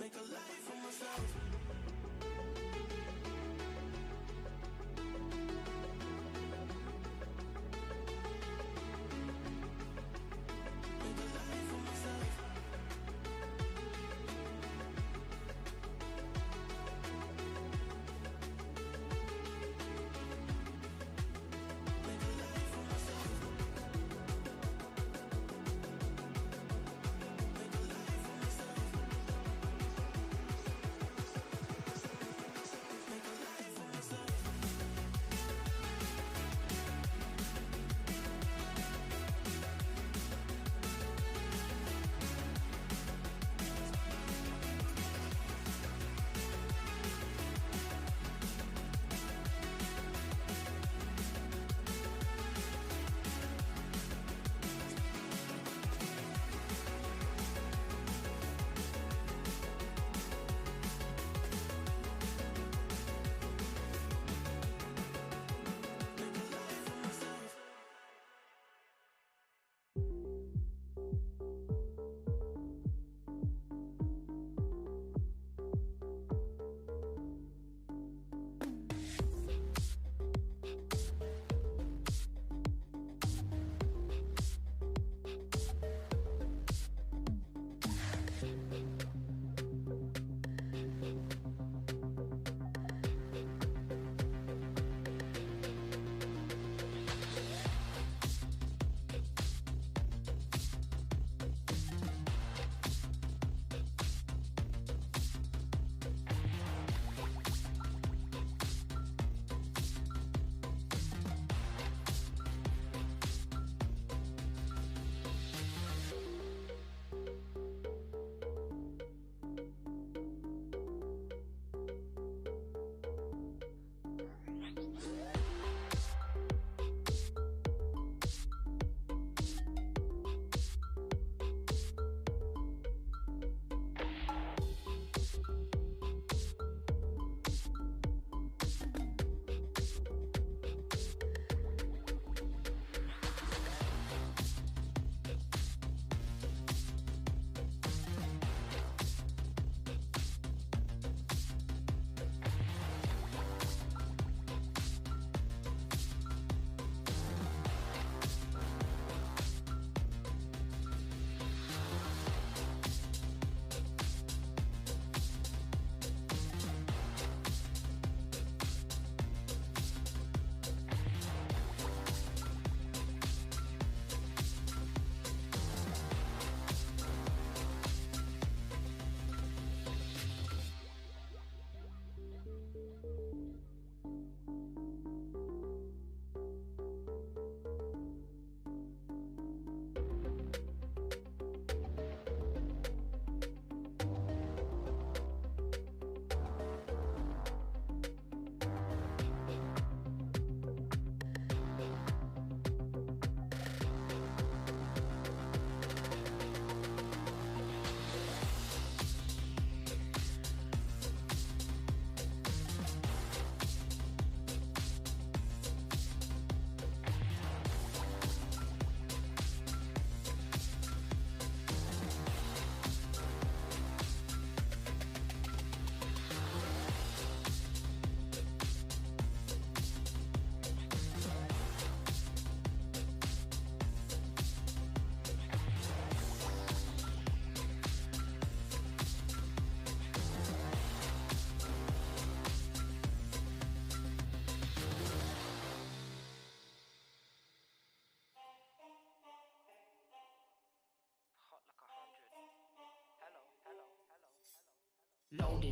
Make a life for myself.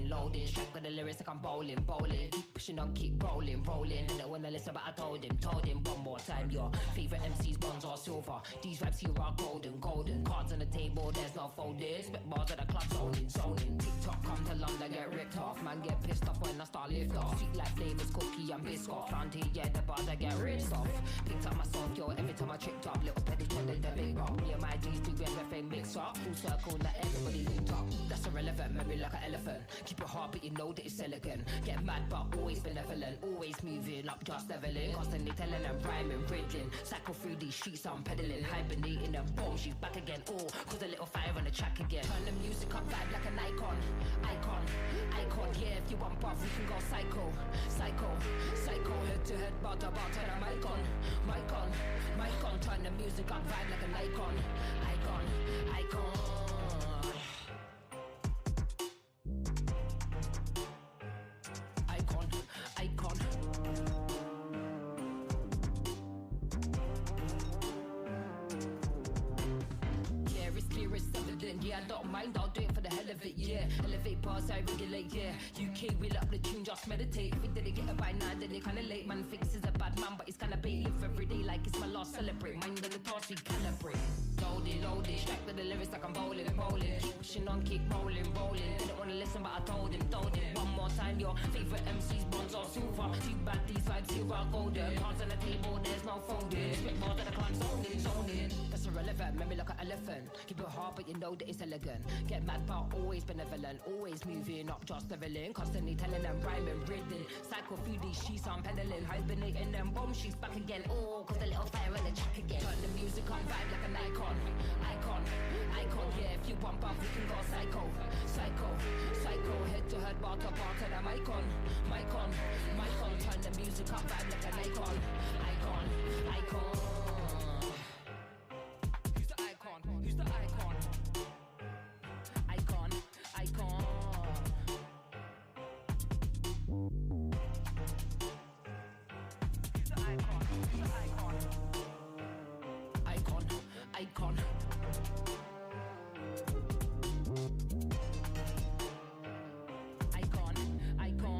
Loading, strapped with the lyrics like I'm bowling. Keep pushing on, keep rolling. Didn't wanna listen, but I told him one more time. Your favorite MC's bonds are silver. These raps here are golden. Cards on the table, there's no folded. Spit bars at the club, zoning. TikTok come to London, get ripped off. Man get pissed off when I start lift off. Sweet like flavors, cookie and biscuit. Round here, yeah, the bars I get ripped off. Picked up myself, yo, every time I tripped up. Little petty the big rock. Me and my G's do everything mixed up. Full circle, now everybody linked up. That's irrelevant, memory like an elephant. Keep it hard, but you know that it's elegant. Get mad, but always benevolent. Always moving up, just leveling. Constantly telling and rhyming, riddling. Cycle through these streets, I'm pedaling. Hibernating and boom, she's back again. Oh, cause a little fire on the track again. Turn the music up, vibe like an icon. Icon, icon, yeah, if you want buff, we can go psycho, psycho, psycho, head to head, bar to bar, turn the mic on, mic on, mic on, turn the music up, vibe like an icon, icon, icon. Icon, icon. Yeah, it's clear, it's evident. Yeah, I don't mind, I'll do it for the hell of it. Yeah, elevate bars, I regulate. Yeah, UK, wheel up the tune, just meditate. If we didn't get it by now, then it kinda late. Man thinks he's a bad man, but he's kinda bait. Live every day like it's my last. Celebrate, mind on the task, we calibrate. Loaded, strike with the lyrics like I'm bowling. Keep pushing on, keep rolling. Didn't wanna listen, but I told him. One more time, your favorite MC's bronze or silver. Too bad these vibes here are golden. Cards on the table, there's no folding. Spit bars that I can't zone in. That's irrelevant, make me like an elephant. Keep it hard, but you know that it's elegant. Get mad, but always benevolent. Always moving, not just leveling. Constantly telling them, rhyming, breathing. Cycle through these sheets, I'm pedaling. Hibernating them bombs, she's back again. Oh, cause the little fire in the jack again. Turn the music on, vibe like an icon. Icon, icon, yeah, if you bump up, we can go psycho. Psycho, psycho, head to head, bar to bar, turn the mic on. Mic on, mic on, turn the music up, vibe like an icon. Icon, icon. Who's the icon? Who's the icon? Icon, icon. Who's the icon? Who's the icon? Icon, icon. Icon, icon.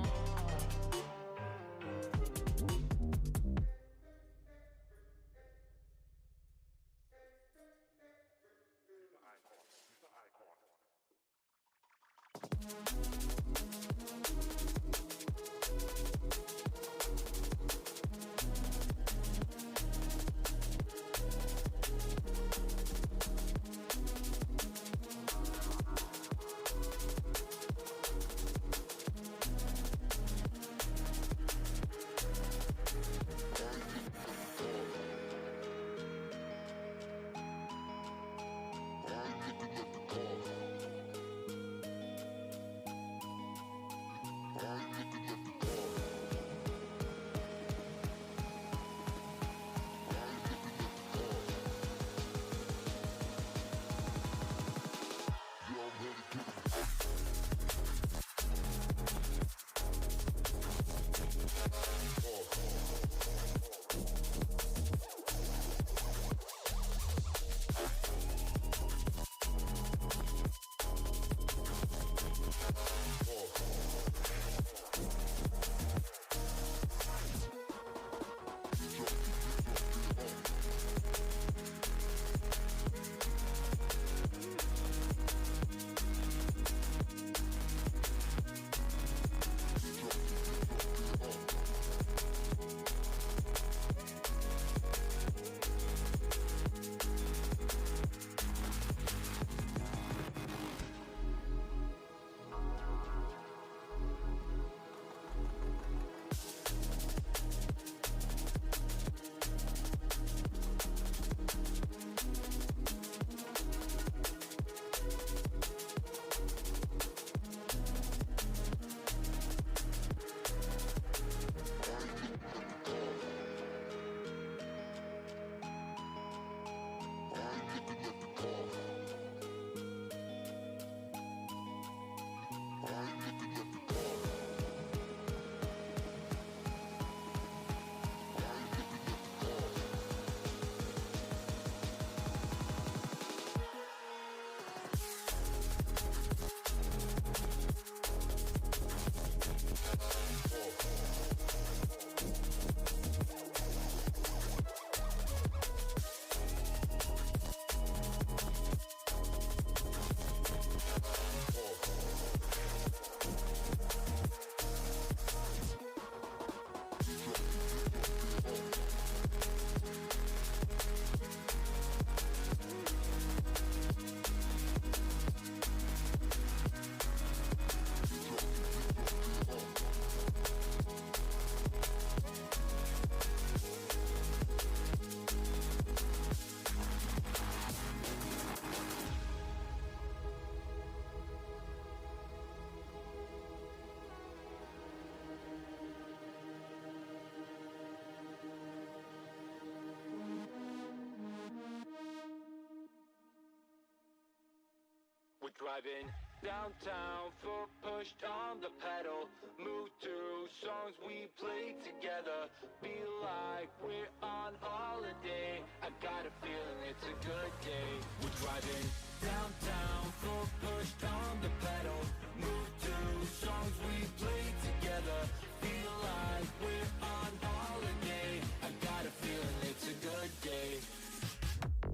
We're driving downtown, foot pushed on the pedal. Move through songs we play together. Feel like we're on holiday. I got a feeling it's a good day. We're driving downtown, foot pushed on the pedal. Move through songs we play together. Feel like we're on holiday. I got a feeling it's a good day.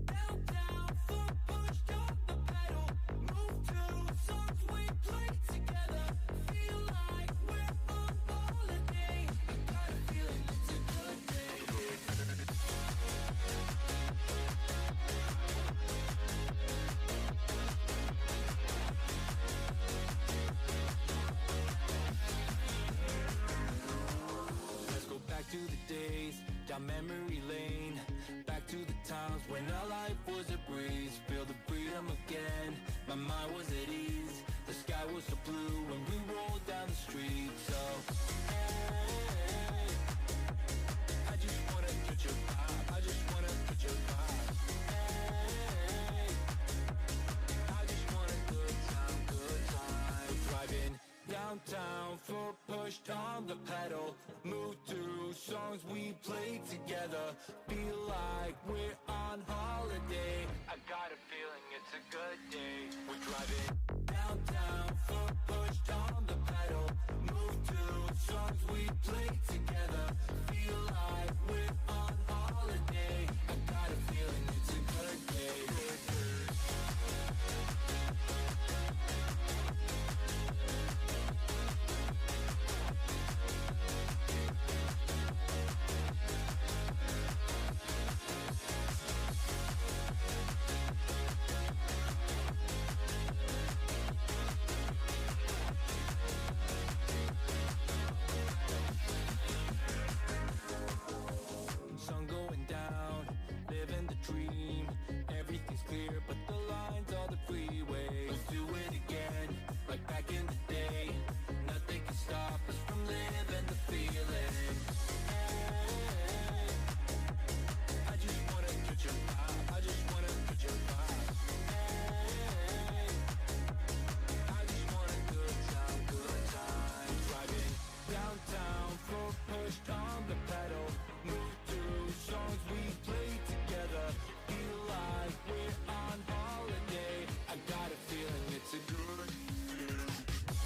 Downtown, foot pushed on the pedal. Move to songs we play together. Feel like we're on holiday. I got a feeling it's a good day. Let's go back to the days, down memory lane. Back to the times when our life was a breeze. Feel the freedom again, my mind was at ease. The sky was so blue when we rolled down the street. So, hey, I just wanna touch your vibe. I just wanna touch your vibe. Hey, I just want a good time, good time. Driving downtown, foot pushed on the pedal. Move through songs we play together. Feel like we're on holiday. I got a feeling it's a good day. We're driving downtown, foot pushed on the pedal. Move through songs we play together. Feel like we're on holiday. I got a feeling it's a good day. Sun going down, living the dream. Everything's clear, but the lines are the freeway. Let's do it again, like back in the day. Nothing can stop us from living the feeling. Hey, I just wanna touch your vibe. I just wanna touch your vibe. Hey, I just want a good time, good time. Driving downtown, foot pushed on the pedal. Move through songs we play together. Feel like we're on holiday. I got a feeling it's a good day.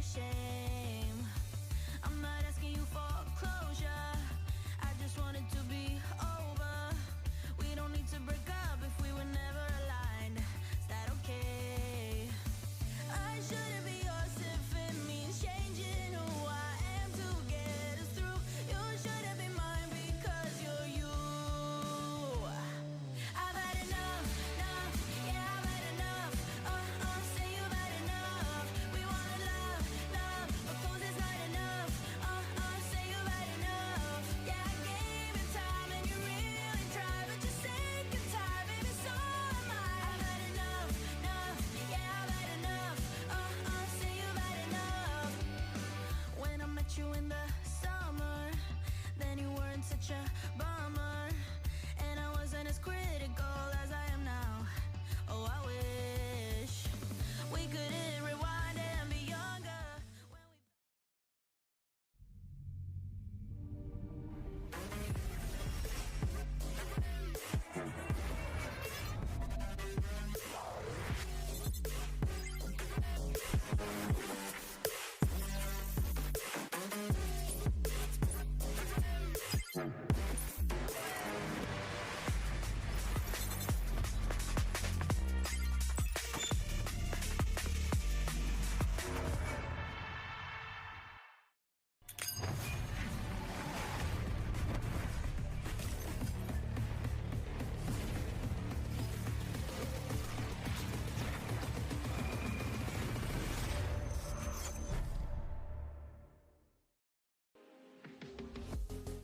a shame. I'm not asking you for closure. I just want it to be over. We don't need to break up if we were never aligned. Is that okay? I shouldn't be yours if it means changing who I am to get us through. You shouldn't be mine because you're you. I've had enough, enough, yeah, I've had enough. Say you've had enough. We wanna love, love, but cause it's not enough. Say you've had enough. Yeah, I gave it time and you really tried, but you're sick and tired, baby, so am I. I've had enough, enough, yeah, I've had enough. Say you've had enough. When I met you in the summer, then you weren't such a bummer, and I wasn't as critical as I am now. Oh, I wish we could hit rewind and be younger when we...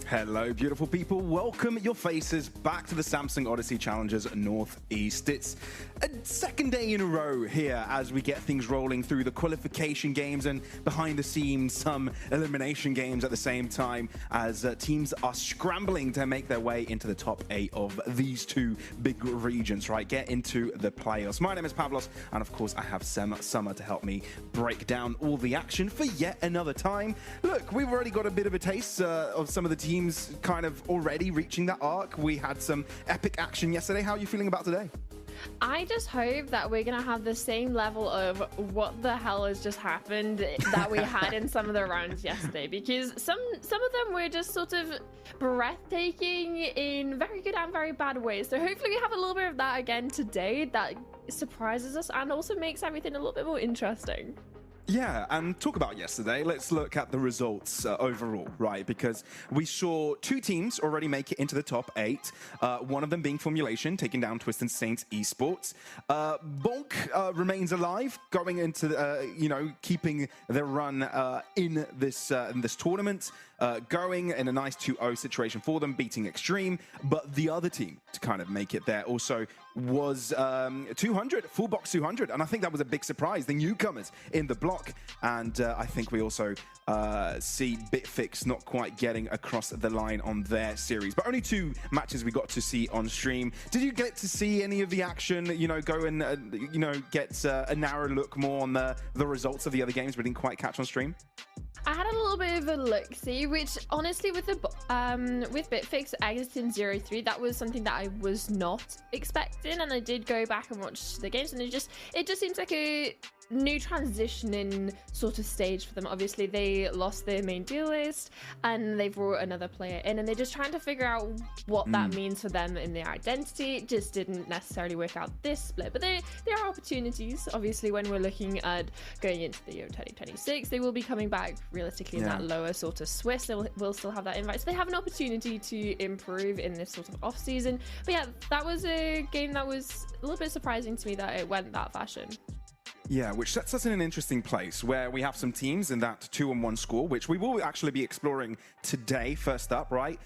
Hello, beautiful people. Welcome your faces back to the Samsung Odyssey Challengers Northeast. It's a second day in a row here as we get things rolling through the qualification games and behind the scenes some elimination games at the same time as teams are scrambling to make their way into the top 8 of these two big regions, right? Get into the playoffs. My name is Pavlos, and of course I have Summer to help me break down all the action for yet another time. Look, we've already got a bit of a taste of some of the teams kind of already reaching that arc. We had some epic action yesterday. How are you feeling about today? I just hope that we're going to have the same level of what the hell has just happened that we had in some of the rounds yesterday, because some of them were just sort of breathtaking in very good and very bad ways. So hopefully we have a little bit of that again today that surprises us and also makes everything a little bit more interesting. Yeah, and talk about yesterday. Let's look at the results overall, right? Because we saw two teams already make it into the top 8. One of them being Formulation, taking down Twisted Saints Esports. Bonk remains alive, going into keeping their run in this tournament. Going in a nice 2-0 situation for them, beating Extreme. But the other team to kind of make it there also was 200, full box 200. And I think that was a big surprise, the newcomers in the block. And I think we also see Bitfix not quite getting across the line on their series. But only 2 matches we got to see on stream. Did you get to see any of the action, go and, get a narrow look more on the results of the other games we didn't quite catch on stream? I had a little bit of a look-see, which honestly with Bitfix exiting 0-3, that was something that I was not expecting, and I did go back and watch the games, and it just seems like a new transitioning sort of stage for them. Obviously they lost their main duelist and they've brought another player in, and they're just trying to figure out what that means for them in their identity. It just didn't necessarily work out this split, but there are opportunities. Obviously when we're looking at going into the year 2026, they will be coming back realistically in that lower sort of Swiss. They will still have that invite, so they have an opportunity to improve in this sort of off season. But yeah, that was a game that was a little bit surprising to me that it went that fashion. Yeah, which sets us in an interesting place where we have some teams in that 2-1 score, which we will actually be exploring today. First up, right?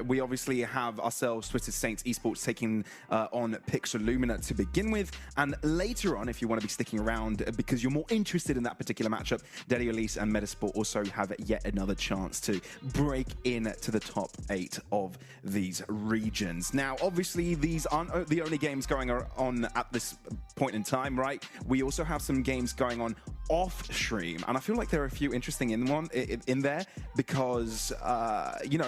We obviously have ourselves Twisted Saints Esports taking on Pixel Lumina to begin with, and later on, if you want to be sticking around because you're more interested in that particular matchup, Daddy Elise and Metasport also have yet another chance to break into the top 8 of these regions. Now, obviously, these aren't the only games going on at this point in time, right? We also have some games going on off stream, and I feel like there are a few interesting in there because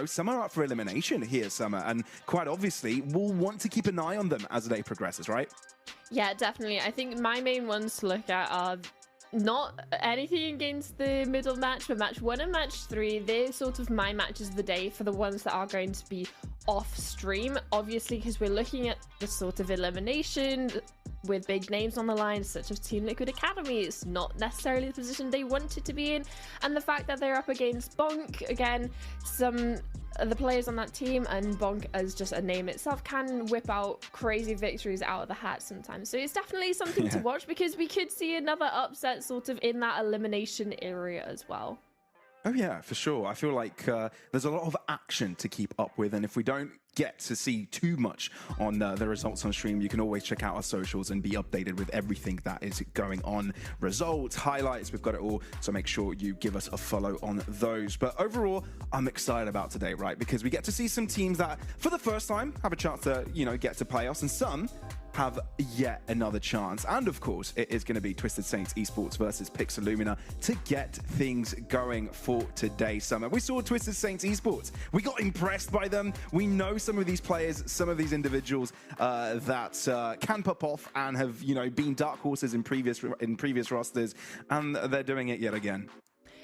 some are up for elimination here, Summer, and quite obviously we'll want to keep an eye on them as the day progresses, right? Yeah, definitely. I think my main ones to look at are not anything against the middle match, but match 1 and match 3, they're sort of my matches of the day for the ones that are going to be off stream, obviously, because we're looking at the sort of elimination with big names on the line, such as Team Liquid Academy. It's not necessarily the position they wanted to be in, and the fact that they're up against Bonk, again, some of the players on that team, and Bonk as just a name itself can whip out crazy victories out of the hat sometimes. So it's definitely something to watch, because we could see another upset sort of in that elimination area as well. Oh yeah, for sure. I feel like there's a lot of action to keep up with, and if we don't get to see too much on the results on stream, you can always check out our socials and be updated with everything that is going on. Results, highlights, we've got it all, so make sure you give us a follow on those. But overall, I'm excited about today, right? Because we get to see some teams that, for the first time, have a chance to, you know, get to playoffs, and some have yet another chance. And of course, it is going to be Twisted Saints Esports versus Pixelumina to get things going for today's summer. We saw Twisted Saints Esports. We got impressed by them. We know some of these players, some of these individuals that can pop off and have, you know, been dark horses in previous rosters, and they're doing it yet again.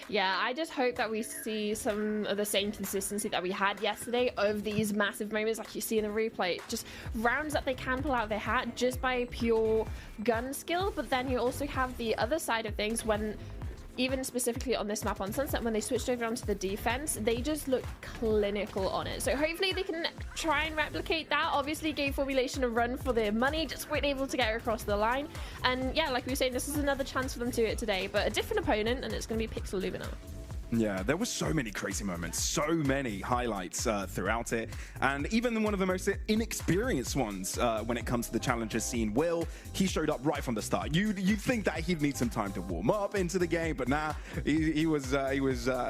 Yeah, I just hope that we see some of the same consistency that we had yesterday of these massive moments like you see in the replay. Just rounds that they can pull out of their hat just by pure gun skill, but then you also have the other side of things when, even specifically on this map on Sunset, when they switched over onto the defense, they just look clinical on it. So hopefully they can try and replicate that. Obviously gave Formulation a run for their money, just weren't able to get across the line. And yeah, like we were saying, this is another chance for them to do it today, but a different opponent, and it's going to be Pixelumina. Yeah, there were so many crazy moments, so many highlights throughout it, and even one of the most inexperienced ones when it comes to the challenger scene, Will, he showed up right from the start. You'd think that he'd need some time to warm up into the game, but nah, he was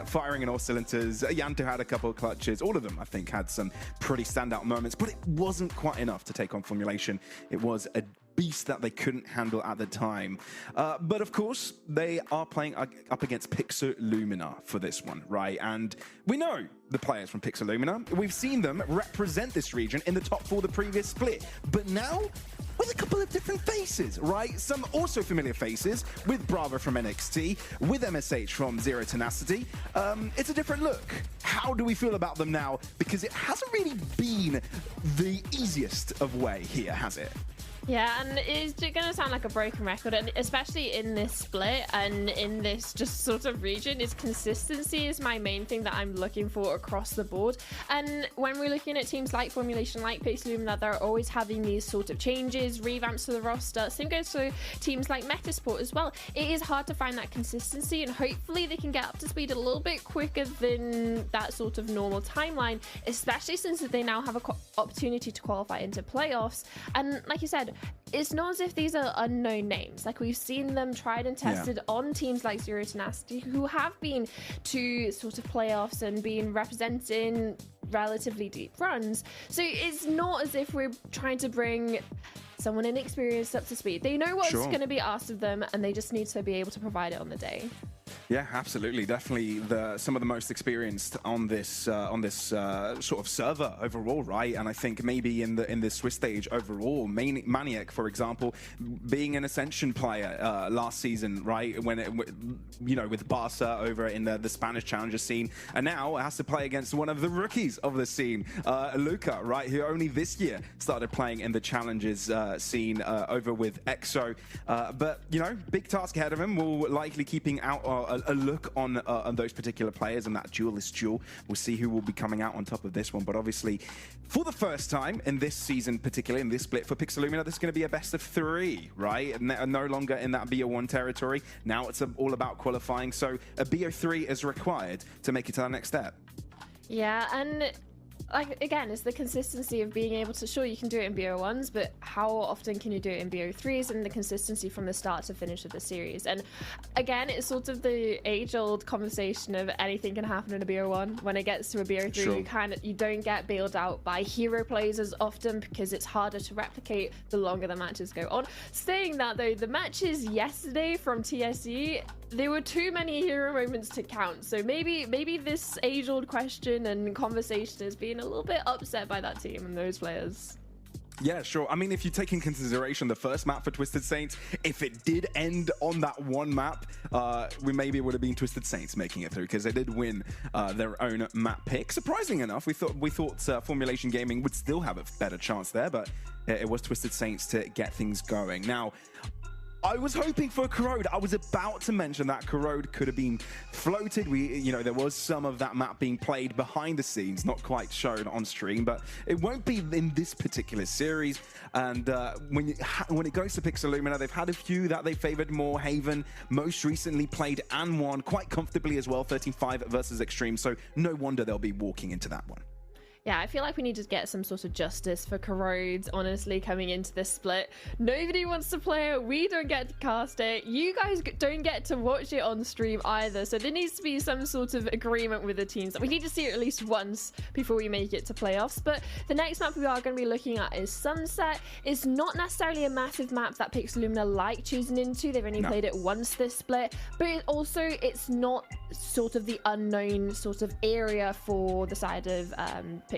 firing in all cylinders. Yanto had a couple of clutches. All of them, I think, had some pretty standout moments, but it wasn't quite enough to take on Formulation. It was a beast that they couldn't handle at the time. But of course, they are playing up against Pixelumina for this one, right? And we know the players from Pixelumina. We've seen them represent this region in the top 4 the previous split. But now, with a couple of different faces, right? Some also familiar faces, with Bravo from NXT, with MSH from Zero Tenacity. It's a different look. How do we feel about them now? Because it hasn't really been the easiest of way here, has it? Yeah, and it's going to sound like a broken record, and especially in this split and in this just sort of region, is consistency is my main thing that I'm looking for across the board. And when we're looking at teams like Formulation, like Pixelumina, they're always having these sort of changes, revamps to the roster. Same goes to teams like Metasport as well. It is hard to find that consistency, and hopefully they can get up to speed a little bit quicker than that sort of normal timeline, especially since they now have an opportunity to qualify into playoffs. And like you said, it's not as if these are unknown names. Like, we've seen them tried and tested on teams like Zero Tenacity, who have been to sort of playoffs and been representing relatively deep runs. So it's not as if we're trying to bring someone inexperienced up to speed. They know what's going to be asked of them, and they just need to be able to provide it on the day. Yeah, absolutely. Definitely some of the most experienced on this sort of server overall, right? And I think maybe in this Swiss stage overall, Maniac, for example, being an Ascension player last season, right? With Barca over in the Spanish challenger scene, and now has to play against one of the rookies of the scene, Luca, right? Who only this year started playing in the challenges scene over with EXO. But, you know, big task ahead of him. Will likely keeping out a look on those particular players and that duelist duel. We'll see who will be coming out on top of this one. But obviously, for the first time in this season, particularly in this split for Pixelumina, this is going to be a best of 3, right? And no longer in that BO1 territory. Now it's all about qualifying. So a BO3 is required to make it to the next step. Yeah, and like, again, it's the consistency of being able to, sure, you can do it in BO1s, but how often can you do it in BO3s, and the consistency from the start to finish of the series. And again, it's sort of the age-old conversation of anything can happen in a BO1. When it gets to a BO3, you don't get bailed out by hero plays as often, because it's harder to replicate the longer the matches go on. Saying that, though, the matches yesterday from TSE, there were too many hero moments to count. So maybe this age-old question and conversation is being a little bit upset by that team and those players. Yeah, sure. I mean, if you take in consideration the first map for Twisted Saints, if it did end on that one map, maybe it would have been Twisted Saints making it through, because they did win their own map pick. Surprising enough, we thought Formulation Gaming would still have a better chance there, but it was Twisted Saints to get things going. Now, I was hoping for Corrode. I was about to mention that Corrode could have been floated. There was some of that map being played behind the scenes, not quite shown on stream, but it won't be in this particular series. And when it goes to Pixelumina, they've had a few that they favored more. Haven most recently played and won quite comfortably as well, 13-5 versus Extreme. So no wonder they'll be walking into that one. Yeah, I feel like we need to get some sort of justice for Corrode, honestly, coming into this split. Nobody wants to play it. We don't get to cast it. You guys don't get to watch it on stream either. So there needs to be some sort of agreement with the teams. We need to see it at least once before we make it to playoffs. But the next map we are going to be looking at is Sunset. It's not necessarily a massive map that Pixelumina like choosing into. They've only played it once this split. But it's not sort of the unknown sort of area for the side of Pixelumina.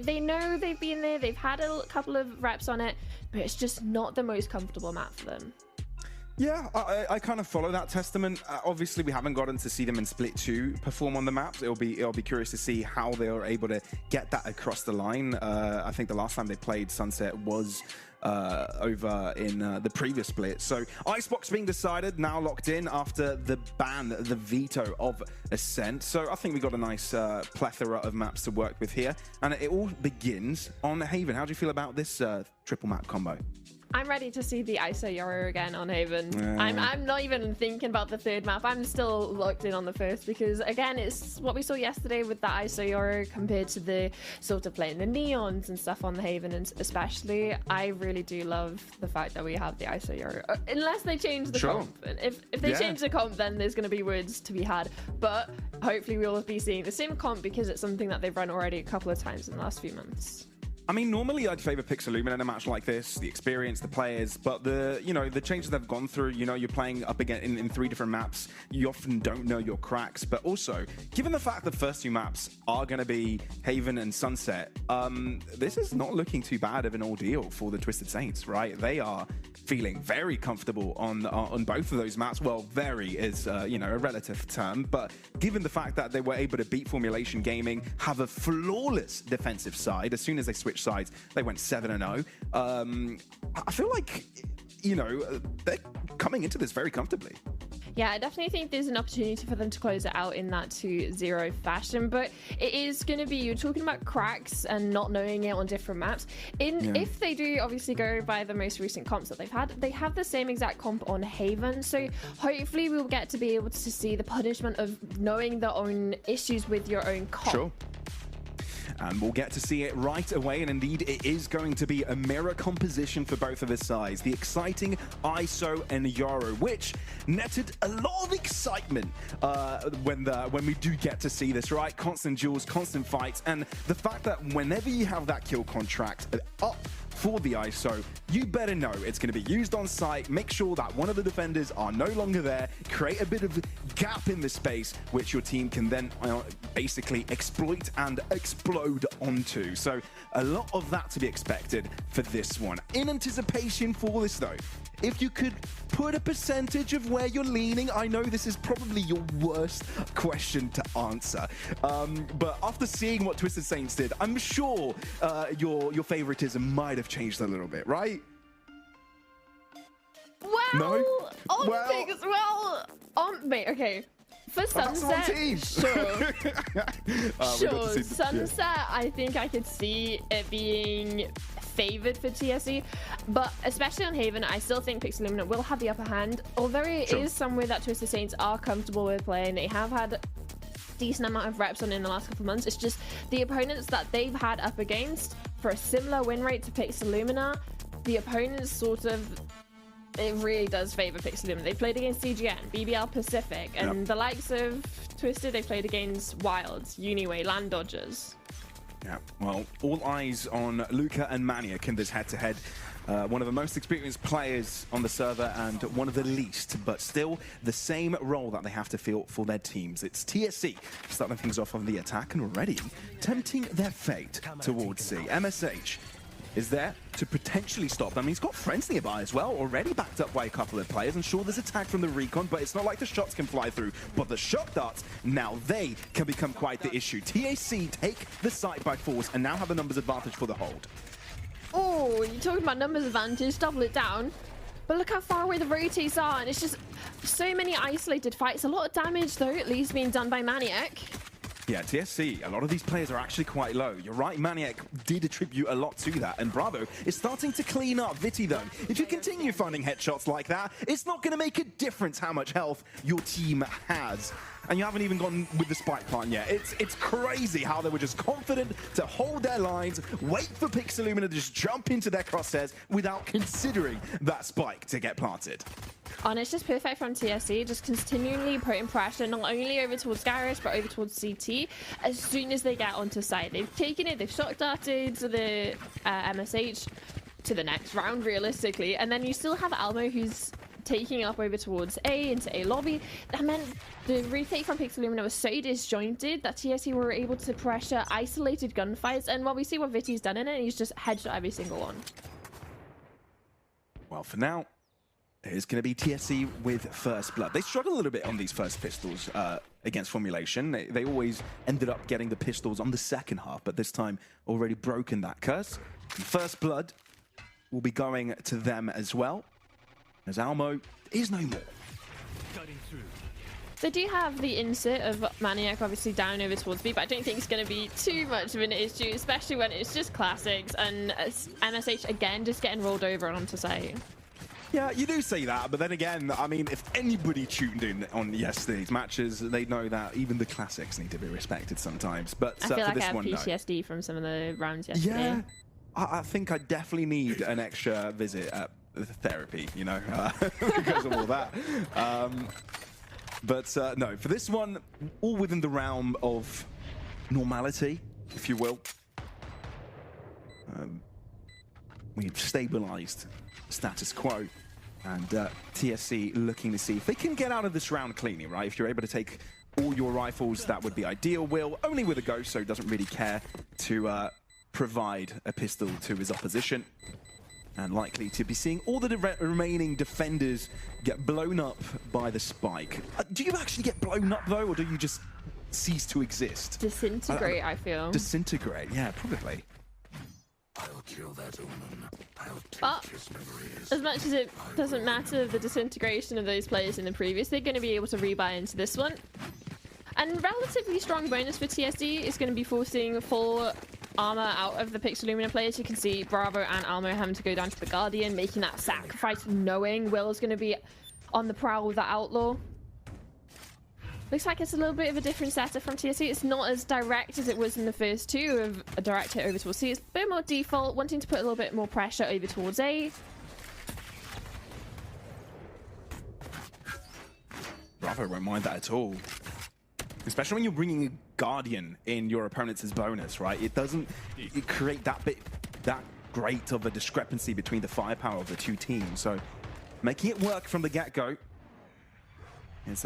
They know they've been there, they've had a couple of reps on it, but it's just not the most comfortable map for them. Yeah, I kind of follow that testament. Obviously, we haven't gotten to see them in Split 2 perform on the maps. It'll be curious to see how they are able to get that across the line. I think the last time they played Sunset was over in the previous split. So Icebox being decided, now locked in after the ban, the veto of Ascent. So I think we got a nice plethora of maps to work with here. And it all begins on Haven. How do you feel about this triple map combo? I'm ready to see the ISO Yoru again on Haven. I'm not even thinking about the third map. I'm still locked in on the first because, again, it's what we saw yesterday with the ISO Yoru compared to the sort of playing the Neons and stuff on the Haven. And especially, I really do love the fact that we have the ISO Yoru. Unless they change the comp. If they change the comp, then there's going to be words to be had. But hopefully we'll be seeing the same comp because it's something that they've run already a couple of times in the last few months. I mean, normally I'd favor Pixelumina in a match like this, the experience, the players, but the changes they've gone through, you're playing up again in 3 different maps. You often don't know your cracks, but also, given the fact the first 2 maps are going to be Haven and Sunset, this is not looking too bad of an ordeal for the Twisted Saints, right? They are feeling very comfortable on both of those maps. Well, very is, a relative term, but given the fact that they were able to beat Formulation Gaming, have a flawless defensive side, as soon as they switched sides, they went 7-0. I feel like, they're coming into this very comfortably. Yeah, I definitely think there's an opportunity for them to close it out in that 2-0 fashion, but it is going to be, you're talking about cracks and not knowing it on different maps. If they do obviously go by the most recent comps that they've had, they have the same exact comp on Haven, so hopefully we'll get to be able to see the punishment of knowing their own issues with your own comp. Sure. And we'll get to see it right away, and indeed it is going to be a mirror composition for both of the sides. The exciting ISO and Yoru, which netted a lot of excitement when we do get to see this, right? Constant duels, constant fights, and the fact that whenever you have that kill contract up for the ISO, you better know it's going to be used on site. Make sure that one of the defenders are no longer there. Create a bit of gap in the space, which your team can then basically exploit and explode onto. So a lot of that to be expected for this one. In anticipation for this though, if you could put a percentage of where you're leaning, I know this is probably your worst question to answer, but after seeing what Twisted Saints did, I'm sure your favoritism might have changed a little bit, right? Well, wait, okay. For Sunset, sure. Sure, Sunset, I think I could see it being favored for TSE, but especially on Haven, I still think Pixelumina will have the upper hand, although it is somewhere that Twisted Saints are comfortable with playing. They have had a decent amount of reps on in the last couple of months. It's just the opponents that they've had up against for a similar win rate to Pixelumina, the opponents sort of, it really does favor Pixelumina. They played against CGN, BBL Pacific, and the likes of Twisted, they played against Wilds, Uniway, Land Dodgers. Yeah, well, all eyes on Luca and Maniac in this head-to-head. One of the most experienced players on the server and one of the least, but still the same role that they have to fill for their teams. It's TSC starting things off on the attack and already tempting their fate towards C. MSH is there to potentially stop them. He's got friends nearby as well, already backed up by a couple of players. And sure, there's a tag from the recon, but it's not like the shots can fly through. But the shot darts, now they can become quite the issue. TAC take the site by force and now have the numbers advantage for the hold. Oh, you're talking about numbers advantage, double it down. But look how far away the rotates are, and it's just so many isolated fights. A lot of damage, though, at least being done by Maniac. Yeah, TSC, a lot of these players are actually quite low. You're right, Maniac did attribute a lot to that, and Bravo is starting to clean up. Viti, though, if you continue finding headshots like that, it's not going to make a difference how much health your team has. And you haven't even gone with the spike plan yet. It's crazy how they were just confident to hold their lines, wait for Pixelumina to just jump into their crosshairs without considering that spike to get planted. And it's just perfect from TSC, just continually putting pressure not only over towards Garage, but over towards CT as soon as they get onto site. They've taken it, they've shot darted to the MSH to the next round, realistically. And then you still have Almo, who's taking up over towards A, into A lobby. That meant the retake from Pixelumina was so disjointed that TSC were able to pressure isolated gunfights. And while we see what Viti's done in it, he's just headshot every single one. Well, for now, it's going to be TSC with first blood. They struggle a little bit on these first pistols against Formulation. They always ended up getting the pistols on the second half, but this time already broken that curse. And first blood will be going to them as well, as Almo is no more. They do have the insert of Maniac obviously down over towards B, but I don't think it's going to be too much of an issue, especially when it's just classics and MSH again just getting rolled over onto site. Yeah, you do say that, but then again, I mean, if anybody tuned in on yesterday's matches, they know that even the classics need to be respected sometimes. But I feel for like this I have one, PTSD from some of the rounds yesterday. Yeah, I think I definitely need an extra visit at therapy, you know, because of all that. But no, for this one, all within the realm of normality, if you will. We've stabilized status quo. And TSC looking to see if they can get out of this round cleanly, right? If you're able to take all your rifles, that would be ideal. Will, only with a ghost, so doesn't really care to provide a pistol to his opposition. And likely to be seeing all the remaining defenders get blown up by the spike. Do you actually get blown up, though, or do you just cease to exist? Disintegrate, I feel. Disintegrate, yeah, probably. I'll kill that woman. But as much as it doesn't matter the disintegration of those players in the previous, they're going to be able to rebuy into this one. And relatively strong bonus for TSD is going to be forcing full armor out of the Pixelumina players. You can see Bravo and Almo having to go down to the Guardian, making that sacrifice, knowing Will's going to be on the prowl with the Outlaw. Looks like it's a little bit of a different setup from TSC. It's not as direct as it was in the first two of a direct hit over towards C. It's a bit more default, wanting to put a little bit more pressure over towards A. Bravo won't mind that at all. Especially when you're bringing a Guardian in your opponent's bonus, right? It doesn't create that great of a discrepancy between the firepower of the two teams. So making it work from the get-go is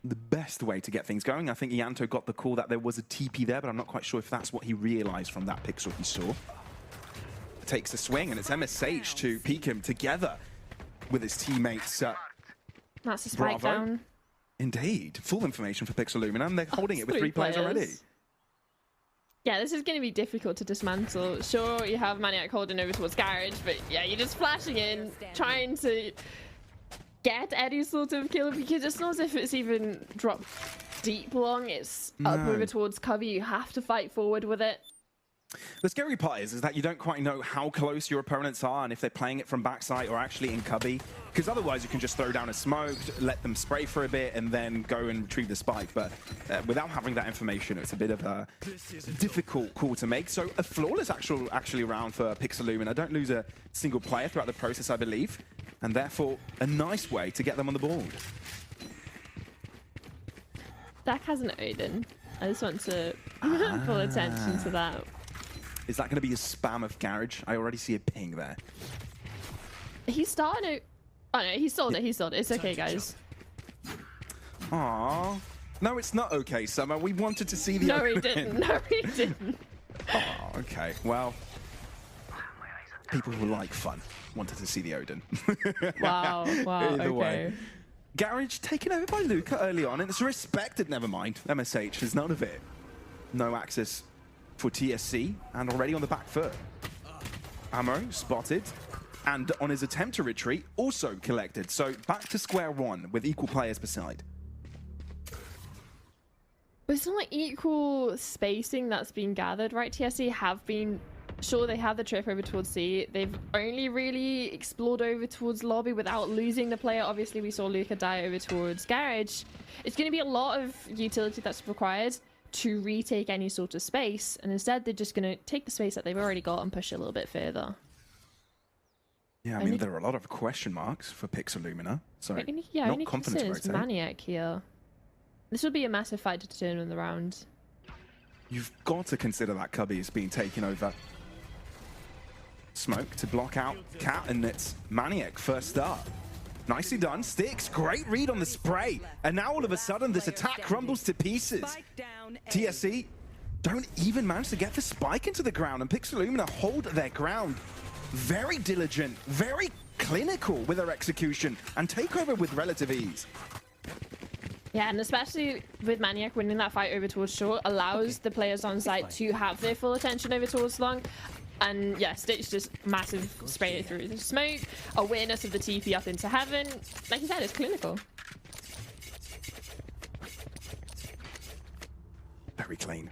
the best way to get things going. I think Ianto got the call that there was a TP there, but I'm not quite sure if that's what he realized from that pixel he saw. Takes a swing, and it's MSH to peek him together with his teammates. That's a spike down. Indeed. Full information for Pixelumina, and they're holding it with three players already. Yeah, this is going to be difficult to dismantle. Sure, you have Maniac holding over towards Garage, but yeah, you're just flashing in, trying to get any sort of kill, because it's not as if it's even dropped deep long. It's up over towards cover. You have to fight forward with it. The scary part is that you don't quite know how close your opponents are and if they're playing it from backside or actually in cubby. Because otherwise you can just throw down a smoke, let them spray for a bit, and then go and retrieve the spike. But without having that information, it's a bit of a difficult call to make. So a flawless actually round for Pixelumina. Don't lose a single player throughout the process, I believe. And therefore, a nice way to get them on the board. Dak has an Odin. I just want to pull attention to that. Is that going to be a spam of Garage? I already see a ping there. He's starting to... Oh no, he sold it, he sold it. It's okay, guys. Aww. No, it's not okay, Summer. We wanted to see the No, he didn't. No, he didn't. Oh, okay. Well, people who like fun wanted to see the Odin. Wow, Either okay. way. Garage taken over by Luca early on, and it's respected, never mind. MSH has none of it. No access for TSC, and already on the back foot. Ammo spotted, and on his attempt to retreat, also collected. So back to square one with equal players beside. But it's not like equal spacing that's been gathered, right? TSC have been, sure, they have the trip over towards C. They've only really explored over towards lobby without losing the player. Obviously, we saw Luca die over towards garage. It's going to be a lot of utility that's required to retake any sort of space. And instead, they're just going to take the space that they've already got and push it a little bit further. Yeah, I mean, there are a lot of question marks for Pixelumina. So, yeah, not confident to rotate. Maniac here. This would be a massive fight to determine the round. You've got to consider that Cubby is being taken over. Smoke to block out Cat, and it's Maniac first up. Nicely done. Sticks, great read on the spray. And now all of a sudden this attack crumbles to pieces. TSC don't even manage to get the spike into the ground, and Pixelumina hold their ground. Very diligent, very clinical with their execution, and take over with relative ease. Yeah, and especially with Maniac winning that fight over towards short allows the players on site to have their full attention over towards long. And yeah, Stitch just massive spray through the smoke, awareness of the TP up into heaven. Like you said, it's clinical. Very clean.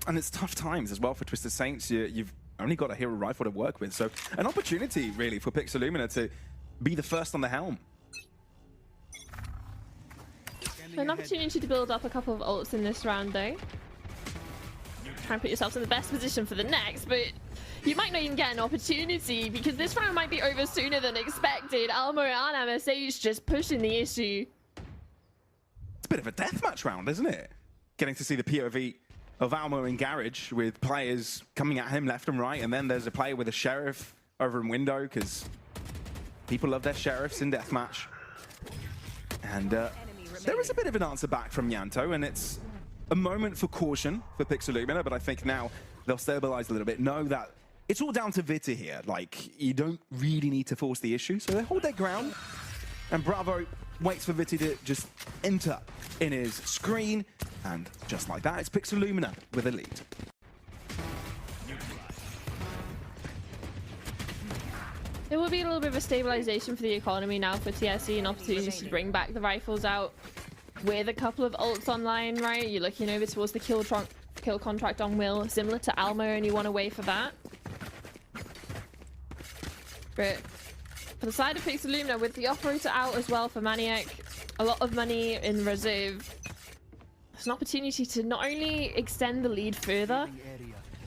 And it's tough times as well for Twisted Saints. You've only got a hero rifle to work with, so an opportunity really for Pixelumina to be the first on the helm. An opportunity to build up a couple of ults in this round though. Try and put yourself in the best position for the next, but you might not even get an opportunity because this round might be over sooner than expected. Almo and MSH just pushing the issue. It's a bit of a deathmatch round, isn't it? Getting to see the POV of Almo in Garage with players coming at him left and right, and then there's a player with a sheriff over in window because people love their sheriffs in deathmatch. And there is a bit of an answer back from Yanto, and it's a moment for caution for Pixelumina, but I think now they'll stabilize a little bit. Know that it's all down to Vita here. Like, you don't really need to force the issue, so they hold their ground. And Bravo waits for Vita to just enter in his screen, and just like that, it's Pixelumina with a lead. There will be a little bit of a stabilization for the economy now for TSC, an opportunity to bring back the rifles out with a couple of ults online, right? You're looking over towards the kill contract on Will, similar to Almo, only one away for that. But for the side of Pixelumina, with the operator out as well for Maniac, a lot of money in reserve. It's an opportunity to not only extend the lead further,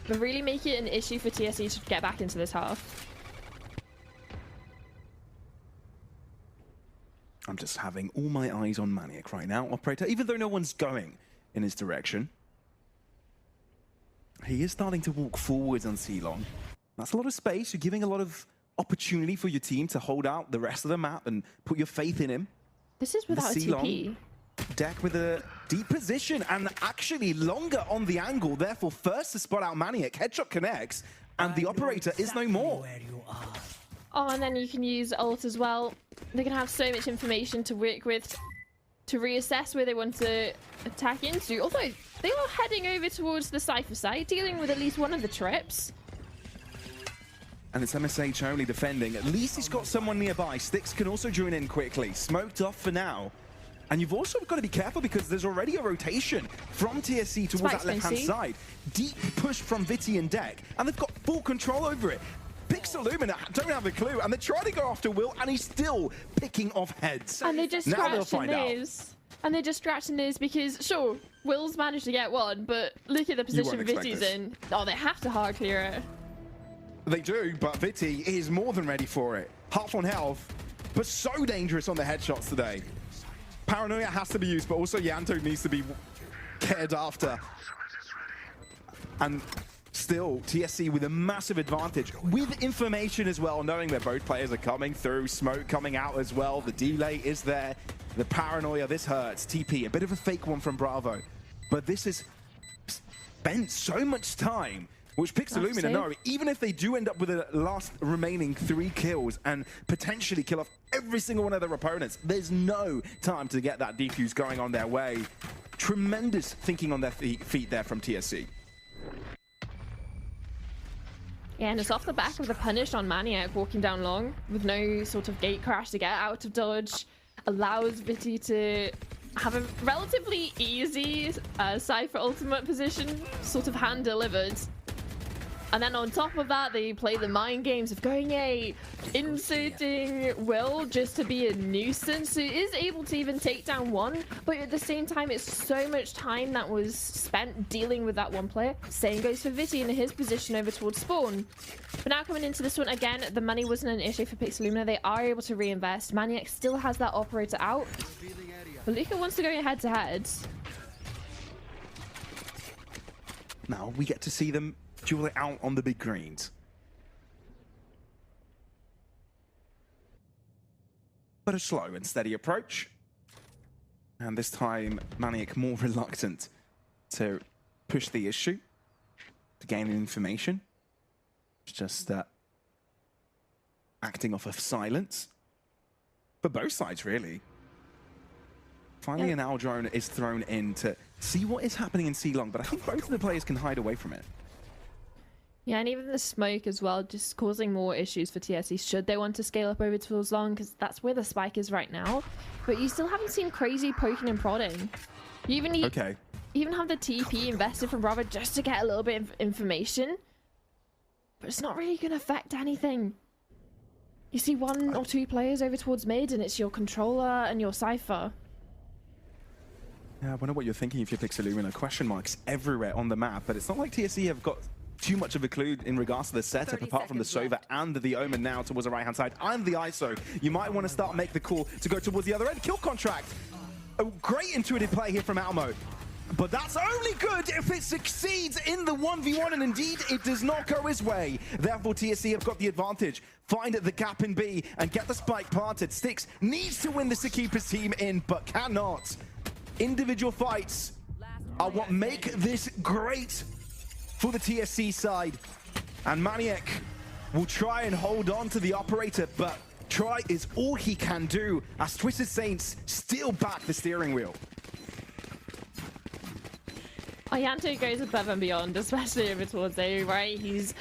but really make it an issue for TSC to get back into this half. I'm just having all my eyes on Maniac right now, operator, even though no one's going in his direction. He is starting to walk forwards on C-Long. That's a lot of space. You're giving a lot of opportunity for your team to hold out the rest of the map and put your faith in him. This is without a TP. Deck with a deep position and actually longer on the angle, therefore first to spot out Maniac. Headshot connects, and the operator is no more. Oh, and then you can use ult as well. They're gonna have so much information to work with to reassess where they want to attack into. Although they are heading over towards the Cypher site, dealing with at least one of the trips. And it's MSH only defending. At least he's got someone nearby. Sticks can also join in quickly. Smoked off for now. And you've also got to be careful because there's already a rotation from TSC towards that left-hand side. Deep push from Viti and Deck, and they've got full control over it. Pixelumina don't have a clue, and they're trying to go after Will, and he's still picking off heads. And they're just scratching theirs. And they're just scratching theirs because, sure, Will's managed to get one, but look at the position Viti's in. Oh, they have to hard clear it. They do, but Viti is more than ready for it. Half on health, but so dangerous on the headshots today. Paranoia has to be used, but also Yanto needs to be cared after. And still, TSC with a massive advantage, with information as well, knowing that both players are coming through, smoke coming out as well, the delay is there, the paranoia, this hurts. TP, a bit of a fake one from Bravo, but this has spent so much time which Pixelumina know, even if they do end up with the last remaining 3 kills and potentially kill off every single one of their opponents, there's no time to get that defuse going on their way. Tremendous thinking on their feet there from TSC. Yeah, and it's off the back of the punish on Maniac walking down long with no sort of gate crash to get out of dodge. Allows Viti to have a relatively easy Cypher ultimate position, sort of hand delivered. And then on top of that, they play the mind games of going A, inserting Will just to be a nuisance. So it is able to even take down one, but at the same time, it's so much time that was spent dealing with that one player. Same goes for Viti in his position over towards spawn. But now coming into this one, again, the money wasn't an issue for Pixelumina. They are able to reinvest. Maniac still has that operator out. But Luca wants to go head to head. Now we get to see them duel it out on the big greens. But a slow and steady approach. And this time, Maniac more reluctant to push the issue, to gain information. Just acting off of silence. For both sides, really. Finally, an owl drone is thrown in to see what is happening in C-Long, but I think both of the players can hide away from it. Yeah, and even the smoke as well, just causing more issues for TSC should they want to scale up over towards long, because that's where the spike is right now. But you still haven't seen crazy poking and prodding. You even even have the TP invested from Robert just to get a little bit of information. But it's not really going to affect anything. You see 1 or 2 players over towards mid, and it's your controller and your Cypher. Yeah, I wonder what you're thinking if you're Pixelumina. Question marks everywhere on the map, but it's not like TSC have got too much of a clue in regards to the setup, apart from the Sova and the Omen now towards the right-hand side, and the ISO. You might want to start make the call to go towards the other end. Kill contract. A great intuitive play here from Almo. But that's only good if it succeeds in the 1v1, and indeed it does not go his way. Therefore, TSC have got the advantage. Find the gap in B and get the spike planted. Styx needs to win this to keep his team in, but cannot. Individual fights are what make this great for the TSC side. And Maniac will try and hold on to the operator, but try is all he can do as Twisted Saints still back the steering wheel. Ayanto goes above and beyond, especially over towards A, right? He's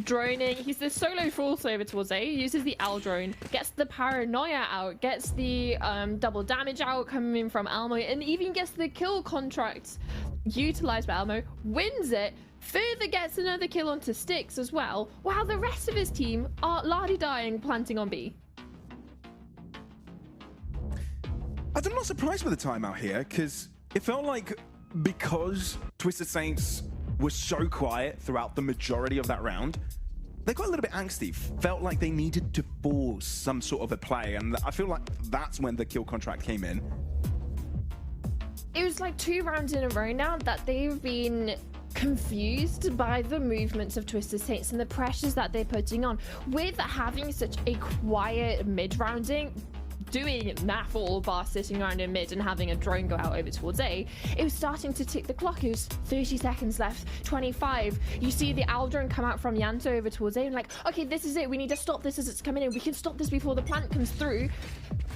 droning. He's the solo force over towards A. He uses the Owl drone, gets the paranoia out, gets the double damage out coming from Almo, and even gets the kill contract utilized by Almo, wins it, further gets another kill onto Styx as well, while the rest of his team are lardy-dying planting on B. I'm not surprised with the timeout here, because it felt like because Twisted Saints was so quiet throughout the majority of that round, they got a little bit angsty, felt like they needed to force some sort of a play, and I feel like that's when the kill contract came in. It was like 2 rounds in a row now that they've been confused by the movements of Twisted Saints and the pressures that they're putting on. With having such a quiet mid-rounding, doing naff all bar sitting around in mid and having a drone go out over towards A, it was starting to tick the clock. It was 30 seconds left, 25. You see the Owl drone come out from Yanto over towards A and like, okay, this is it. We need to stop this as it's coming in. We can stop this before the plant comes through.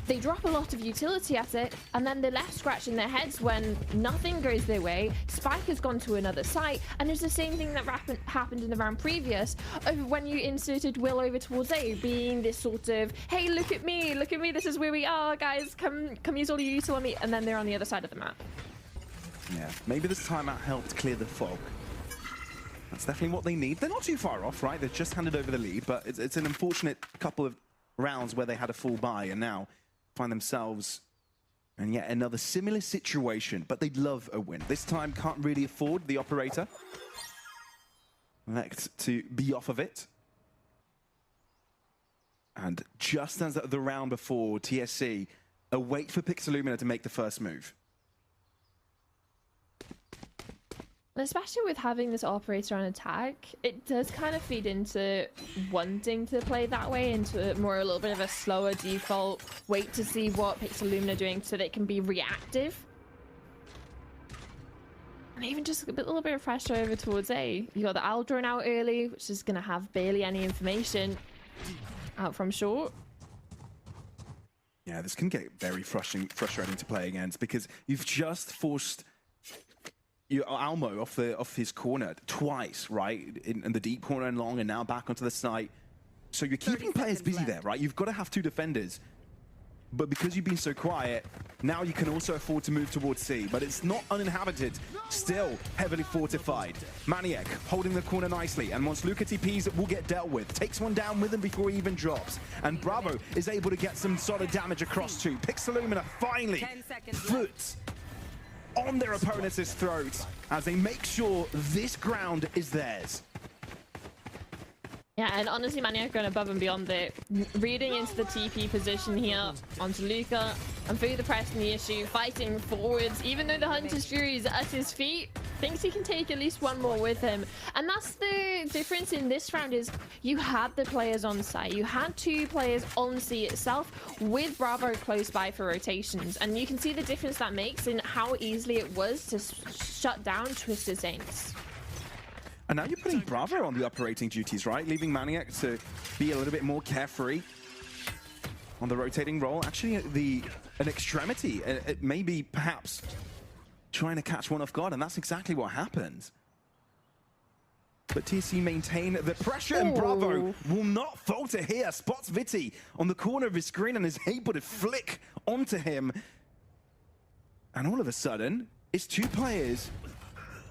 They drop a lot of utility at it, and then they're left scratching their heads when nothing goes their way. Spike has gone to another site, and it's the same thing that happened in the round previous over when you inserted Will over towards A, being this sort of, hey, look at me, this is where we are, guys, come use all your util on me, and then they're on the other side of the map. Yeah, maybe this timeout helped clear the fog. That's definitely what they need. They're not too far off, right? They've just handed over the lead, but it's an unfortunate couple of rounds where they had a full buy, and now find themselves in yet another similar situation, but they'd love a win. This time can't really afford the operator. Elect to be off of it. And just as the round before, TSC await for Pixelumina to make the first move. Especially with having this operator on attack, it does kind of feed into wanting to play that way, into more a little bit of a slower default, wait to see what Pixelumina are doing so they can be reactive. And even just a little bit of pressure over towards A. You got the owl drone out early, which is going to have barely any information out from short. Yeah, this can get very frustrating to play against because you've just forced Almo off his corner twice, right? In the deep corner and long, and now back onto the site. So you're keeping players busy there, right? You've got to have two defenders. But because you've been so quiet, now you can also afford to move towards C. But it's not uninhabited, still heavily fortified. Maniac holding the corner nicely, and once Luca TPs, will get dealt with. Takes one down with him before he even drops. And Bravo is able to get some solid damage across too. Pixelumina finally puts on their opponent's throats as they make sure this ground is theirs. Yeah, and honestly, Maniac going above and beyond it. Reading into the TP position here onto Luca, and through the press and the issue, fighting forwards, even though the Hunter's Fury is at his feet, thinks he can take at least one more with him. And that's the difference in this round is you had the players on site. You had two players on C itself with Bravo close by for rotations. And you can see the difference that makes in how easily it was to shut down Twisted Saints. And now you're putting Bravo on the operating duties, right? Leaving Maniac to be a little bit more carefree on the rotating role. Actually, an extremity, maybe perhaps trying to catch one off guard, and that's exactly what happened. But TSC maintain the pressure, and Bravo will not falter here. Spots Viti on the corner of his screen and is able to flick onto him. And all of a sudden, it's two players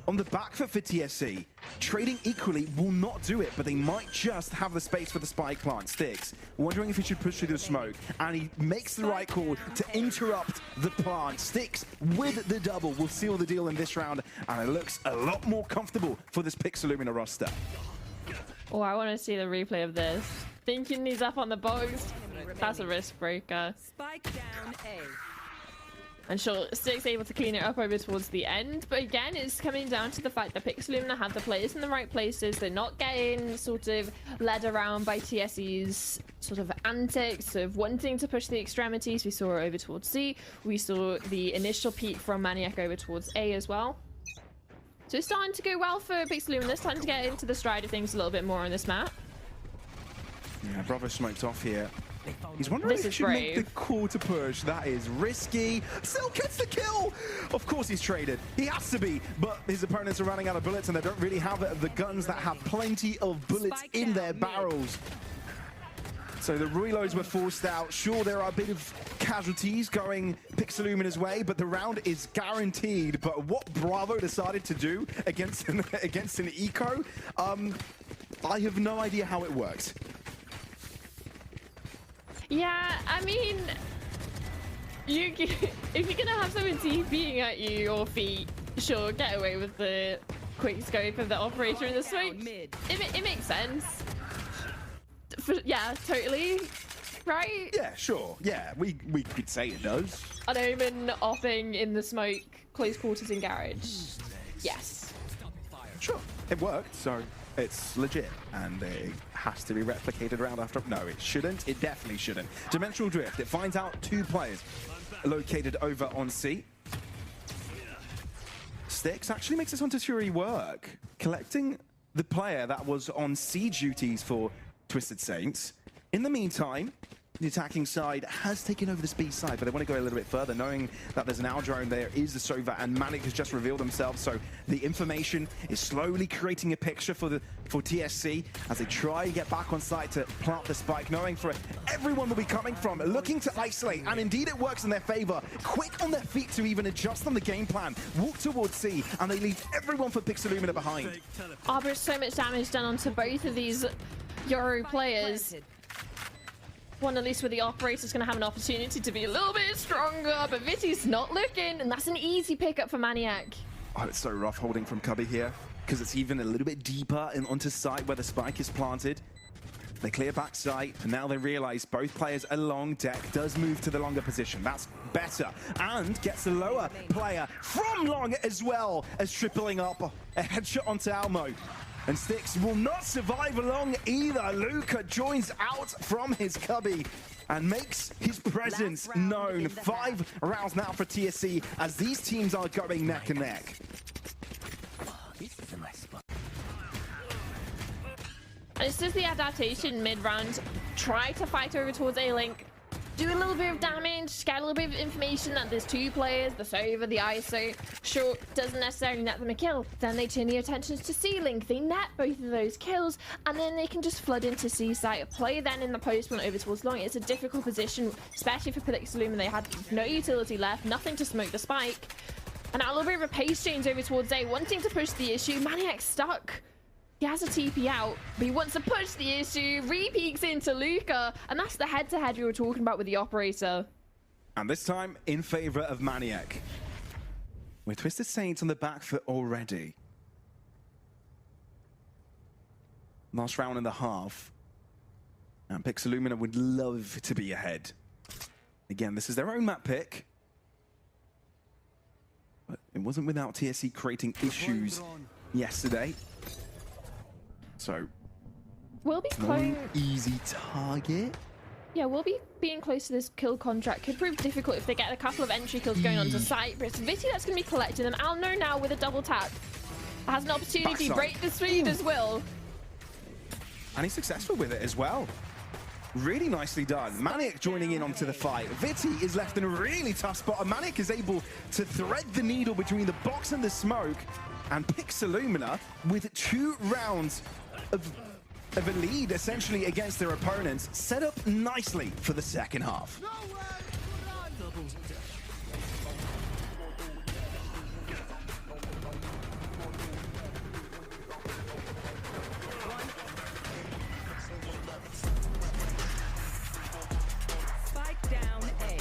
on the back foot for TSC. Trading equally will not do it, but they might just have the space for the spike plant. Sticks, wondering if he should push through the smoke, and he makes the right call to interrupt the plant. Sticks with the double will seal the deal in this round, and it looks a lot more comfortable for this Pixelumina roster. Oh, I want to see the replay of this. Thinking he's up on the box. That's a risk breaker. Spike down A. And sure, Sticks able to clean it up over towards the end, but again, it's coming down to the fact that Pixelumina have the players in the right places. They're not getting sort of led around by TSE's sort of antics of wanting to push the extremities. We saw it over towards C. We saw the initial peak from Maniac over towards A as well. So it's starting to go well for Pixelumina. It's starting to get into the stride of things a little bit more on this map. Yeah, Bravo smoked off here. He's wondering if he should make the call to push. That is risky. Still gets the kill. Of course he's traded. He has to be, but his opponents are running out of bullets and they don't really have the guns that have plenty of bullets in their barrels. So the reloads were forced out. Sure, there are a bit of casualties going Pixelumina's way, but the round is guaranteed. But what Bravo decided to do against an eco, I have no idea how it worked. Yeah, I mean, if you're gonna have someone TPing at you, your feet, sure, get away with the quick scope of the operator in the smoke. It makes sense. Yeah, totally. Right? Yeah, sure. Yeah, we could say it does. An Omen offing in the smoke, close quarters in garage. Yes. Sure, it worked, so it's legit, and it has to be replicated round after. No, it shouldn't. It definitely shouldn't. Dimensional Drift, it finds out two players located over on C. Sticks actually makes this onto Fury work, collecting the player that was on C duties for Twisted Saints. In the meantime, the attacking side has taken over this B side, but they want to go a little bit further, knowing that there's an Owl drone, there is the Sova, and Manic has just revealed themselves, so the information is slowly creating a picture for TSC as they try to get back on site to plant the spike, knowing for everyone will be coming from, looking to isolate, and indeed it works in their favor. Quick on their feet to even adjust on the game plan, walk towards C, and they leave everyone for Pixelumina behind. Oh, but so much damage done onto both of these Yoru players. One at least where the operator's going to have an opportunity to be a little bit stronger, but Viti's not looking, and that's an easy pickup for Maniac. Oh, it's so rough holding from Cubby here, because it's even a little bit deeper onto site where the spike is planted. They clear back site, and now they realize both players along deck does move to the longer position. That's better, and gets the lower player from long as well as tripling up a headshot onto Almo. And Sticks will not survive along either. Luca joins out from his cubby and makes his presence known. 5 rounds now for TSC as these teams are going neck and neck. This is the adaptation mid-round. Try to fight over towards A-Link. Do a little bit of damage, get a little bit of information that there's two players, the Sova, the ISO. Sure, doesn't necessarily net them a kill. Then they turn their attentions to C-Link. They net both of those kills, and then they can just flood into C-site. Play then in the post one over towards long. It's a difficult position, especially for Pixelum. They had no utility left, nothing to smoke the spike. And now a little bit of a pace change over towards A, wanting to push the issue. Maniac stuck. He has a TP out, but he wants to push the issue, re-peeks into Luca, and that's the head-to-head we were talking about with the operator. And this time, in favor of Maniac. With Twisted Saints on the back foot already. Last round and a half. And Pixelumina would love to be ahead. Again, this is their own map pick. But it wasn't without TSC creating issues yesterday. So, We'll be one clone. easy target. Yeah, we'll be being close to this kill contract. Could prove difficult if they get a couple of entry kills going onto site. But it's Viti that's going to be collecting them. Alno now with a double tap. Has an opportunity to break the speed as well. And he's successful with it as well. Really nicely done. Maniac joining in onto the fight. Viti is left in a really tough spot, and Maniac is able to thread the needle between the box and the smoke. And Pixelumina with 2 rounds of a lead, essentially, against their opponents, set up nicely for the second half. Spike down A.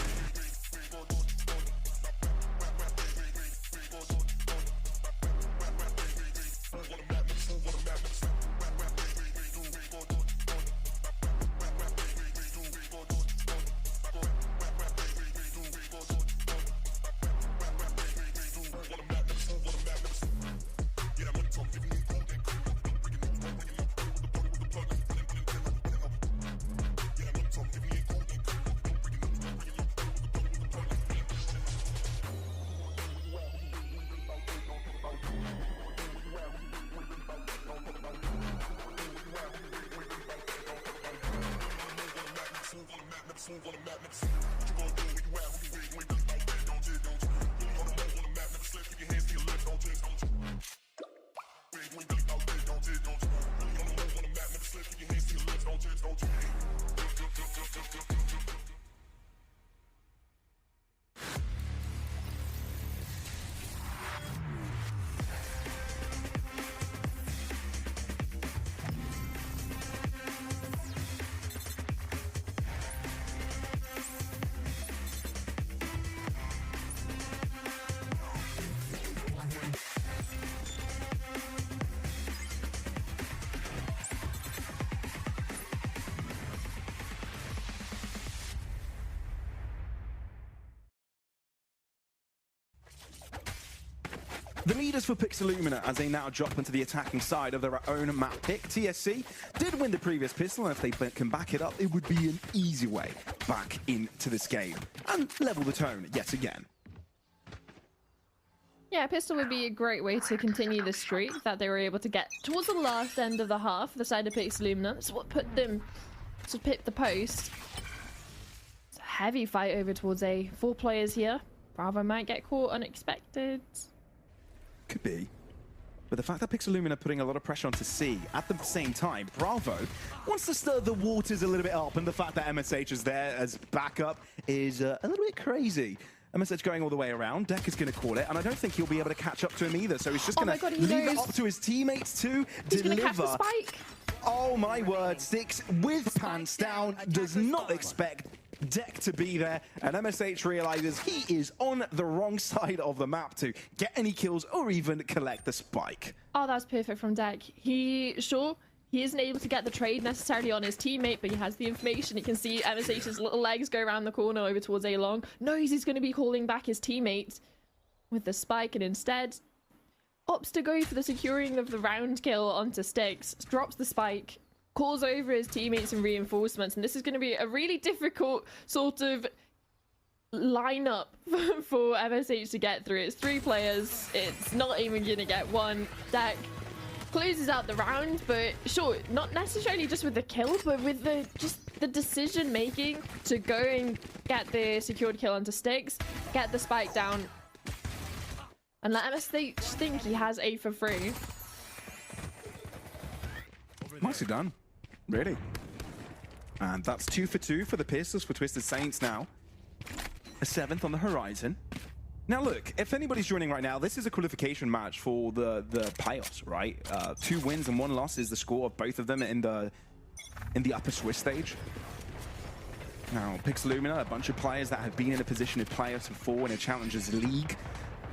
The leaders for Pixelumina as they now drop into the attacking side of their own map pick. TSC did win the previous pistol, and if they can back it up, it would be an easy way back into this game and level the tone yet again. Yeah, pistol would be a great way to continue the streak that they were able to get towards the last end of the half, the side of Pixelumina. That's what put them to pick the post. It's a heavy fight over towards A. 4 players here. Bravo might get caught unexpected. Could be. But the fact that Pixelumina are putting a lot of pressure onto C at the same time, Bravo wants to stir the waters a little bit up, and the fact that MSH is there as backup is a little bit crazy. MSH going all the way around, Deck is going to call it, and I don't think he'll be able to catch up to him either, so he's just going to leave it up to his teammates to He's deliver. gonna catch the spike. Oh my word, Six with pants down, does not expect Deck to be there, and MSH realizes he is on the wrong side of the map to get any kills or even collect the spike. Oh, that's perfect from Deck. He isn't able to get the trade necessarily on his teammate, but he has the information. He can see MSH's little legs go around the corner over towards A long. Knows he's going to be calling back his teammate with the spike, and instead opts to go for the securing of the round kill onto Sticks, drops the spike, calls over his teammates and reinforcements, and this is going to be a really difficult sort of lineup for MSH to get through. It's 3 players. It's not even going to get one. Deck closes out the round, but sure, not necessarily just with the kill, but with the decision making to go and get the secured kill onto Styx, get the spike down, and let MSH think he has A for free. Nicely done, really. And that's 2 for 2 for the Pistols for Twisted Saints now. A 7th on the horizon. Now look, if anybody's joining right now, this is a qualification match for the playoffs, right? 2 wins and 1 loss is the score of both of them in the upper Swiss stage. Now, Pixelumina, a bunch of players that have been in a position of playoffs before in a Challengers League,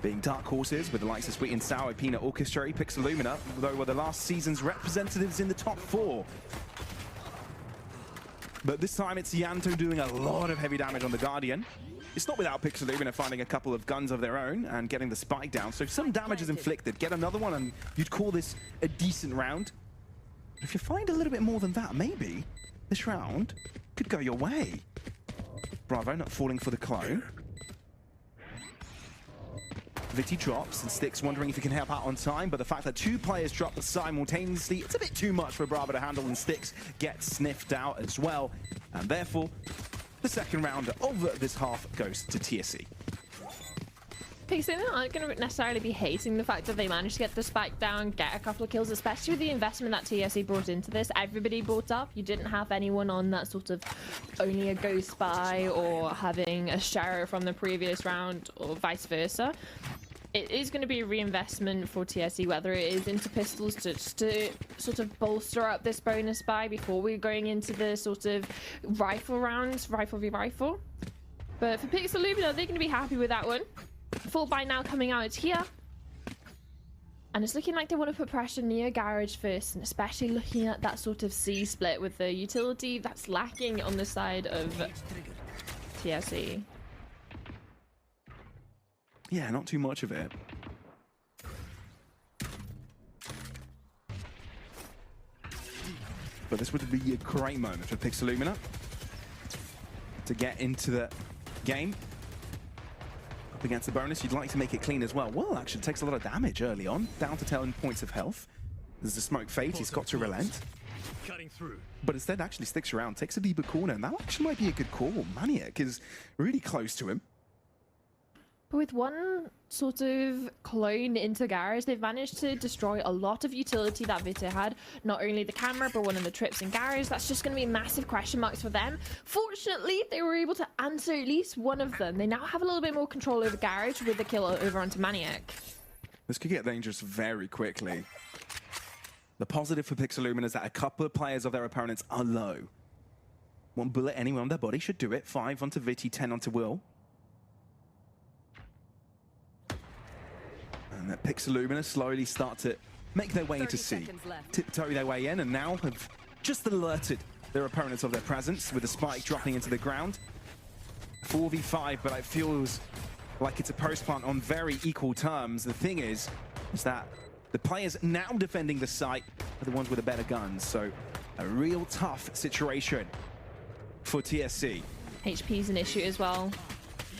being dark horses with the likes of Sweet and Sour, Peanut Orchestra. Pixelumina, though, were the last season's representatives in the top 4. But this time it's Yanto doing a lot of heavy damage on the Guardian. It's not without Pixelumina finding a couple of guns of their own and getting the spike down, so some damage is inflicted. Get another one and you'd call this a decent round. But if you find a little bit more than that, maybe this round could go your way. Bravo not falling for the clone. Viti drops and Styx wondering if he can help out on time, but the fact that 2 players drop simultaneously, it's a bit too much for Bravo to handle, and Styx gets sniffed out as well. And therefore, the second round of this half goes to TSC. Pixelumina aren't going to necessarily be hating the fact that they managed to get the spike down, get a couple of kills, especially with the investment that TSC brought into this. Everybody brought up. You didn't have anyone on that sort of only a ghost spy or having a sheriff from the previous round or vice versa. It is going to be a reinvestment for TSC, whether it is into pistols to sort of bolster up this bonus buy before we're going into the sort of rifle rounds, rifle v rifle. But for Pixelumina, they're going to be happy with that one. Full buy now coming out here. And it's looking like they want to put pressure near Garage first, and especially looking at that sort of C split with the utility that's lacking on the side of TSC. Yeah, not too much of it. But this would be a great moment for Pixelumina to get into the game. Up against the bonus, you'd like to make it clean as well. Well, actually, it takes a lot of damage early on, down to 10 points of health. There's the smoke fate, he's got to relent. Cutting through. But instead actually sticks around, takes a deeper corner, and that actually might be a good call. Maniac is really close to him. But with one sort of clone into Garage, they've managed to destroy a lot of utility that Veto had. Not only the camera, but one of the trips in Garage. That's just going to be massive question marks for them. Fortunately, they were able to answer at least one of them. They now have a little bit more control over Garage with the kill over onto Maniac. This could get dangerous very quickly. The positive for Pixelumina is that a couple of players of their opponents are low. 1 bullet anywhere on their body should do it. 5 onto Viti, 10 onto Will. And that Pixelumina slowly start to make their way into C. Tiptoe their way in, and now have just alerted their opponents of their presence with the spike dropping into the ground. 4v5, but it feels like it's a post plant on very equal terms. The thing is that the players now defending the site are the ones with the better guns, so a real tough situation for TSC. HP's an issue as well.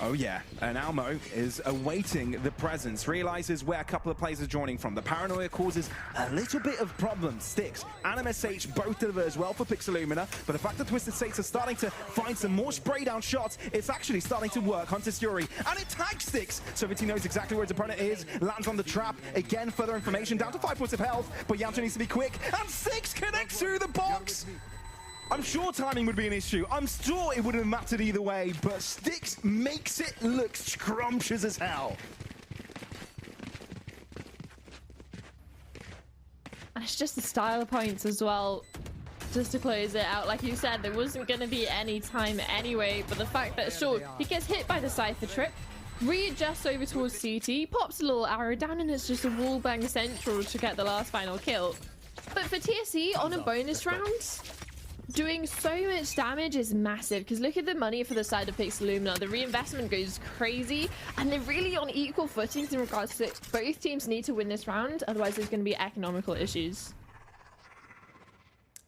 Oh yeah, and Almo is awaiting the presence, realizes where a couple of players are joining from. The paranoia causes a little bit of problems. Styx and MSH both deliver as well for Pixelumina, but the fact that Twisted Saints are starting to find some more spray down shots, it's actually starting to work. Hunter's Fury, and it tags Styx, so Viti knows exactly where his opponent is, lands on the trap. Again, further information, down to 5 points of health, but Yanto needs to be quick, and Styx connects through the box! I'm sure timing would be an issue. I'm sure it wouldn't have mattered either way, but Styx makes it look scrumptious as hell. And it's just the style points as well. Just to close it out, like you said, there wasn't going to be any time anyway, but the fact that, sure, he gets hit by the Cypher trip, readjusts over towards CT, pops a little arrow down, and it's just a wallbang central to get the last final kill. But for TSC, on a bonus round, doing so much damage is massive, because look at the money for the side of Pixelumina. The reinvestment goes crazy, and they're really on equal footings in regards to both teams need to win this round, otherwise there's going to be economical issues.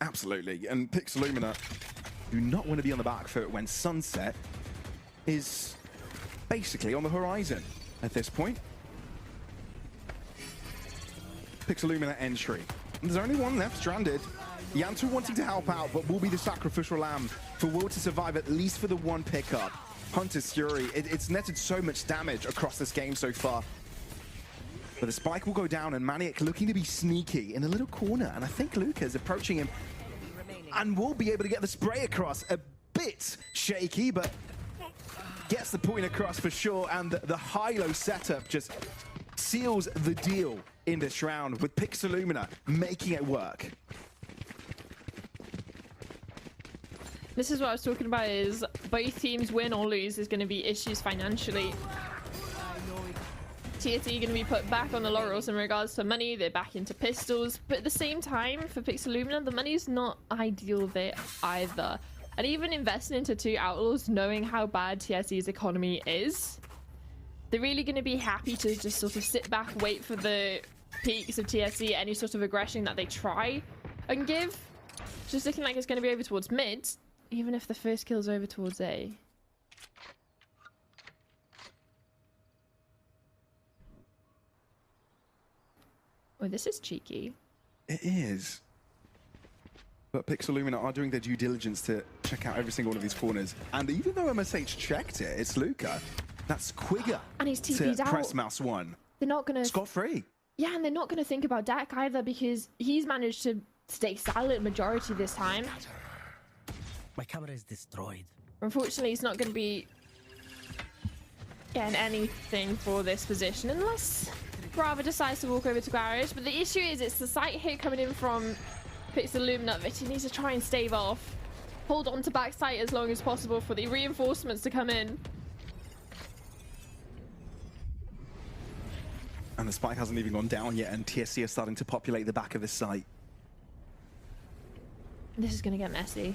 Absolutely, and Pixelumina do not want to be on the back foot when Sunset is basically on the horizon at this point. Pixelumina entry. There's only one left stranded. Yanto wanting to help out, but will be the sacrificial lamb for Will to survive at least for the one pickup. Hunter's Fury, it's netted so much damage across this game so far. But the spike will go down, and Maniac looking to be sneaky in a little corner. And I think Luca's approaching him and will be able to get the spray across. A bit shaky, but gets the point across for sure. And the high-low setup just seals the deal in this round, with Pixelumina making it work. This is what I was talking about, is both teams win or lose is going to be issues financially. TSE going to be put back on the laurels in regards to money. They're back into pistols, but at the same time for Pixelumina, the money's not ideal there either. And even investing into 2 Outlaws, knowing how bad TSE's economy is, they're really going to be happy to just sort of sit back, wait for the peaks of TSE, any sort of aggression that they try and give. Just looking like it's going to be over towards mid, even if the first kill's over towards A. Oh, this is cheeky. It is. But Pixelumina are doing their due diligence to check out every single one of these corners. And even though MSH checked it, it's Luca. That's Quigger. And he's TP'd out. Press mouse 1. They're not going to... Scot-free. Yeah, and they're not going to think about Deck either, because he's managed to stay silent majority this time. My camera is destroyed. Unfortunately, he's not going to be getting anything for this position unless Bravo decides to walk over to Garage. But the issue is it's the site hit coming in from Pixelumina that he needs to try and stave off. Hold on to backside as long as possible for the reinforcements to come in. And the spike hasn't even gone down yet, and TSC are starting to populate the back of the site. This is going to get messy.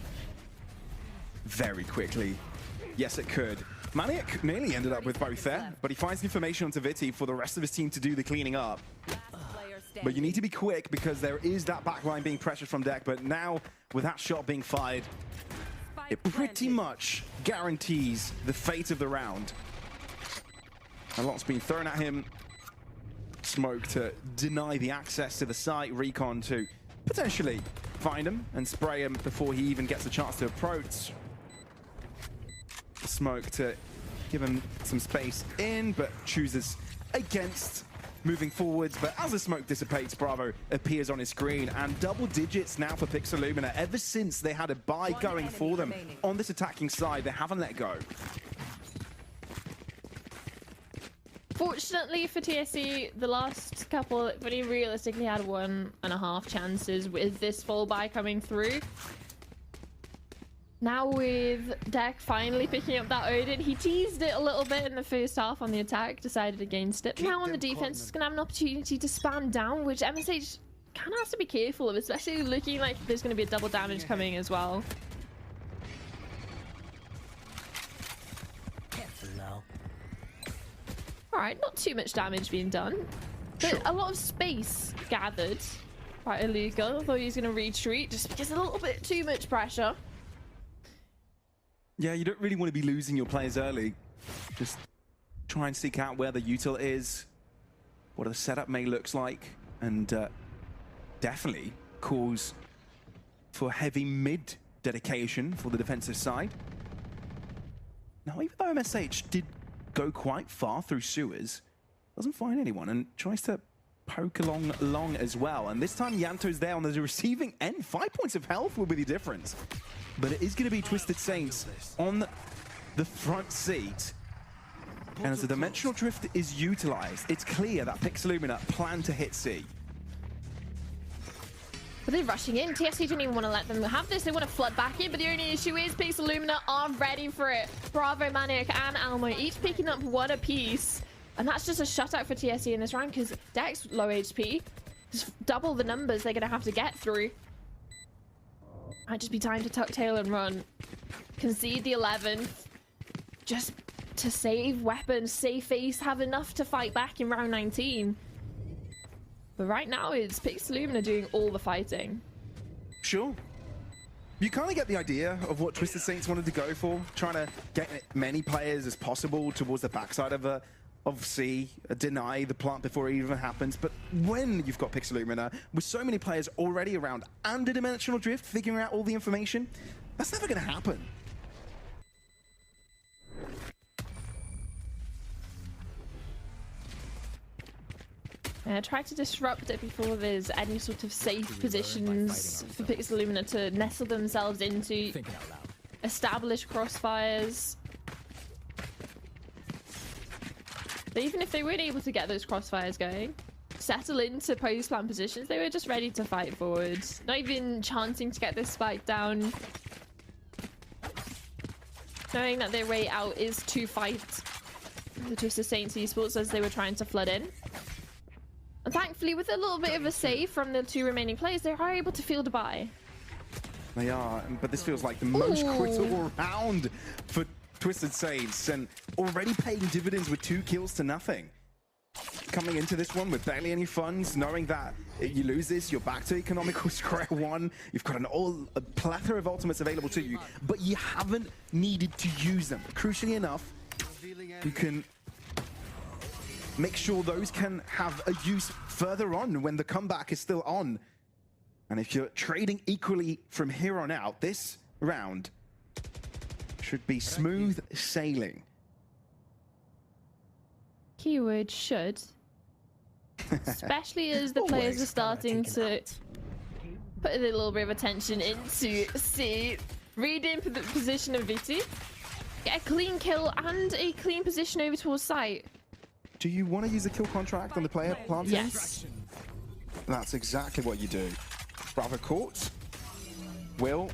Very quickly. Yes, it could. Maniac nearly ended up with both there, but he finds information onto Viti for the rest of his team to do the cleaning up. But you need to be quick, because there is that backline being pressured from Deck, but now with that shot being fired, it pretty much guarantees the fate of the round. A lot's been thrown at him. Smoke to deny the access to the site, Recon to potentially find him and spray him before he even gets a chance to approach. Smoke to give him some space in, but chooses against moving forwards. But as the smoke dissipates, Bravo appears on his screen, and double digits now for Pixelumina. Ever since they had a buy going for them on this attacking side, they haven't let go. Fortunately for TSE, the last couple really realistically had 1.5 chances with this full buy coming through. Now with Deck finally picking up that Odin, he teased it a little bit in the first half on the attack, decided against it. Now on the defense, he's going to have an opportunity to spam down, which MSH kind of has to be careful of, especially looking like there's going to be a double damage coming as well. Careful now. Alright, not too much damage being done, but Sure. a lot of space gathered by Aluka. I thought he was going to retreat just because a little bit too much pressure. Yeah, you don't really want to be losing your players early. Just try and seek out where the util is, what the setup may looks like, and definitely cause for heavy mid dedication for the defensive side. Now, even though MSH did go quite far through sewers, doesn't find anyone and tries to poke along as well. And this time Yanto's there on the receiving end. 5 points of health will be the difference. But it is going to be Twisted Saints on the front seat. And as the dimensional drift is utilized, it's clear that Pixelumina plan to hit C. But they're rushing in. TSC didn't even want to let them have this. They want to flood back in, but the only issue is Pixelumina are ready for it. Bravo, Maniac, and Almo each picking up one apiece. And that's just a shutout for TSC in this round, because Deck's low HP. Just double the numbers they're going to have to get through. Might just be time to tuck tail and run. Concede the 11th. Just to save weapons, save face, have enough to fight back in round 19. But right now, it's Pixelumina doing all the fighting. Sure. You kind of get the idea of what Twisted Saints wanted to go for, trying to get many players as possible towards the backside of obviously deny the plant before it even happens, but when you've got Pixelumina with so many players already around and a Dimensional Drift figuring out all the information, that's never going to happen. Try to disrupt it before there's any sort of safe positions for Pixelumina to nestle themselves into, establish crossfires. But even if they weren't able to get those crossfires going, settle into post-plant positions, they were just ready to fight forward. Not even chancing to get this spike down. Knowing that their way out is to fight the Twisted Saints esports as they were trying to flood in. And thankfully, with a little bit of a save from the two remaining players, they are able to field a buy. They are, but this feels like the most critical round for Twisted Saints, and already paying dividends with 2 kills to nothing. Coming into this one with barely any funds, knowing that you lose this, you're back to economical square one. You've got a plethora of ultimates available to you, but you haven't needed to use them. Crucially enough, you can make sure those can have a use further on when the comeback is still on. And if you're trading equally from here on out, this round should be smooth sailing. Keyword should. Especially as the players are starting to put a little bit of attention into reading the position of Viti. Get a clean kill and a clean position over towards site. Do you want to use a kill contract on the player planting? Yes. That's exactly what you do. Bravo caught. Will.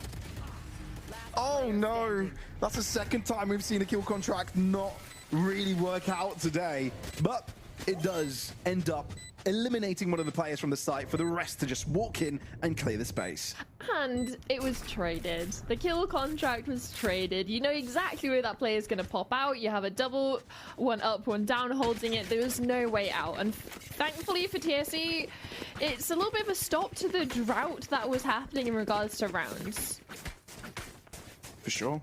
Oh no! That's the second time we've seen a kill contract not really work out today. But it does end up eliminating one of the players from the site for the rest to just walk in and clear the space. And it was traded. The kill contract was traded. You know exactly where that player is going to pop out. You have a double, one up, one down holding it. There was no way out. And thankfully for TSE, it's a little bit of a stop to the drought that was happening in regards to rounds. For sure.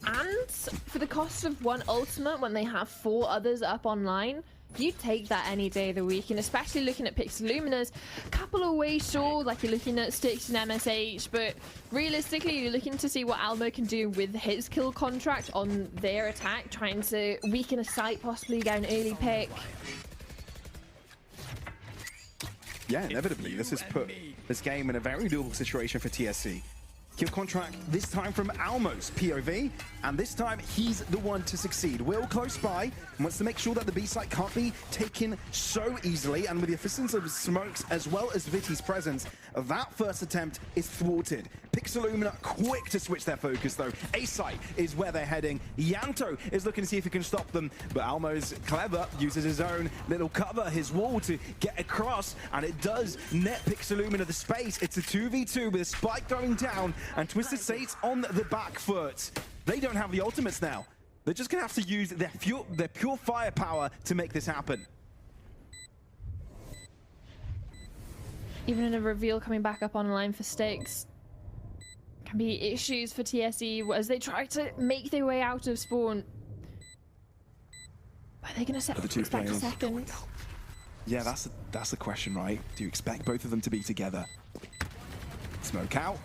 And for the cost of 1 ultimate when they have 4 others up online, you take that any day of the week. And especially looking at Pixelumina's couple of ways short, like you're looking at Styx and MSH, but realistically you're looking to see what Almo can do with his kill contract on their attack, trying to weaken a site, possibly get an early pick. Yeah, inevitably this has put this game in a very doable situation for TSC. Kill contract, this time from Almo's POV, and this time he's the one to succeed. Will close by and wants to make sure that the B site can't be taken so easily, and with the assistance of Smokes as well as Viti's presence, that first attempt is thwarted. Pixelumina quick to switch their focus though. A site is where they're heading. Yanto is looking to see if he can stop them, but Almo's clever, uses his own little cover, his wall to get across, and it does net Pixelumina the space. It's a 2v2 with a spike going down, and Twisted Saints on the back foot. They don't have the ultimates now. They're just gonna have to use their pure firepower to make this happen. Even in a reveal coming back up online for Styx, can be issues for TSE as they try to make their way out of spawn. Are they gonna set back a second? Yeah, that's the question, right? Do you expect both of them to be together? Smoke out.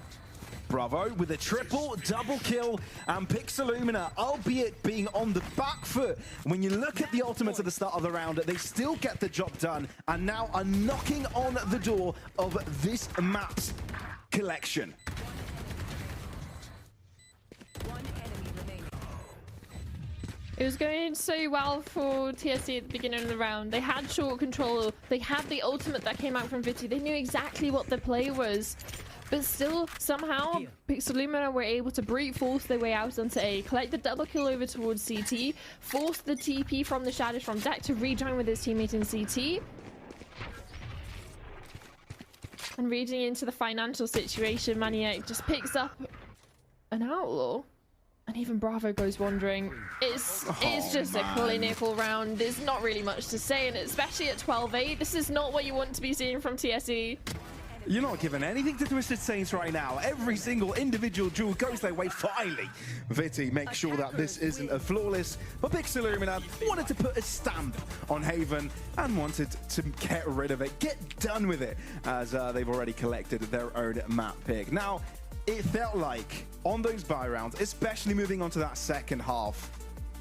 Bravo with a triple double kill, and Pixelumina, albeit being on the back foot, when you look at the ultimates at the start of the round, they still get the job done and now are knocking on the door of this map's collection. It was going so well for TSC at the beginning of the round. They had short control, they had the ultimate that came out from Viti, they knew exactly what the play was. But still, somehow, Pixelumina were able to brute force their way out onto A, collect the double kill over towards CT, force the TP from the shadows from deck to rejoin with his teammate in CT. And reading into the financial situation, Maniac just picks up an outlaw. And even Bravo goes wandering. It's just a clinical round. There's not really much to say, and especially at 12-8, this is not what you want to be seeing from TSE. You're not giving anything to Twisted Saints right now. Every single individual duel goes their way. Finally, Viti makes sure that this isn't a flawless, but Pixelumina wanted to put a stamp on Haven and wanted to get rid of it, get done with it, as they've already collected their own map pick. Now, it felt like on those buy rounds, especially moving on to that second half,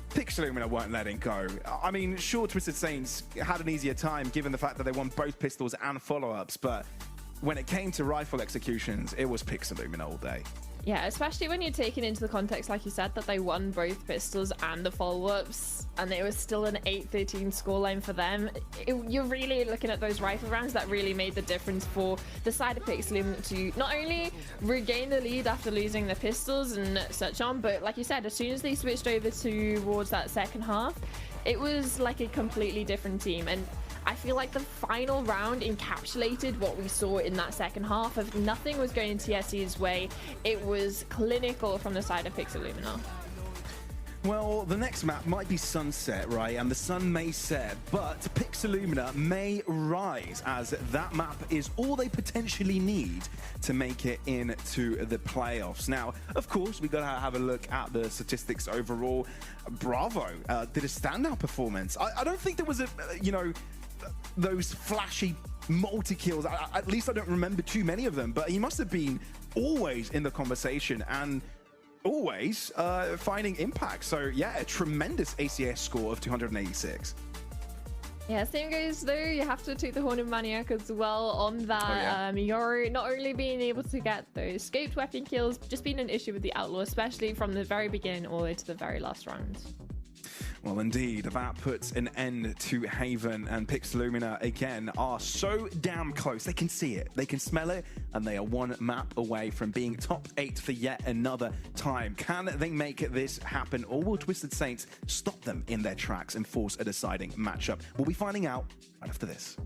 Pixelumina weren't letting go. I mean, sure, Twisted Saints had an easier time given the fact that they won both pistols and follow-ups, but when it came to rifle executions, it was Pixelumina all day. Yeah, especially when you're taking into the context, like you said, that they won both pistols and the follow-ups, and it was still an 8-13 scoreline for them. You're really looking at those rifle rounds that really made the difference for the side of Pixelumina to not only regain the lead after losing the pistols and such on, but like you said, as soon as they switched over towards that second half, it was like a completely different team. And I feel like the final round encapsulated what we saw in that second half of nothing was going TSE's way. It was clinical from the side of Pixelumina. Well, the next map might be sunset, right? And the sun may set, but Pixelumina may rise, as that map is all they potentially need to make it into the playoffs. Now, of course, we gotta have a look at the statistics overall. Bravo did a standout performance. I don't think there was those flashy multi-kills. At least I don't remember too many of them, but he must have been always in the conversation and always finding impact. So yeah, a tremendous ACS score of 286. Yeah, same goes though. You have to take the Horn of Maniac as well on that. You're not only being able to get those scoped weapon kills, just being an issue with the Outlaw, especially from the very beginning all the way to the very last round. Well, indeed, that puts an end to Haven, and Pixelumina, again, are so damn close. They can see it, they can smell it, and they are one map away from being top 8 for yet another time. Can they make this happen, or will Twisted Saints stop them in their tracks and force a deciding matchup? We'll be finding out right after this.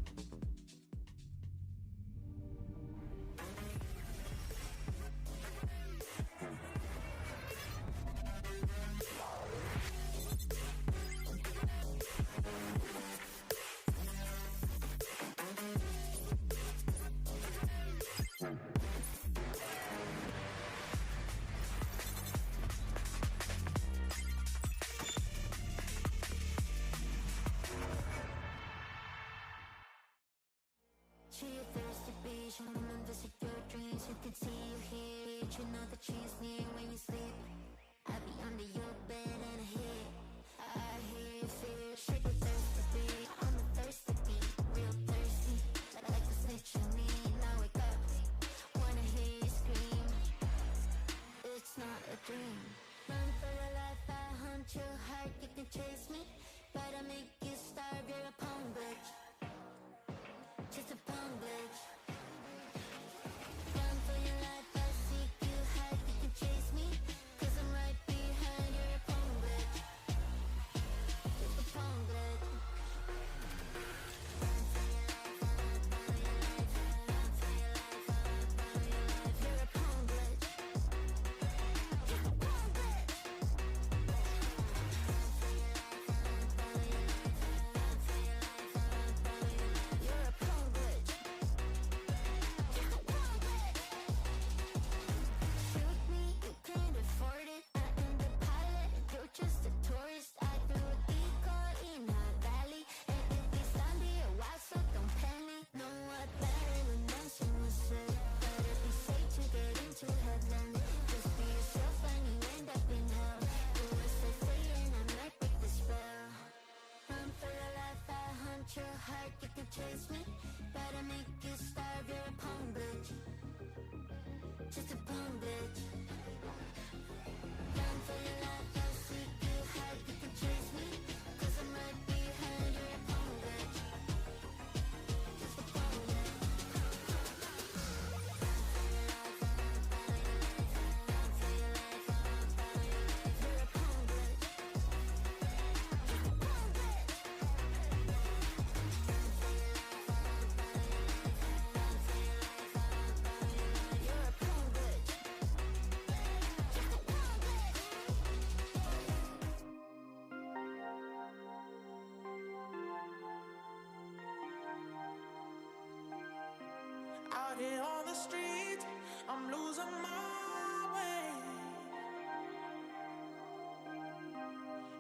street, I'm losing my way.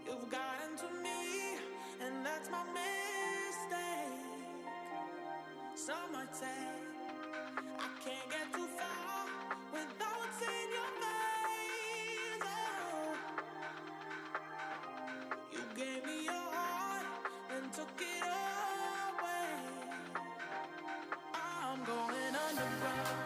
You've gotten to me, and that's my mistake. Some might say I can't get too far without seeing your face. Oh, you gave me your heart and took it away. I'm going underground,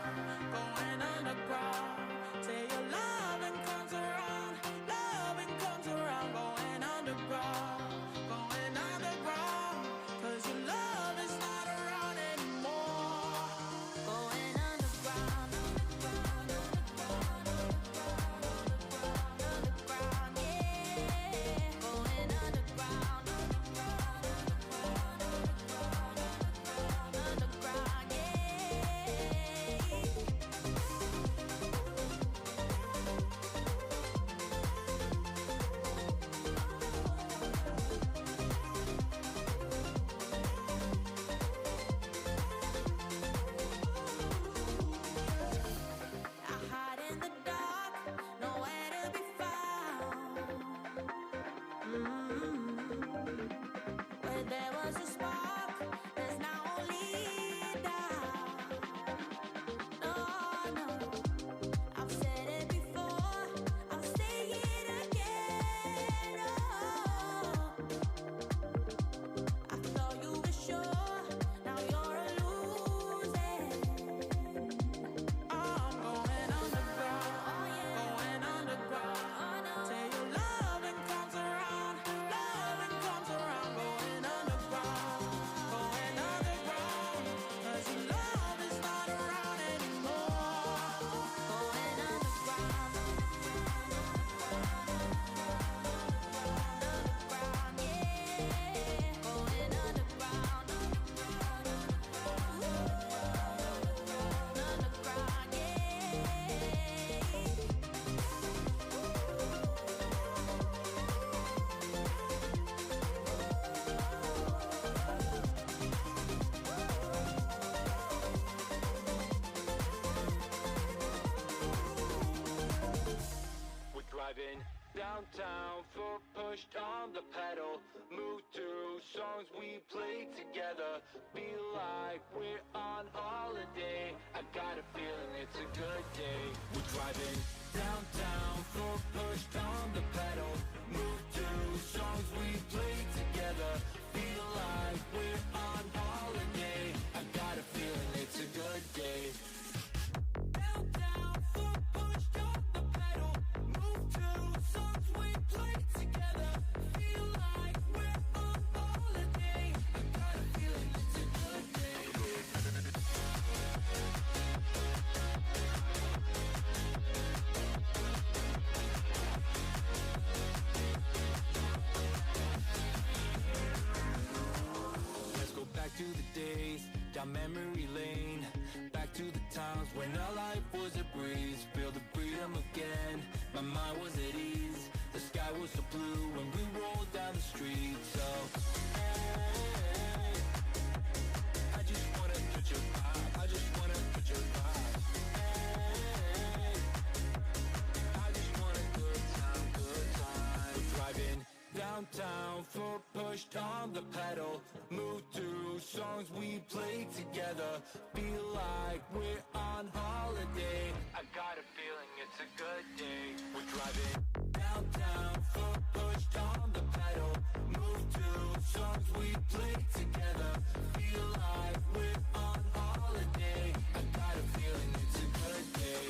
going underground. Till your loving comes around, loving comes around. Going underground, going underground. 'Cause your love is not around anymore. Going underground, underground, underground, underground, underground, yeah. Going underground, underground, underground, underground, yeah. I hide in the dark, nowhere to be found. Where there was a spark, there's now only doubt. No, no, I've said it before, I'll say it again. Oh, I thought you were sure, now you're a losing. I'm going underground, going underground. Till your loving comes around, loving comes around. Going underground, going underground. 'Cause your love is not around anymore. Going underground, underground, yeah. Going underground, underground, yeah. We're driving downtown, foot pushed on the pedal. Move through songs we play together. Feel like we're on holiday. I got a feeling it's a good day. We're driving downtown, foot pushed on the pedal. Move through songs we play together. Feel like we're on holiday. I got a feeling it's a good day. Downtown, foot pushed on the pedal. Move to songs we play together. Feel like we're on holiday. I got a feeling it's a good day. Let's go back to the days, down memory lane. Back to the times when our life was a breeze. Feel the freedom again, my mind was at ease. The sky was so blue when we rolled down the street. So, hey, I just wanna touch your vibe. I just wanna touch your vibe. Hey, I just want a good time, good time. We're driving downtown, foot pushed on the pedal. Move through songs we play together. Feel like we're on holiday. I got a feeling it's a good day. We're driving downtown, foot pushed on the pedal. Move through songs we play together. Feel like we're on holiday. I got a feeling it's a good day.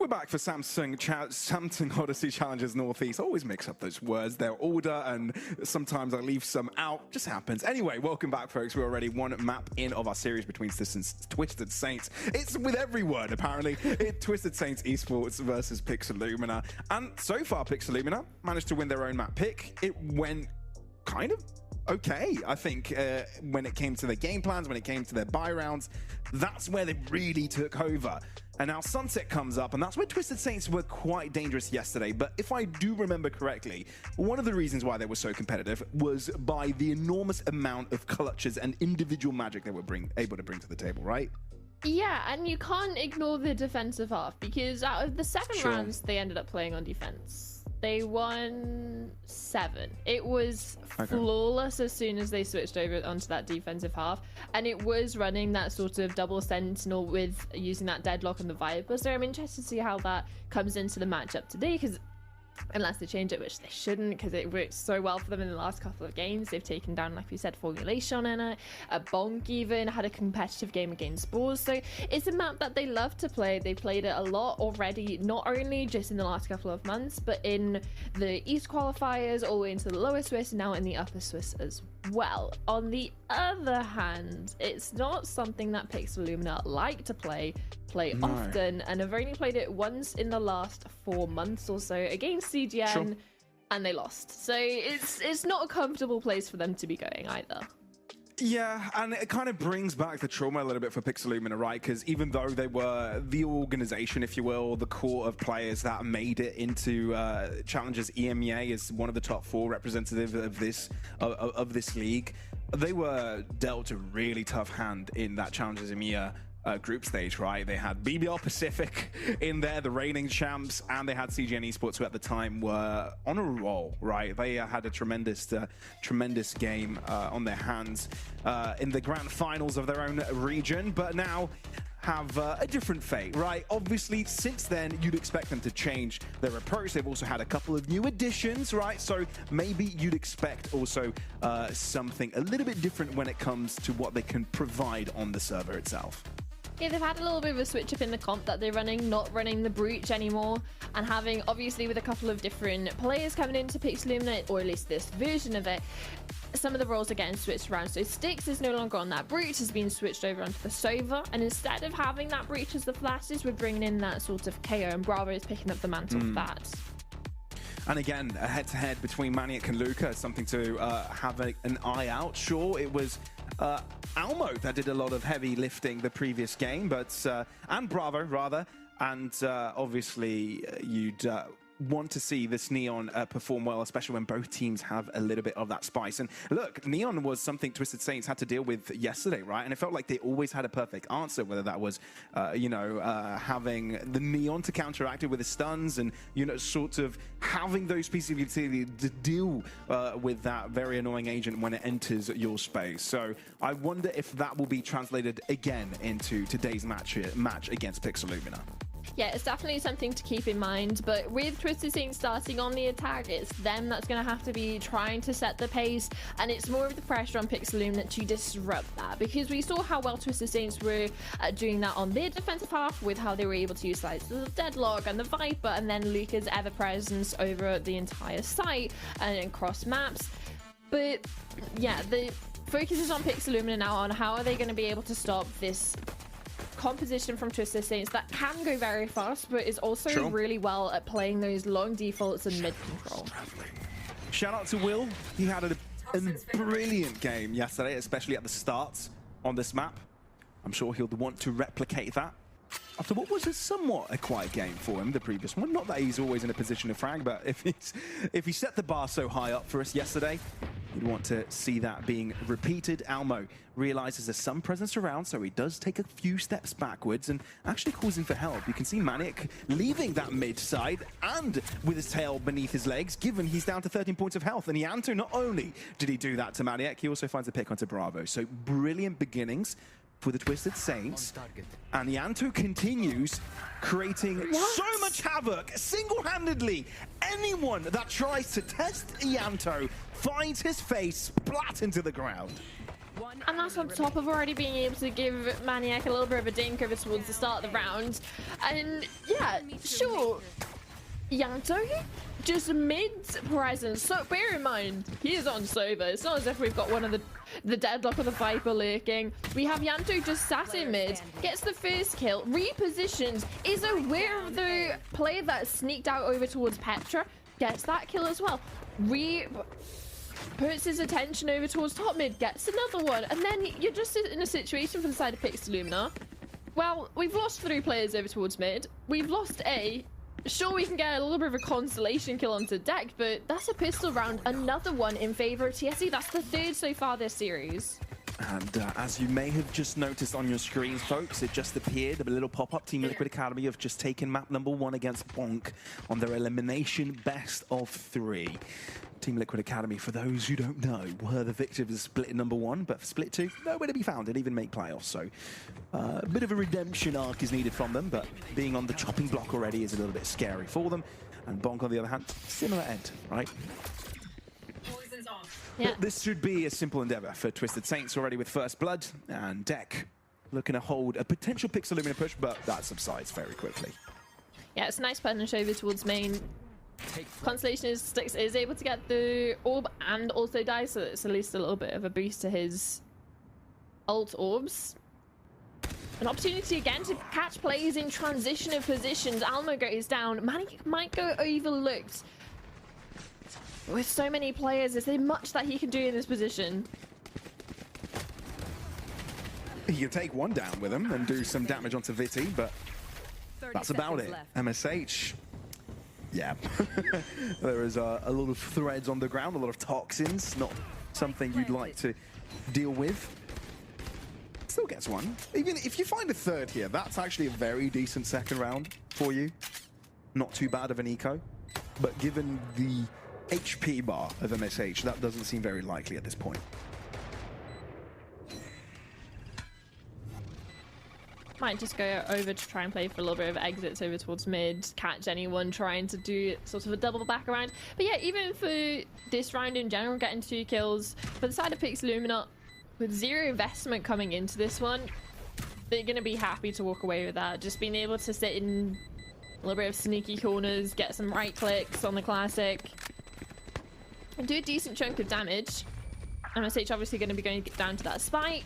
We're back for Samsung Odyssey Challenges Northeast. I always mix up those words, their order, and sometimes I leave some out. Just happens. Anyway, welcome back, folks. We're already one map in of our series between Twisted Saints. It's with every word, apparently. Twisted Saints Esports versus Pixelumina. And so far, Pixelumina managed to win their own map pick. It went kind of okay, I think, when it came to their game plans, when it came to their buy rounds. That's where they really took over. And now Sunset comes up, and that's where Twisted Saints were quite dangerous yesterday. But if I do remember correctly, one of the reasons why they were so competitive was by the enormous amount of clutches and individual magic they were able to bring to the table, right? Yeah, and you can't ignore the defensive half, because out of the 7 rounds they ended up playing on defense, they won 7. It was flawless as soon as they switched over onto that defensive half, and it was running that sort of double sentinel with using that deadlock on the Viper. So I'm interested to see how that comes into the matchup today, because unless they change it, which they shouldn't, because it worked so well for them in the last couple of games. They've taken down, like we said, Formulation in it. Bonk even had a competitive game against Spores. So it's a map that they love to play. They played it a lot already, not only just in the last couple of months, but in the East qualifiers, all the way into the lower Swiss, and now in the upper Swiss as well. On the other hand, it's not something that Pixelumina like to play often, and have only played it once in the last 4 months or so against CGN, and they lost. So it's not a comfortable place for them to be going either. Yeah, and it kind of brings back the trauma a little bit for Pixelumina, right? Because even though they were the organization, if you will, the core of players that made it into Challenges EMEA as one of the top 4 representatives of this league, they were dealt a really tough hand in that Challenges EMEA group stage, right? They had BBL Pacific in there, the reigning champs, and they had CGN Esports, who at the time were on a roll, right? They had a tremendous game on their hands in the grand finals of their own region, but now have a different fate, right? Obviously, since then, you'd expect them to change their approach. They've also had a couple of new additions, right? So maybe you'd expect also something a little bit different when it comes to what they can provide on the server itself. Yeah, they've had a little bit of a switch up in the comp that they're running, not running the Breach anymore, and having, obviously, with a couple of different players coming into Pixelumina, or at least this version of it, some of the roles are getting switched around. So Styx is no longer on that Breach, has been switched over onto the Sova, and instead of having that Breach as the flashes, we're bringing in that sort of KO, and Bravo is picking up the mantle for that. And again, a head-to-head between Maniac and Luca is something to have an eye out. Sure, it was Almo that did a lot of heavy lifting the previous game, but and Bravo rather, and obviously you'd want to see this Neon perform well, especially when both teams have a little bit of that spice. And look, Neon was something Twisted Saints had to deal with yesterday, right? And it felt like they always had a perfect answer, whether that was, having the Neon to counteract it with the stuns and, sort of having those pieces of utility to deal with that very annoying agent when it enters your space. So I wonder if that will be translated again into today's match against Pixelumina. Yeah, it's definitely something to keep in mind, but with Twisted Saints starting on the attack, it's them that's going to have to be trying to set the pace, and it's more of the pressure on Pixelumina to disrupt that, because we saw how well Twisted Saints were doing that on their defensive half, with how they were able to utilize the Deadlock and the Viper, and then Luca's ever-presence over the entire site and across maps. But yeah, the focus is on Pixelumina now, on how are they going to be able to stop this composition from Twisted Saints that can go very fast, but is also really well at playing those long defaults and mid control. Shout out to Will. He had a brilliant game yesterday, especially at the start on this map. I'm sure he'll want to replicate that after what was somewhat a quiet game for him, the previous one. Not that he's always in a position to frag, but if he set the bar so high up for us yesterday, you'd want to see that being repeated. Almo realizes there's some presence around, so he does take a few steps backwards and actually calls in for help. You can see Manic leaving that mid side and with his tail beneath his legs, given he's down to 13 points of health. And Ianto, not only did he do that to Maniac, he also finds a pick onto Bravo. So brilliant beginnings for the Twisted Saints, and Ianto continues creating so much havoc single-handedly. Anyone that tries to test Ianto finds his face splat into the ground. And that's on top of already being able to give Maniac a little bit of a dink over towards the start of the round. And yeah, sure, Yanto just mid-presence. So bear in mind, he is on Sova. It's not as if we've got one of the deadlock of the Viper lurking. We have Yanto just sat in mid, gets the first kill, repositions, is aware of the player that sneaked out over towards Petra, gets that kill as well. Puts his attention over towards top mid, gets another one, and then you're just in a situation for the side of Pixelumina. Well, we've lost 3 players over towards mid. We've lost A. Sure, we can get a little bit of a consolation kill onto deck, but that's a pistol round. Another one in favor of TSE. That's the 3rd so far this series. And as you may have just noticed on your screens, folks, it just appeared a little pop-up. Team Liquid Academy have just taken map number 1 against Bonk on their elimination best of 3. Team Liquid Academy, for those who don't know, were the victors of split number 1, but for split 2, nowhere to be found. Didn't even make playoffs, so a bit of a redemption arc is needed from them, but being on the chopping block already is a little bit scary for them. And Bonk, on the other hand, similar end, right? Yeah. But this should be a simple endeavor for Twisted Saints already with first blood, and Deck looking to hold a potential Pixelumina push, but that subsides very quickly. Yeah, it's a nice punish over towards main. Constellation is able to get the orb and also die, so it's at least a little bit of a boost to his ult orbs. An opportunity again to catch players in transition of positions. Almo goes down. Manic might go overlooked. With so many players, is there much that he can do in this position? He can take one down with him and do some damage onto Viti, but that's about it. MSH. Yeah, there is a lot of threads on the ground, a lot of toxins, not something you'd like to deal with. Still gets one. Even if you find a 3rd here, that's actually a very decent 2nd round for you. Not too bad of an eco, but given the HP bar of MSH, that doesn't seem very likely at this point. Might just go over to try and play for a little bit of exits over towards mid, catch anyone trying to do sort of a double back around. But yeah, even for this round in general, getting 2 kills for the side of Pixelumina with 0 investment coming into this one, they're going to be happy to walk away with that. Just being able to sit in a little bit of sneaky corners, get some right clicks on the classic, and do a decent chunk of damage. MSH obviously going to be going down to that spike.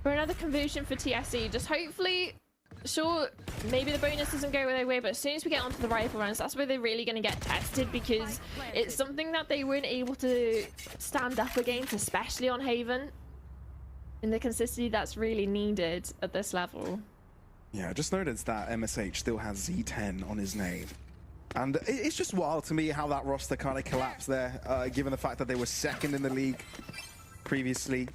For another conversion for TSE, just hopefully, sure, maybe the bonus doesn't go their way, but as soon as we get onto the rifle rounds, that's where they're really going to get tested, because it's something that they weren't able to stand up against, especially on Haven, and the consistency that's really needed at this level. Yeah, I just noticed that MSH still has Z10 on his name. And it's just wild to me how that roster kind of collapsed there, given the fact that they were 2nd in the league previously.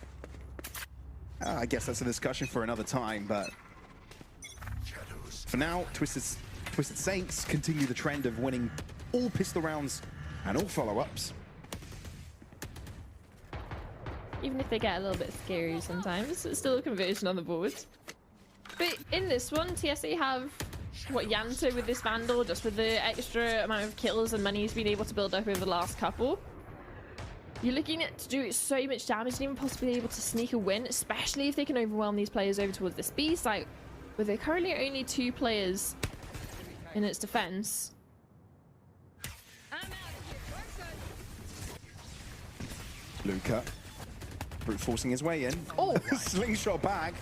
I guess that's a discussion for another time, but for now, Twisted Saints continue the trend of winning all pistol rounds and all follow-ups. Even if they get a little bit scary sometimes, it's still a conversion on the board. But in this one, TSE have what, Yanto with this Vandal, just with the extra amount of kills and money he's been able to build up over the last couple. You're looking at to do so much damage and even possibly able to sneak a win, especially if they can overwhelm these players over towards this B site, where there are currently only 2 players in its defense. Luca brute forcing his way in. Oh, slingshot back.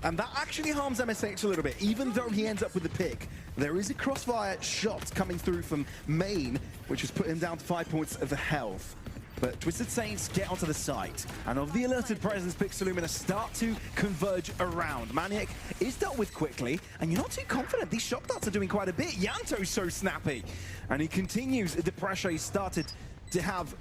And that actually harms MSH a little bit, even though he ends up with the pick. There is a crossfire shot coming through from main, which has put him down to 5 points of health. But Twisted Saints get onto the site, and of the alerted presence, Pixelumina start to converge around. Maniac is dealt with quickly, and you're not too confident. These shot darts are doing quite a bit. Yanto's so snappy, and he continues the pressure he started to have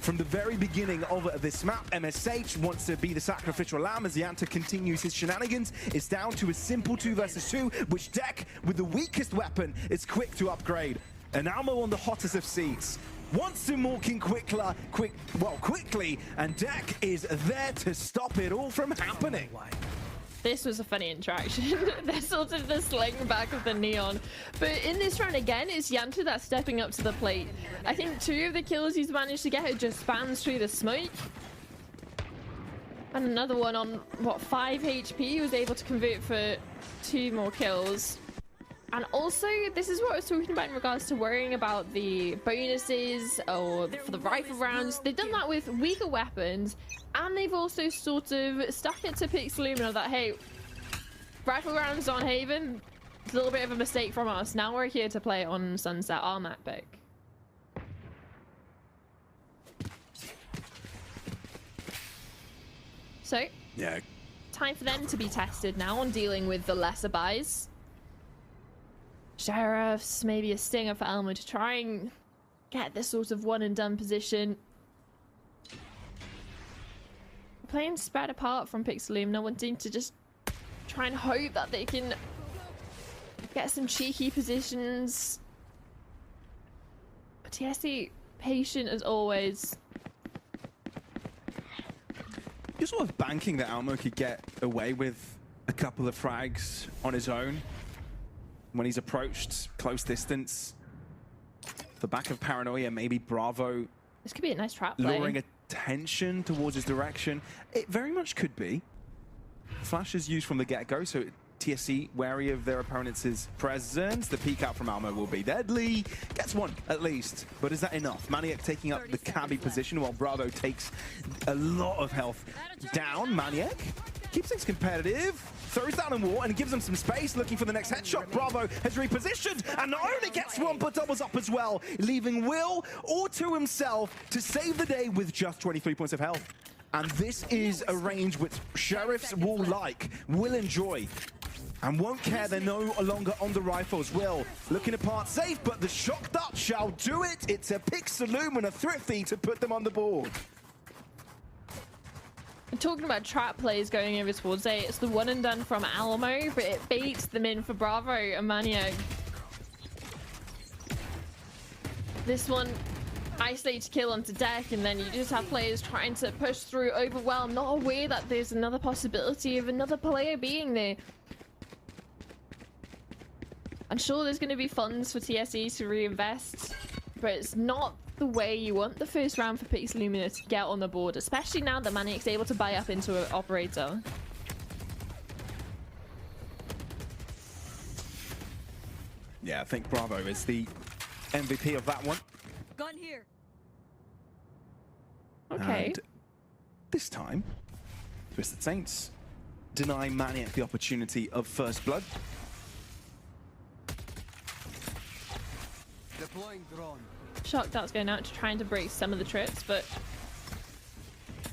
from the very beginning of this map. MSH wants to be the sacrificial lamb as Yanto continues his shenanigans. It's down to a simple 2 versus 2, which Deck, with the weakest weapon, is quick to upgrade. And Almo on the hottest of seats wants to walk in quickly, and Deck is there to stop it all from happening. this was a funny interaction. There's sort of the sling back of the neon. But in this round again, it's Yanto that's stepping up to the plate. I think 2 of the kills he's managed to get, it just spans through the smoke. And another one on, what, 5 HP. He was able to convert for 2 more kills. And also, this is what I was talking about in regards to worrying about the bonuses or for the rifle rounds. They've done that with weaker weapons, and they've also sort of stuck it to Pixelumina that, hey, rifle rounds on Haven, it's a little bit of a mistake from us. Now we're here to play on Sunset, our map pick. So, Yeah. time for them to be tested now on dealing with the lesser buys. Sheriffs, maybe a stinger for Elmo to try and get this sort of one and done position. Playing spread apart from Pixelumina, wanting to just try and hope that they can get some cheeky positions. TSC, patient as always. You're sort of banking that Almo could get away with a couple of frags on his own when he's approached close distance. The back of Paranoia, maybe Bravo This could be a nice trap play. luring attention towards his direction. It very much could be. Flash is used from the get-go, so TSC wary of their opponents' presence. The peek out from Almo will be deadly. Gets one, at least. But is that enough? Maniac taking up the cabbie position while Bravo takes a lot of health down. Maniac keeps things competitive. Throws down a wall and gives him some space, looking for the next headshot. Bravo has repositioned and not only gets one, but doubles up as well, leaving Will all to himself to save the day with just 23 points of health. And this is a range which Sheriffs will enjoy, and won't care they're no longer on the rifles. Will looking apart safe, but the shock dart shall do it. It's a Pixelumina Thrifty to put them on the board. Talking about trap plays going over towards A, it's the one and done from Alamo, but it baits them in for Bravo and Maniac. This one, isolate to kill onto deck, and then you just have players trying to push through, overwhelm, not aware that there's another possibility of another player being there. I'm sure there's going to be funds for TSE to reinvest, but it's not the way you want the first round for Pixelumina to get on the board, especially now that Maniac's able to buy up into an operator. Yeah, I think Bravo is the MVP of that one. Gun here. Okay. And this time, Twisted Saints deny Maniac the opportunity of first blood. Deploying drone. Shock dart's going out to trying to break some of the trips, but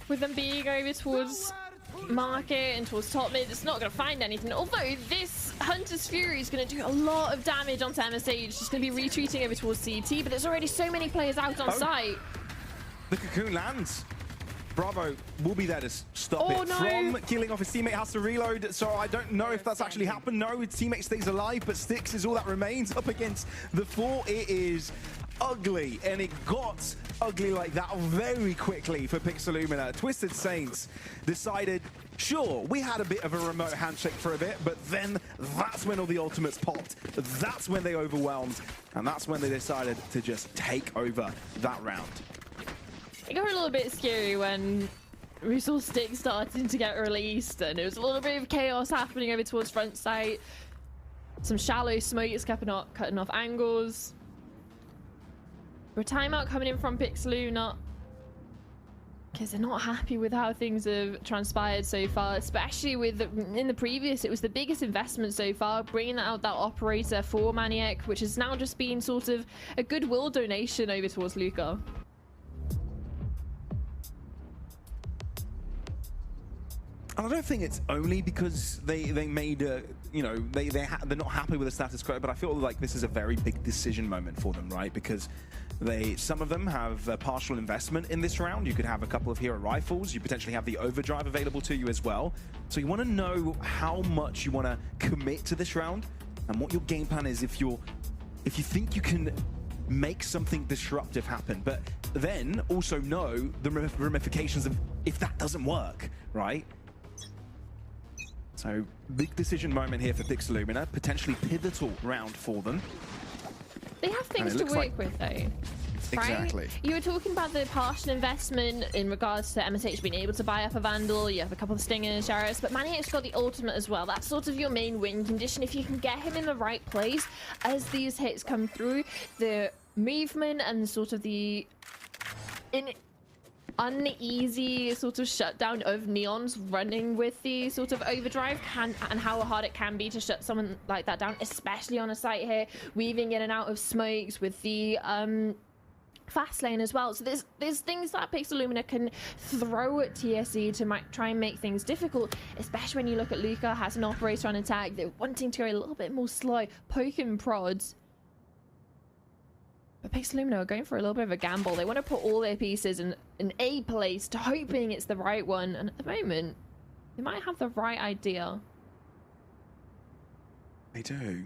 with them being over towards market and towards top mid, it's not going to find anything. Although this Hunter's Fury is going to do a lot of damage onto MSH. It's going to be retreating over towards CT, but there's already so many players out on site. The cocoon lands. Bravo will be there to stop it from killing off his teammate. Has to reload, so I don't know if that's actually happened. No, his teammate stays alive, but Styx is all that remains up against the 4. It is ugly, and it got ugly like that very quickly for Pixelumina. Twisted Saints decided, sure, we had a bit of a remote handshake for a bit, but then that's when all the ultimates popped. That's when they overwhelmed, and that's when they decided to just take over that round. It got a little bit scary when we saw Styx starting to get released, and it was a little bit of chaos happening over towards front site. Some shallow smoke is cutting off angles. A timeout coming in from Pixelumina because they're not happy with how things have transpired so far, especially with in the previous. It was the biggest investment so far, bringing out that operator for Maniac, which has now just been sort of a goodwill donation over towards Luca. And I don't think it's only because they made a, you know, they're not happy with the status quo, but I feel like this is a very big decision moment for them, right? Because some of them have a partial investment in this round. You could have a couple of hero rifles. You potentially have the overdrive available to you as well. So you want to know how much you want to commit to this round and what your game plan is if you think you can make something disruptive happen, but then also know the ramifications of if that doesn't work, right? So big decision moment here for Pixelumina, potentially pivotal round for them. They have things to work with though. Exactly. Right? You were talking about the partial investment in regards to MSH being able to buy up a Vandal. You have a couple of Stingers, Sheriffs, but Maniac's got the ultimate as well. That's sort of your main win condition. If you can get him in the right place as these hits come through, the movement and sort of the uneasy sort of shutdown of Neons running with the sort of overdrive and how hard it can be to shut someone like that down, especially on a site here, weaving in and out of smokes with the fast lane as well. So there's things that Pixelumina can throw at TSE to try and make things difficult, especially when you look at Luca has an operator on attack. They're wanting to go a little bit more slow, poke and prods. But Pixelumina are going for a little bit of a gamble. They want to put all their pieces in a place, to hoping it's the right one. And at the moment, they might have the right idea. They do.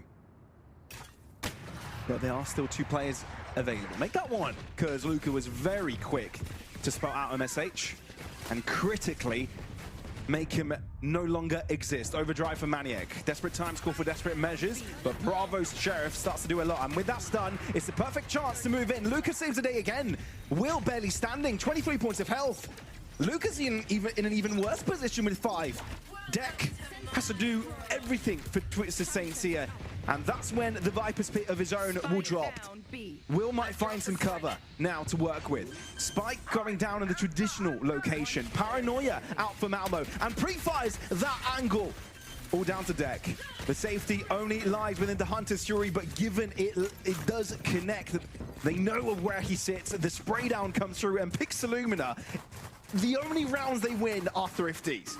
But there are still 2 players available. Make that one, because Luca was very quick to spell out MSH and critically make him no longer exist. Overdrive for Maniac. Desperate times call for desperate measures, but Bravo's Sheriff starts to do a lot. And with that stun, it's the perfect chance to move in. Luca saves the day again. Will barely standing, 23 points of health. Luca's in an even worse position with 5. Deck has to do everything for Twisted Saints here. And that's when the Viper's Pit of his own will drop. Will might find some cover now to work with. Spike going down in the traditional location. Paranoia out for Malmo and pre-fires that angle. All down to Deck. The safety only lies within the Hunter's Fury, but given it does connect, they know of where he sits. The spray down comes through, and Pixelumina, the only rounds they win are thrifties.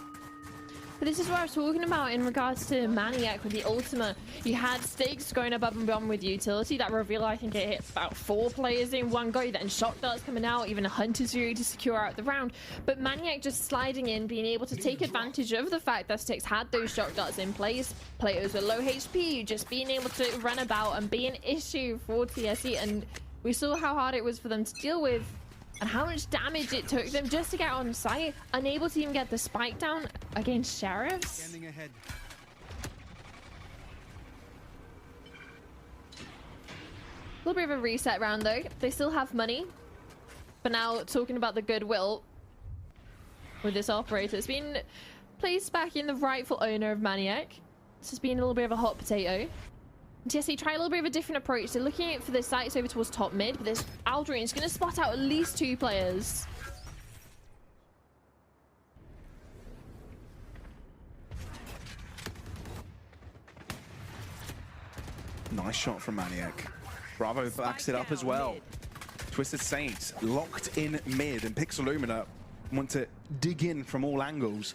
But this is what I was talking about in regards to Maniac with the Ultima. You had Stakes going above and beyond with utility. That reveal, I think it hit about 4 players in one go. Then Shock Darts coming out, even a Hunter's Fury to secure out the round. But Maniac just sliding in, being able to take advantage of the fact that Stakes had those Shock Darts in place. Players with low HP, just being able to run about and be an issue for TSE. And we saw how hard it was for them to deal with, and how much damage it took them just to get on site, unable to even get the spike down against Sheriffs. Standing ahead. A little bit of a reset round though. They still have money, but now talking about the goodwill with this operator, it's been placed back in the rightful owner of Maniac. This has been a little bit of a hot potato. TSE try a little bit of a different approach. They're looking for the sites over towards top mid, but this Aldrin is going to spot out at least 2 players. Nice shot from Maniac. Bravo backs it up as well. Twisted Saints locked in mid, and Pixelumina want to dig in from all angles.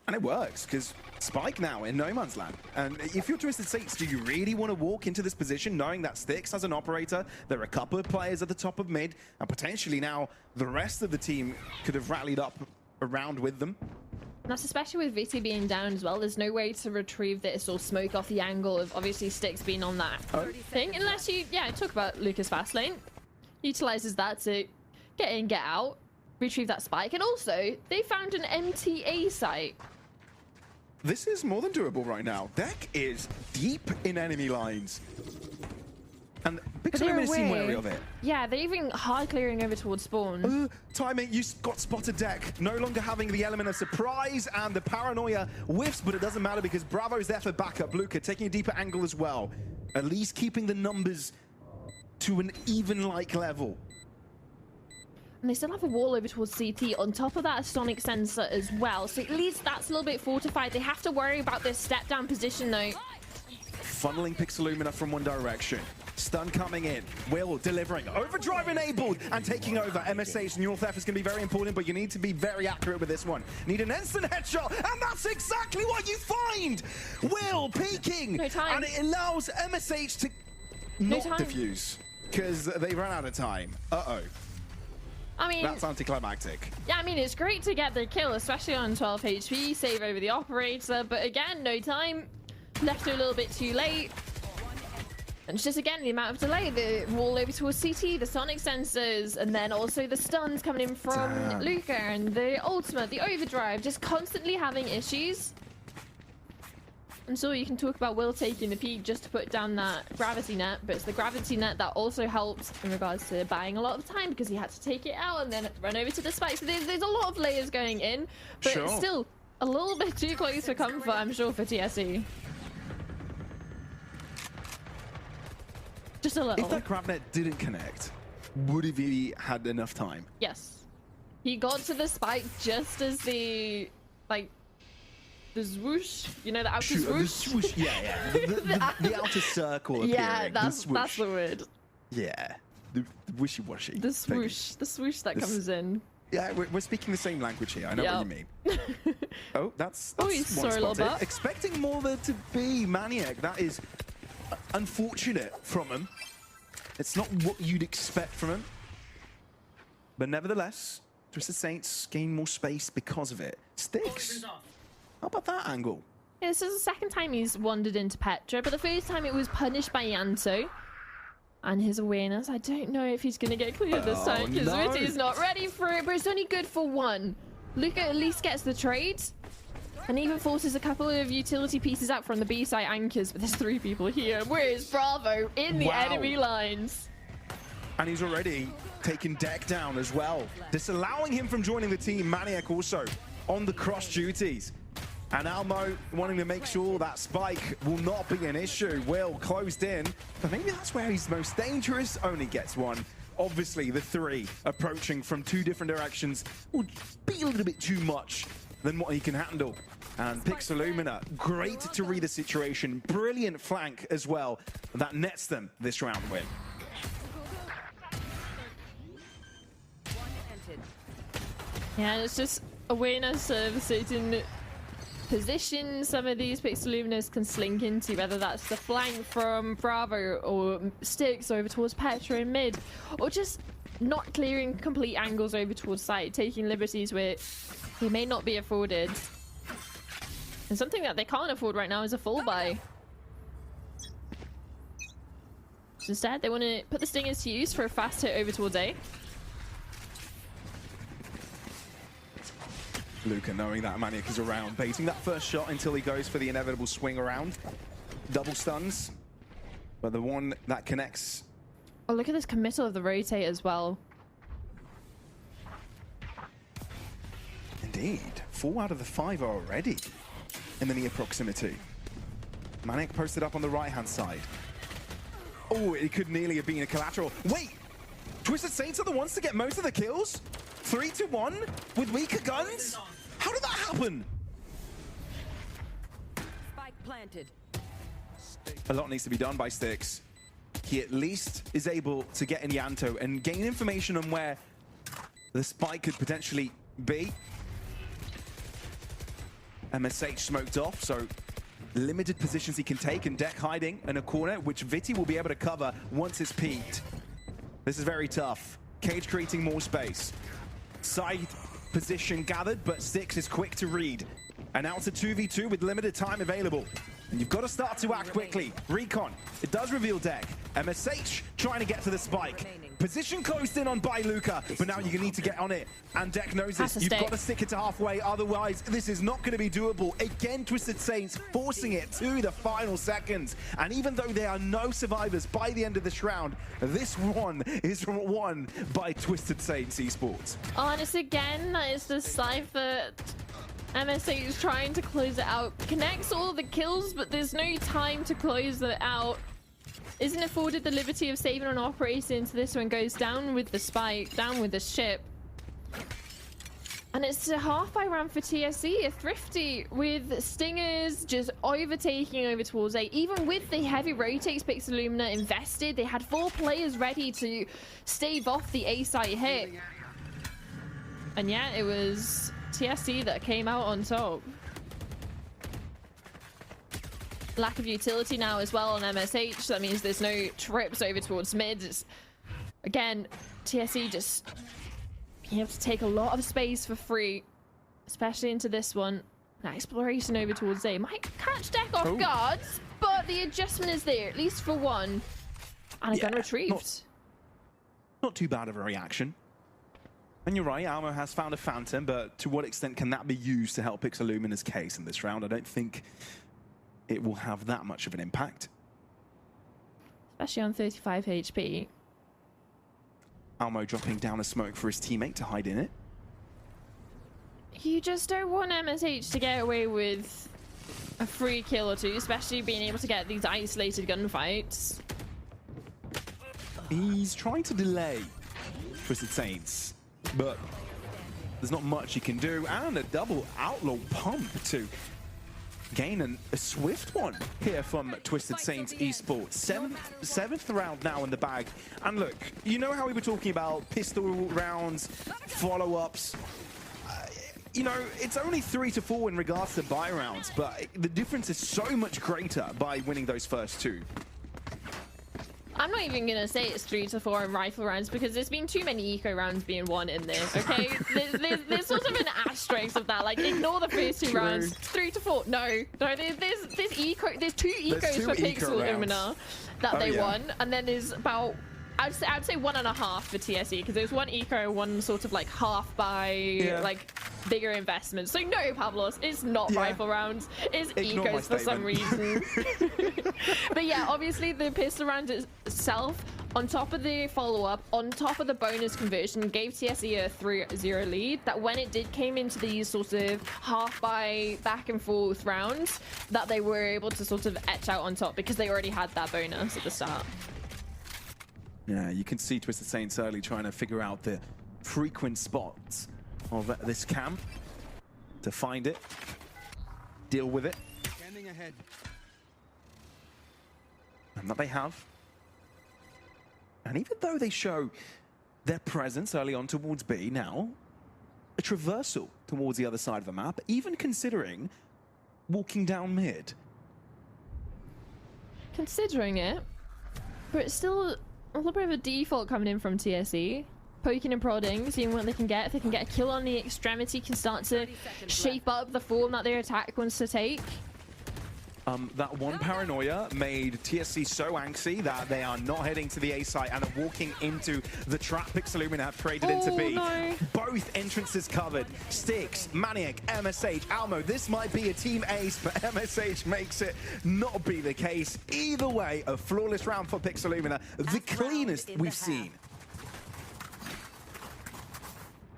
And it works, because Spike now in no man's land. And if you're Twisted Saints, do you really want to walk into this position knowing that Styx has an operator? There are a couple of players at the top of mid, and potentially now the rest of the team could have rallied up around with them. And that's especially with Viti being down as well. There's no way to retrieve this or smoke off the angle of obviously Styx being on that thing. Unless you, talk about Lucas Fastlane. Utilizes that to get in, get out, retrieve that spike. And also, they found an MTA site. This is more than doable right now. Deck is deep in enemy lines. And Pixelumina seem wary of it. Yeah, they're even hard clearing over towards spawn. Timing, you got spotted. Deck no longer having the element of surprise, and the paranoia whiffs, but it doesn't matter because Bravo's there for backup. Luca taking a deeper angle as well. At least keeping the numbers to an even-like level. And they still have a wall over towards CT. On top of that, a sonic sensor as well. So at least that's a little bit fortified. They have to worry about this step-down position, though. Funneling Pixelumina from one direction. Stun coming in. Will delivering. Overdrive enabled and taking over. MSH Neural Theft is going to be very important, but you need to be very accurate with this one. Need an instant headshot, and that's exactly what you find! Will peeking! No time. And it allows MSH to not defuse, because they ran out of time. Uh-oh. I mean, that's anticlimactic. Yeah, I mean, it's great to get the kill, especially on 12 HP, save over the operator, but again, no time. Left a little bit too late. And it's just, again, the amount of delay. The wall over towards CT, the sonic sensors, and then also the stuns coming in from Luca, and the ultimate, the overdrive, just constantly having issues. And so you can talk about Will taking the peak just to put down that gravity net, but it's the gravity net that also helps in regards to buying a lot of time because he had to take it out and then run over to the spike. So there's a lot of layers going in, but Sure. it's still a little bit too close for comfort, I'm sure, for TSE. Just a little. If that grab net didn't connect, would have he had enough time? Yes. He got to the spike just as the, like, the swoosh, you know, the outer Shoot, swoosh? the swoosh, yeah. The outer circle appearing. Yeah, that's the word. Yeah, the wishy-washy. The swoosh that comes in. Yeah, we're speaking the same language here. I know what you mean. Oh, that's he's one sorry, little spotted. butt. Expecting more there to be Maniac. That is unfortunate from him. It's not what you'd expect from him. But nevertheless, Twisted Saints gain more space because of it. Sticks. How about that angle? Yeah, this is the second time he's wandered into Petra, but the first time it was punished by Yanto. And his awareness, I don't know if he's going to get cleared this time because no. Vitty's not ready for it, but it's only good for one. Luca at least gets the trade and even forces a couple of utility pieces out from the B side anchors, but there's 3 people here. Where's Bravo in the enemy lines? And he's already taken Deck down as well, disallowing him from joining the team. Maniac also on the cross duties. And Almo wanting to make sure that spike will not be an issue. Will closed in, but maybe that's where he's most dangerous. Only gets one. Obviously, the 3 approaching from 2 different directions will be a little bit too much than what he can handle. And Pixelumina, great to read the situation. Brilliant flank as well. That nets them this round win. Yeah, it's just awareness of certain positions some of these Pixeluminas can slink into, whether that's the flank from Bravo or sticks over towards Petra in mid, or just not clearing complete angles over towards site, taking liberties where he may not be afforded. And something that they can't afford right now is a full buy. So instead, they want to put the stingers to use for a fast hit over towards A. Luca knowing that Maniac is around, baiting that first shot until he goes for the inevitable swing around. Double stuns, but the one that connects. Oh, look at this committal of the rotate as well. Indeed, 4 out of the 5 are already in the near proximity. Maniac posted up on the right-hand side. Oh, it could nearly have been a collateral. Wait, Twisted Saints are the ones to get most of the kills? 3-1 with weaker guns? How did that happen? Spike planted. A lot needs to be done by Sticks. He at least is able to get in Yanto and gain information on where the spike could potentially be. MSH smoked off, so limited positions he can take, and Deck hiding in a corner, which Vitty will be able to cover once it's peaked. This is very tough. Cage creating more space. Side position gathered, but Sticks is quick to read. And now it's a 2v2 with limited time available. And you've got to start to act quickly. Recon, it does reveal Deck. MSH trying to get to the spike. Position closed in on by Luca, but now you need to get on it. And Deck knows this. You've got to stick it to halfway, otherwise this is not going to be doable. Again, Twisted Saints forcing it to the final seconds. And even though there are no survivors by the end of this round, this one is won by Twisted Saints Esports. Honest again, that is the Cypher. MSH is trying to close it out. Connects all the kills, but there's no time to close it out. Isn't afforded the liberty of saving an operator into this one. Goes down with the spike, down with the ship. And it's a half by round for TSE, a thrifty with Stingers just overtaking over towards A. Even with the heavy rotates Pixelumina invested, they had 4 players ready to stave off the A site hit. And yeah, it was TSE that came out on top. Lack of utility now as well on MSH. That means there's no trips over towards mid. It's, again, TSE just being able to take a lot of space for free, especially into this one. That exploration over towards A might catch Deck off guard, but the adjustment is there, at least for one. And a gun retrieved. Not too bad of a reaction. And you're right, Almo has found a Phantom, but to what extent can that be used to help Pixelumina's case in this round? I don't think it will have that much of an impact. Especially on 35 HP. Almo dropping down a smoke for his teammate to hide in it. You just don't want MSH to get away with a free kill or two, especially being able to get these isolated gunfights. He's trying to delay Twisted Saints, but there's not much he can do. And a double outlaw pump to gain a swift one here from Twisted Saints Esports. Seventh round now in the bag. And look, you know how we were talking about pistol rounds, follow-ups? You know, it's only 3 to 4 in regards to buy rounds, but the difference is so much greater by winning those first two. I'm not even gonna say it's 3 to 4 in rifle rounds because there's been too many eco rounds being won in this. Okay, there's sort of an asterisk of that. Like, ignore the first two rounds. 3 to 4. No. There's two ecos for Pixel Lumina that they won, and then there's about I'd say 1.5 for TSE because there's one eco, one sort of like half by like bigger investments. So no, Pavlos, it's not rifle rounds. It's Ignore ecos for some reason. But yeah, obviously the pistol round itself, on top of the follow-up, on top of the bonus conversion, gave TSE a 3-0 lead. That when it came into these sort of half by back and forth rounds, that they were able to sort of etch out on top because they already had that bonus at the start. Yeah, you can see Twisted Saints early trying to figure out the frequent spots of this camp to find it, deal with it. Standing ahead. And that they have. And even though they show their presence early on towards B, now a traversal towards the other side of the map, even considering walking down mid. Considering it, but it's still a little bit of a default coming in from TSE. Poking and prodding, seeing what they can get. If they can get a kill on the extremity, can start to shape up the form that their attack wants to take. That one paranoia made TSC so angsty that they are not heading to the A site and are walking into the trap Pixelumina have traded into B. No. Both entrances covered. Styx, Maniac, MSH, Almo. This might be a team ace, but MSH makes it not be the case. Either way, a flawless round for Pixelumina. The cleanest we've seen.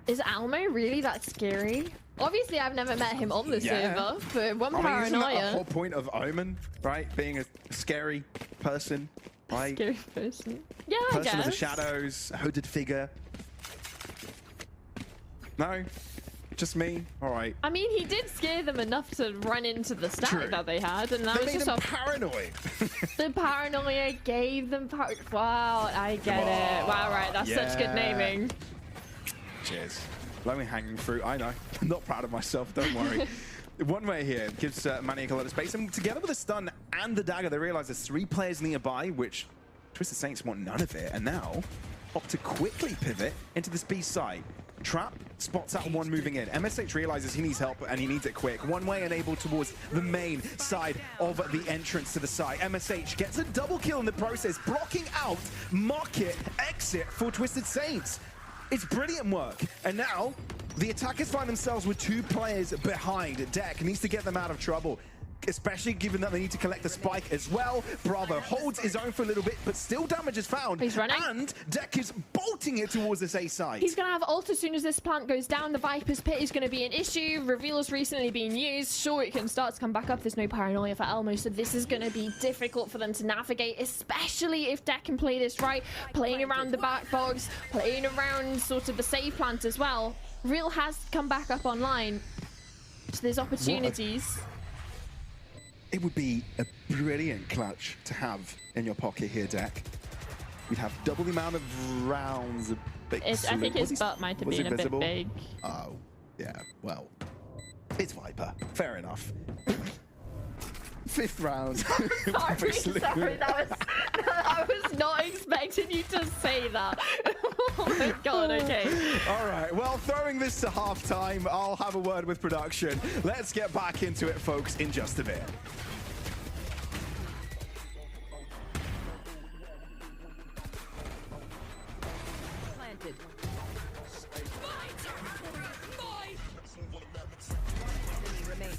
Is Almo really that scary? Obviously, I've never met him on the server, but one paranoia. Isn't that the whole point of Omen, right? Being a scary person, right? Scary person. Yeah, I guess. Person of the shadows, hooded figure. No? Just me? Alright. I mean, he did scare them enough to run into the stack that they had, and that was just paranoid. The paranoia gave them wow, I get it. Wow, right, that's such good naming. Cheers. Low hanging fruit, I know. I'm not proud of myself, don't worry. One way here gives Maniac a lot of space, and together with the stun and the dagger, they realize there's 3 players nearby, which Twisted Saints want none of it, and now opt to quickly pivot into this B side. Trap spots out one moving in. MSH realizes he needs help and he needs it quick. One way enabled towards the main side of the entrance to the site. MSH gets a double kill in the process, blocking out market exit for Twisted Saints. It's brilliant work. And now the attackers find themselves with 2 players behind. Deck needs to get them out of trouble, especially given that they need to collect the spike as well. Bravo holds his own for a little bit, but still damage is found. He's running. And Deck is bolting it towards this A side. He's going to have ult as soon as this plant goes down. The Viper's Pit is going to be an issue. Reveal's recently been used. Sure, it can start to come back up. There's no paranoia for Elmo, so this is going to be difficult for them to navigate, especially if Deck can play this right. Playing around the back box, playing around sort of the save plant as well. Real has come back up online, so there's opportunities. It would be a brilliant clutch to have in your pocket here, Deck. We'd have double the amount of rounds. I think his butt might have been a bit big. Oh, yeah. Well, it's Viper. Fair enough. 5th round. Sorry, I was not expecting you to say that. Oh my god, okay. All right, well, throwing this to halftime, I'll have a word with production. Let's get back into it, folks, in just a bit. Planted. Remaining.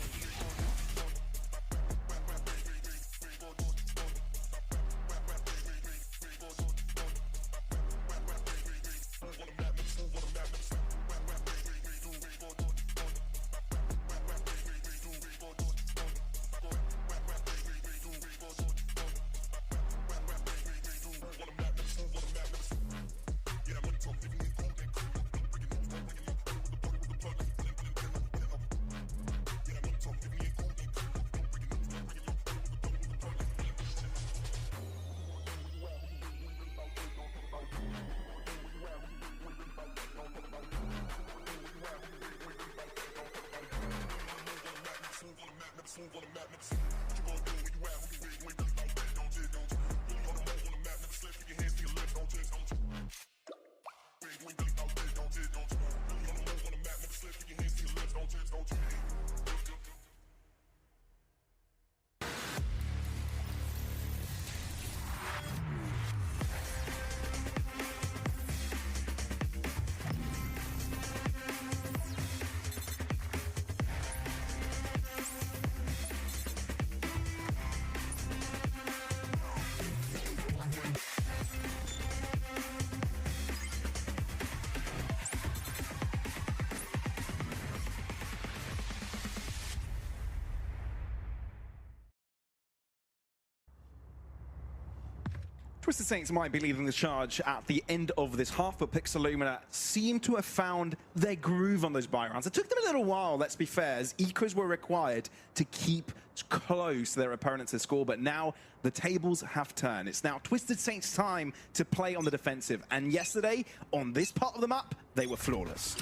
Twisted Saints might be leading the charge at the end of this half, but Pixelumina seem to have found their groove on those buy rounds. It took them a little while, let's be fair, as ecos were required to keep close to their opponents' score, but now the tables have turned. It's now Twisted Saints' time to play on the defensive, and yesterday, on this part of the map, they were flawless.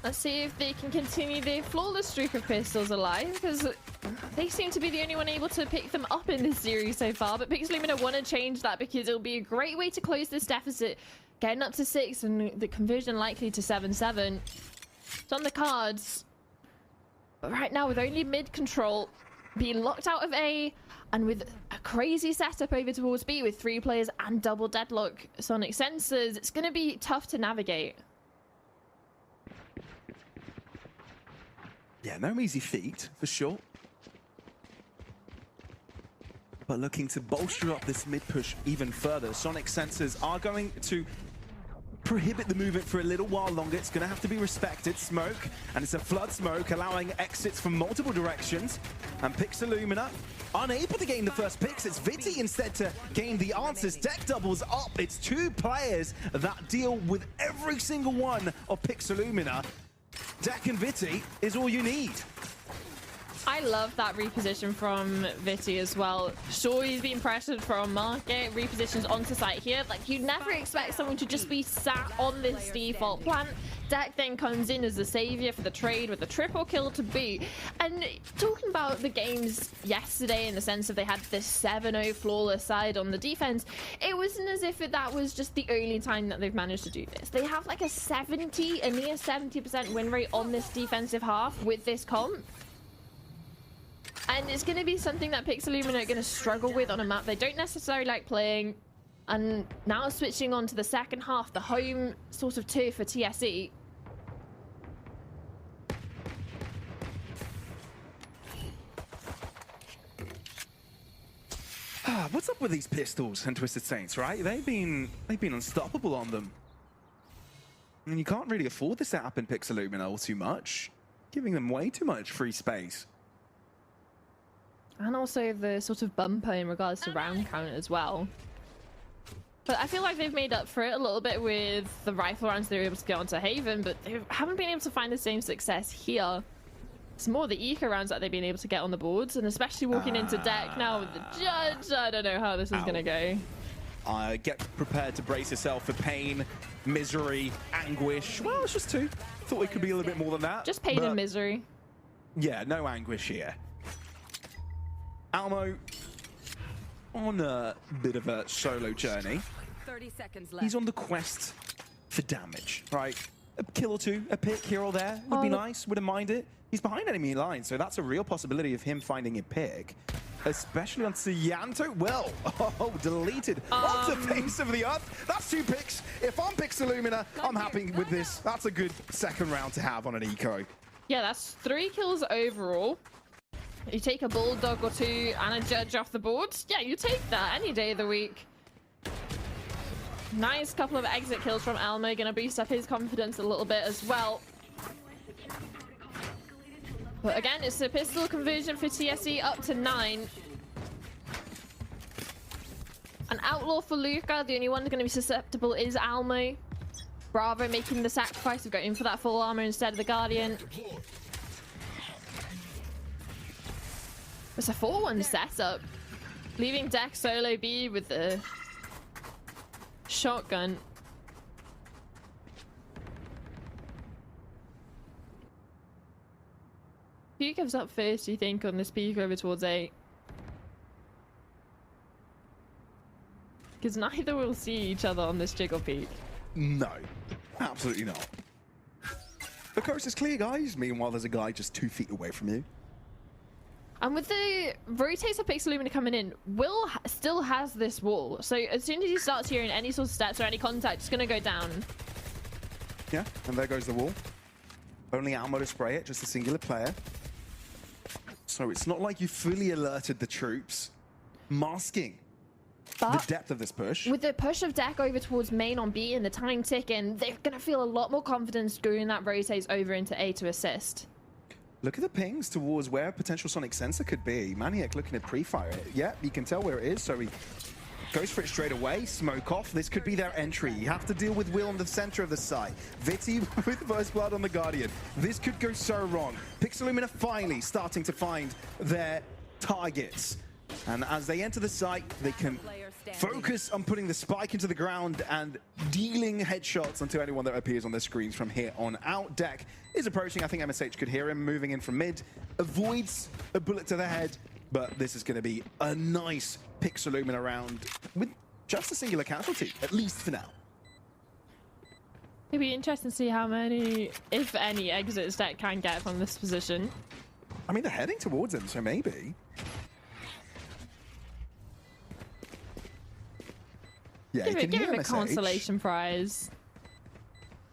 Let's see if they can continue their flawless streak of pistols alive, because they seem to be the only one able to pick them up in this series so far. But Pixelumina want to change that because it'll be a great way to close this deficit, getting up to 6 and the conversion likely to 7-7. It's on the cards. But right now, with only mid control, being locked out of A, and with a crazy setup over towards B with 3 players and double deadlock sonic sensors, it's going to be tough to navigate. Yeah, no easy feat, for sure. But looking to bolster up this mid push even further. Sonic sensors are going to prohibit the movement for a little while longer. It's going to have to be respected. Smoke, and it's a flood smoke, allowing exits from multiple directions. And Pixelumina unable to gain the first picks. It's Viti instead to gain the answers. Deck doubles up. It's 2 players that deal with every single one of Pixelumina. Deck and Viti is all you need. I love that reposition from Viti as well. Sure, he's been pressured from market, repositions onto site here. Like, you'd never expect someone to just be sat on this default plant. Deck then comes in as the savior for the trade with a triple kill to boot. And talking about the games yesterday in the sense of they had this 7-0 flawless side on the defense, it wasn't as if that was just the only time that they've managed to do this. They have like a near 70% win rate on this defensive half with this comp. And it's going to be something that Pixelumina are going to struggle with on a map they don't necessarily like playing. And now switching on to the second half, the home sort of turf for TSE. What's up with these pistols and Twisted Saints, right? They've been unstoppable on them. I mean, you can't really afford this setup in Pixelumina all too much. Giving them way too much free space. And also the sort of bumper in regards to round count as well. But I feel like they've made up for it a little bit with the rifle rounds they were able to get onto Haven, but they haven't been able to find the same success here. It's more the eco rounds that they've been able to get on the boards, and especially walking into deck now with the judge. I don't know how this is going to go. Get prepared to brace yourself for pain, misery, anguish. Well, it's just 2. Thought it could be a little bit more than that. Just pain and misery. Yeah, no anguish here. Almo on a bit of a solo journey. 30 seconds left. He's on the quest for damage, right? A kill or 2, a pick here or there would be nice, wouldn't mind it. He's behind enemy lines, so that's a real possibility of him finding a pick. Especially on Sianto. Well, deleted off the face of the earth. That's 2 picks. If I'm Pixelumina, I'm happy with this. That's a good second round to have on an eco. Yeah, that's 3 kills overall. You take a bulldog or 2 and a judge off the boards. Yeah, you take that any day of the week. Nice couple of exit kills from Elmo. Gonna boost up his confidence a little bit as well. But again, it's a pistol conversion for TSE up to 9. An outlaw for Luca. The only one going to be susceptible is Almo. Bravo making the sacrifice of going for that full armor instead of the Guardian. It's a 4-1 setup. Leaving Deck solo B with the shotgun. Who gives up first, do you think, on this peak over towards 8? Because neither will see each other on this jiggle peak. No, absolutely not. The coast is clear, guys. Meanwhile, there's a guy just 2 feet away from you. And with the rotates of Pixelumina coming in, Will still has this wall. So as soon as he starts hearing any sort of steps or any contact, it's going to go down. Yeah, and there goes the wall. Only ammo to spray it, just a singular player. So it's not like you fully alerted the troops, masking the depth of this push. With the push of Deck over towards main on B and the time ticking, they're going to feel a lot more confidence doing that rotates over into A to assist. Look at the pings towards where a potential sonic sensor could be. Maniac looking to pre-fire it. Yeah, you can tell where it is, so he goes for it straight away. Smoke off. This could be their entry. You have to deal with Will in the center of the site. Viti with first blood on the Guardian. This could go so wrong. Pixelumina finally starting to find their targets. And as they enter the site, they can focus on putting the spike into the ground and dealing headshots onto anyone that appears on their screens from here on out. Deck is approaching. I think MSH could hear him moving in from mid. Avoids a bullet to the head, but this is going to be a nice Pixelumina round with just a singular casualty, at least for now. It'd be interesting to see how many, if any, exits Deck can get from this position. I mean, they're heading towards him, so maybe. Yeah, Give him a consolation prize.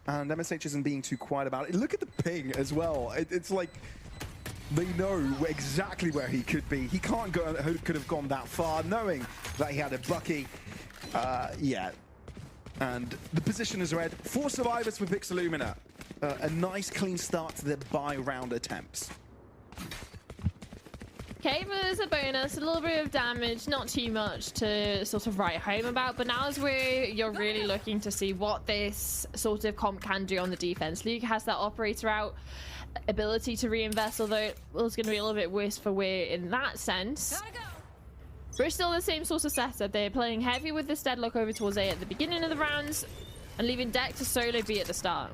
And MSH isn't being too quiet about it. Look at the ping as well. It's like they know exactly where he could be. He can't go, could have gone that far, knowing that he had a Bucky. Yeah. And the position is red. 4 survivors for Pixelumina. A nice clean start to their buy-round attempts. Okay, but there's a bonus, a little bit of damage, not too much to sort of write home about, but now is where you're really looking to see what this sort of comp can do on the defense. Luke has that operator out ability to reinvest, although it's going to be a little bit worse for Weir in that sense. We're still the same sort of setup. They're playing heavy with this deadlock over towards A at the beginning of the rounds and leaving Deck to solo B at the start.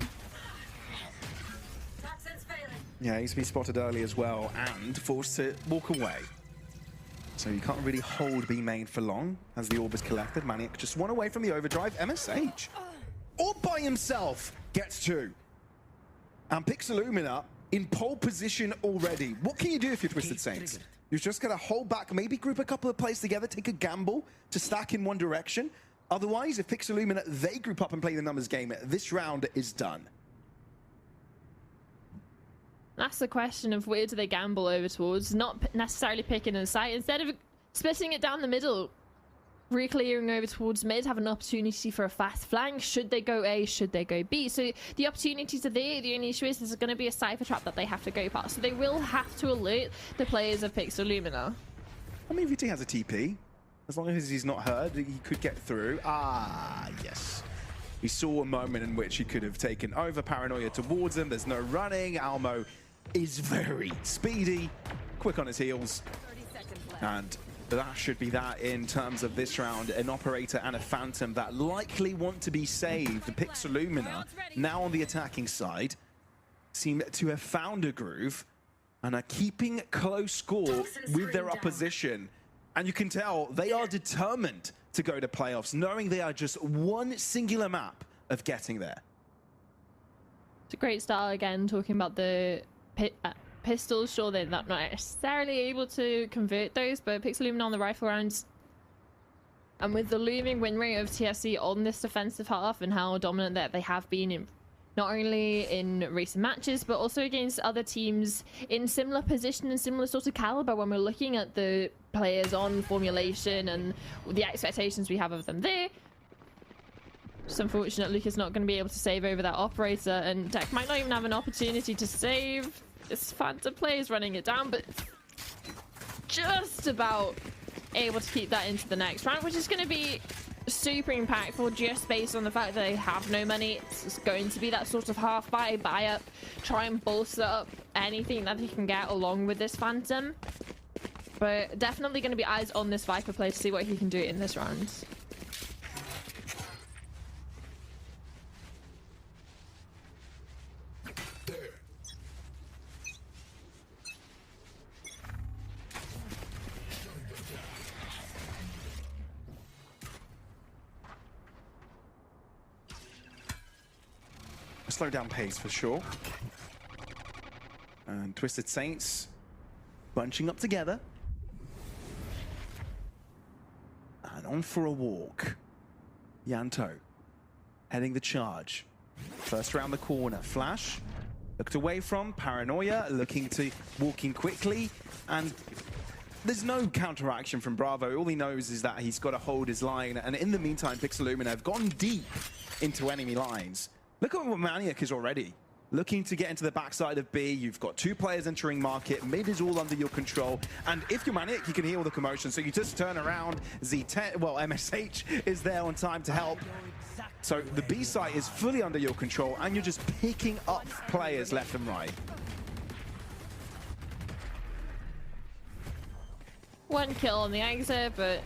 Yeah, he's been spotted early as well and forced to walk away. So you can't really hold B main for long as the orb is collected. Maniac just one away from the overdrive. MSH, all by himself, gets 2. And Pixelumina in pole position already. What can you do if you're Twisted Saints? You're just going to hold back, maybe group a couple of players together, take a gamble to stack in one direction. Otherwise, if Pixelumina, they group up and play the numbers game, this round is done. That's the question of where do they gamble over towards, not necessarily picking a site. Instead of splitting it down the middle, re-clearing over towards mid, have an opportunity for a fast flank. Should they go A, should they go B? So the opportunities are there. The only issue is there's going to be a cypher trap that they have to go past. So they will have to alert the players of Pixelumina. I mean, VT has a TP. As long as he's not heard, he could get through. Ah, yes. We saw a moment in which he could have taken over Paranoia towards him. There's no running. Almo is very speedy, quick on his heels. And that should be that in terms of this round. An operator and a phantom that likely want to be saved. Pixelumina, now on the attacking side, seem to have found a groove and are keeping close score with their opposition. And you can tell they are determined to go to playoffs, knowing they are just one singular map of getting there. It's a great start again, talking about the pistols. Sure, they're not necessarily able to convert those, but Pixelumina on the rifle rounds. And with the looming win rate of TSC on this defensive half and how dominant that they have been in not only in recent matches, but also against other teams in similar position and similar sort of caliber when we're looking at the players on formulation and the expectations we have of them there. Just unfortunate Luke is not going to be able to save over that operator, and Deck might not even have an opportunity to save. This Phantom play is running it down, but just about able to keep that into the next round, which is going to be super impactful just based on the fact that they have no money. It's going to be that sort of half buy up, try and bolster up anything that they can get along with this Phantom. But definitely going to be eyes on this Viper play to see what he can do in this round. Slow down pace for sure. And Twisted Saints bunching up together. And on for a walk. Yanto heading the charge. First round the corner. Flash looked away from. Paranoia looking to walk in quickly. And there's no counteraction from Bravo. All he knows is that he's got to hold his line. And in the meantime, Pixelumina have gone deep into enemy lines. Look at what Maniac is already looking to get into the backside of B. You've got 2 players entering market. Mid is all under your control. And if you're Manic, you can hear all the commotion. So you just turn around. Z10, well, MSH is there on time to help. So the B site is fully under your control, and you're just picking up players left and right. One kill on the exit, but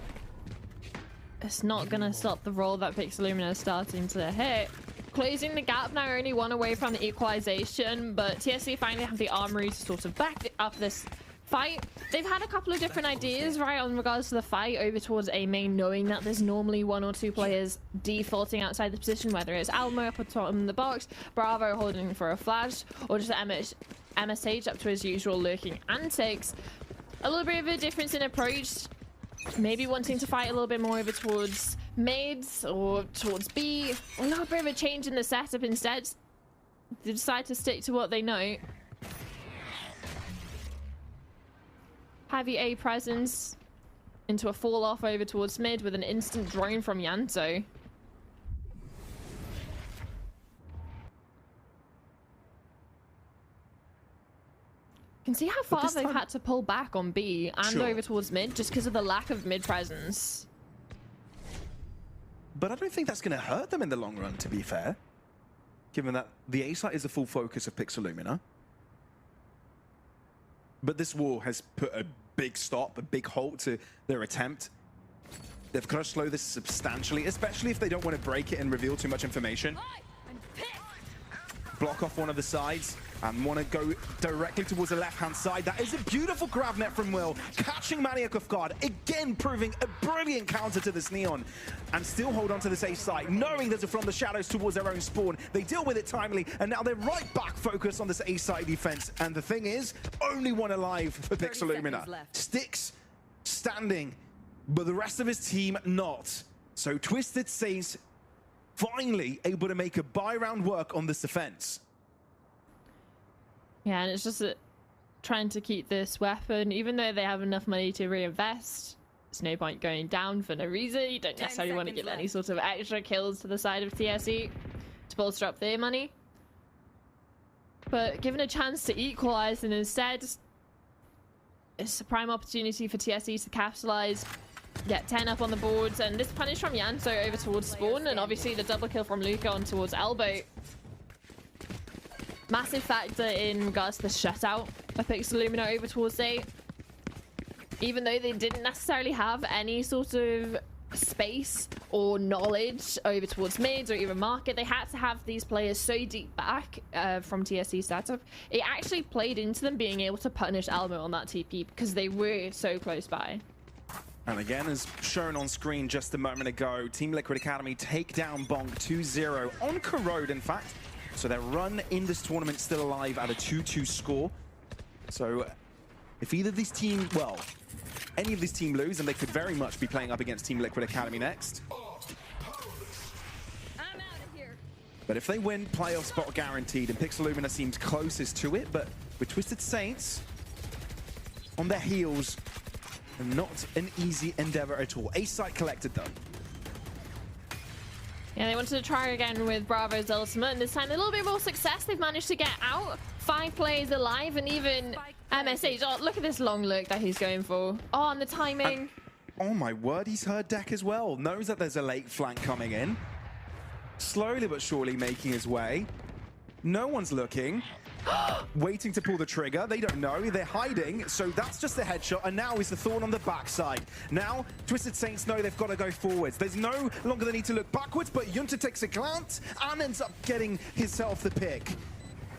it's not gonna stop the roll that Pixelumina is starting to hit. Closing the gap now, only 1 away from the equalization, but TSC finally have the armory to sort of back up this fight. They've had a couple of different ideas, right, on regards to the fight over towards A main, knowing that there's normally 1 or 2 players defaulting outside the position, whether it's Almo up at top in the box, Bravo holding for a flash, or just MSH up to his usual lurking antics. A little bit of a difference in approach, maybe wanting to fight a little bit more over towards mids or towards B, a little bit of a change in the setup instead. They decide to stick to what they know. Heavy A presence into a fall off over towards mid with an instant drone from Yanto. You can see how far they've had to pull back on B and over towards mid just because of the lack of mid presence. But I don't think that's going to hurt them in the long run, to be fair. Given that the A site is the full focus of Pixelumina. But this wall has put a big stop, a big halt to their attempt. They've got to slow this substantially, especially if they don't want to break it and reveal too much information. Block off one of the sides and want to go directly towards the left-hand side. That is a beautiful grab net from Will, catching Maniac off guard, again proving a brilliant counter to this Neon, and still hold on to this A site, knowing that from the shadows towards their own spawn. They deal with it timely, and now they're right back focused on this A site defense. And the thing is, only 1 alive for Pixelumina. Sticks standing, but the rest of his team not. So Twisted Saints finally able to make a buy round work on this defense. Yeah, and it's just trying to keep this weapon, even though they have enough money to reinvest. There's no point going down for no reason. You don't necessarily want to give any sort of extra kills to the side of TSE to bolster up their money. But given a chance to equalize, and instead it's a prime opportunity for TSE to capitalize, get 10 up on the boards, and this punish from Yanto over towards spawn, and obviously the double kill from Luca on towards elbow. Massive factor in regards to the shutout of Pixelumina over towards A. Even though they didn't necessarily have any sort of space or knowledge over towards mids or even market, they had to have these players so deep back from TSC setup. It actually played into them being able to punish Almo on that TP because they were so close by. And again, as shown on screen just a moment ago, Team Liquid Academy take down Bonk 2-0 on Corrode, in fact. So their run in this tournament still alive at a 2-2 score. So if either of these teams, well, any of these teams lose, and they could very much be playing up against Team Liquid Academy next. I'm out of here. But if they win, playoff spot guaranteed, and Pixelumina seems closest to it, but with Twisted Saints on their heels, not an easy endeavor at all. A site collected though. Yeah, they wanted to try again with Bravo's ultimate, and this time a little bit more success. They've managed to get out. 5 players alive, and even MSH. Oh, look at this long look that he's going for. Oh, and the timing. Oh my word, he's heard deck as well. Knows that there's a late flank coming in. Slowly but surely making his way. No one's looking. Waiting to pull the trigger. They don't know. They're hiding. So that's just a headshot. And now is the thorn on the backside. Now, Twisted Saints know they've got to go forwards. There's no longer the need to look backwards, but Yunta takes a glance and ends up getting himself the pick.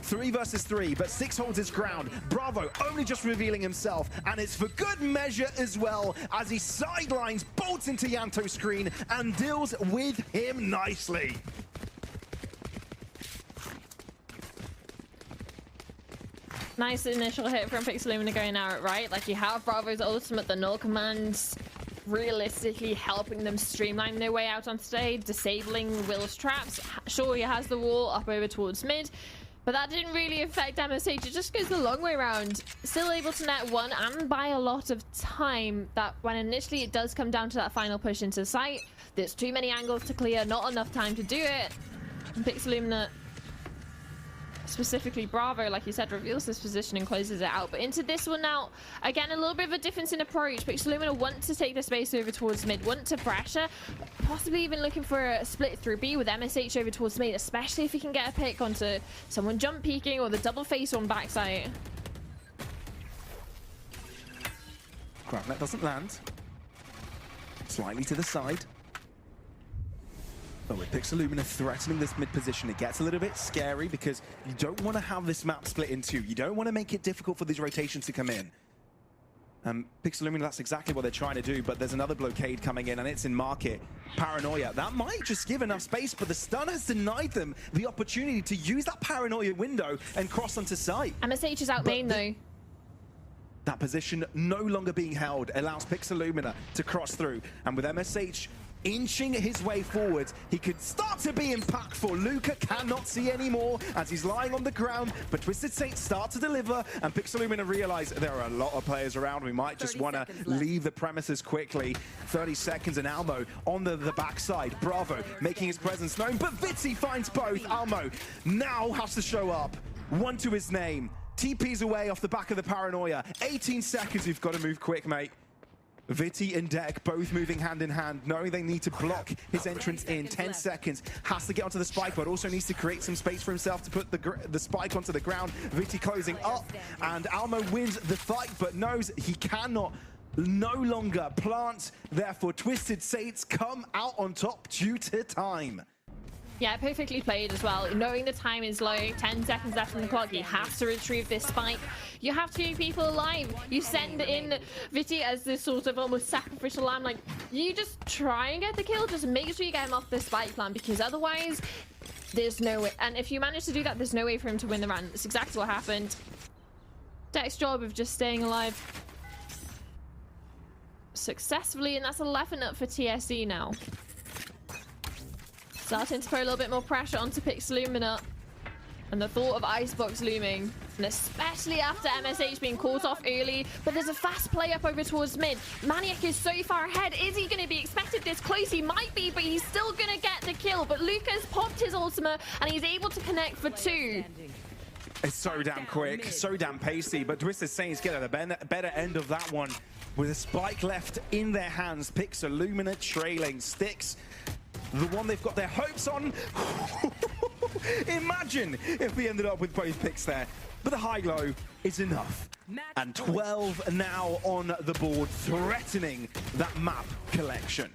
3 versus 3, but 6 holds his ground. Bravo only just revealing himself, and it's for good measure as well, as he sidelines, bolts into Yanto's screen, and deals with him nicely. Nice initial hit from Pixelumina going out, right? Like, you have Bravo's ultimate, the null commands realistically helping them streamline their way out on stage, disabling Will's traps. Sure, he has the wall up over towards mid, but that didn't really affect MSH. It just goes the long way around. Still able to net 1 and by a lot of time, that when initially it does come down to that final push into sight, there's too many angles to clear, not enough time to do it. And Pixelumina specifically Bravo, like you said, reveals this position and closes it out. But into this one now, again, a little bit of a difference in approach. Pixelumina want to take the space over towards mid, want to pressure, possibly even looking for a split through B with MSH over towards mid, especially if he can get a pick onto someone jump peeking or the double face on backside. Groundnet doesn't land. Slightly to the side. But with Pixelumina threatening this mid position, it gets a little bit scary because you don't want to have this map split in two. You don't want to make it difficult for these rotations to come in. Pixelumina, that's exactly what they're trying to do, but there's another blockade coming in and it's in market. Paranoia, that might just give enough space, but the stun has denied them the opportunity to use that Paranoia window and cross onto site. MSH is out main though. That position no longer being held allows Pixelumina to cross through. And with MSH inching his way forward, he could start to be impactful. Luca cannot see anymore as he's lying on the ground, but Twisted Saints start to deliver, and Pixelumina realize there are a lot of players around. We might just want to leave the premises quickly. 30 seconds, and Almo on the backside. Bravo making his presence known, but Viti finds both. Almo now has to show up. One to his name. TP's away off the back of the Paranoia. 18 seconds, you've got to move quick, mate. Viti and Deck both moving hand in hand, knowing they need to block his entrance in. 10 seconds, has to get onto the spike, but also needs to create some space for himself to put the spike onto the ground. Viti closing up, and Almo wins the fight, but knows he cannot no longer plant. Therefore, Twisted Saints come out on top due to time. Yeah, perfectly played as well. Knowing the time is low, 10 seconds left on the clock, he has to retrieve this spike. You have to keep people alive. You send in Viti as this sort of almost sacrificial lamb. Like, you just try and get the kill. Just make sure you get him off the spike plan, because otherwise, there's no way. And if you manage to do that, there's no way for him to win the round. That's exactly what happened. Deck's job of just staying alive successfully, and that's 11 up for TSE now. Starting to put a little bit more pressure onto Pixelumina. And the thought of Icebox looming, and especially after MSH being caught off early, but there's a fast play up over towards mid. Maniac is so far ahead. Is he going to be expected this close? He might be, but he's still going to get the kill. But Lucas popped his ultimate, and he's able to connect for 2. It's so damn quick, so damn pacey, but Twisted Saints get at the better end of that one with a spike left in their hands. Pixelumina trailing. Sticks, the one they've got their hopes on. Imagine if we ended up with both picks there. But the high-low is enough. And 12 now on the board, threatening that map collection.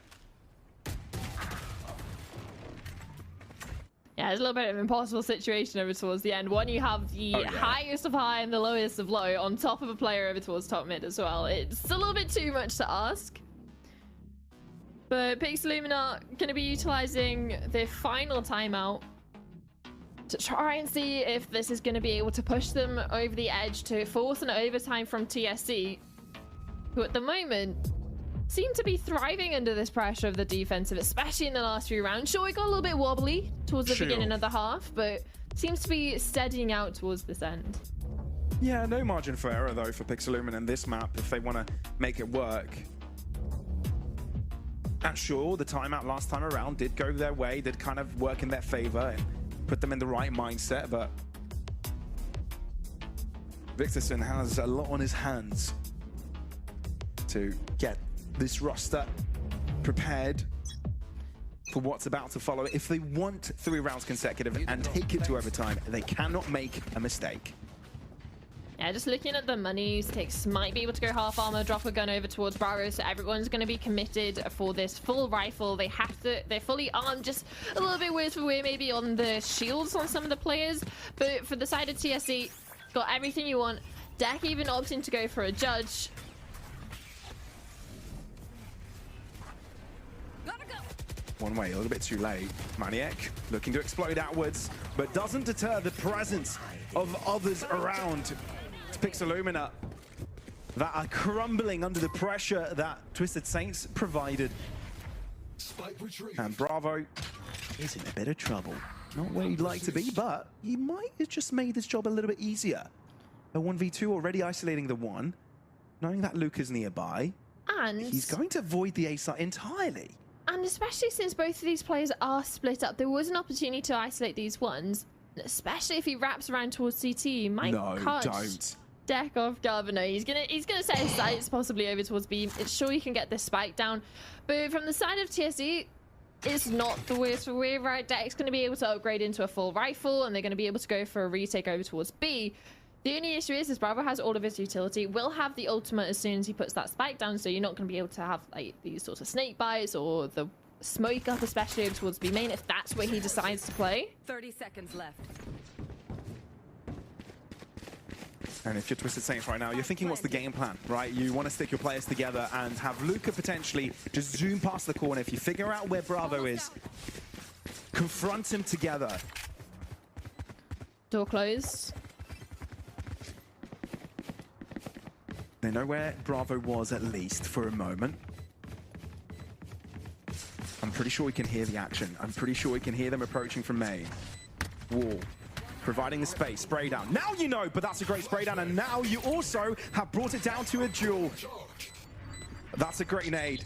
Yeah, it's a little bit of an impossible situation over towards the end. One, you have the highest of high and the lowest of low on top of a player over towards top mid as well. It's a little bit too much to ask. But Pixelumina going to be utilizing their final timeout to try and see if this is going to be able to push them over the edge to force an overtime from TSC, who at the moment seem to be thriving under this pressure of the defensive, especially in the last few rounds. Sure, it got a little bit wobbly towards the beginning of the half, but seems to be steadying out towards this end. Yeah, no margin for error though for Pixelumina in this map if they want to make it work. And sure, the timeout last time around did go their way, did kind of work in their favor and put them in the right mindset, but Victorson has a lot on his hands to get this roster prepared for what's about to follow. If they want 3 rounds consecutive and take it to overtime, they cannot make a mistake. Yeah, just looking at the money, Sticks might be able to go half armor, drop a gun over towards Bravo, so everyone's going to be committed for this full rifle. They have to, they're fully armed, just a little bit worse for wear maybe on the shields on some of the players, but for the side of TSC, got everything you want. Deck even opting to go for a judge. One way, a little bit too late. Maniac looking to explode outwards, but doesn't deter the presence of others around. It's Pixelumina that are crumbling under the pressure that Twisted Saints provided. And Bravo is in a bit of trouble. Not where he'd like to be, but he might have just made this job a little bit easier. A 1v2 already isolating the one, knowing that Luke is nearby. And he's going to avoid the A site entirely. And especially since both of these players are split up, there was an opportunity to isolate these ones. Especially if he wraps around towards CT, he might No, catch don't. Deck off guard. But no, he's gonna set his sights possibly over towards B. It's sure he can get this spike down, but from the side of TSE, it's not the worst for way, right? Deck's gonna be able to upgrade into a full rifle, and they're gonna be able to go for a retake over towards B. The only issue is Bravo has all of his utility, will have the ultimate as soon as he puts that spike down, so you're not going to be able to have like these sorts of snake bites or the smoke up, especially over towards B main, if that's where he decides to play. 30 seconds left. And if you're Twisted Saints right now, you're thinking, what's the game plan, right? You want to stick your players together and have Luca potentially just zoom past the corner. If you figure out where Bravo is, confront him together. Door closed. They know where Bravo was, at least, for a moment. I'm pretty sure we can hear the action. I'm pretty sure we can hear them approaching from main. Wall. Providing the space. Spray down. Now you know, but that's a great spray down. And now you also have brought it down to a duel. That's a great nade.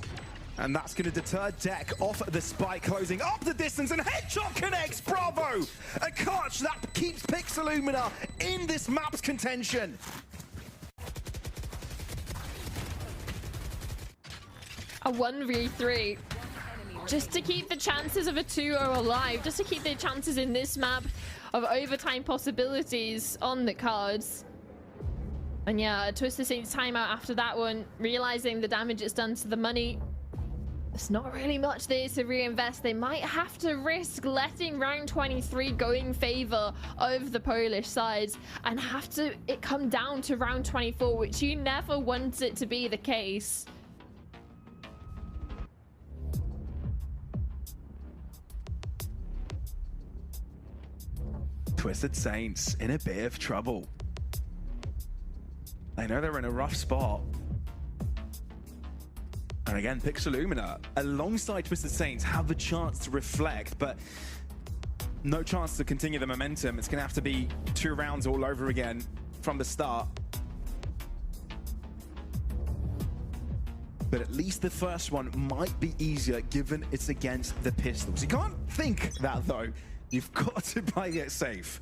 And that's going to deter Deck off the spike, closing up the distance, and headshot connects Bravo! A clutch that keeps Pixelumina in this map's contention. A 1v3. Just to keep the chances of a 2-0 alive, just to keep the chances in this map of overtime possibilities on the cards. And yeah, Twisted Saints timeout after that one, realizing the damage it's done to the money. There's not really much there to reinvest. They might have to risk letting round 23 go in favor of the Polish sides and have to it come down to round 24, which you never want it to be the case. Twisted Saints in a bit of trouble. They know they're in a rough spot. And again, Pixelumina, alongside Twisted Saints, have the chance to reflect, but no chance to continue the momentum. It's going to have to be 2 rounds all over again from the start. But at least the first one might be easier given it's against the pistols. You can't think that, though. You've got to play it safe.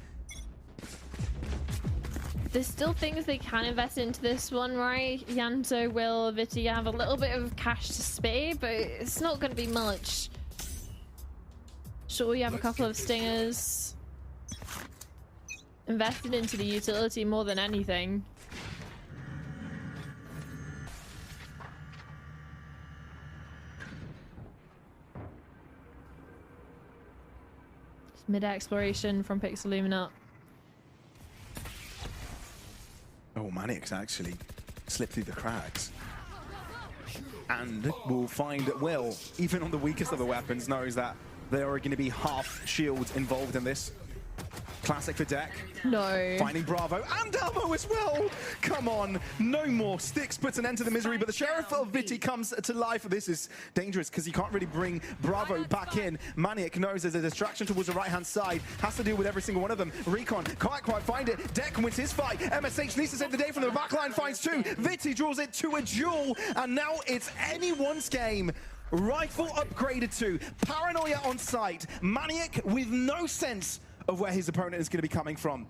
There's still things they can invest into this one, right? Yanto, Will, Viti have a little bit of cash to spare, but it's not going to be much. Sure, you have a couple of stingers. Invested into the utility more than anything. Mid-exploration from Pixelumina. Oh, Maniac's actually slipped through the cracks. And will find Will, even on the weakest of the weapons, knows that there are going to be half shields involved in this. Classic for Deck. No. Finding Bravo and Elmo as well. Come on, no more. Sticks puts an end to the misery, but the Sheriff of Viti comes to life. This is dangerous because you can't really bring Bravo back in. Maniac knows there's a distraction towards the right-hand side. Has to deal with every single one of them. Recon can't quite find it. Deck wins his fight. MSH needs to save the day from the backline, finds 2. Viti draws it to a duel, and now it's anyone's game. Rifle upgraded to. Paranoia on site. Maniac with no sense of where his opponent is going to be coming from.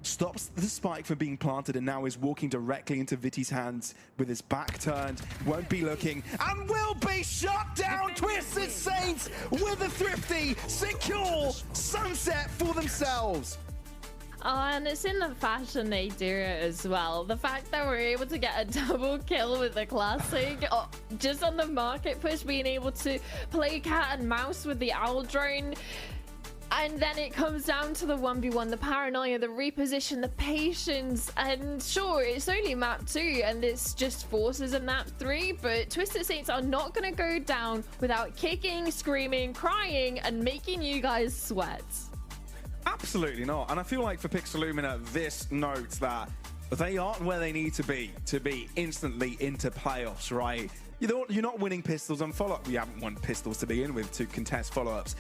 Stops the spike from being planted and now is walking directly into Viti's hands with his back turned, won't be looking, and will be shut down. Twisted Saints with a thrifty, secure sunset for themselves. Oh, and it's in the fashion they do it as well. The fact that we're able to get a double kill with the classic, just on the market push, being able to play cat and mouse with the owl drone. And then it comes down to the 1v1, the paranoia, the reposition, the patience, and sure, it's only map 2 and it's just forces of map 3, but Twisted Saints are not going to go down without kicking, screaming, crying, and making you guys sweat. Absolutely not. And I feel like for Pixelumina, this notes that they aren't where they need to be instantly into playoffs, right? You're not winning pistols on follow-up. You haven't won pistols to begin with to contest follow-ups.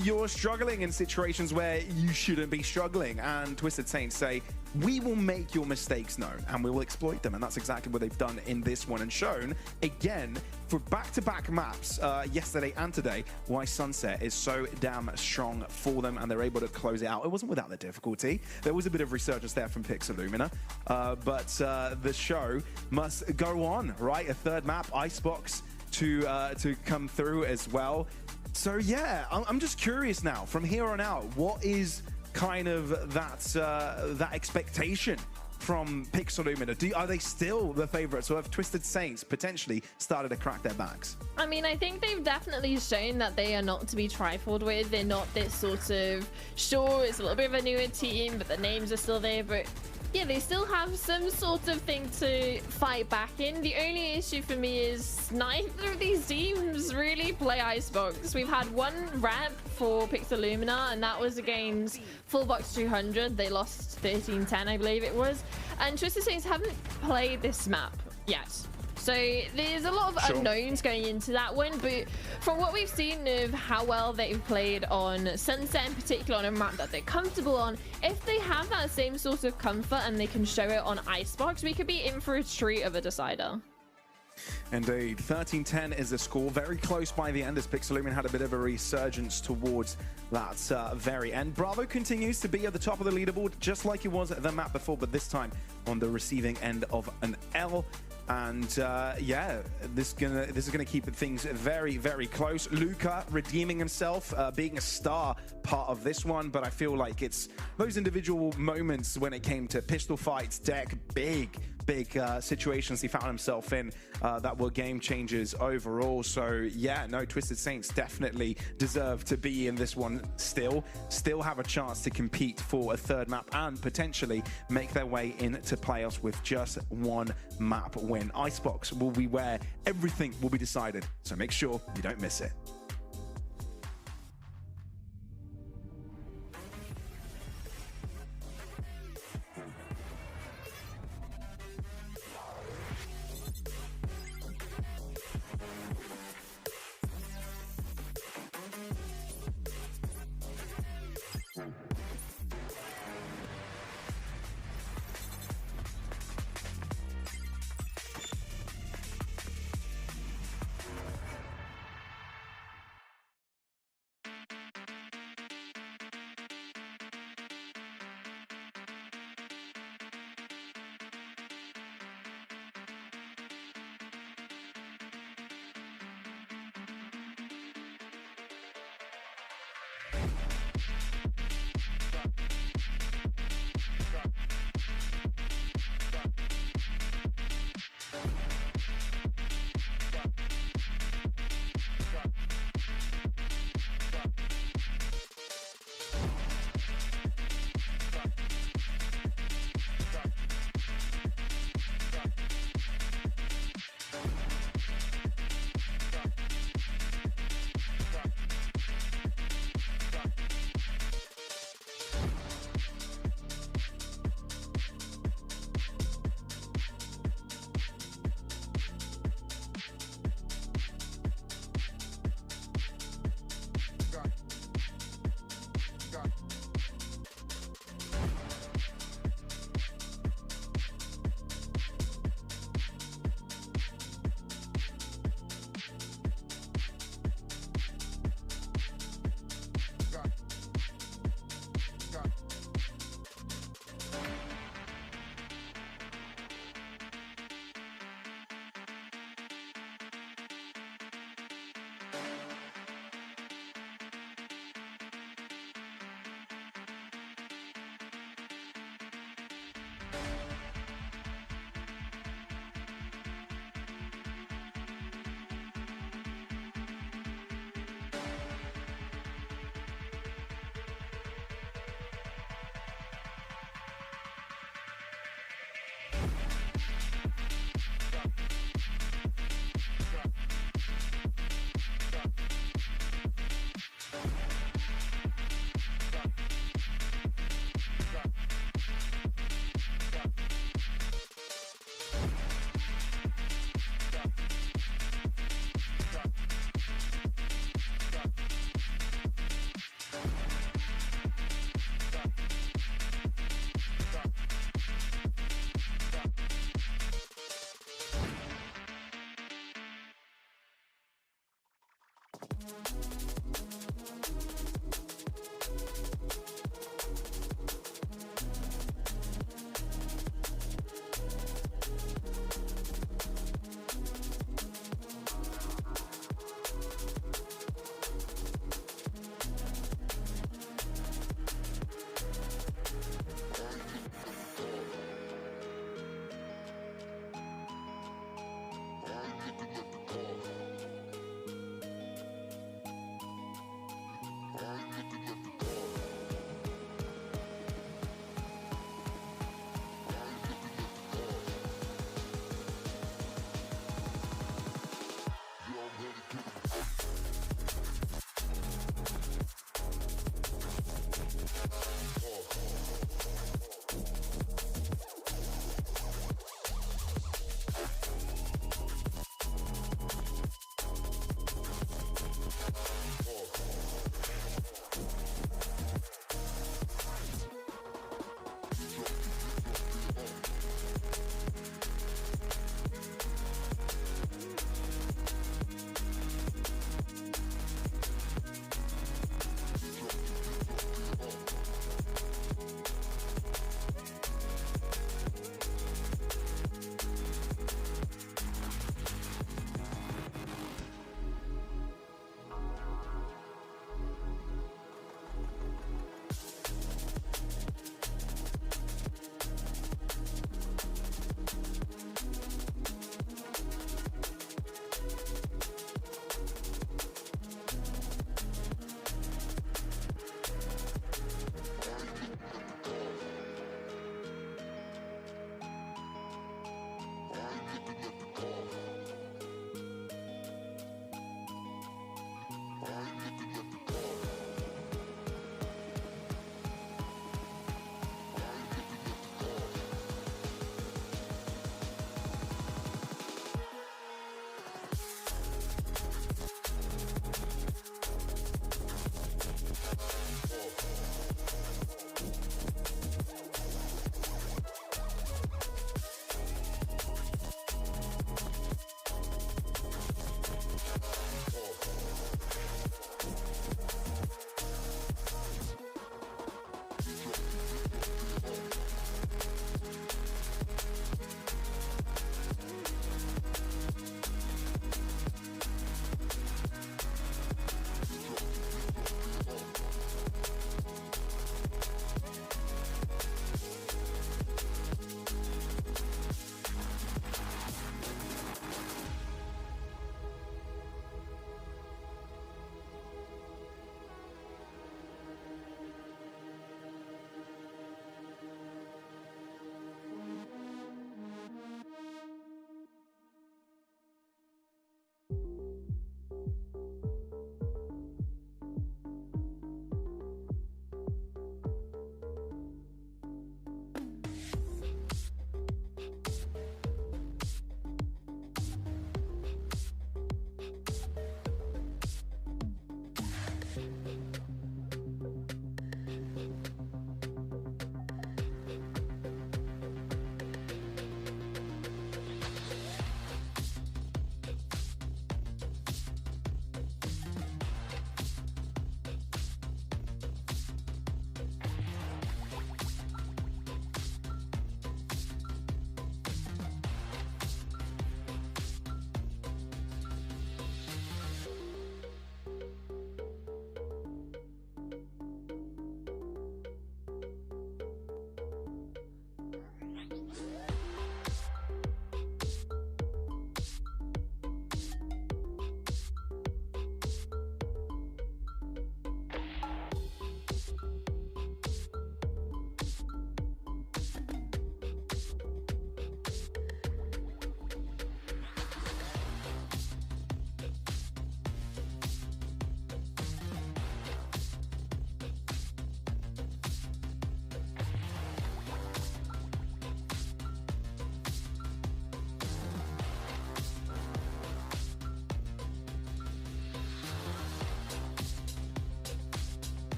You're struggling in situations where you shouldn't be struggling. And Twisted Saints say, we will make your mistakes known and we will exploit them. And that's exactly what they've done in this one and shown again for back-to-back maps yesterday and today why Sunset is so damn strong for them and they're able to close it out. It wasn't without the difficulty. There was a bit of resurgence there from Pixelumina, but the show must go on, right? A third map, Icebox, to come through as well. So yeah, I'm just curious now, from here on out, what is kind of that expectation from Pixelumina? Are they still the favorites, or have Twisted Saints potentially started to crack their backs? I mean, I think they've definitely shown that they are not to be trifled with. They're not this sort of, sure, it's a little bit of a newer team, but the names are still there. But yeah, they still have some sort of thing to fight back in. The only issue for me is neither of these teams really play Icebox. We've had one rep for Pixelumina, and that was against Fullbox 200. They lost 13-10, I believe it was. And Twisted Saints haven't played this map yet. So there's a lot of unknowns going into that one, but from what we've seen of how well they've played on Sunset, in particular on a map that they're comfortable on, if they have that same sort of comfort and they can show it on Icebox, we could be in for a treat of a decider. Indeed, 13-10 is the score. Very close by the end as Pixelumina had a bit of a resurgence towards that very end. Bravo continues to be at the top of the leaderboard, just like it was at the map before, but this time on the receiving end of an L. And yeah, this is gonna keep things very, very close. Luca redeeming himself, being a star part of this one, but I feel like it's those individual moments when it came to pistol fights, deck, big situations he found himself in that were game changers overall. So yeah, no, Twisted Saints definitely deserve to be in this one still have a chance to compete for a third map and potentially make their way into playoffs with just one map win. Icebox will be where everything will be decided, so make sure you don't miss it.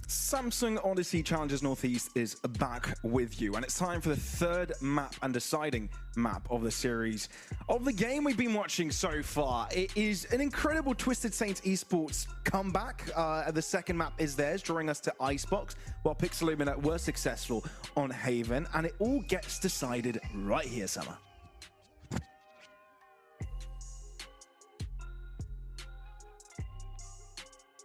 Samsung Odyssey Challengers Northeast is back with you, and it's time for the third map and deciding map of the series of the game we've been watching so far. It is an incredible Twisted Saints esports comeback. The second map is theirs, drawing us to Icebox, while Pixelumina were successful on Haven, and it all gets decided right here, Summer.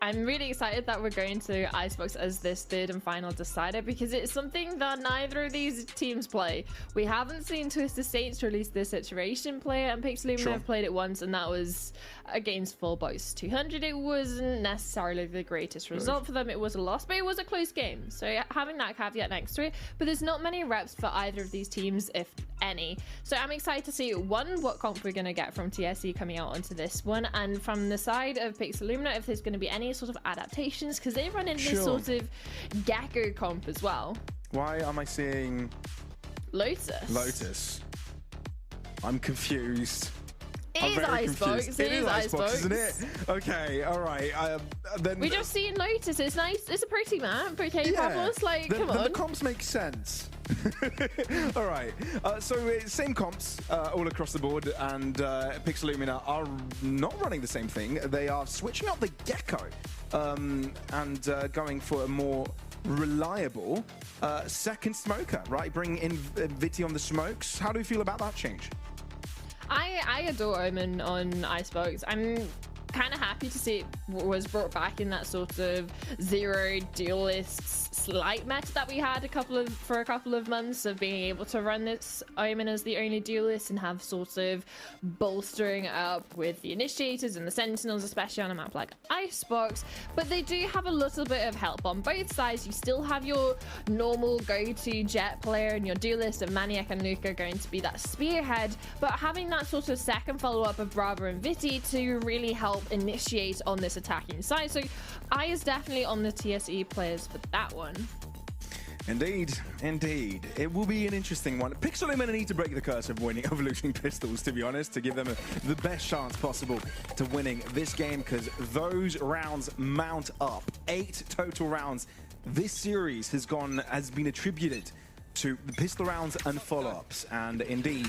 I'm really excited that we're going to Icebox as this third and final decider, because it's something that neither of these teams play. We haven't seen Twisted Saints release this iteration play, and Pixelumina have played it once, and that was against Full Boys 200. It wasn't necessarily the greatest result for them. It was a loss, but it was a close game. So having that caveat next to it, but there's not many reps for either of these teams, if any. So I'm excited to see, one, what comp we're going to get from TSE coming out onto this one, and from the side of Pixelumina, if there's going to be any sort of adaptations, because they run in this sort of Gecko comp as well. Why am I seeing Lotus? I'm confused. It is Icebox. It is Icebox, isn't it? Okay, all right. Then we just seen Lotus. It's nice. It's a pretty map. Okay, Pablos, like, come on. The comps make sense. All right. So same comps all across the board, and Pixelumina are not running the same thing. They are switching out the Gecko and going for a more reliable second smoker, right? Bringing in Viti on the smokes. How do you feel about that change? I adore Omen on Icebox. I'm kind of happy to see it was brought back in that sort of zero duelists slight meta that we had for a couple of months, of being able to run this Omen as the only duelist and have sort of bolstering up with the initiators and the sentinels, especially on a map like Icebox. But they do have a little bit of help on both sides. You still have your normal go-to jet player and your duelist of Maniac and Luca going to be that spearhead, but having that sort of second follow-up of Brava and Viti to really help initiate on this attacking side. So I is definitely on the TSE players for that one. Indeed. It will be an interesting one. Pixelumina need to break the curse of losing pistols, to be honest, to give them the best chance possible to winning this game, because those rounds mount up. 8 total rounds. This series has been attributed to the pistol rounds and follow-ups, and indeed,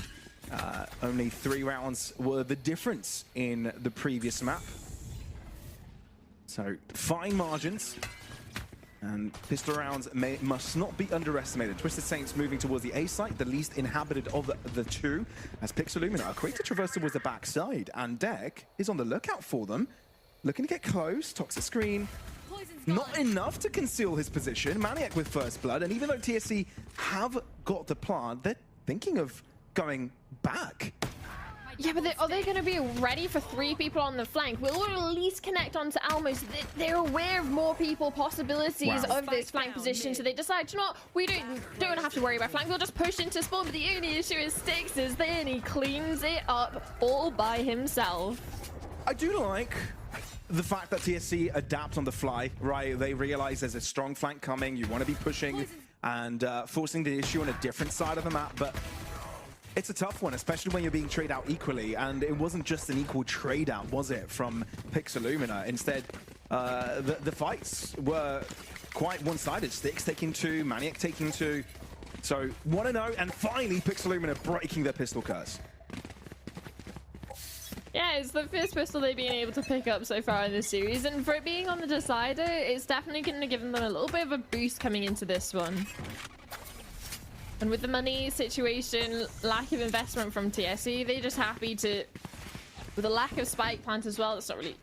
only 3 rounds were the difference in the previous map. So fine margins, and pistol rounds must not be underestimated. Twisted Saints moving towards the A site, the least inhabited of the two, as Pixelumina are quick to traverse towards the backside, and Deck is on the lookout for them, looking to get close. Toxic screen, not enough to conceal his position. Maniac with first blood, and even though TSC have got the plant, they're thinking of going back. Yeah, but are they going to be ready for 3 people on the flank? We'll at least connect onto Almo, so they're aware of more people possibilities of this flank position, so they decide, you know what, we don't have to worry about flank, we'll just push into spawn. But the only issue is Styx is there, and he cleans it up all by himself. I do like the fact that TSC adapt on the fly, right? They realize there's a strong flank coming, you want to be pushing and forcing the issue on a different side of the map, but it's a tough one, especially when you're being traded out equally, and it wasn't just an equal trade out, was it, from Pixelumina? Instead, the fights were quite one-sided. Styx taking 2, Maniac taking 2. So 1-0, and finally Pixelumina breaking their pistol curse. Yeah, it's the first pistol they've been able to pick up so far in this series, and for it being on the decider, it's definitely going to give them a little bit of a boost coming into this one. And with the money situation, lack of investment from TSE, they're just happy to, with a lack of spike plant as well, it's not really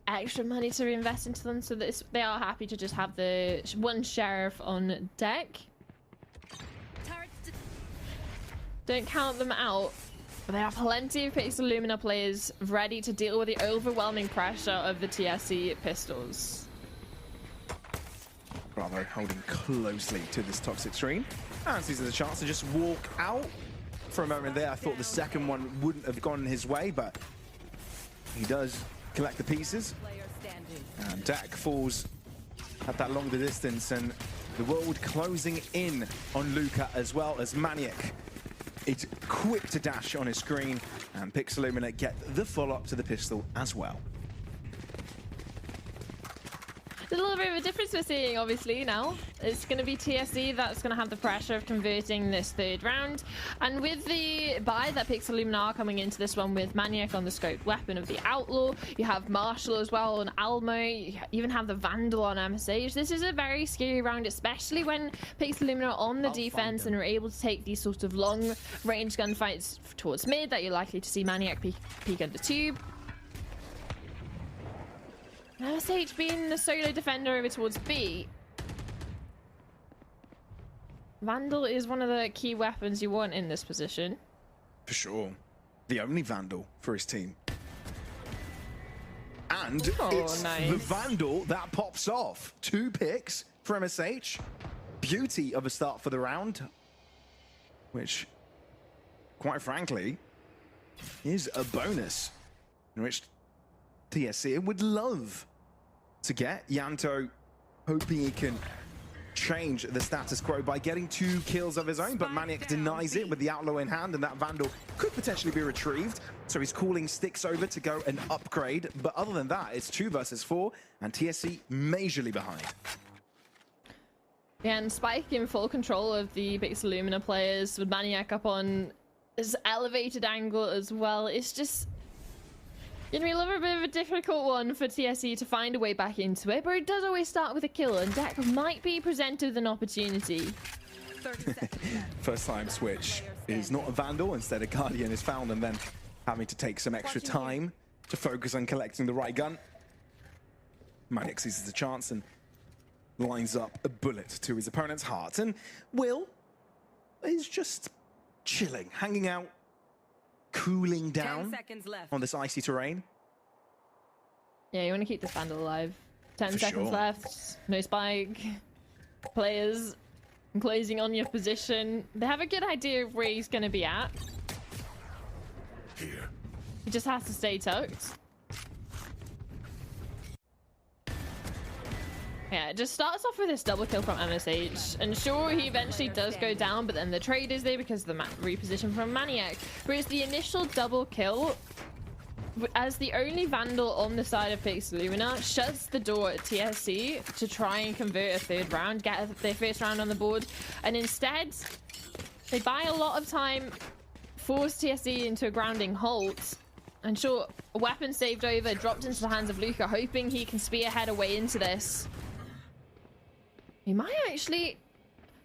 extra money to reinvest into them, so they are happy to just have the one sheriff on deck. Don't count them out, but there are plenty of Pixelumina players ready to deal with the overwhelming pressure of the TSE pistols. Bravo holding closely to this toxic screen. And sees a chance to just walk out. For a moment there, I thought the second one wouldn't have gone his way, but he does collect the pieces. And Dak falls at that longer distance, and the world closing in on Luca as well as Maniac It's quick to dash on his screen, and Pixelumina get the follow-up to the pistol as well. There's a little bit of a difference we're seeing, obviously, now. It's going to be TSE that's going to have the pressure of converting this third round. And with the buy that Pixelumina are coming into this one with Maniac on the scoped weapon of the Outlaw, you have Marshall as well on Almo, you even have the Vandal on MSH. This is a very scary round, especially when Pixelumina are on the defense and are able to take these sort of long-range gunfights towards mid that you're likely to see Maniac peek under tube. MSH being the solo defender over towards B. Vandal is one of the key weapons you want in this position. For sure. The only Vandal for his team. And it's nice. the Vandal that pops off. 2 picks for MSH. Beauty of a start for the round. Which, quite frankly, is a bonus. In which TSC would love to get. Yanto hoping he can change the status quo by getting 2 kills of his own, but Maniac denies it with the Outlaw in hand, and that Vandal could potentially be retrieved. So he's calling Sticks over to go and upgrade. But other than that, it's 2 versus 4, and TSC majorly behind. Yeah, and Spike in full control of the Pixelumina players with Maniac up on his elevated angle as well. It's just gonna be a little bit of a difficult one for TSE to find a way back into it, but it does always start with a kill, and Deck might be presented with an opportunity. 30 seconds left. First time switch is not a Vandal, instead a Guardian is found, and then having to take some extra time to focus on collecting the right gun. Maniac seizes the chance and lines up a bullet to his opponent's heart, and Will is just chilling, hanging out, cooling 10 down seconds left. on this icy terrain. Yeah, you want to keep this Vandal alive. 10 For seconds sure. left. No spike. Players closing on your position. They have a good idea of where he's going to be at. Here. He just has to stay tucked. Yeah, it just starts off with this double kill from MSH. And sure, he eventually does go down, but then the trade is there because of the reposition from Maniac. Whereas the initial double kill, as the only Vandal on the side of Pixelumina, shuts the door at TSC to try and convert a third round, get their first round on the board. And instead, they buy a lot of time, force TSC into a grounding halt. And sure, a weapon saved over, dropped into the hands of Luca, hoping he can spearhead a way into this. He might actually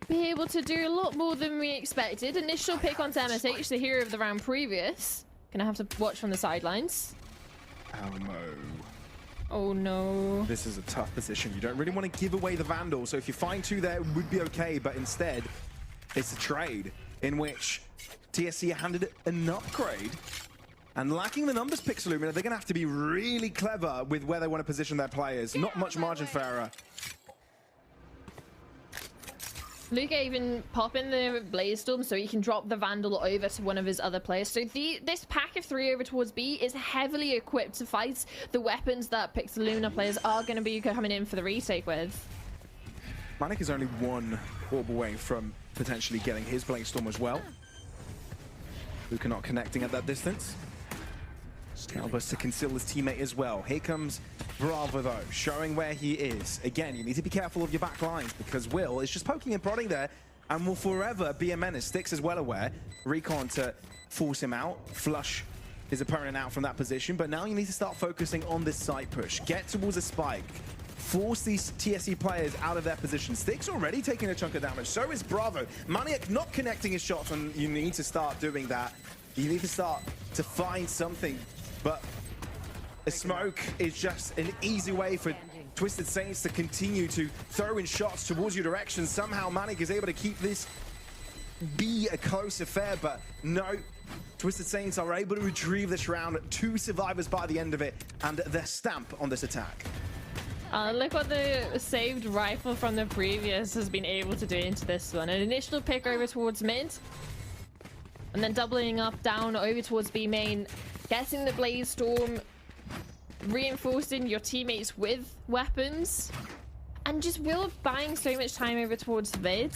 be able to do a lot more than we expected. Initial pick onto MSH, the hero of the round previous. Gonna have to watch from the sidelines. Almo. Oh no. This is a tough position. You don't really want to give away the Vandal, so if you find 2 there, it would be okay, but instead, it's a trade in which TSC handed an upgrade. And lacking the numbers, Pixelumina, they're gonna have to be really clever with where they want to position their players. Not much margin for error. Luca even pop in the Blaze Storm so he can drop the Vandal over to one of his other players. So this pack of 3 over towards B is heavily equipped to fight the weapons that Pixelumina players are going to be coming in for the retake with. Manic is only 1 orb away from potentially getting his Blaze Storm as well. Luca not connecting at that distance. Albus to conceal his teammate as well. Here comes Bravo though, showing where he is. Again, you need to be careful of your back lines because Will is just poking and prodding there and will forever be a menace. Sticks is well aware. Recon to force him out, flush his opponent out from that position, but now you need to start focusing on this side push. Get towards a spike. Force these TSE players out of their position. Sticks already taking a chunk of damage, so is Bravo. Maniac not connecting his shots when you need to start doing that. You need to start to find something. But a smoke is just an easy way for Twisted Saints to continue to throw in shots towards your direction. Somehow Manic is able to keep this be a close affair, but no. Twisted Saints are able to retrieve this round. 2 survivors by the end of it, and their stamp on this attack. Look what the saved rifle from the previous has been able to do into this one. An initial pick over towards mid, and then doubling up down over towards B main. Getting the Blaze Storm, reinforcing your teammates with weapons, and just Will buying so much time over towards mid.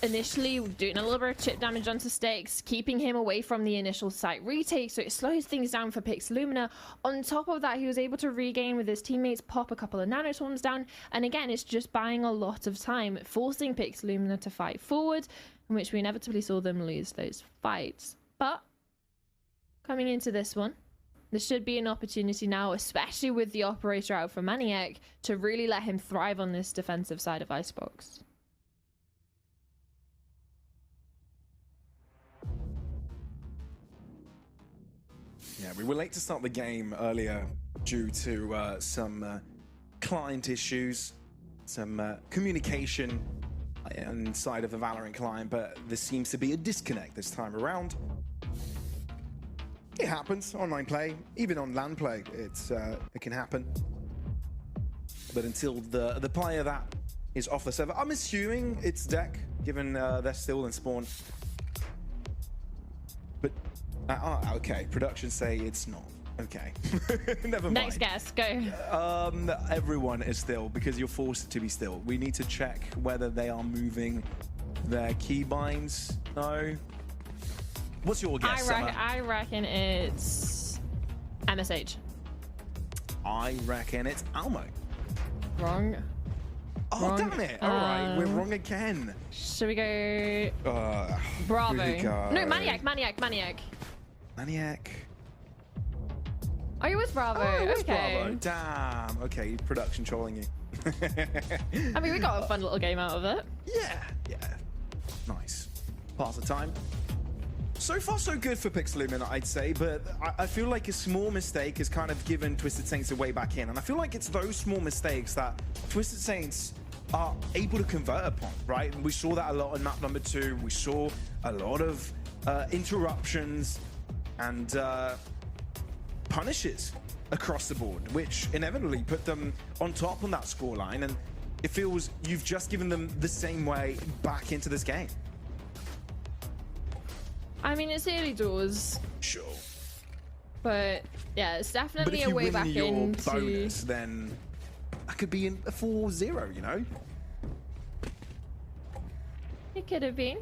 initially doing a little bit of chip damage onto Styx, keeping him away from the initial site retake, so it slows things down for Pixelumina. On top of that, he was able to regain with his teammates, pop a couple of nanoswarms down, and again, it's just buying a lot of time, forcing Pixelumina to fight forward, in which we inevitably saw them lose those fights. But coming into this one, there should be an opportunity now, especially with the operator out for Maniac, to really let him thrive on this defensive side of Icebox. Yeah, we were late to start the game earlier due to some client issues, some communication inside of the Valorant client, but there seems to be a disconnect this time around. It happens, online play, even on LAN play, it can happen. But until the player that is off the server, I'm assuming it's Deck, given they're still in spawn. But okay, production say it's not. Okay, never mind. Next guess, go. Everyone is still, because you're forced to be still. We need to check whether they are moving their keybinds. No. What's your guess, Summer? I reckon it's MSH. I reckon it's Almo. Wrong. Oh, Wrong. damn it. All right, we're wrong again. Should we go Bravo? No, Maniac. Maniac. Oh, it was Bravo. Oh, it was okay. Bravo. Damn. Okay, production trolling you. I mean, we got a fun little game out of it. Yeah. Nice. Pass the time. So far, so good for Pixelumina, I'd say, but I feel like a small mistake has kind of given Twisted Saints a way back in, and I feel like it's those small mistakes that Twisted Saints are able to convert upon, right? And we saw that a lot in map number 2. We saw a lot of interruptions and punishes across the board, which inevitably put them on top on that scoreline, and it feels you've just given them the same way back into this game. I mean, it's early doors. Sure. But yeah, it's definitely but a way back if you win your into. bonus, then that could be a 4-0, you know? It could have been,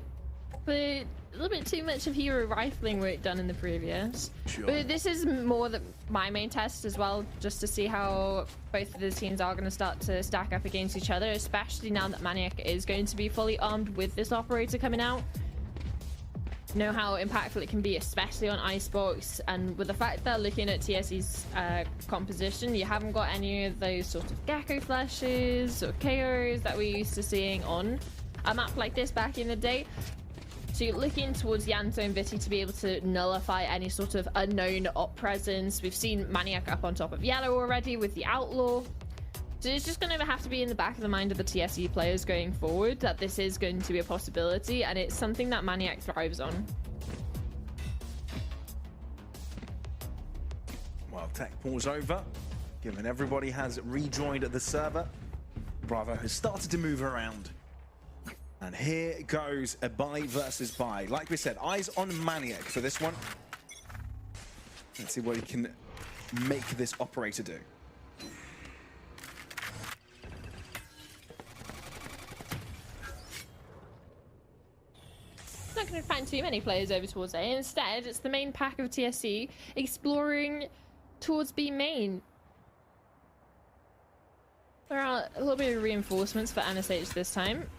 but a little bit too much of hero rifling work done in the previous. Sure. But this is more my main test as well, just to see how both of the teams are going to start to stack up against each other, especially now that Maniac is going to be fully armed with this operator coming out. Know how impactful it can be, especially on Icebox, and with the fact that looking at TSE's composition, you haven't got any of those sort of Gecko flashes or KOs that we're used to seeing on a map like this back in the day. So you're looking towards Yanto and Viti to be able to nullify any sort of unknown op presence. We've seen Maniac up on top of Yellow already with the Outlaw. So it's just going to have to be in the back of the mind of the TSE players going forward that this is going to be a possibility, and it's something that Maniac thrives on. Well, tech pause over, given everybody has rejoined the server. Bravo has started to move around. And here goes a buy versus buy. Like we said, eyes on Maniac for this one. Let's see what he can make this operator do. Not going to find too many players over towards A. Instead, it's the main pack of TSE exploring towards B main. There are a little bit of reinforcements for MSH this time.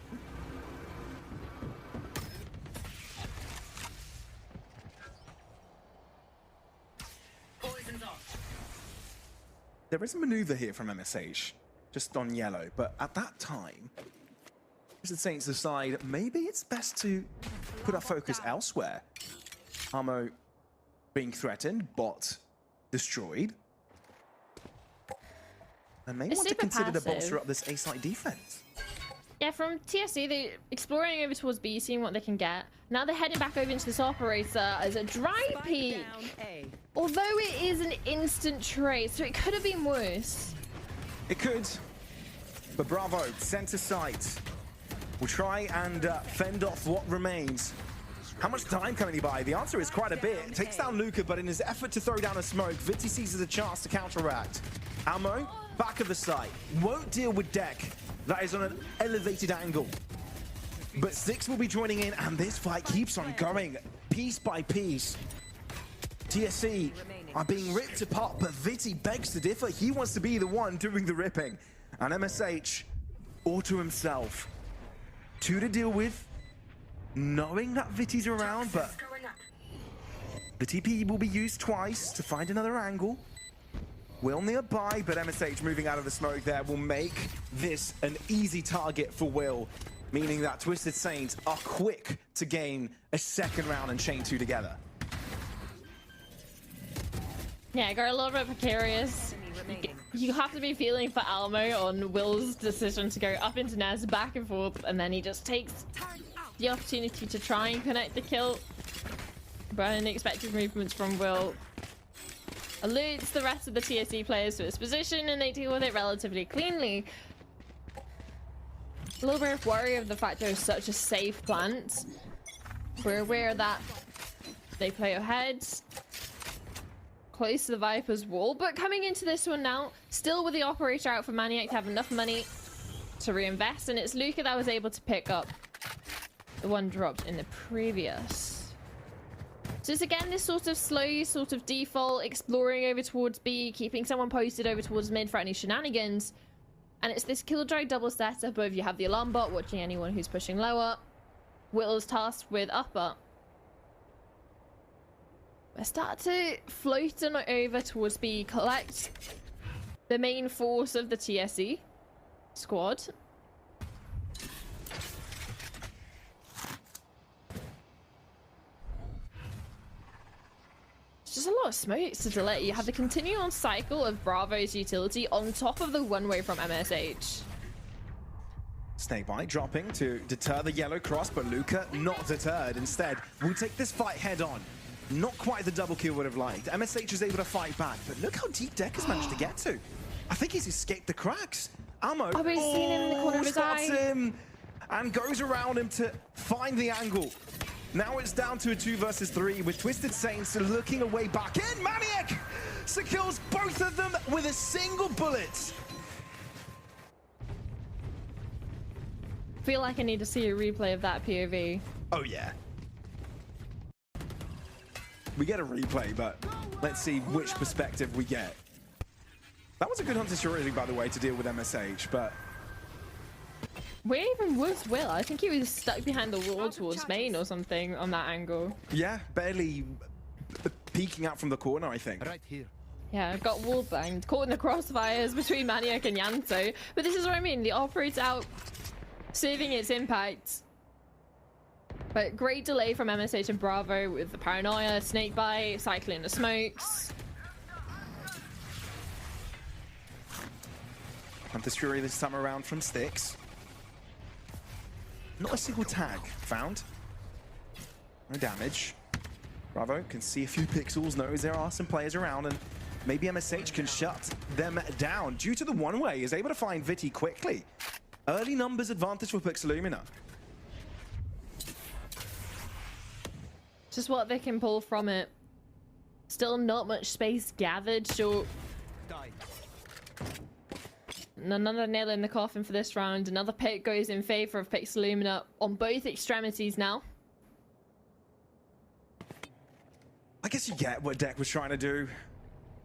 There is a maneuver here from MSH, just on Yellow, but at that time, the Saints decide maybe it's best to put our focus elsewhere. Amo being threatened, bot destroyed. And maybe It's want to super consider to passive. bolster up this A-site defense. Yeah, from TSE, they're exploring over towards B, seeing what they can get. Now they're heading back over into this operator as a dry peek. Although it is an instant trade, so it could have been worse. It could, but Bravo, center sight, will try and fend off what remains. How much time can he buy? The answer is quite a bit. Takes down Luca, but in his effort to throw down a smoke, Viti seizes a chance to counteract. Ammo, back of the site, won't deal with Deck. That is on an elevated angle. But Six will be joining in, and this fight keeps on going, piece by piece. TSC are being ripped apart, but Viti begs to differ. He wants to be the one doing the ripping. And MSH, all to himself. Two to deal with, knowing that Viti's around, but the TP will be used twice to find another angle. Will nearby, but MSH moving out of the smoke there will make this an easy target for Will, meaning that Twisted Saints are quick to gain a second round and chain two together. Yeah, I got a little bit precarious. You have to be feeling for Almo on Will's decision to go up into Nez, back and forth, and then he just takes the opportunity to try and connect the kill. But unexpected movements from Will alerts the rest of the TSC players to his position, and they deal with it relatively cleanly. A little bit of worry of the fact there's such a safe plant. We're aware that they play ahead, close to the Viper's wall, but coming into this one now, still with the operator out for Maniac to have enough money to reinvest, and it's Luca that was able to pick up the one dropped in the previous. So it's again this sort of slow, sort of default, exploring over towards B, keeping someone posted over towards mid for any shenanigans. And it's this Killjoy double setup of you have the alarm bot watching anyone who's pushing lower. Will's tasked with upper. I start to float on over towards B, collect the main force of the TSE squad. Just a lot of smokes to delay. You have the continual cycle of Bravo's utility on top of the one-way from MSH. Snakebite dropping to deter the yellow cross, but Luca not deterred. Instead, will take this fight head on. Not quite the double kill would have liked. MSH is able to fight back, but look how deep Deck has managed to get to. I think he's escaped the cracks. Ammo. I've been seeing him in the corner of his eye. Him and goes around him to find the angle. Now it's down to a 2 versus 3 with Twisted Saints looking away back in. Maniac secures both of them with a single bullet. Feel like I need to see a replay of that POV. Oh yeah. We get a replay, but let's see which perspective we get. That was a good Hunter strategy, by the way, to deal with MSH, but where even was Will? I think he was stuck behind the wall towards main or something on that angle. yeah, barely peeking out from the corner, I think. Right here. Yeah, got wall banged, caught in the crossfires between Maniac and Yanto. But this is what I mean, the operate's out, saving its impact. But great delay from MSH and Bravo with the paranoia, snakebite, cycling the smokes. Hunter's Fury this time around from Styx. Not a single tag found. No damage. Bravo can see a few pixels, knows there are some players around, and maybe MSH can shut them down. Due to the one-way, is able to find Viti quickly. Early numbers advantage for Pixelumina. Just what they can pull from it. Still not much space gathered, so another nail in the coffin for this round. Another pick goes in favor of Pixelumina on both extremities now. I guess you get what Deck was trying to do.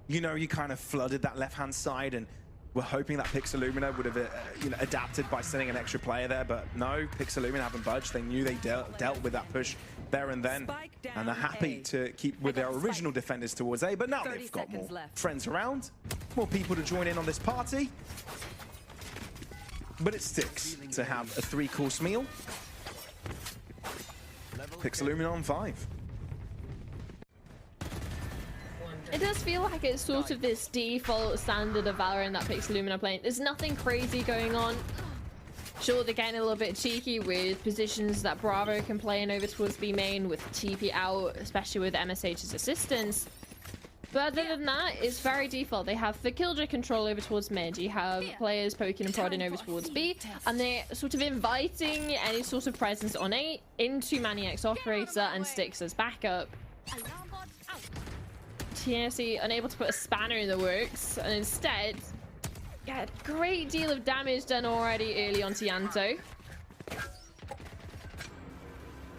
You know, you kind of flooded that left-hand side and were hoping that Pixelumina would have adapted by sending an extra player there, but no, Pixelumina haven't budged. They knew they dealt with that push there and then, and they're happy to keep with their original defenders towards A, but now they've got more friends around, more people to join in on this party. But it sticks to have a 3-course meal. Pixelumina on 5. It does feel like it's sort of this default standard of Valorant that Pixelumina are playing. There's nothing crazy going on. Sure, they're getting a little bit cheeky with positions that Bravo can play in over towards B main with TP out, especially with MSH's assistance. But other than that, it's very default. They have the Killjoy control over towards mid. You have players poking and prodding over towards B, and they're sort of inviting any sort of presence on A into Maniac's operator and Styx as backup. TSC unable to put a spanner in the works, and instead get a great deal of damage done already early onto Yanto.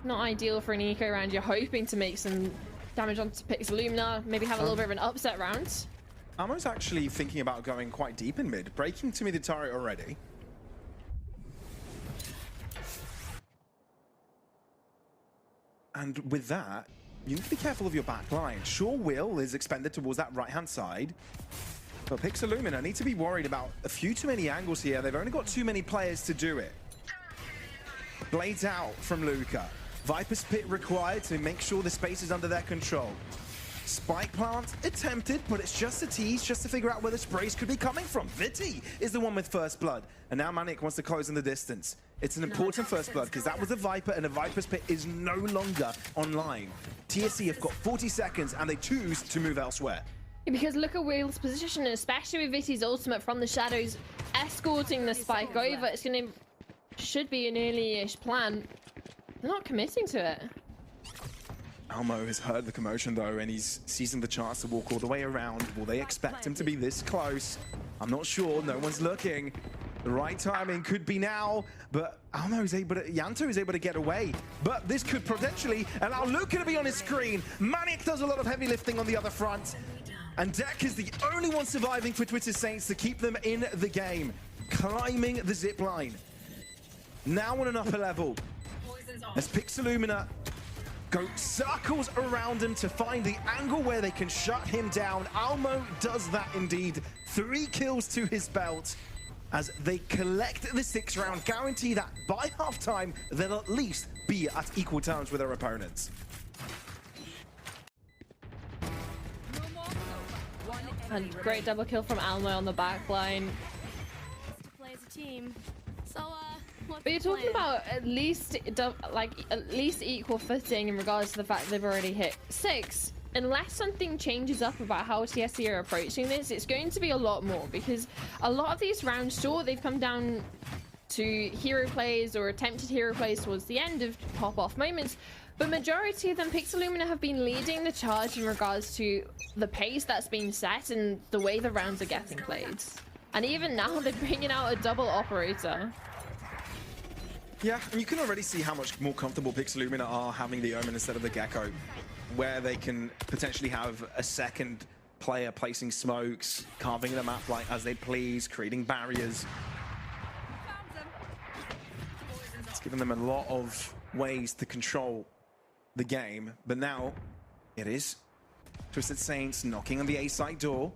not ideal for an eco round. You're hoping to make some damage onto Pixelumina, maybe have a little bit of an upset round. Almo's actually thinking about going quite deep in mid, breaking to me the turret already. And with that, you need to be careful of your back line. Sure, Will is expended towards that right-hand side, but Pixelumina need to be worried about a few too many angles here. They've only got too many players to do it. Blades out from Luca. Viper's Pit required to make sure the space is under their control. Spike plant attempted, but it's just a tease, just to figure out where the sprays could be coming from. Viti is the one with first blood, and now Manic wants to close in the distance. It's an important first blood because that was a Viper, and a Viper's Pit is no longer online. TSC have got 40 seconds, and they choose to move elsewhere. Because look at Will's position, especially with Viti's ultimate from the shadows, escorting the spike over. It's gonna should be an early-ish plan. They're not committing to it. Almo has heard the commotion though, and he's seizing the chance to walk all the way around. Will they expect him to be this close? I'm not sure. No one's looking. The right timing could be now, but Yanto is able to get away. But this could potentially allow Luca to be on his screen. Manic does a lot of heavy lifting on the other front. And Deck is the only one surviving for Twisted Saints to keep them in the game. Climbing the zip line. Now on an upper level. As Pixelumina go circles around him to find the angle where they can shut him down. Almo does that indeed. 3 kills to his belt as they collect the 6th round, guarantee that by halftime they'll at least be at equal terms with their opponents. And great double kill from Almo on the back line. Play as a team. So, what's But you're the talking plan? about at least equal footing in regards to the fact they've already hit 6. Unless something changes up about how TSC are approaching this, it's going to be a lot more, because a lot of these rounds, sure, they've come down to hero plays or attempted hero plays towards the end of pop-off moments, but majority of them, Pixelumina have been leading the charge in regards to the pace that's been set and the way the rounds are getting played. And even now, they're bringing out a double operator. Yeah, and you can already see how much more comfortable Pixelumina are having the Omen instead of the Gecko, where they can potentially have a second player placing smokes, carving the map like as they please, creating barriers. It's given them a lot of ways to control the game, but now it is Twisted Saints knocking on the A site door.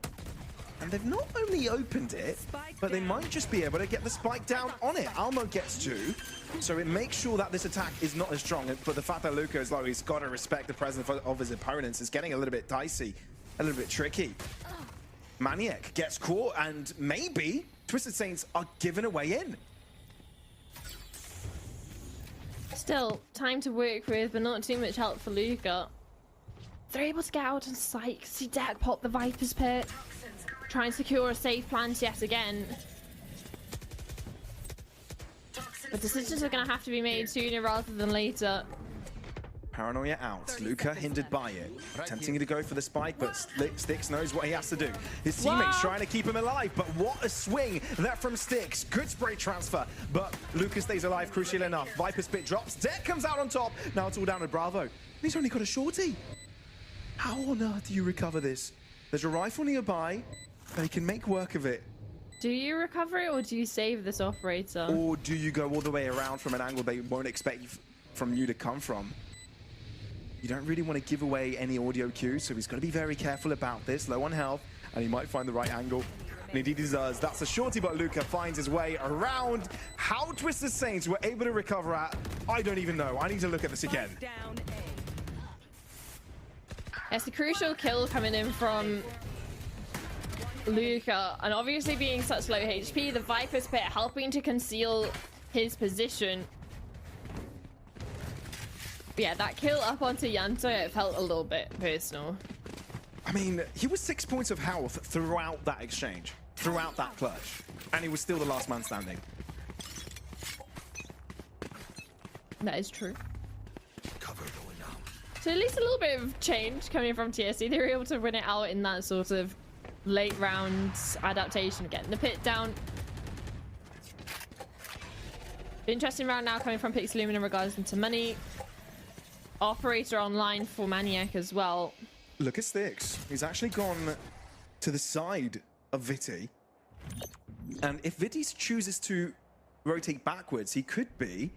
And they've not only opened it, but they might just be able to get the spike down on it. Almo gets 2, so it makes sure that this attack is not as strong. But the fact that Luca is low, he's got to respect the presence of his opponents. It's getting a little bit dicey, a little bit tricky. Maniac gets caught, and maybe Twisted Saints are given a way in. Still, time to work with, but not too much help for Luca. They're able to get out on site. See Deck pop the Viper's Pit. Try and secure a safe plant yet again. But decisions are going to have to be made sooner rather than later. Paranoia out. Luca hindered by it. Attempting to go for the spike, but Styx knows what he has to do. His teammates trying to keep him alive, but what a swing that from Styx. Good spray transfer, but Luca stays alive, crucial enough. Viper's Pit drops. Deck comes out on top. Now it's all down to Bravo. He's only got a shorty. How on earth do you recover this? There's a rifle nearby, but he can make work of it. Do you recover it, or do you save this operator? Or do you go all the way around from an angle they won't expect from you to come from? You don't really want to give away any audio cues, so he's got to be very careful about this. Low on health, and he might find the right angle. And indeed he does. That's a shorty, but Luca finds his way around. How Twisted Saints were able to recover at, I don't even know. I need to look at this again. It's a crucial kill coming in from Luca, and obviously being such low HP, the Viper's Pit helping to conceal his position. But yeah, that kill up onto Yanto, it felt a little bit personal. I mean, he was 6 points of health throughout that exchange, throughout that clutch, and he was still the last man standing. That is true. Cover going out. So at least a little bit of change coming from TSC. They were able to win it out in that sort of late round adaptation, getting the pit down. Interesting round now coming from Pixelumina in regards to money. operator online for Maniac as well. Look at Styx. He's actually gone to the side of Viti. And if Viti chooses to rotate backwards, he could be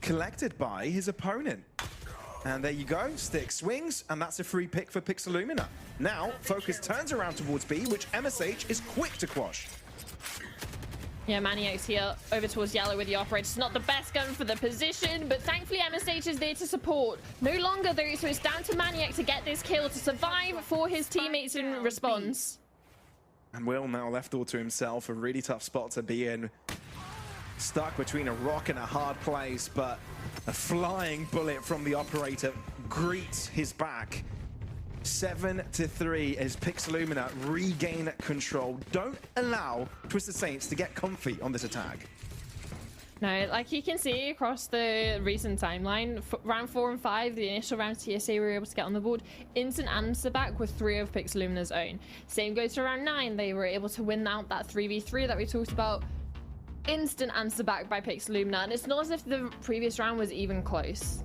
collected by his opponent. And there you go, Styx swings, and that's a free pick for Pixelumina. Now, Focus turns around towards B, which MSH is quick to quash. Yeah, Maniac's here over towards Yellow with the operator. It's not the best gun for the position, but thankfully MSH is there to support. No longer though, so it's down to Maniac to get this kill, to survive for his teammates in response. And Will now left all to himself, a really tough spot to be in. Stuck between a rock and a hard place, but a flying bullet from the operator greets his back. 7-3 as Pixelumina regain control. Don't allow Twisted Saints to get comfy on this attack. No, like you can see across the recent timeline, round 4 and 5, the initial round TSA were able to get on the board. Instant answer back with 3 of Pixelumina's own. Same goes to round 9. They were able to win out that 3v3 that we talked about. Instant answer back by Pixelumina, and it's not as if the previous round was even close.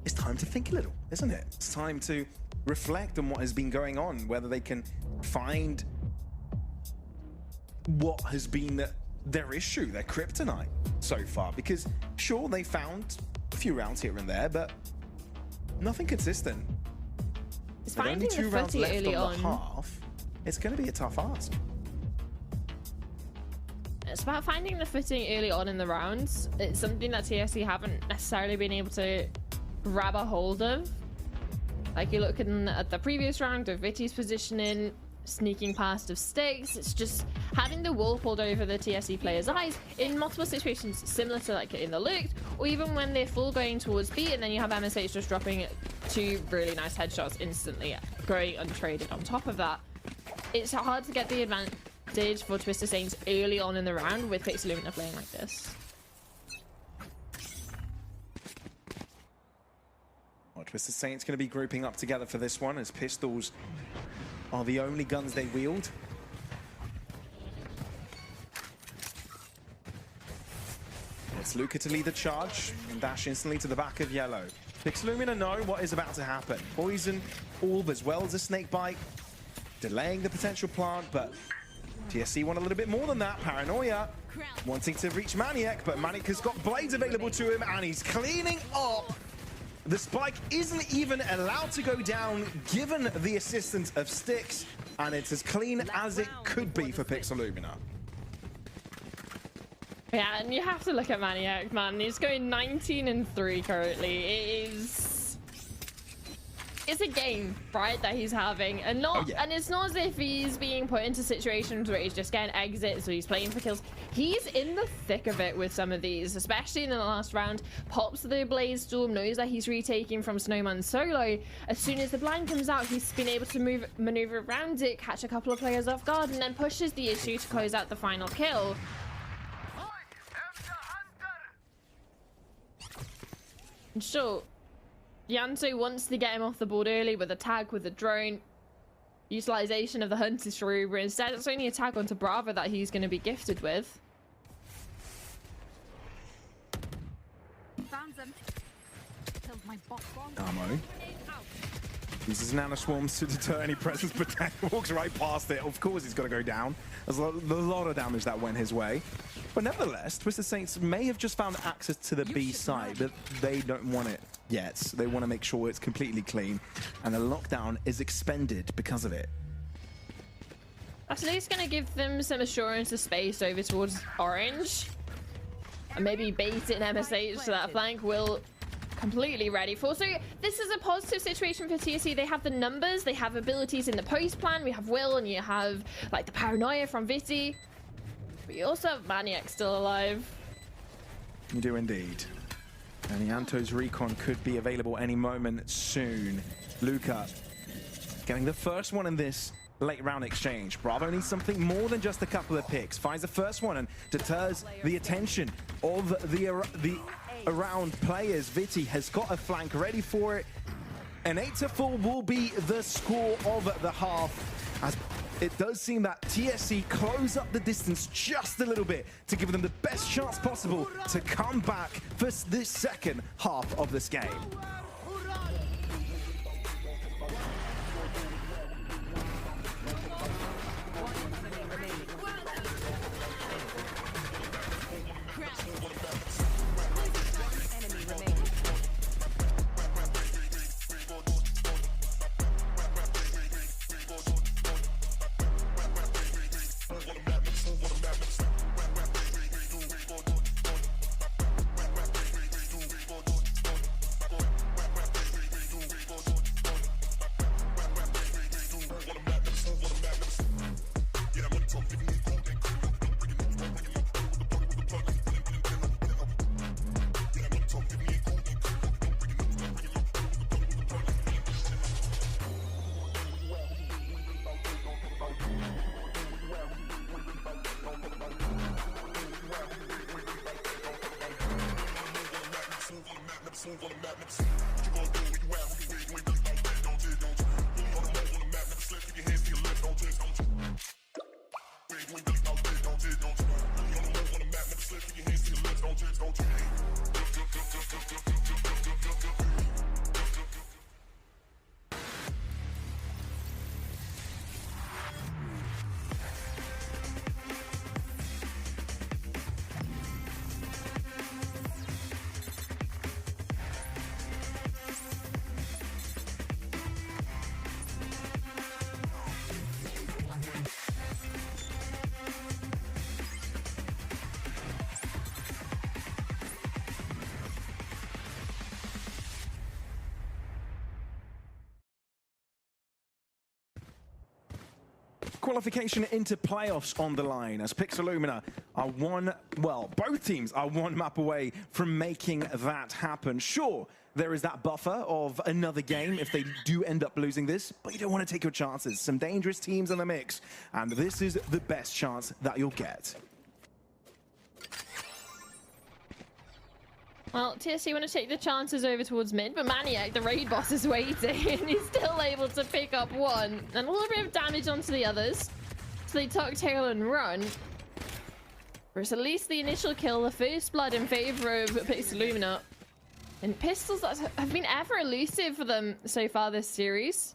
It's time to think a little, isn't it? It's time to reflect on what has been going on, whether they can find what has been their issue, their kryptonite so far. Because sure, they found a few rounds here and there, but nothing consistent. It's With only finding 2 the rounds footy left early on the on. half, it's going to be a tough ask. It's about finding the footing early on in the rounds. It's something that TSC haven't necessarily been able to grab a hold of. Like you're looking at the previous round of Viti's positioning, sneaking past of Styx. It's just having the wool pulled over the TSC players' eyes in multiple situations, similar to like in the looked, or even when they're full going towards B, and then you have MSH just dropping 2 really nice headshots instantly, going untraded on top of that. It's hard to get the advantage for Twisted Saints early on in the round with Pixelumina playing like this. Well, Twisted Saints going to be grouping up together for this one, as pistols are the only guns they wield. It's Luca to lead the charge and dash instantly to the back of Yellow. Pixelumina know what is about to happen. Poison, orb, as well as a snake bite, delaying the potential plant, but TSC want a little bit more than that. Paranoia wanting to reach Maniac, but Maniac has got blades available to him, and he's cleaning up. The spike isn't even allowed to go down, given the assistance of Styx, and it's as clean as it could be for Pixelumina. Yeah, and you have to look at Maniac, man. He's going 19-3 currently. It's a game, right, that he's having, and and it's not as if he's being put into situations where he's just getting exits or he's playing for kills. He's in the thick of it with some of these, especially in the last round. Pops the Blaze Storm, knows that he's retaking from Snowman solo. As soon as the blind comes out, he's been able to maneuver around it, catch a couple of players off guard, and then pushes the issue to close out the final kill. And sure, Yanto wants to get him off the board early with a tag with a drone. Utilization of the Hunt is through, but instead it's only a tag onto Bravo that he's going to be gifted with. Found them. Killed my bot bomb. Damo uses nano swarms to deter any presence, but Tang walks right past it. Of course he's got to go down. There's a lot of damage that went his way. But nevertheless, Twisted Saints may have just found access to the B side, but they don't want it yet. They want to make sure it's completely clean, and the lockdown is expended because of it. That's at least going to give them some assurance of space over towards Orange. And maybe bait in MSH to that flank. Will completely ready for. So this is a positive situation for TSC. They have the numbers, they have abilities in the post plan. We have Will, and you have like the Paranoia from Viti. But you also have Maniac still alive. You do indeed. And Yanto's recon could be available any moment soon. Luca getting the first one in this late round exchange. Bravo needs something more than just a couple of picks. Finds the first one and deters the attention of the around players. Viti has got a flank ready for it. An 8-4 will be the score of the half, as it does seem that TSC close up the distance just a little bit to give them the best chance possible to come back for this second half of this game. Qualification into playoffs on the line as Pixelumina are both teams are one map away from making that happen. Sure, there is that buffer of another game if they do end up losing this, but you don't want to take your chances. Some dangerous teams in the mix, and this is the best chance that you'll get. Well, TSC want to take the chances over towards mid, but Maniac, the raid boss, is waiting, and he's still able to pick up one. And a little bit of damage onto the others. So they tuck tail and run. Whereas at least the initial kill, the first blood in favor of Pixelumina. And pistols that have been ever elusive for them so far this series.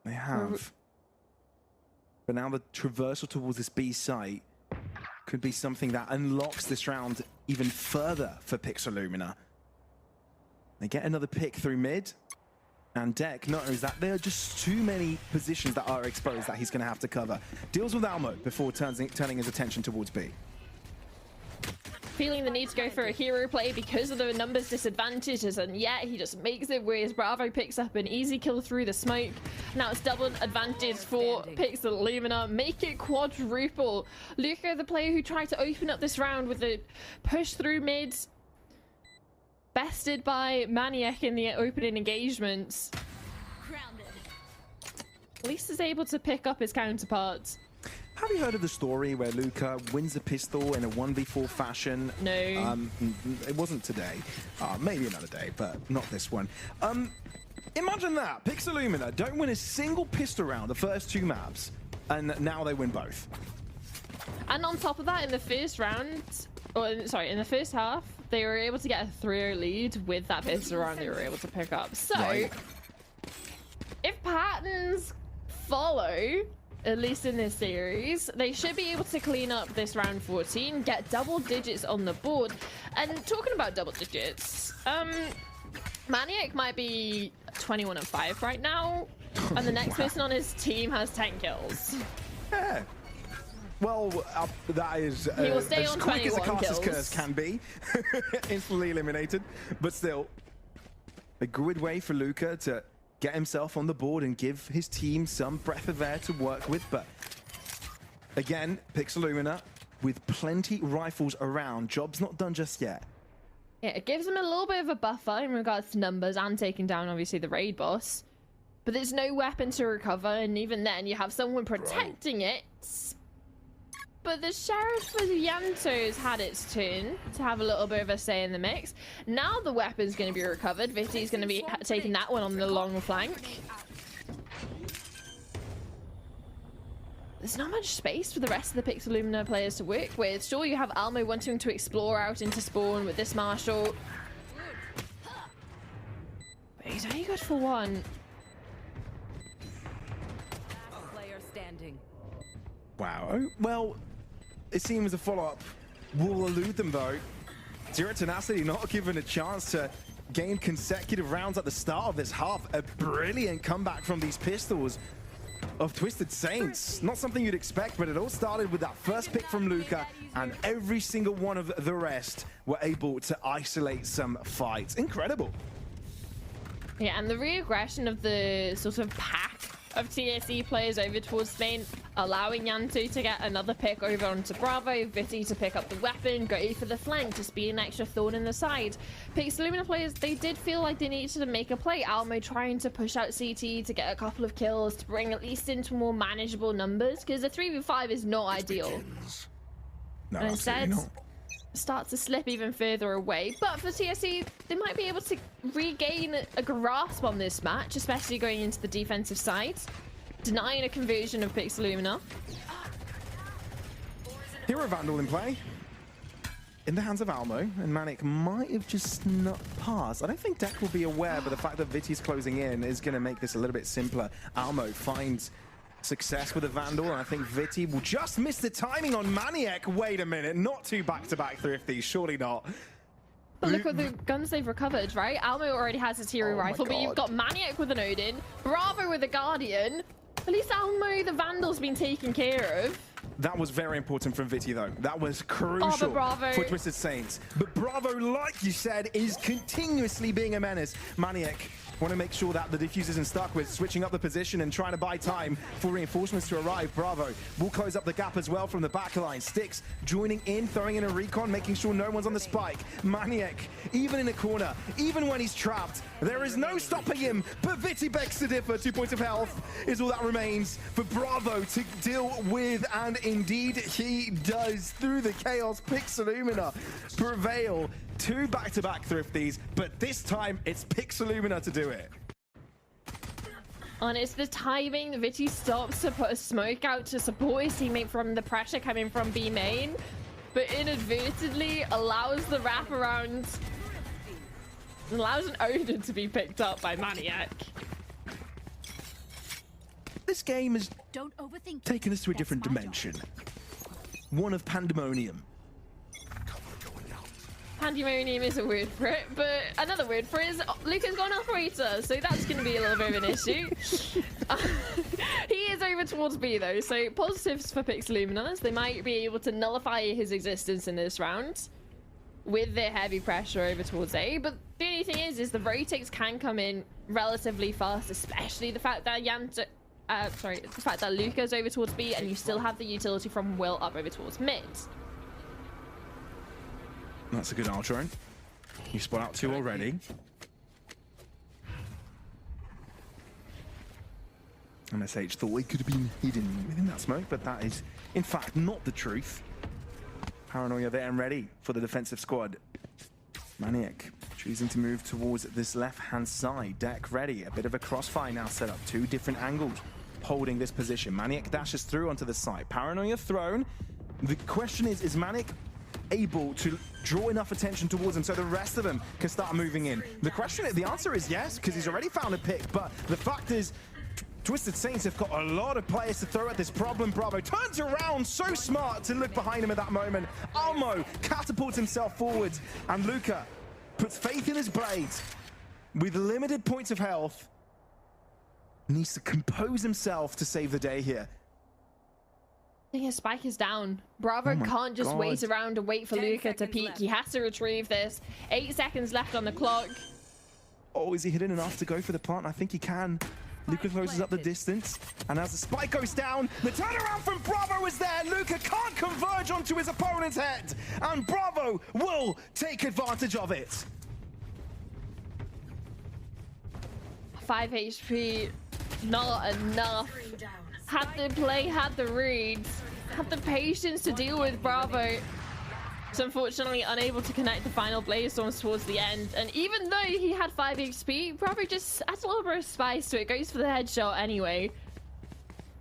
They have. But now the traversal towards this B site could be something that unlocks this round even further for Pixelumina. They get another pick through mid, and Deck knows that there are just too many positions that are exposed that he's going to have to cover. Deals with Almo before turning his attention towards B. Feeling the need to go for a hero play because of the numbers disadvantages, and yet he just makes it where his Bravo picks up an easy kill through the smoke. Now it's double advantage for Pixelumina, make it quadruple. Luca, the player who tried to open up this round with a push through mid, bested by Maniac in the opening engagements. At least is able to pick up his counterparts. Have you heard of the story where Luca wins a pistol in a 1v4 fashion? No. It wasn't today. Maybe another day, but not this one. Imagine that. Pixelumina don't win a single pistol round the first two maps, and now they win both. And on top of that, in the first round, in the first half, they were able to get a 3-0 lead with that pistol round they were able to pick up. So, Right. If patterns follow, at least in this series, they should be able to clean up this round 14, get double digits on the board. And talking about double digits, Maniac might be 21-5 right now, and the next person on his team has 10 kills. Yeah. Well, that is He will stay as on quick as a 21 caster's kills. curse can be. Instantly eliminated, but still a good way for Luca to get himself on the board and give his team some breath of air to work with. But again, Pixelumina with plenty rifles around. Job's not done just yet. Yeah, it gives him a little bit of a buffer in regards to numbers and taking down, obviously, the raid boss. But there's no weapon to recover, and even then, you have someone protecting it. But the Sheriff for Yanto's had its turn to have a little bit of a say in the mix. Now the weapon's going to be recovered. Vitty's going to be taking that one on the long flank. There's not much space for the rest of the Pixelumina players to work with. Sure, you have Almo wanting to explore out into spawn with this Marshall. But he's only good for one. Player standing. Wow. Well, it seems a follow-up will elude them, though. Zero Tenacity not given a chance to gain consecutive rounds at the start of this half. A brilliant comeback from these pistols of Twisted Saints. Not something you'd expect, but it all started with that first pick from Luca, and every single one of the rest were able to isolate some fights. Incredible. Yeah, and the re-aggression of the sort of pack of TSE players over towards Spain, allowing Yanto to get another pick over onto Bravo, Vitty to pick up the weapon, go for the flank, just be an extra thorn in the side. Pixelumina players, they did feel like they needed to make a play. Almo trying to push out CT to get a couple of kills, to bring at least into more manageable numbers, because a 3v5 is not ideal. No, And instead, not. starts to slip even further away. But for TSE, they might be able to regain a grasp on this match, especially going into the defensive side, denying a conversion of Pixelumina. Hero Vandal in play. In the hands of Almo, and Manic might have just not passed. I don't think Deck will be aware, but the fact that Vitty's closing in is going to make this a little bit simpler. Almo finds success with the Vandal, and I think Vitty will just miss the timing on Maniac. Wait a minute, not two back-to-back thrifties, surely not. But look at the guns they've recovered, right? Almo already has his hero rifle, but you've got Maniac with an Odin, Bravo with a Guardian. At least Almo, the Vandal's been taken care of. That was very important from Vitty, though. That was crucial for Twisted Saints. But Bravo, like you said, is continuously being a menace. Maniac want to make sure that the defuse isn't stuck with switching up the position and trying to buy time for reinforcements to arrive. Bravo will close up the gap as well from the back line. Sticks joining in, throwing in a recon, making sure no one's on the spike. Maniac, even in a corner, even when he's trapped, there is no stopping him. But Vitty begs to differ. 2 points of health is all that remains for Bravo to deal with, and indeed he does. Through the chaos, Pixelumina prevail. 2 back-to-back thrifties, but this time it's Pixelumina to do it. And it's the timing. Vitty stops to put a smoke out to support his teammate from the pressure coming from B main, but inadvertently allows the wraparound, allows an Odin to be picked up by Maniac. This game has taken us to a different dimension. One of pandemonium. Pandemonium is a word for it, but another word for it is Luca's got an operator, so that's going to be a little bit of an issue. He is over towards B though, so positives for Pixelumina. They might be able to nullify his existence in this round with their heavy pressure over towards A, but the only thing is the rotates can come in relatively fast, especially the fact that the fact that Luca's over towards B and you still have the utility from Will up over towards mid. That's a good outro. You spot out 2 already. MSH thought it could have been hidden within that smoke, but that is, in fact, not the truth. Paranoia there and ready for the defensive squad. Maniac choosing to move towards this left-hand side. Deck ready. A bit of a crossfire now set up. 2 different angles holding this position. Maniac dashes through onto the side. Paranoia thrown. The question is Maniac able to draw enough attention towards him so the rest of them can start moving in? The answer is yes, because he's already found a pick, but the fact is Twisted Saints have got a lot of players to throw at this problem. Bravo turns around, so smart to look behind him at that moment. Almo catapults himself forwards, and Luca puts faith in his blades. With limited points of health, needs to compose himself to save the day here. I think his spike is down. Bravo can't just wait around and wait for Luca to peek. He has to retrieve this. 8 seconds left on the clock. Oh, is he hidden enough to go for the plant? I think he can. Luca closes up the distance, and as the spike goes down, the turnaround from Bravo is there. Luca can't converge onto his opponent's head, and Bravo will take advantage of it. 5 HP, not enough. Had the play, had the reads. have the patience to deal with Bravo. So unfortunately unable to connect the final blaze storms towards the end. And even though he had 5 HP, Bravo just adds a little bit of spice to it. Goes for the headshot anyway.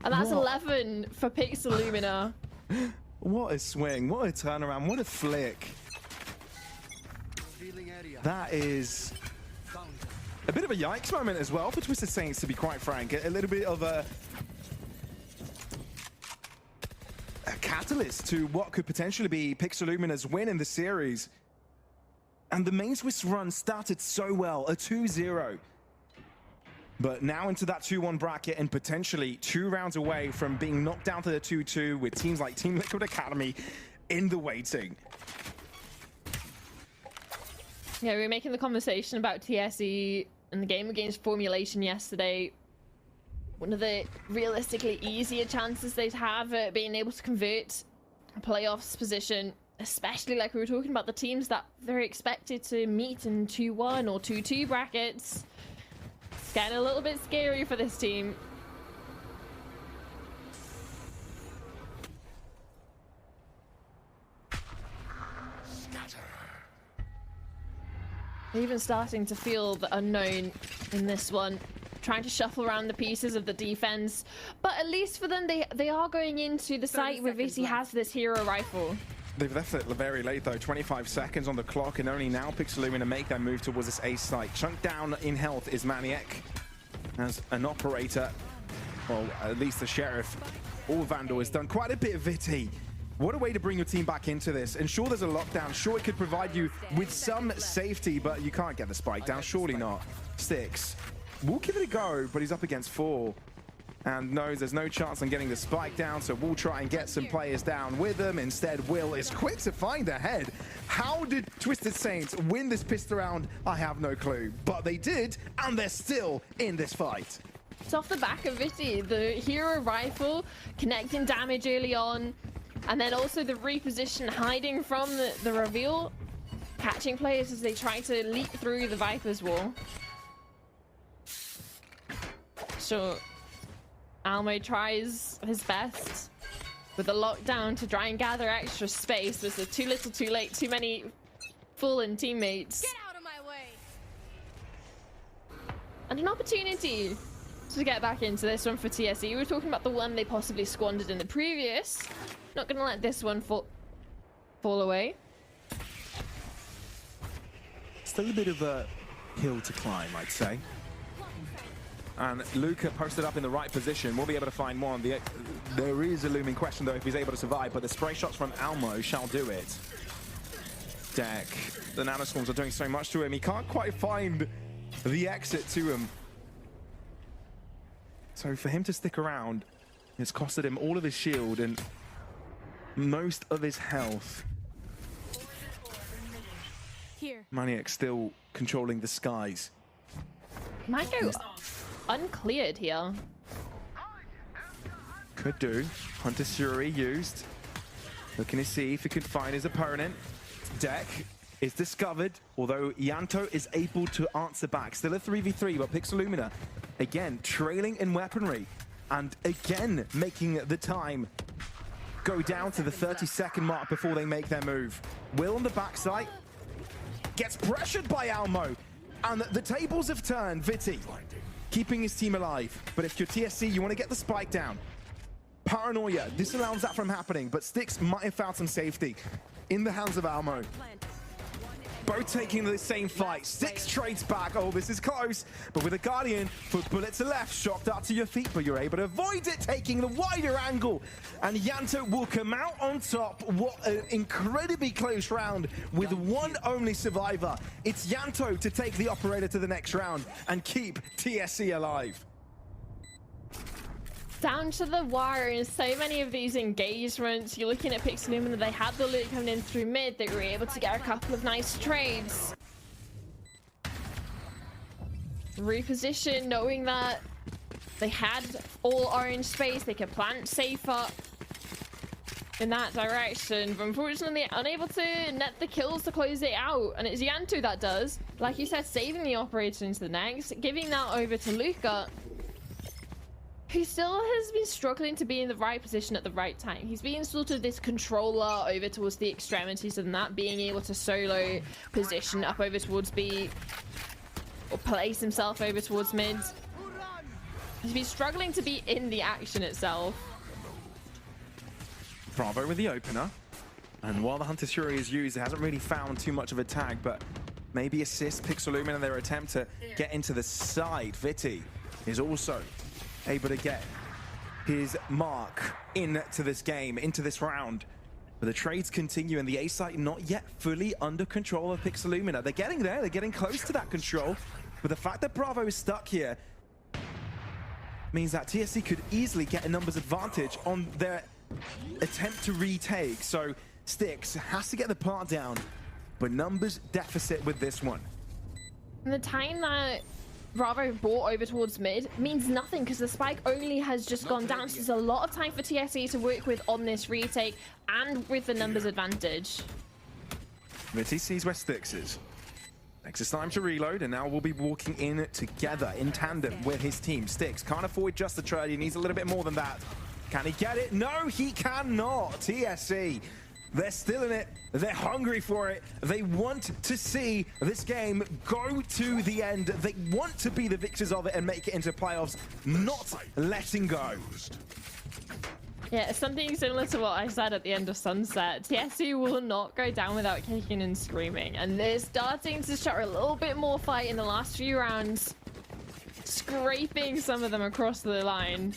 And that's 11 for Pixelumina. What a swing, what a turnaround, what a flick. That is a bit of a yikes moment as well for Twisted Saints, to be quite frank. A little bit of a catalyst to what could potentially be Pixelumina's win in the series. And the main Swiss run started so well, a 2-0. But now into that 2-1 bracket and potentially 2 rounds away from being knocked down to the 2-2 with teams like Team Liquid Academy in the waiting. Yeah, we were making the conversation about TSE and the game against Formulation yesterday. One of the realistically easier chances they'd have at being able to convert a playoffs position, especially like we were talking about the teams that they're expected to meet in 2-1 or 2-2 brackets. It's getting a little bit scary for this team. Even starting to feel the unknown in this one, trying to shuffle around the pieces of the defense, but at least for them they are going into the site where Viti has this hero rifle. They've left it very late though, 25 seconds on the clock, and only now Pixelumina make their move towards this ace site. Chunked down in health is Maniac as an operator, well at least the Sheriff. All Vandal has done quite a bit of Viti. What a way to bring your team back into this. And sure, there's a lockdown. Sure, it could provide you with some safety, but you can't get the spike down. Surely not. 6. We'll give it a go, but he's up against 4. And knows there's no chance on getting the spike down, so we'll try and get some players down with them. Instead, Will is quick to find ahead. How did Twisted Saints win this pistol round? I have no clue. But they did, and they're still in this fight. It's off the back of Viti. The hero rifle connecting damage early on. And then also the reposition, hiding from the reveal, catching players as they try to leap through the Viper's wall. So Almo tries his best with a lockdown to try and gather extra space. There's too little too late, too many fallen teammates. Get out of my way! And an opportunity to get back into this one for TSE. We were talking about the one they possibly squandered in the previous. Not gonna let this one fall away. Still a bit of a hill to climb, I'd say. And Luca posted up in the right position. We'll be able to find one. There is a looming question, though, if he's able to survive, but the spray shots from Almo shall do it. Deck. The nanoswarms are doing so much to him. He can't quite find the exit to him. So for him to stick around, it's costed him all of his shield and most of his health. Here. Maniac still controlling the skies. Might go uncleared here. Could do. Hunter Suri used. Looking to see if he can find his opponent. Deck is discovered, although Yanto is able to answer back. Still a 3v3, but Pixelumina, again, trailing in weaponry. And again, making the time go down to the 30-second mark before they make their move. Will on the backside gets pressured by Almo, and the tables have turned. Viti keeping his team alive, but if you're TSC, you want to get the spike down. Paranoia disallows that from happening, but Styx might have found some safety in the hands of Almo. Both taking the same fight. Styx trades back. Oh, this is close. But with a Guardian, for bullet to left, shocked out to your feet, but you're able to avoid it, taking the wider angle. And Yanto will come out on top. What an incredibly close round with one only survivor. It's Yanto to take the operator to the next round and keep TSC alive. Down to the wire in so many of these engagements. You're looking at Pixelumina, they had the loot coming in through mid. They were able to get a couple of nice trades. Reposition, knowing that they had all orange space, they could plant safer in that direction. But unfortunately, unable to net the kills to close it out. And it's Yanto that does. Like you said, saving the operator into the next, giving that over to Luca. He still has been struggling to be in the right position at the right time. He's being sort of this controller over towards the extremities and that, being able to solo position up over towards B or place himself over towards mid. He's been struggling to be in the action itself. Bravo with the opener. And while the Hunter's Fury is used, it hasn't really found too much of a tag, but maybe assist Pixellumen in their attempt to get into the side. Viti is also able to get his mark into this game, into this round. But the trades continue and the A site not yet fully under control of Pixellumen. They're getting there, they're getting close to that control. But the fact that Bravo is stuck here means that TSC could easily get a numbers advantage on their attempt to retake. So Styx has to get the plant down, but numbers deficit with this one. And the time that Bravo brought over towards mid means nothing because the spike only has just gone down. So there's a lot of time for TSC to work with on this retake and with the numbers advantage. Viti sees where Styx is. Next is time to reload, and now we'll be walking in together in tandem with his team. Styx can't afford just the trade, he needs a little bit more than that. Can he get it? No, he cannot. TSC, they're still in it. They're hungry for it. They want to see this game go to the end. They want to be the victors of it and make it into playoffs, not letting go. Yeah, something similar to what I said at the end of Sunset. TSC will not go down without kicking and screaming. And they're starting to show a little bit more fight in the last few rounds, scraping some of them across the line.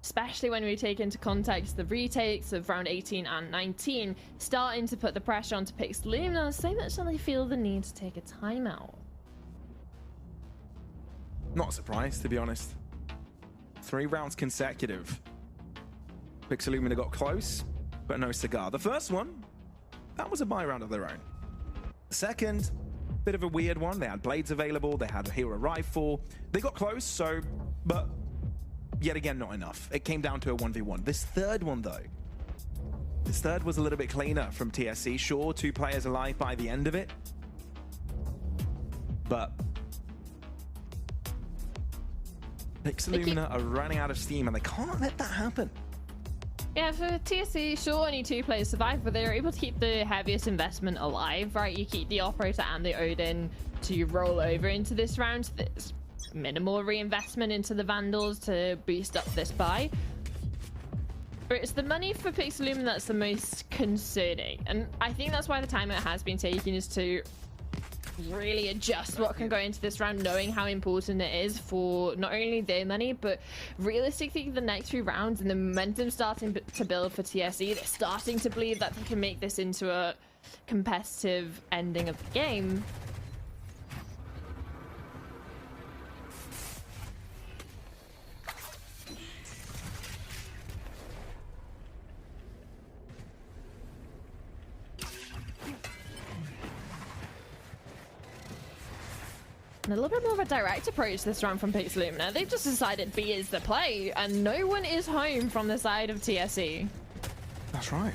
Especially when we take into context the retakes of round 18 and 19, starting to put the pressure onto Pixellumen, so much that they feel the need to take a timeout. Not surprised, to be honest. 3 rounds consecutive. Pixellumen got close, but no cigar. The first one, that was a buy round of their own. The second, bit of a weird one. They had blades available, they had a hero rifle. They got close, so, but yet again, not enough. It came down to a 1v1. This third one, though, this third was a little bit cleaner from TSC. Sure, 2 players alive by the end of it, but Pixellumen are running out of steam, and they can't let that happen. Yeah, for TSC, sure, only 2 players survived, but they were able to keep the heaviest investment alive, right? You keep the Operator and the Odin to roll over into this round. There's minimal reinvestment into the Vandals to boost up this buy. But it's the money for Pixellumen that's the most concerning. And I think that's why the time it has been taken is to really adjust what can go into this round, knowing how important it is for not only their money, but realistically the next few rounds and the momentum starting to build for TSE. They're starting to believe that they can make this into a competitive ending of the game. A little bit more of a direct approach this round from Pixellumen. They've just decided B is the play, and no one is home from the side of TSE. That's right.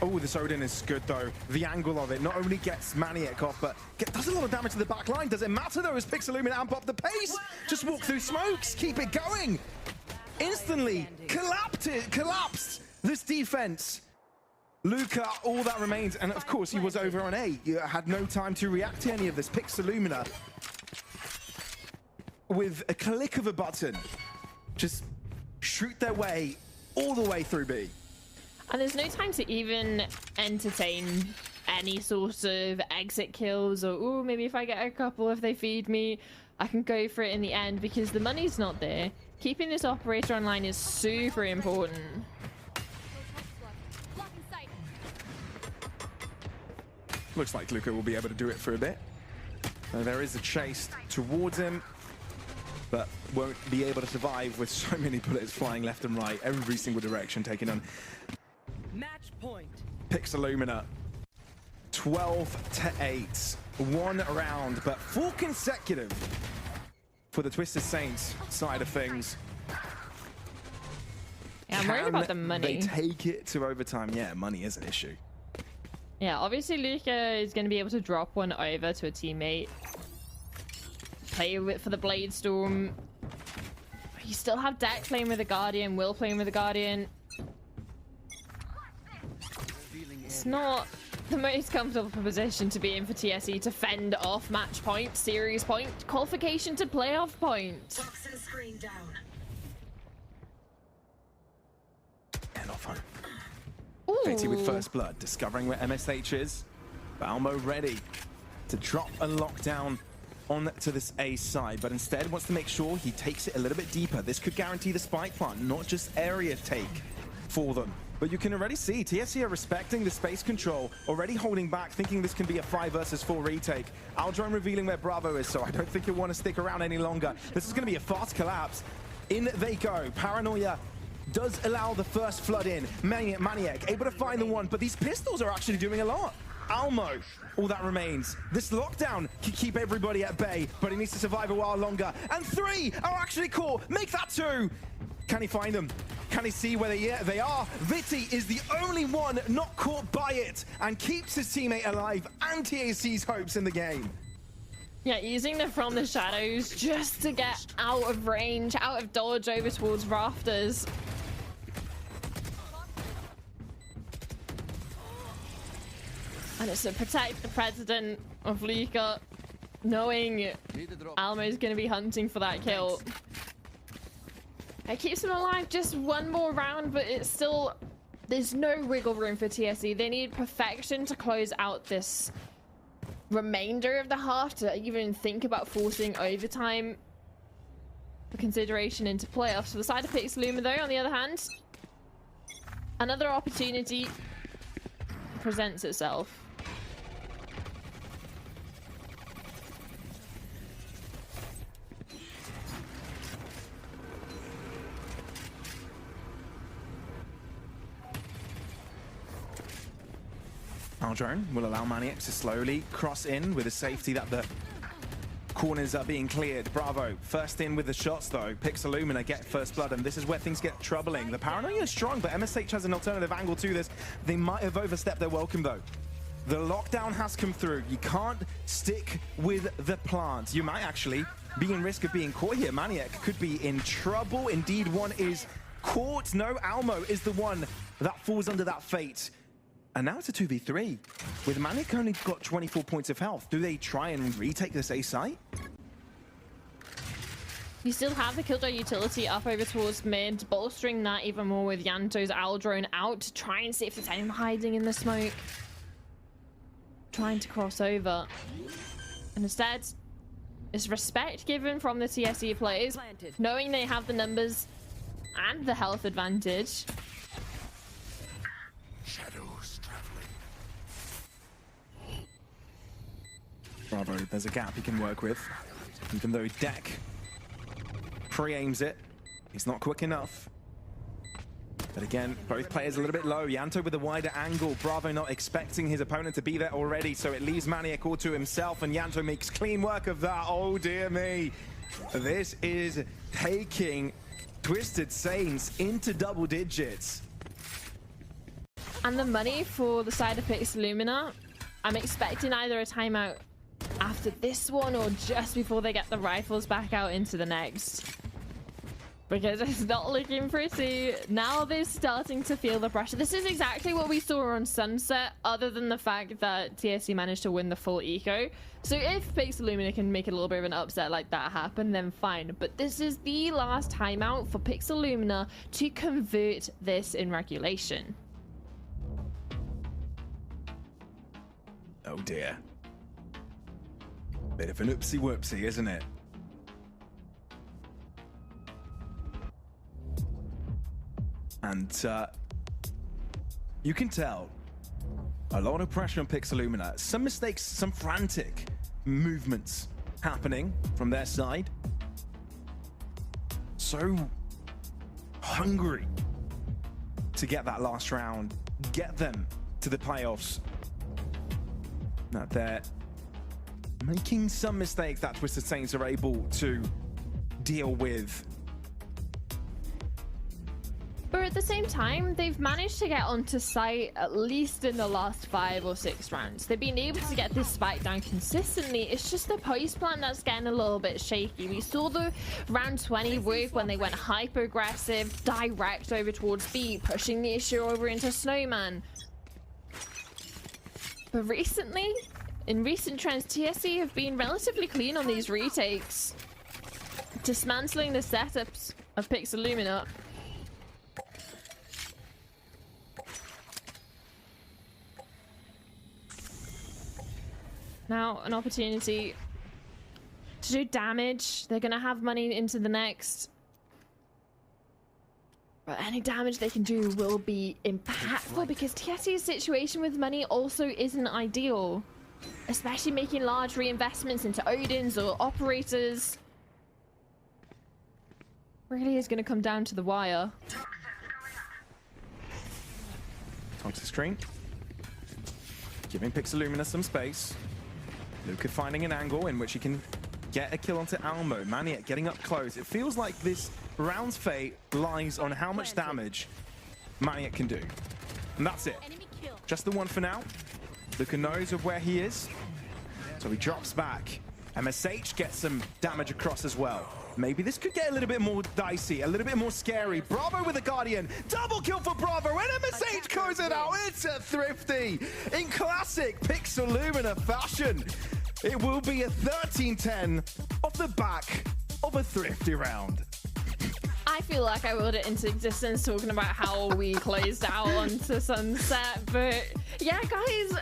Oh, this Odin is good, though. The angle of it not only gets Maniac off, but does a lot of damage to the back line. Does it matter, though, as Pixellumen amp up the pace? Just walk through smokes, keep it going. Instantly collapsed this defense. Luca, all that remains, and of course he was over on A. You had no time to react to any of this. Pixellumen, with a click of a button, just shoot their way all the way through B. And there's no time to even entertain any sort of exit kills or, ooh, maybe if I get a couple, if they feed me, I can go for it in the end, because the money's not there. Keeping this Operator online is super important. Looks like Luca will be able to do it for a bit. There is a chase towards him, but won't be able to survive with so many bullets flying left and right, every single direction taken on. Match point. Pixellumen 12-8. 1 round, but 4 consecutive for the Twisted Saints side of things. Yeah, I'm worried about the money. They take it to overtime. Yeah, money is an issue. Yeah, obviously Luca is going to be able to drop one over to a teammate. Play with for the Blade Storm. You still have Deck playing with the Guardian, Will playing with the Guardian. It's not the most comfortable position to be in for TSE to fend off match point, series point, qualification to playoff point. Toxin screen down. And off home. Veto with first blood, discovering where MSH is. Balmo ready to drop a lockdown onto this A side, but instead wants to make sure he takes it a little bit deeper. This could guarantee the spike plant, not just area take for them. But you can already see TSE are respecting the space control, already holding back, thinking this can be a 5 versus 4 retake. Aldrone revealing where Bravo is, so I don't think he'll want to stick around any longer. This is going to be a fast collapse. In they go. Paranoia does allow the first flood in. Maniac able to find the one, but these pistols are actually doing a lot. Almo, all that remains. This lockdown can keep everybody at bay, but he needs to survive a while longer. And 3 are actually caught. Make that 2. Can he find them? Can he see where they are? Viti is the only one not caught by it and keeps his teammate alive and TAC's hopes in the game. Yeah, using the From the Shadows just to get out of range, out of dodge over towards rafters. And it's to protect the president of Lika, knowing Almo's going to be hunting for that kill. It keeps him alive just one more round, but it's still... There's no wiggle room for TSE. They need perfection to close out this remainder of the half to even think about forcing overtime for consideration into playoffs. For the side of Pixeluma, though, on the other hand, another opportunity presents itself. Aldrone will allow Maniac to slowly cross in with the safety that the corners are being cleared. Bravo first in with the shots though. Pixelumina get first blood, and this is where things get troubling. The Paranoia is strong, but MSH has an alternative angle to this. They might have overstepped their welcome though. The lockdown has come through. You can't stick with the plant. You might actually be in risk of being caught here. Maniac could be in trouble. Indeed, one is caught. No, Almo is the one that falls under that fate. And now it's a 2v3. With Manic only got 24 points of health, do they try and retake this A site? You still have the Killjoy utility up over towards mid, bolstering that even more with Yanto's Aldrone out to try and see if there's anyone hiding in the smoke. Trying to cross over. And instead, it's respect given from the TSE players, knowing they have the numbers and the health advantage. Shadows traveling. Bravo, there's a gap he can work with. Even though Deck pre-aims it, he's not quick enough. But again, both players a little bit low. Yanto with a wider angle. Bravo not expecting his opponent to be there already, so it leaves Maniac all to himself, and Yanto makes clean work of that. Oh dear me. This is taking Twisted Saints into double digits. And the money for the side of Pixelumina, I'm expecting either a timeout after this one or just before they get the rifles back out into the next. Because it's not looking pretty. Now they're starting to feel the pressure. This is exactly what we saw on Sunset, other than the fact that TSE managed to win the full eco. So if Pixelumina can make a little bit of an upset like that happen, then fine. But this is the last timeout for Pixelumina to convert this in regulation. Oh dear. Bit of an oopsie whoopsie, isn't it? And you can tell a lot of pressure on Pixelumina. Some mistakes, some frantic movements happening from their side. So hungry to get that last round, get them to the playoffs. That they're making some mistakes that Twisted Saints are able to deal with. But at the same time, they've managed to get onto site at least in the last 5 or 6 rounds. They've been able to get this spike down consistently. It's just the post plan that's getting a little bit shaky. We saw the round 20 work when they went hyper aggressive, direct over towards B, pushing the issue over into Snowman. But recently, in recent trends, TSC have been relatively clean on these retakes, dismantling the setups of Pixelumina. Now, an opportunity to do damage. They're going to have money into the next. But any damage they can do will be impactful because TSC's situation with money also isn't ideal. Especially making large reinvestments into Odins or operators. Really is going to come down to the wire. Toxic screen. Giving Pixelumina some space. Luca finding an angle in which he can get a kill onto Almo. Maniac getting up close. It feels like this round's fate lies on how much damage Maniac can do. And that's it. Just the one for now. Luca knows of where he is. So he drops back. MSH gets some damage across as well. Maybe this could get a little bit more dicey, a little bit more scary. Bravo with a Guardian. Double kill for Bravo. And MSH closes it out. It's a Thrifty. In classic Pixelumina fashion. It will be a 13-10 off the back of a Thrifty round. I feel like I willed it into existence talking about how we closed out onto Sunset. But yeah, guys,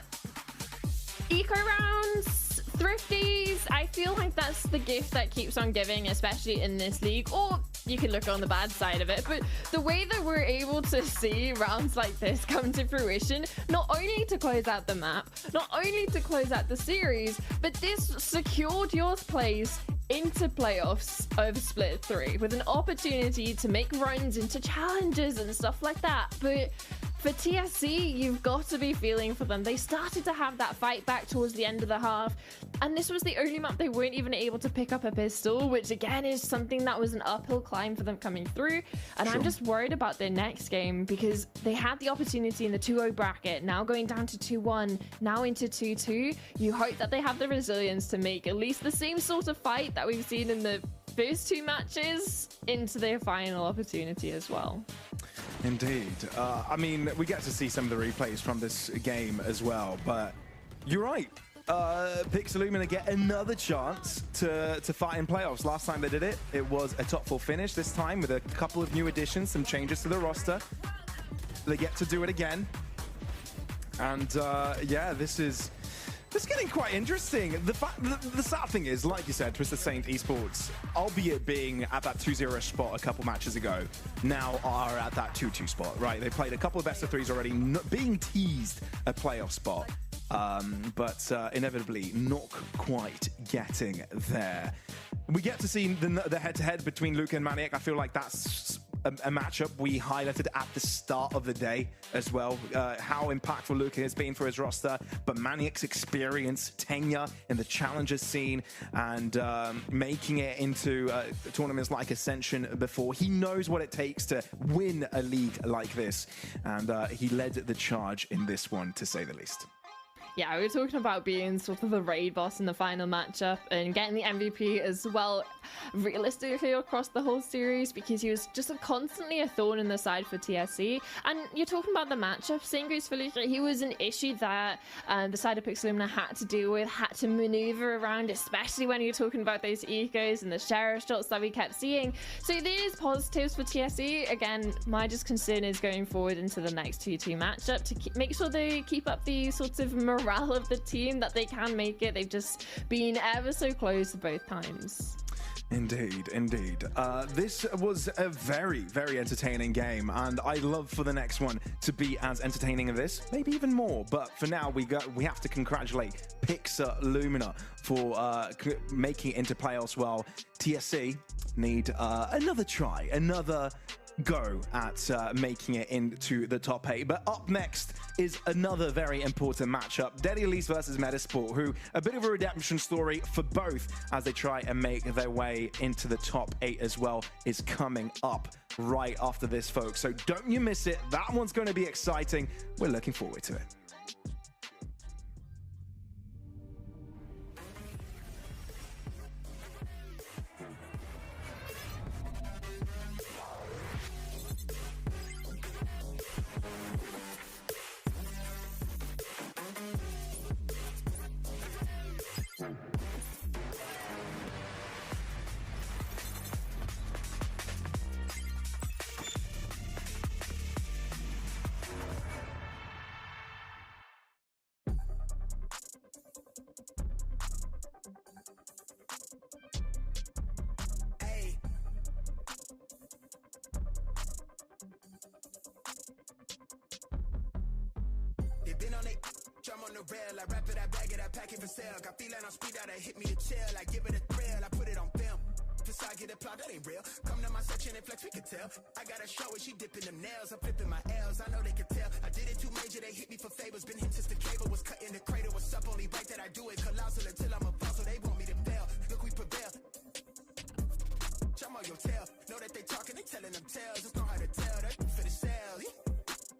eco rounds, Thrifties, I feel like that's the gift that keeps on giving, especially in this league. Or you can look on the bad side of it, but the way that we're able to see rounds like this come to fruition, not only to close out the map, not only to close out the series, but this secured your place into playoffs of Split 3 with an opportunity to make runs into challenges and stuff like that. But for TSC, you've got to be feeling for them. They started to have that fight back towards the end of the half, and this was the only map they weren't even able to pick up a pistol, which again is something that was an uphill climb for them coming through. And I'm just worried about their next game because they had the opportunity in the 2-0 bracket, now going down to 2-1, now into 2-2. You hope that they have the resilience to make at least the same sort of fight that we've seen in the first 2 matches into their final opportunity as well. Indeed. I mean, we get to see some of the replays from this game as well, but you're right. Pixelumina get another chance to fight in playoffs. Last time they did it, it was a top 4 finish. This time, with a couple of new additions, some changes to the roster, they get to do it again. And yeah, this is getting quite interesting. The sad thing is, like you said, Twisted Saint Esports, albeit being at that 2-0 spot a couple matches ago, now are at that 2-2 spot, right? They played a couple of best of 3s already, being teased a playoff spot, but inevitably not quite getting there. We get to see the head-to-head between Luca and Maniac. I feel like that's a matchup we highlighted at the start of the day as well, how impactful Luca has been for his roster, but Maniac's experience, tenure in the Challengers scene, and making it into tournaments like Ascension before. He knows what it takes to win a league like this, and he led the charge in this one, to say the least. Yeah, we were talking about being sort of the raid boss in the final matchup and getting the MVP as well, realistically across the whole series, because he was just constantly a thorn in the side for TSC. And you're talking about the matchup, same goes for Luca. He was an issue that the side of Pixelumina had to deal with, had to maneuver around, especially when you're talking about those ecos and the sheriff shots that we kept seeing. So there's positives for TSC. Again, my just concern is going forward into the next 2-2 matchup to make sure they keep up the sorts of morale of the team, that they can make it. They've just been ever so close both times. Indeed, indeed. This was a very, very entertaining game, and I love for the next one to be as entertaining as this, maybe even more. But for now, we have to congratulate Pixelumina for making it into playoffs. Well, TSC need another try, another go at making it into the top 8. But up next is another very important matchup. Dead Elise versus Metasport, who a bit of a redemption story for both as they try and make their way into the top 8 as well, is coming up right after this, folks. So don't you miss it. That one's going to be exciting. We're looking forward to it. Been on it, jump on the rail. I wrap it, I bag it, I pack it for sale. Got feeling on speed out, I hit me a chill. I give it a thrill, I put it on film. If I get applaud, that ain't real. Come to my section and flex, we can tell. I got a show and she dipping them nails. I'm flipping my L's, I know they can tell. I did it too major, they hit me for favors. Been him since the cable was cut in the cradle. What's up, only right that I do it. Colossal until I'm a puzzle, they want me to fail. Look, we prevail. Jump on your tail. Know that they talking, they telling them tales. Just know how to tell, that for the sale.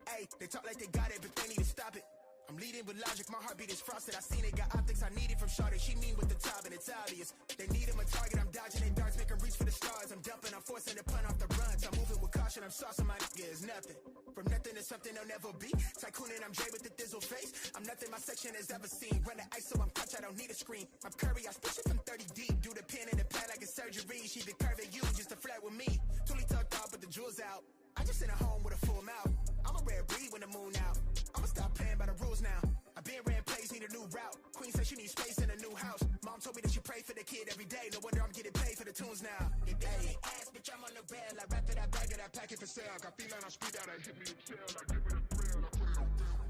Hey, they talk like they got it, but they need to stop it. I'm leading with logic, my heartbeat is frosted. I seen it, got optics I needed from Shawty. She mean with the top and it's obvious. They need him a target, I'm dodging their darts, make 'em reach for the stars. I'm dumping, I'm forcing the pun off the runs. I'm moving with caution, I'm saucing my nigga is nothing. From nothing to something they'll never be. Tycoon and I'm Jay with the thizzle face. I'm nothing my section has ever seen. Run the ice so I'm clutch, I don't need a screen. I'm Curry, I push it from 30 deep. Do the pin in the pad like it's surgery. She been curving you just to flirt with me. Totally tucked out, but the jewels out. I just in a home with a full mouth. I'm a rare breed when the moon out. I'ma stop playing by the rules now. I been ran plays, need a new route. Queen said she needs space in a new house. Mom told me that she pray for the kid every day. No wonder I'm getting paid for the tunes now. Hey, ass, bitch, I'm on the rail. I wrap it, I bag it, I pack it for sale. Got feeling on speed out, I hit me a chill. I give it a thrill, I put it on film.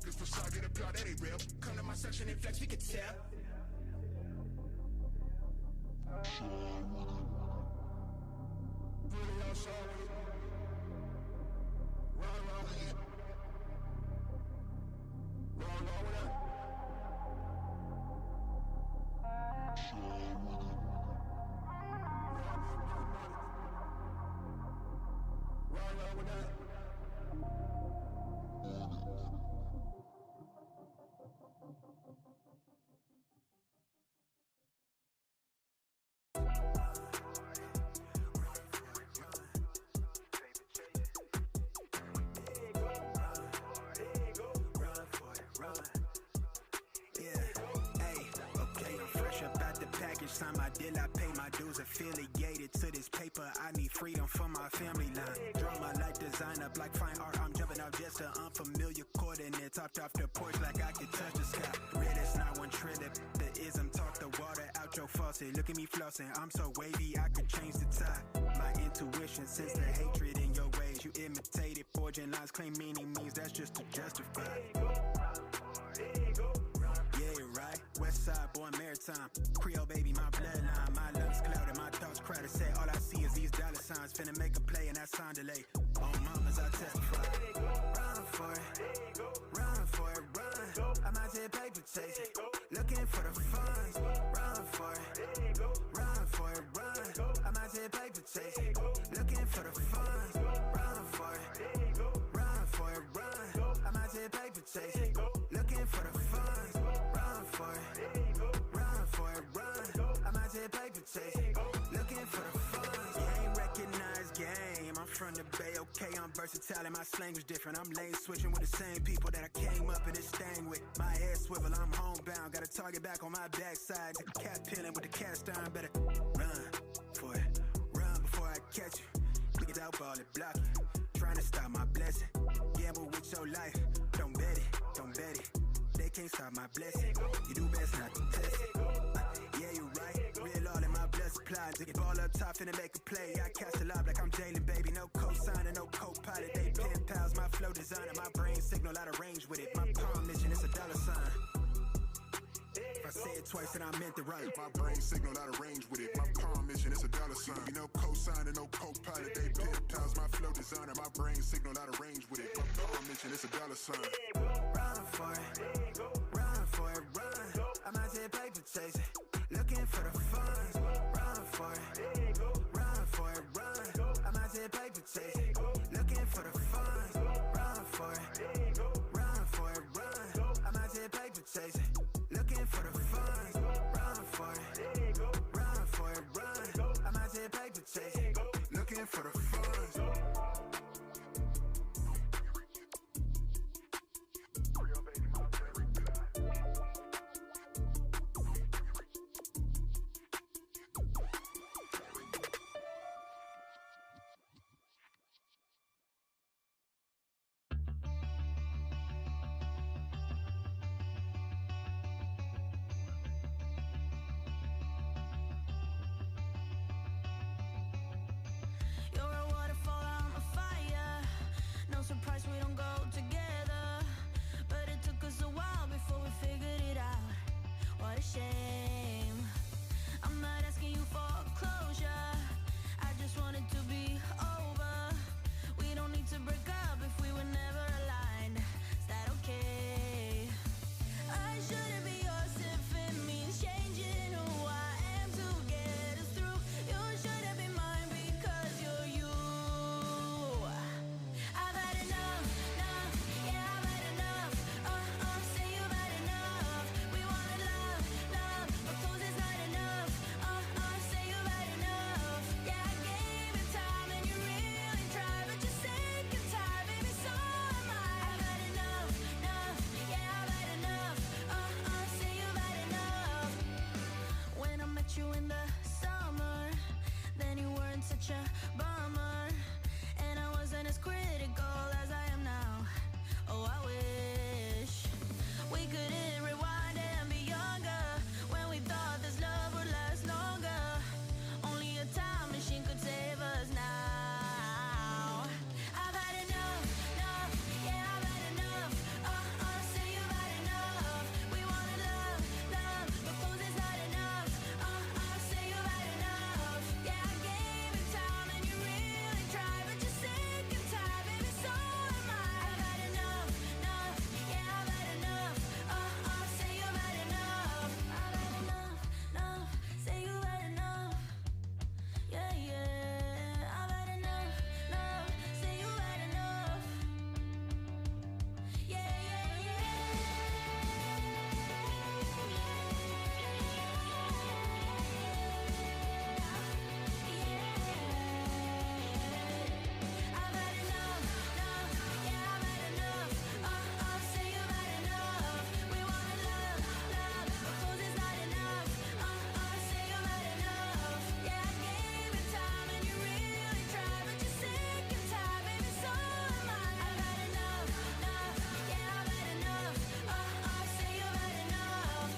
This for sure, get applaud, that ain't real. Come to my section and flex, we can tell. Sign my deal, I pay my dues, affiliated to this paper. I need freedom from my family line. Draw my life design up like fine art. I'm jumping out just to unfamiliar coordinates. Topped off the porch like I could touch the sky. Red is not one trillip. The ism talk the water out your faucet. Look at me flossing. I'm so wavy, I could change the tide. My intuition sense the hatred in your ways. You imitated, forging lines, claim meaning means that's just to justify. West side, born maritime. Creole baby, my bloodline. My lungs clouded, my thoughts crowded. Say all I see is these dollar signs. Finna make a play and that sign delay. On mamas, I testify. Run for it, run for it, run. I'm out here paper chasing, looking for the funds. Run for it, run for it, run. I'm out here paper chasing, looking for the funds. Run for it, run for it, run. I'm out here paper chasing, looking for the funds. Run for it, run. I'm out here paper chasing, looking for the funds. You ain't recognized game. I'm from the Bay, okay, I'm versatile and my slang was different. I'm lane switching with the same people that I came up in this thing with. My head swivel, I'm homebound. Got a target back on my backside. The cat peeling with the cast iron. Better run for it, run before I catch you. Pick it out, ball it, block it. Trying to stop my blessing. Gamble with your life. Don't bet it, don't bet it. They can't stop my blessing. You do best not to test it. Yeah, you're right. Real all in my blood supply. Dig it ball up top, finna make a play. I cast a lob like I'm Jalen, baby. No cosigner, no co-pilot. They pen pals, my flow designer. My brain signal out of range with it. My palm mission is a dollar sign. If I say it twice and I meant it right. My brain signal out of range with it. My palm mission, it's a dollar sign. You know, cosign and no co-pilot. They pip-tiles, my flow designer. My brain signal out of range with it. My palm mission, it's a dollar sign. Run for it, run for it, run. I'm out here paper chasing, looking for the funds. Run for it, run for it, run. I'm out here paper chasing, looking for the funds. Run for it, run for it, run. I'm out here paper chasing, looking for the funds. Run for it, run for it, run. I'm out here paper chasing, looking for the funds. You're a waterfall, I'm a fire. No surprise we don't go together. But it took us a while before we figured it out. What a shame. I'm not asking you for closure. I just want it to be over. We don't need to break up if we were never aligned. Is that okay? I shouldn't be yours if it means changing who I am to get us through. You shouldn't be mine because you're you. I've had enough, yeah, I've had enough. Say you've had enough. We wanted love, but 'cause it's not enough. Say you've had enough. Yeah, I gave it time and you really tried, but you're sick and tired, baby, so am I. I've had enough, yeah, I've had enough. Say you've had enough. When I met you in the summer, then you weren't such a bummer, and I wasn't as critical as I am now. Oh, I wish we could hit rewind and be younger, when we thought this love would last longer. Only a time machine could save us now. I've had enough, yeah, I've had enough. Say you've had enough. We wanted love, but 'cause it's not enough. Say you've had enough. Yeah, I gave it time and you really tried, but you're sick and tired, baby, so am I. I've had enough, yeah, I've had enough. Say you've had enough. I've had enough, say you've had enough. Yeah, I've had enough, say you've had enough. I've had enough, yeah, I've had enough. Say you've had enough. We wanted love, but 'cause it's not enough. Say you've had enough. Yeah, I gave it time and you really tried, but you're sick and tired, baby, so am I. I've had enough, yeah, I've had enough. Say you've had enough.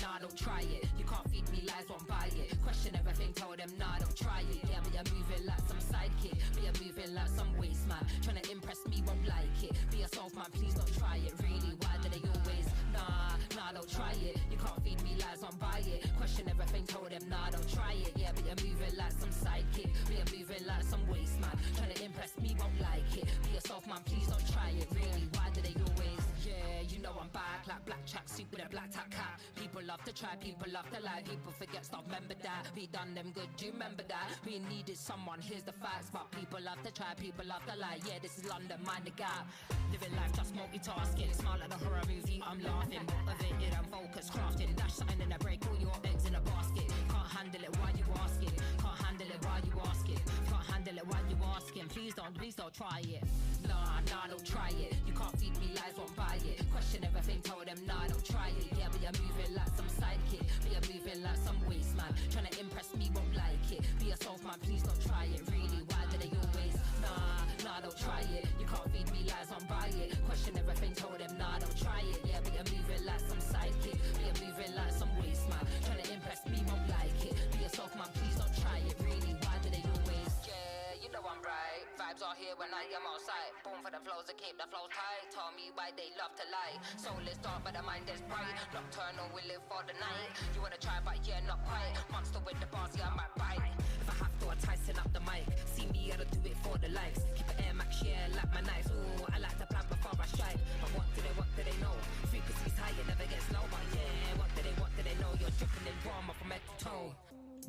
Nah, don't try it. You can't feed me lies, won't buy it. Question everything, told them, nah, don't try it. Yeah, but you're moving like some sidekick. But you're moving like some waste man. Trying to impress me, won't like it. Be yourself, man, please don't try it. Really, why do they always? Nah, don't try it. You can't feed me lies, won't buy it. Question everything, told them, nah, don't try it. Yeah, but you're moving like some sidekick. But you're moving like some waste man. Trying to impress me, won't like it. Be yourself, man, please don't try it. Really, why do they always? Yeah, you know I'm back like black tracksuit with a black top cap. People love to try, people love to lie. People forget stuff, remember that. We done them good, do you remember that? We needed someone, here's the facts. But people love to try, people love to lie. Yeah, this is London, mind the gap. Living life just multitasking. Smile like a horror movie, I'm laughing. Motivated and focused, crafting. Dash something in a break, all your eggs in a basket. Can't handle it, why you asking? Can't handle it, why you asking? Can't handle it, why you asking? Please don't try it. Nah, don't try it. You can't feed me lies, won't buy it. Question everything, told them, nah, don't try it. Yeah, but you're moving like some sidekick. But you're moving like some waste man. Trying to impress me, won't like it. Be yourself, man, please don't try it. Really, why do they always? Nah, nah, don't try it. You can't feed me lies, don't buy it. Question everything, told them, nah, don't try it. Yeah, but you're moving like some sidekick. But you're moving like some waste man. Trying to impress me, won't like it. Be yourself, man, please don't try it. Really, why do they always? Yeah, you know I'm right. Vibes are here when I am outside. Born for the flows to keep the flows tight. Tell me why they love to lie. Soul is dark, but the mind is bright. Nocturnal, we live for the night. You wanna try, but yeah, not quite. Monster with the bars, yeah, I might bite. If I have to, I tighten up the mic. See me, I don't do it for the likes. Keep it Air Max, yeah, like my knives. Ooh, I like to plan before I strike. But what do they know? Frequency's high, it never gets low. But yeah, what do they know? You're dripping in drama from head to toe.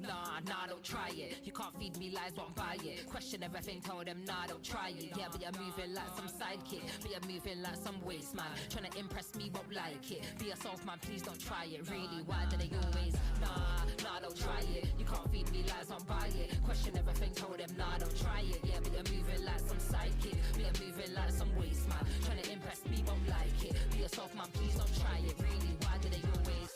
Nah, don't try it. You can't feed me lies, won't buy it. Question everything, told them, nah, don't try it. Yeah, but you're moving like some sidekick. But you're moving like some waste man. Trying to impress me, won't like it. Be yourself, man, please don't try it. Really, why do they always? Nah, don't try it. You can't feed me lies, won't buy it. Question everything, told them, nah, don't try it. Yeah, but you're moving like some sidekick. But you're moving like some waste man. Trying to impress me, won't like it. Be yourself, man, please don't try it. Really, why do they always?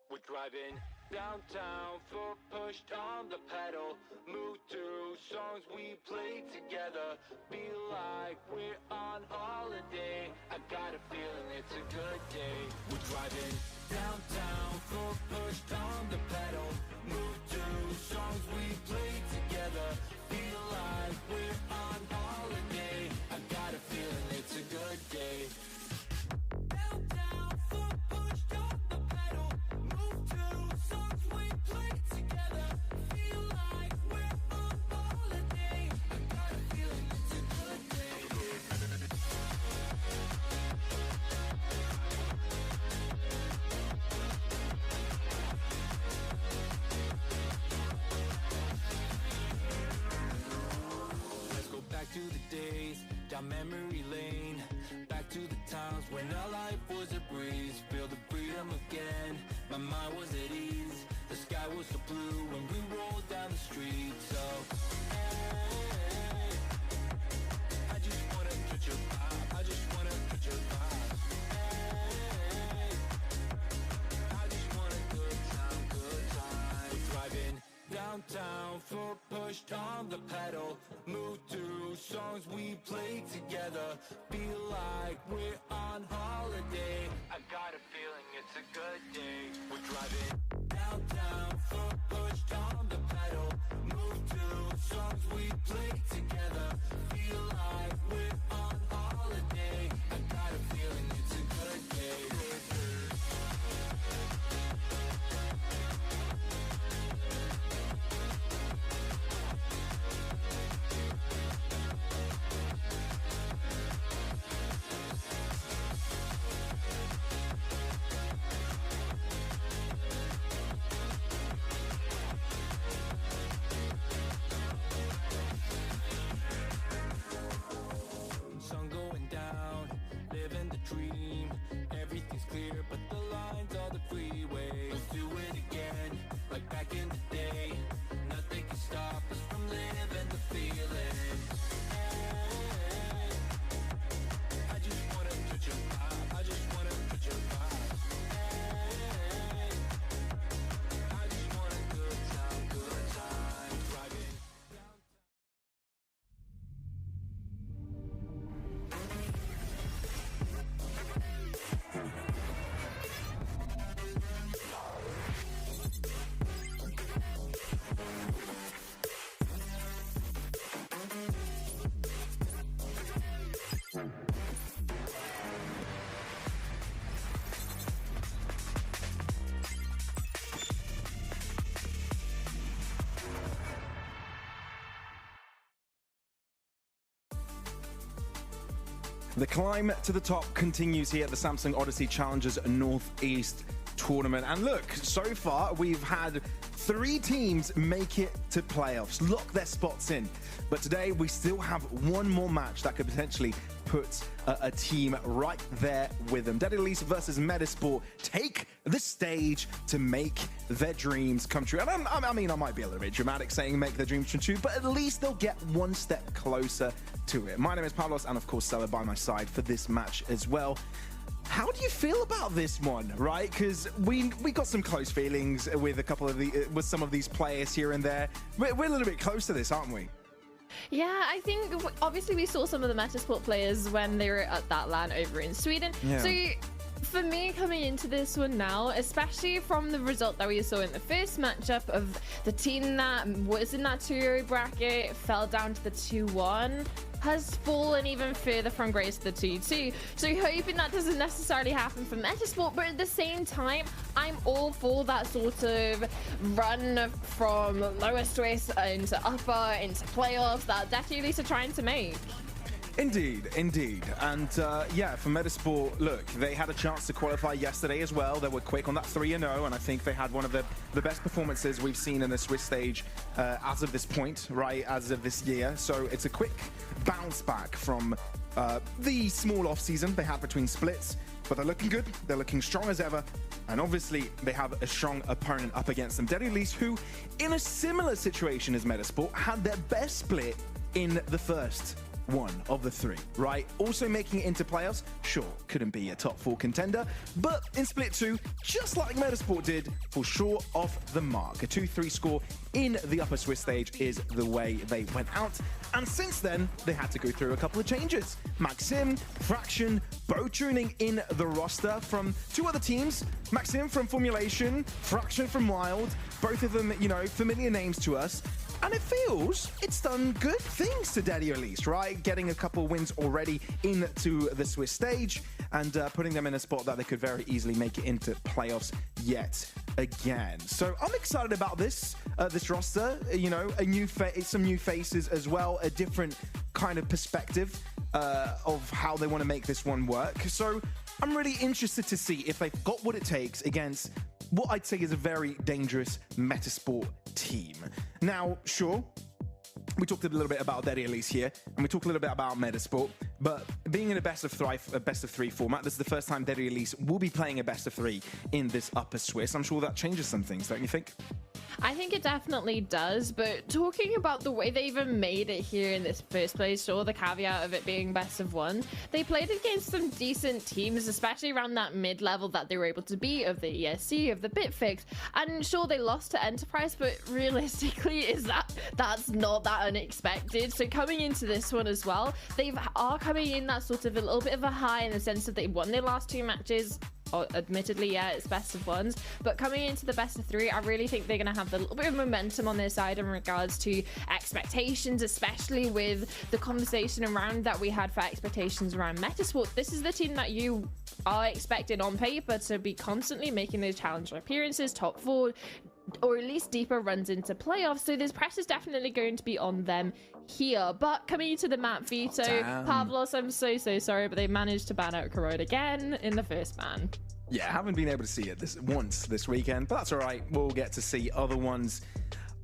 We're driving downtown, foot pushed on the pedal. Move to songs we play together. Feel like we're on holiday. I got a feeling it's a good day. We're driving downtown, foot pushed on the pedal. Move to songs we play together. Feel like we're on holiday. I got a feeling it's a good day. Downtown, foot pushed on the pedal. Move to songs we play together. Feel like we're on holiday. I got a feeling it's a good day. Let's go back to the days, down memory lane. Back to the times when our life was a breeze. Feel the freedom again, my mind was at ease. The sky was so blue when we rolled down the street. So, hey, I just wanna touch your vibe. I just wanna touch your vibe. Hey, I just want a good time, good time. We're driving downtown, foot pushed on the pedal. Move to songs we play together. Feel like we're on holiday. I got a feeling it's a good day. We're driving downtown, foot pushed on the pedal. Move to songs we play together. Feel like we're on holiday. I got a feeling it's a good day. Sun going down, living the dream. Everything's clear, but the lines are the freeway. Let's do it again, like back in the day. Nothing can stop us from living the feeling. Hey, I just wanna touch your vibe. I just wanna touch your vibe. Hey, I just want a good time, good time. Driving downtown. The climb to the top continues here at the Samsung Odyssey Challengers Northeast Tournament. And look, so far we've had 3 teams make it to playoffs, lock their spots in. But today we still have one more match that could potentially put a team right there with them. Dead Elise versus Metasport take the stage to make their dreams come true. And I mean, I might be a little bit dramatic saying make their dreams come true, but at least they'll get one step closer to it. My name is Pavlos, and of course, Stella by my side for this match as well. How do you feel about this one, right? Because we got some close feelings with a couple of with some of these players here and there. We're a little bit close to this, aren't we? Yeah, I think obviously we saw some of the Metasport players when they were at that LAN over in Sweden. Yeah. So for me, coming into this one now, especially from the result that we saw in the first matchup of the team that was in that 2-0 bracket, fell down to the 2-1, has fallen even further from grace to the 2-2. So hoping that doesn't necessarily happen for Metasport, but at the same time, I'm all for that sort of run from lowest twist into upper, into playoffs that Deathly Elise are trying to make. Indeed. And yeah, for Metasport, look, they had a chance to qualify yesterday as well. They were quick on that 3-0, and I think they had one of the best performances we've seen in the Swiss stage as of this point, right, as of this year. So it's a quick bounce back from the small off-season they had between splits, but they're looking good, they're looking strong as ever, and obviously they have a strong opponent up against them. Dead Elise, who, in a similar situation as Metasport, had their best split in the first one of the three, right? Also making it into playoffs, sure, couldn't be a top 4 contender, but in split 2, just like Metasport did, fall short of the mark. A 2-3 score in the upper Swiss stage is the way they went out, and since then, they had to go through a couple of changes. Maxim, Fraction, both tuning in the roster from 2 other teams. Maxim from Formulation, Fraction from Wild, both of them, you know, familiar names to us. And it feels it's done good things to Daddy Elise, right? Getting a couple wins already into the Swiss stage and putting them in a spot that they could very easily make it into playoffs yet again. So I'm excited about this roster. You know, some new faces as well, a different kind of perspective of how they want to make this one work. So I'm really interested to see if they've got what it takes against what I'd say is a very dangerous Metasport team. Now, sure, we talked a little bit about Daddy Elise here, and we talked a little bit about Metasport, but being in a best of 3 format, this is the first time Daddy Elise will be playing a best of 3 in this upper Swiss. I'm sure that changes some things, don't you think? I think it definitely does, but talking about the way they even made it here in this first place, or the caveat of it being best of 1, they played against some decent teams, especially around that mid-level that they were able to beat, of the ESC, of the Bitfix, and sure, they lost to Enterprise, but realistically, that's not that unexpected. So coming into this one as well, they are coming in that sort of a little bit of a high in the sense that they won their last 2 matches. Admittedly, yeah, it's best of 1s, but coming into the best of 3, I really think they're going to have a little bit of momentum on their side in regards to expectations, especially with the conversation around that we had for expectations around Metasport. This is the team that you are expected on paper to be constantly making those challenger appearances, top 4, or at least deeper runs into playoffs, so this press is definitely going to be on them here. But coming into the map, Veto, Pavlos, I'm so sorry, but they managed to ban out Corrode again in the first ban. Yeah, I haven't been able to see it this weekend, but that's all right. We'll get to see other ones.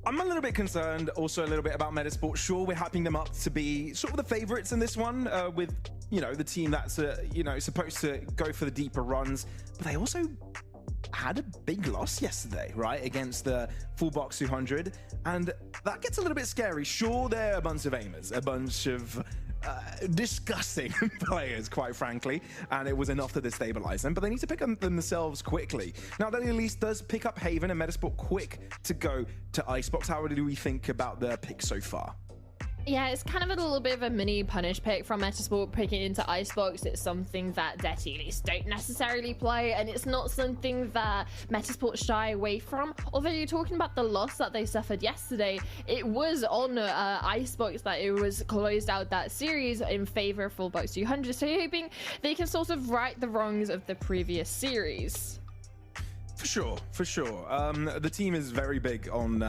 I'm a little bit concerned also a little bit about Metasport. Sure, we're hyping them up to be sort of the favorites in this one with, you know, the team that's, you know, supposed to go for the deeper runs, but they also had a big loss yesterday, right, against the Full Box 200, and that gets a little bit scary. Sure, they're a bunch of aimers, a bunch of disgusting players, quite frankly, and it was enough to destabilize them, but they need to pick up themselves quickly. Now, Daddy Elise does pick up Haven and Metasport quick to go to Icebox. How do we think about their pick so far? Yeah, it's kind of a little bit of a mini punish pick from Metasport picking into Icebox. It's something that Deathly Elise don't necessarily play, and it's not something that Metasport shy away from. Although you're talking about the loss that they suffered yesterday, it was on Icebox that it was closed out that series in favor of Full Box 200. So you're hoping they can sort of right the wrongs of the previous series. For sure. The team is very big on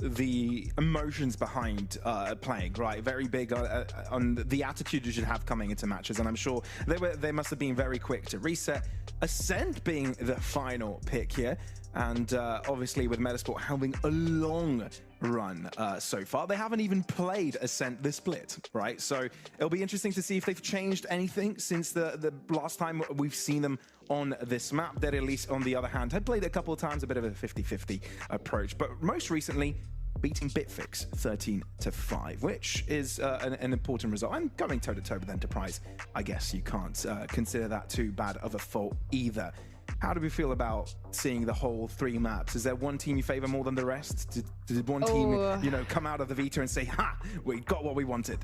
the emotions behind playing, right? Very big on the attitude you should have coming into matches, and I'm sure they must have been very quick to reset. Ascent being the final pick here, And obviously with Metasport having a long run so far, they haven't even played Ascent this split, right? So it'll be interesting to see if they've changed anything since the last time we've seen them on this map. That at least, on the other hand, had played a couple of times, a bit of a 50-50 approach, but most recently beating Bitfix 13-5, which is an important result. And going toe-to-toe with Enterprise, I guess you can't consider that too bad of a fault either. How do we feel about seeing the whole 3 maps? Is there one team you favor more than the rest? Did one team, you know, come out of the Veto and say, ha, we got what we wanted?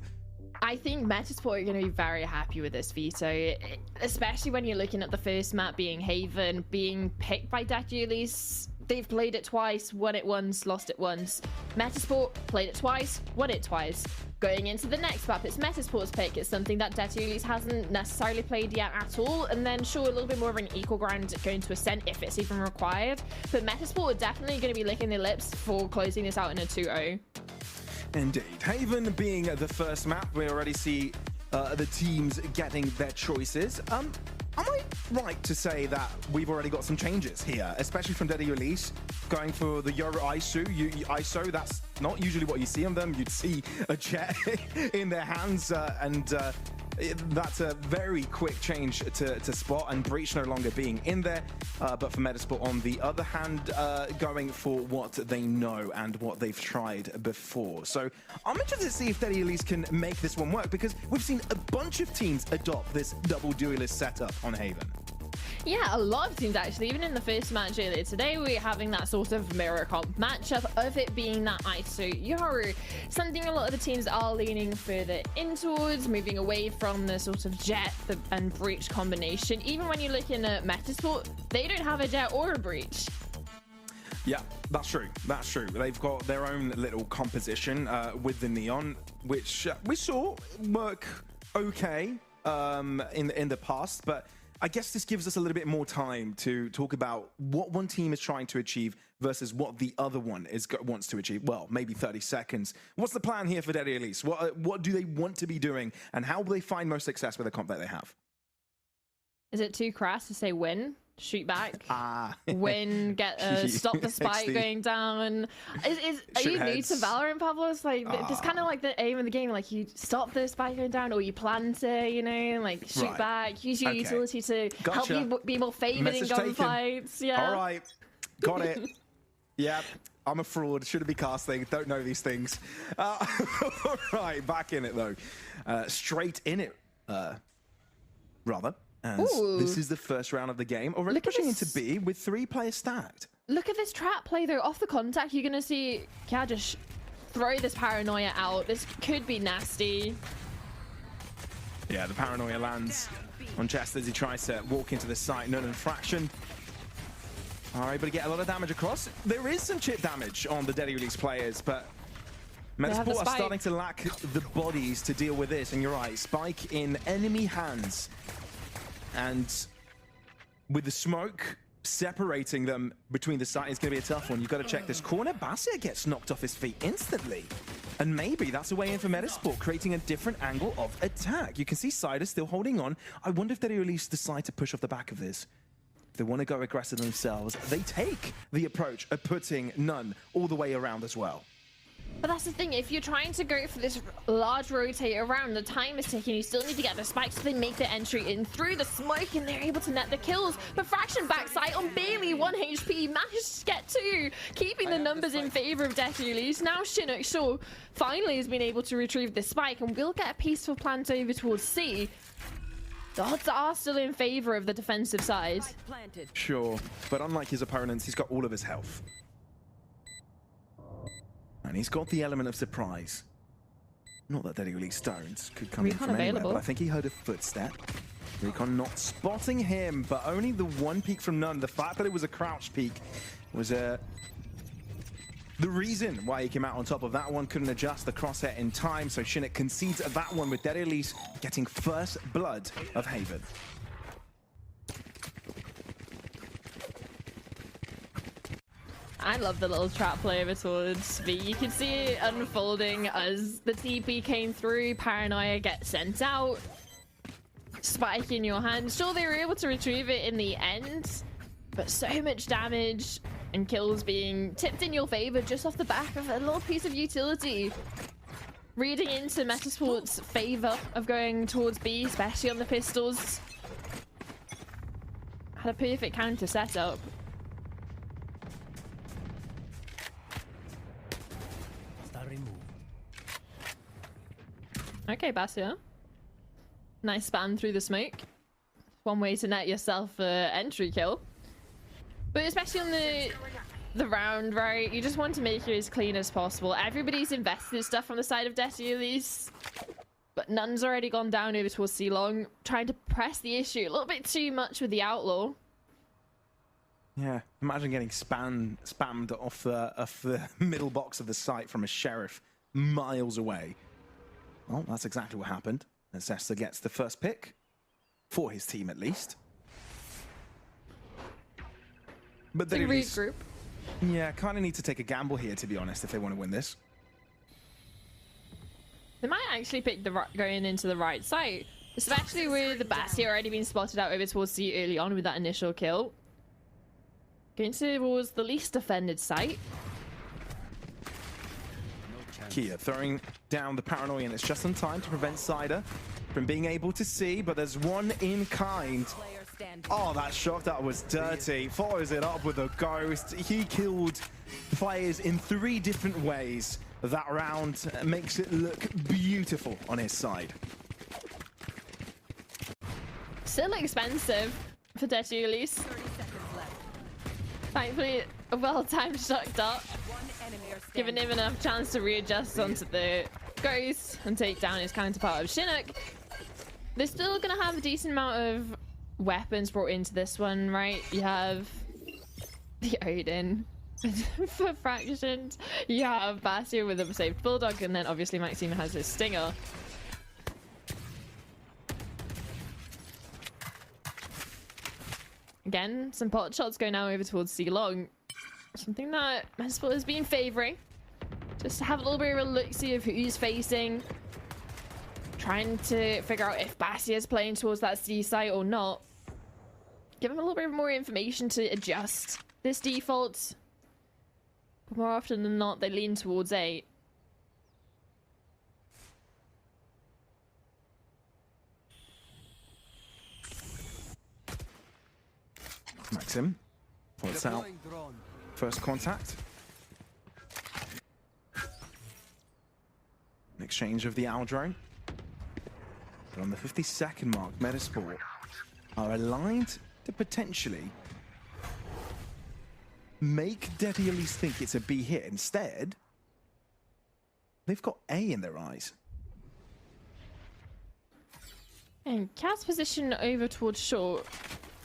I think Metasport are going to be very happy with this Veto, especially when you're looking at the first map being Haven, being picked by Datulis. They've played it twice, won it once, lost it once. Metasport played it twice, won it twice. Going into the next map, it's Metasport's pick. It's something that Datulis hasn't necessarily played yet at all. And then, sure, a little bit more of an equal ground going to Ascent if it's even required. But Metasport are definitely going to be licking their lips for closing this out in a 2-0. Indeed. Haven being the first map, we already see the teams getting their choices. Am I right to say that we've already got some changes here, especially from Daddy Elise, going for the Euro ISO? That's not usually what you see on them. You'd see a jet in their hands, and that's a very quick change to spot, and Breach no longer being in there. But for Metasport, on the other hand, going for what they know and what they've tried before. So I'm interested to see if Daddy Elise can make this one work, because we've seen a bunch of teams adopt this double duelist setup on Haven. Yeah, a lot of teams actually. Even in the first match earlier today, we're having that sort of mirror comp matchup of it being that ISO Yoru. Something a lot of the teams are leaning further in towards, moving away from the sort of jet and breach combination. Even when you're looking at Metasport, they don't have a jet or a breach. Yeah, that's true. That's true. They've got their own little composition with the Neon, which we saw work okay in the past, but I guess this gives us a little bit more time to talk about what one team is trying to achieve versus what the other one wants to achieve. Well, maybe 30 seconds. What's the plan here for Daddy Elise? What do they want to be doing, and how will they find most success with the comp that they have? Is it too crass to say win? Shoot back, win, get stop the spike XD. Going down. Are you new to Valorant, Pablo? It's like it's kind of like the aim of the game. Like you stop the spike going down, or you plan to, you know, like shoot back, use your utility to help you be more favored in gunfights. Yeah. All right, got it. Yeah. I'm a fraud. Shouldn't be casting. Don't know these things. All right, back in it though. Straight in it, rather. As this is the first round of the game, already pushing into B with 3 players stacked. Look at this trap play though. Off the contact, you're gonna see Kia just throw this paranoia out. This could be nasty. Yeah, the paranoia lands on Chester as he tries to walk into the site. None of fraction. All right, but get a lot of damage across. There is some chip damage on the Daddy Elise players, but Metasport are starting to lack the bodies to deal with this. And you're right, spike in enemy hands. And with the smoke separating them between the site is going to be a tough one. You've got to check this corner. Bassett gets knocked off his feet instantly. And maybe that's a way in for Metasport, creating a different angle of attack. You can see Cider still holding on. I wonder if they at least decide to push off the back of this. If they want to go aggressive themselves, they take the approach of putting none all the way around as well. But that's the thing, if you're trying to go for this large rotate around, the time is ticking, you still need to get the spikes so they make the entry in through the smoke and they're able to net the kills. But Fraction backside on Bailey, 1 HP, managed to get 2, keeping the numbers in favor of Daddy Elise. Now Chinook, sure, finally has been able to retrieve the spike and will get a peaceful plant over towards C. The odds are still in favor of the defensive side. Sure, but unlike his opponents, he's got all of his health. And he's got the element of surprise. Not that Daddy Elise Stones could come in from anywhere, but I think he heard a footstep. Recon not spotting him, but only the 1 peek from none. The fact that it was a crouch peek was the reason why he came out on top of that one. Couldn't adjust the crosshair in time, so Chinook concedes at that one with Daddy Elise getting first blood of Haven. I love the little trap play over towards B. You can see it unfolding as the TP came through, paranoia gets sent out, spike in your hand. Sure, they were able to retrieve it in the end, but so much damage. and kills being tipped in your favor just off the back of a little piece of utility. Reading into Metasport's favor of going towards B, especially on the pistols. Had a perfect counter setup. Star removed. Okay, Basia. Nice span through the smoke. One way to net yourself an entry kill. But especially on the round, right? You just want to make it as clean as possible. Everybody's invested stuff on the side of Desi at least. But Nun's already gone down over towards C-Long, trying to press the issue a little bit too much with the Outlaw. Yeah, imagine getting spammed off the middle box of the site from a Sheriff miles away. Well, that's exactly what happened. And Cesta gets the first pick, for his team at least. But they regroup. Yeah, kind of need to take a gamble here, to be honest, if they want to win this. They might actually pick the going into the right side, especially with the Bastia already being spotted out over towards C early on with that initial kill. Going towards the least defended site. Kia throwing down the paranoia, and it's just in time to prevent Cider from being able to see, but there's one in kind. Oh, that shot, that was dirty. Follows it up with a ghost. He killed players in 3 different ways. That round makes it look beautiful on his side. Still expensive for Detulis. Thankfully, a well-timed shot dart, giving him enough chance to readjust onto the ghost and take down his counterpart of Chinook. They're still going to have a decent amount of weapons brought into this one, right? You have the Odin for fractions. You have Bastia with a saved Bulldog, and then obviously Maxime has his Stinger. Again, some pot shots go now over towards C-Long. Something that Metasport has been favoring. Just to have a little bit of a look-see of who he's facing. Trying to figure out if Bastia is playing towards that C site or not. Give him a little bit more information to adjust this default. But more often than not, they lean towards A. Maxim, points out. First contact. An exchange of the owl drone. But on the 52nd mark, Metasport are aligned to potentially make Deddy at least think it's a B hit. Instead, they've got A in their eyes. And Cat's position over towards short,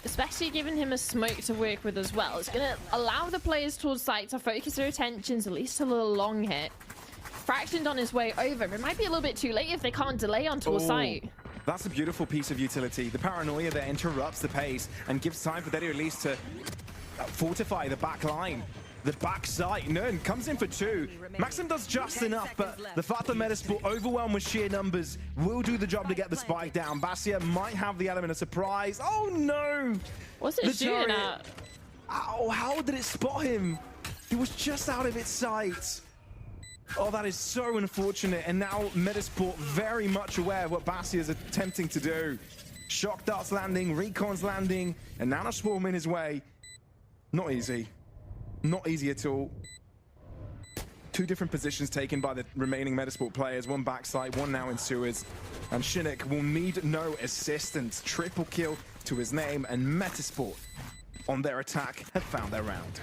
especially giving him a smoke to work with as well. It's going to allow the players towards site to focus their attentions at least a little long hit. Fractioned on his way over, but it might be a little bit too late if they can't delay onto a site. That's a beautiful piece of utility. The paranoia there interrupts the pace and gives time for Deddy at least to fortify the back line. The back side, Nern comes in for 2. Maxim does just enough, but the fact that Metasport overwhelmed with sheer numbers will do the job to get the spike down. Bastia might have the element of surprise. Oh no! What's it shooting at? Ow, how did it spot him? He was just out of its sight. Oh, that is so unfortunate. And now Metasport very much aware of what Bastia is attempting to do. Shock darts landing, recons landing, and Nano Swarm in his way. Not easy. Not easy at all. 2 different positions taken by the remaining Metasport players. One backside, one now in sewers. And Chinook will need no assistance. Triple kill to his name, and Metasport on their attack have found their round.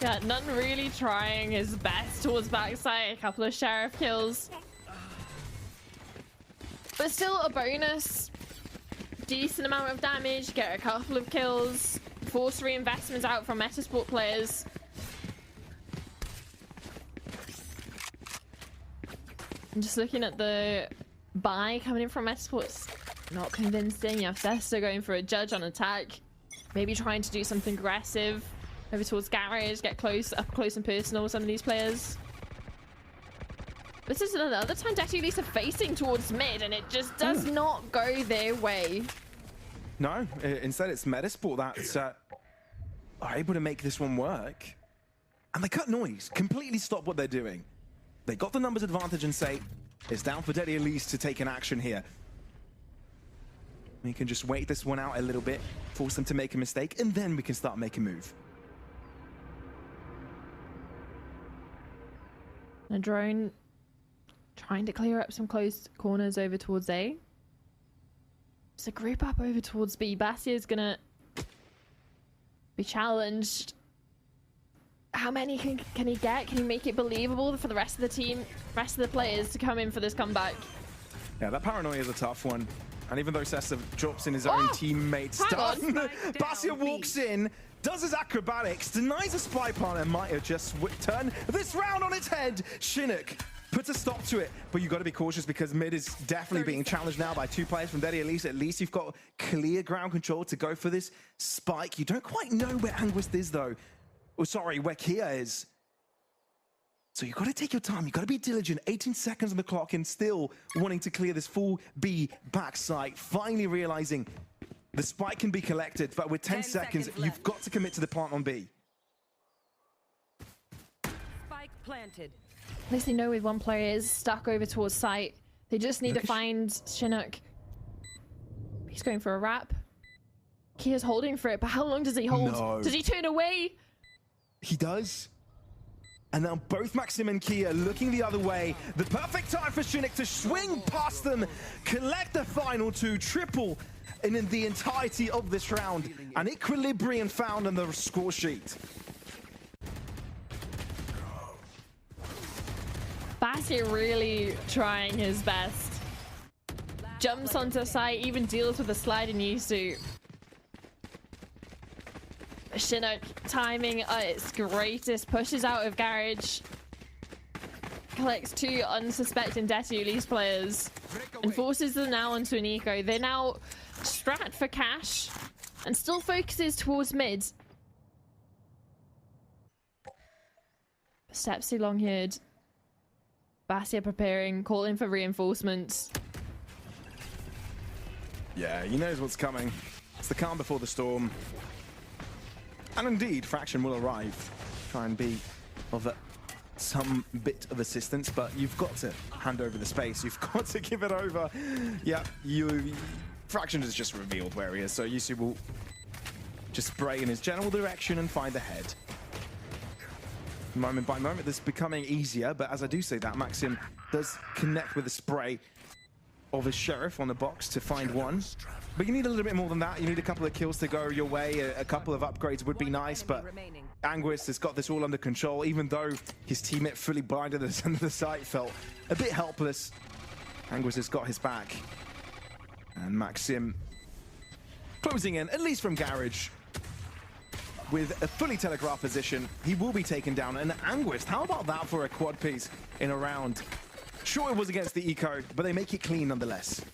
Yeah, None really trying his best towards backside. A couple of Sheriff kills. But still a bonus. Decent amount of damage, get a couple of kills. Force reinvestments out from Metasport players. I'm just looking at the buy coming in from Metasport. It's not convincing. You have Cesta going for a judge on attack. Maybe trying to do something aggressive. Over towards Garage, get up close and personal with some of these players. This is another time Detu at least are facing towards mid, and it just does not go their way. No, instead it's Metasport that's are able to make this one work. And they cut noise, completely stop what they're doing. They got the numbers advantage and say, it's down for Daddy Elise to take an action here. We can just wait this one out a little bit, force them to make a mistake, and then we can start making a move. A drone trying to clear up some close corners over towards A. It's a group up over towards B. Bastia's gonna be challenged. How many can he get? Can he make it believable for the rest of the team, rest of the players to come in for this comeback? Yeah, that paranoia is a tough one. And even though Sessa drops in his own teammate's stun, Bastia walks in, does his acrobatics, denies a spy plant, and might have just turned this round on its head. Chinook puts a stop to it, but you've got to be cautious because mid is definitely being challenged now by 2 players from Daddy Elise. At least you've got clear ground control to go for this spike. You don't quite know where Anguist is though. Oh, sorry, where Kia is. So you've got to take your time. You've got to be diligent. 18 seconds on the clock and still wanting to clear this full B backside. Finally realizing the spike can be collected, but with 10 seconds, you've got to commit to the plant on B. Spike planted. At least they know with one player is stuck over towards site. They just need to find Chinook. He's going for a wrap. Kia's holding for it, but how long does he hold? No. Does he turn away? He does. And now both Maxim and Kia looking the other way. The perfect time for Chinook to swing past them, collect the final 2, triple in the entirety of this round. An equilibrium found on the score sheet. Bastia really trying his best. Jumps onto site, even deals with a sliding Yusu. Chinook timing at its greatest, pushes out of garage, collects 2 unsuspecting Daddy Elise players, and forces them now onto an eco. They're now strat for cash and still focuses towards mid. Steps too long here. Bastia preparing, calling for reinforcements. Yeah, he knows what's coming. It's the calm before the storm. And indeed, Fraction will arrive. Try and be of some bit of assistance, but you've got to hand over the space. You've got to give it over. Yeah, Fraction has just revealed where he is, so Yusu will just spray in his general direction and find the head. Moment by moment, this is becoming easier, but as I do say that, Maxim does connect with the spray of his Sheriff on the box to find one. But you need a little bit more than that. You need a couple of kills to go your way. A couple of upgrades would be nice, but Anguist has got this all under control, even though his teammate fully blinded at the center of the site, felt a bit helpless. Anguist has got his back. And Maxim closing in, at least from garage. With a fully telegraphed position, he will be taken down. And Anguist, how about that for a quad piece in a round? Sure, it was against the eco, but they make it clean nonetheless.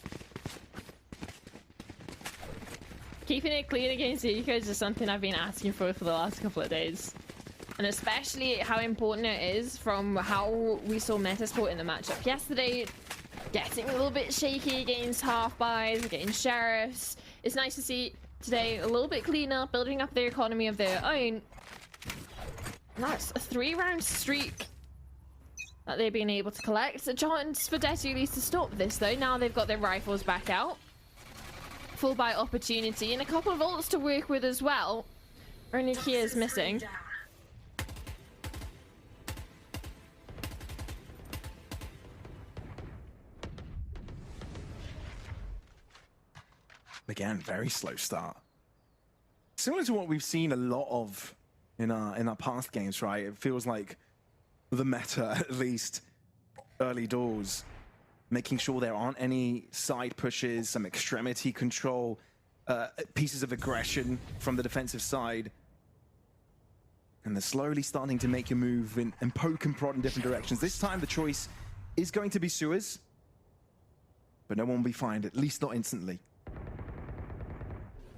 Keeping it clean against the ecos is something I've been asking for the last couple of days. And especially how important it is from how we saw Metasport in the matchup yesterday. Getting a little bit shaky against half-buys, against Sheriffs. It's nice to see today a little bit cleaner, building up their economy of their own. And that's a 3-round streak that they've been able to collect. A chance for Daddy Elise to stop this though. Now they've got their rifles back out. Full buy opportunity and a couple of ults to work with as well. Only Kia's missing. Again, very slow start. Similar to what we've seen a lot of in our past games, right? It feels like the meta, at least early doors, making sure there aren't any side pushes, some extremity control, pieces of aggression from the defensive side. And they're slowly starting to make a move and poke and prod in different directions. This time the choice is going to be Suez, but no one will be fined, at least not instantly.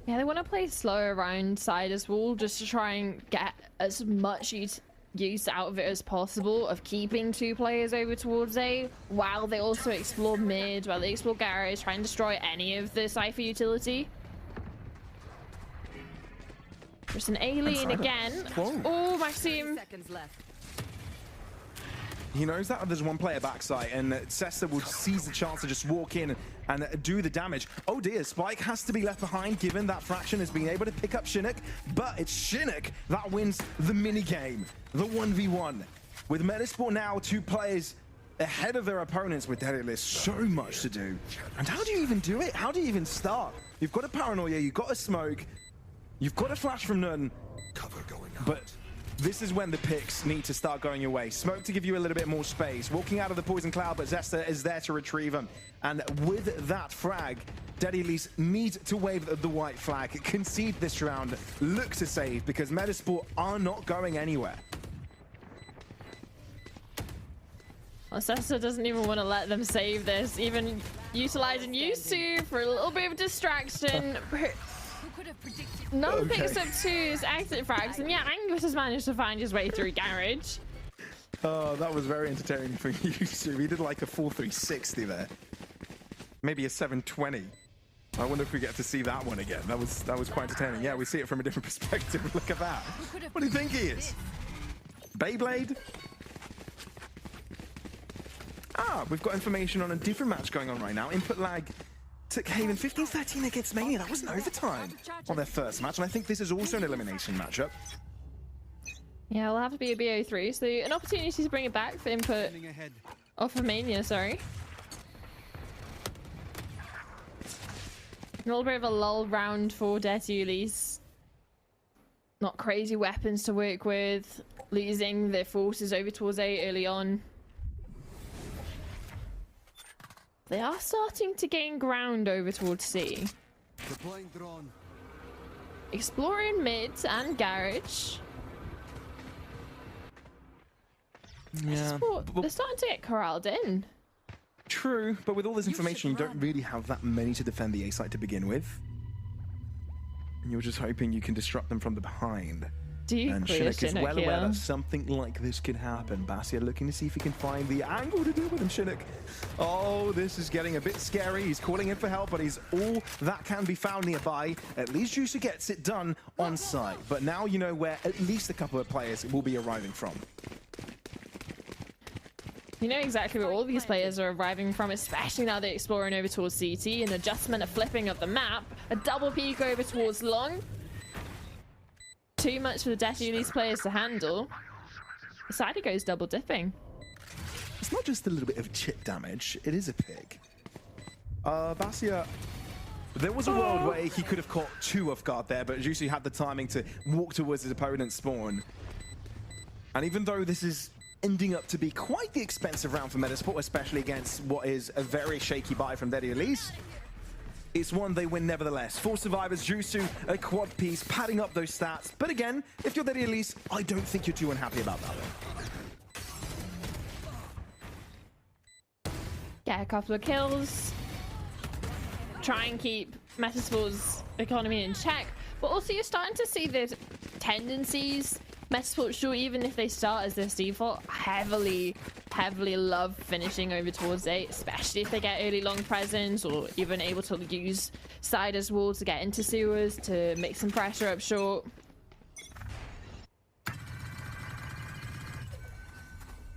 Yeah, they want to play slow around side as well, just to try and get as much use out of it as possible of keeping 2 players over towards A, while they also explore mid, while they explore garage, try and destroy any of the Cypher utility. Just an A-lean again. Whoa. Oh, Maxime. Seconds left. He knows that there's one player backside, and Cesta will seize the chance to just walk in and do the damage. Oh dear, Spike has to be left behind given that Fraction has been able to pick up Chinook, but it's Chinook that wins the mini game, the 1v1. With Metasport now 2 players ahead of their opponents with Daedalus, so much to do. And how do you even do it? How do you even start? You've got a Paranoia, you've got a Smoke, you've got a Flash from None, but this is when the picks need to start going your way. Smoke to give you a little bit more space. Walking out of the Poison Cloud, but Zesta is there to retrieve him. And with that frag, Daedalus needs to wave the white flag, concede this round, look to save, because Metasport are not going anywhere. Well, Cesta doesn't even want to let them save this, even utilizing Yusu for a little bit of distraction. None picks up 2's exit frags, and yeah, Angus has managed to find his way through Garage. Oh, that was very entertaining for Yusu. He did like a 4-3-60 there. Maybe a 720. I wonder if we get to see that one again. That was quite entertaining. Yeah, we see it from a different perspective. Look at that. What do you think he is? Beyblade? Ah, we've got information on a different match going on right now. Input lag took Haven 15-13 against Mania. That was an overtime on their first match, and I think this is also an elimination matchup. Yeah, it'll have to be a BO3, so an opportunity to bring it back for Input off of Mania, sorry. A little bit of a lull round for Detulis. Not crazy weapons to work with, losing their forces over towards A early on. They are starting to gain ground over towards C. Exploring mid and garage. Yeah. They're starting to get corralled in. True, but with all this information, you don't really have that many to defend the A site to begin with. And you're just hoping you can disrupt them from the behind. And Chinook is well aware that something like this could happen. Basia looking to see if he can find the angle to deal with him. Chinook. Oh, this is getting a bit scary. He's calling in for help, but he's all that can be found nearby. At least Juicer gets it done on site. But now you know where at least a couple of players will be arriving from. You know exactly where all these players are arriving from, especially now they're exploring over towards CT. An adjustment, a flipping of the map, a double peek over towards Long. Too much for the Detulis players to handle. Sida goes double dipping. It's not just a little bit of chip damage, it is a pick. Basia, there was a world where he could have caught 2 off guard there, but Juicy had the timing to walk towards his opponent's spawn. And even though this is ending up to be quite the expensive round for Metasport, especially against what is a very shaky buy from Detulis, it's one they win nevertheless. 4 survivors, Jusu, a quad piece, padding up those stats. But again, if you're Detulis, I don't think you're too unhappy about that one. Get a couple of kills. Try and keep Metasport's economy in check. But also you're starting to see the tendencies. Metasport, sure, even if they start as this default, heavily love finishing over towards A, especially if they get early long presence or even able to use Sida's wall to get into sewers to make some pressure up short.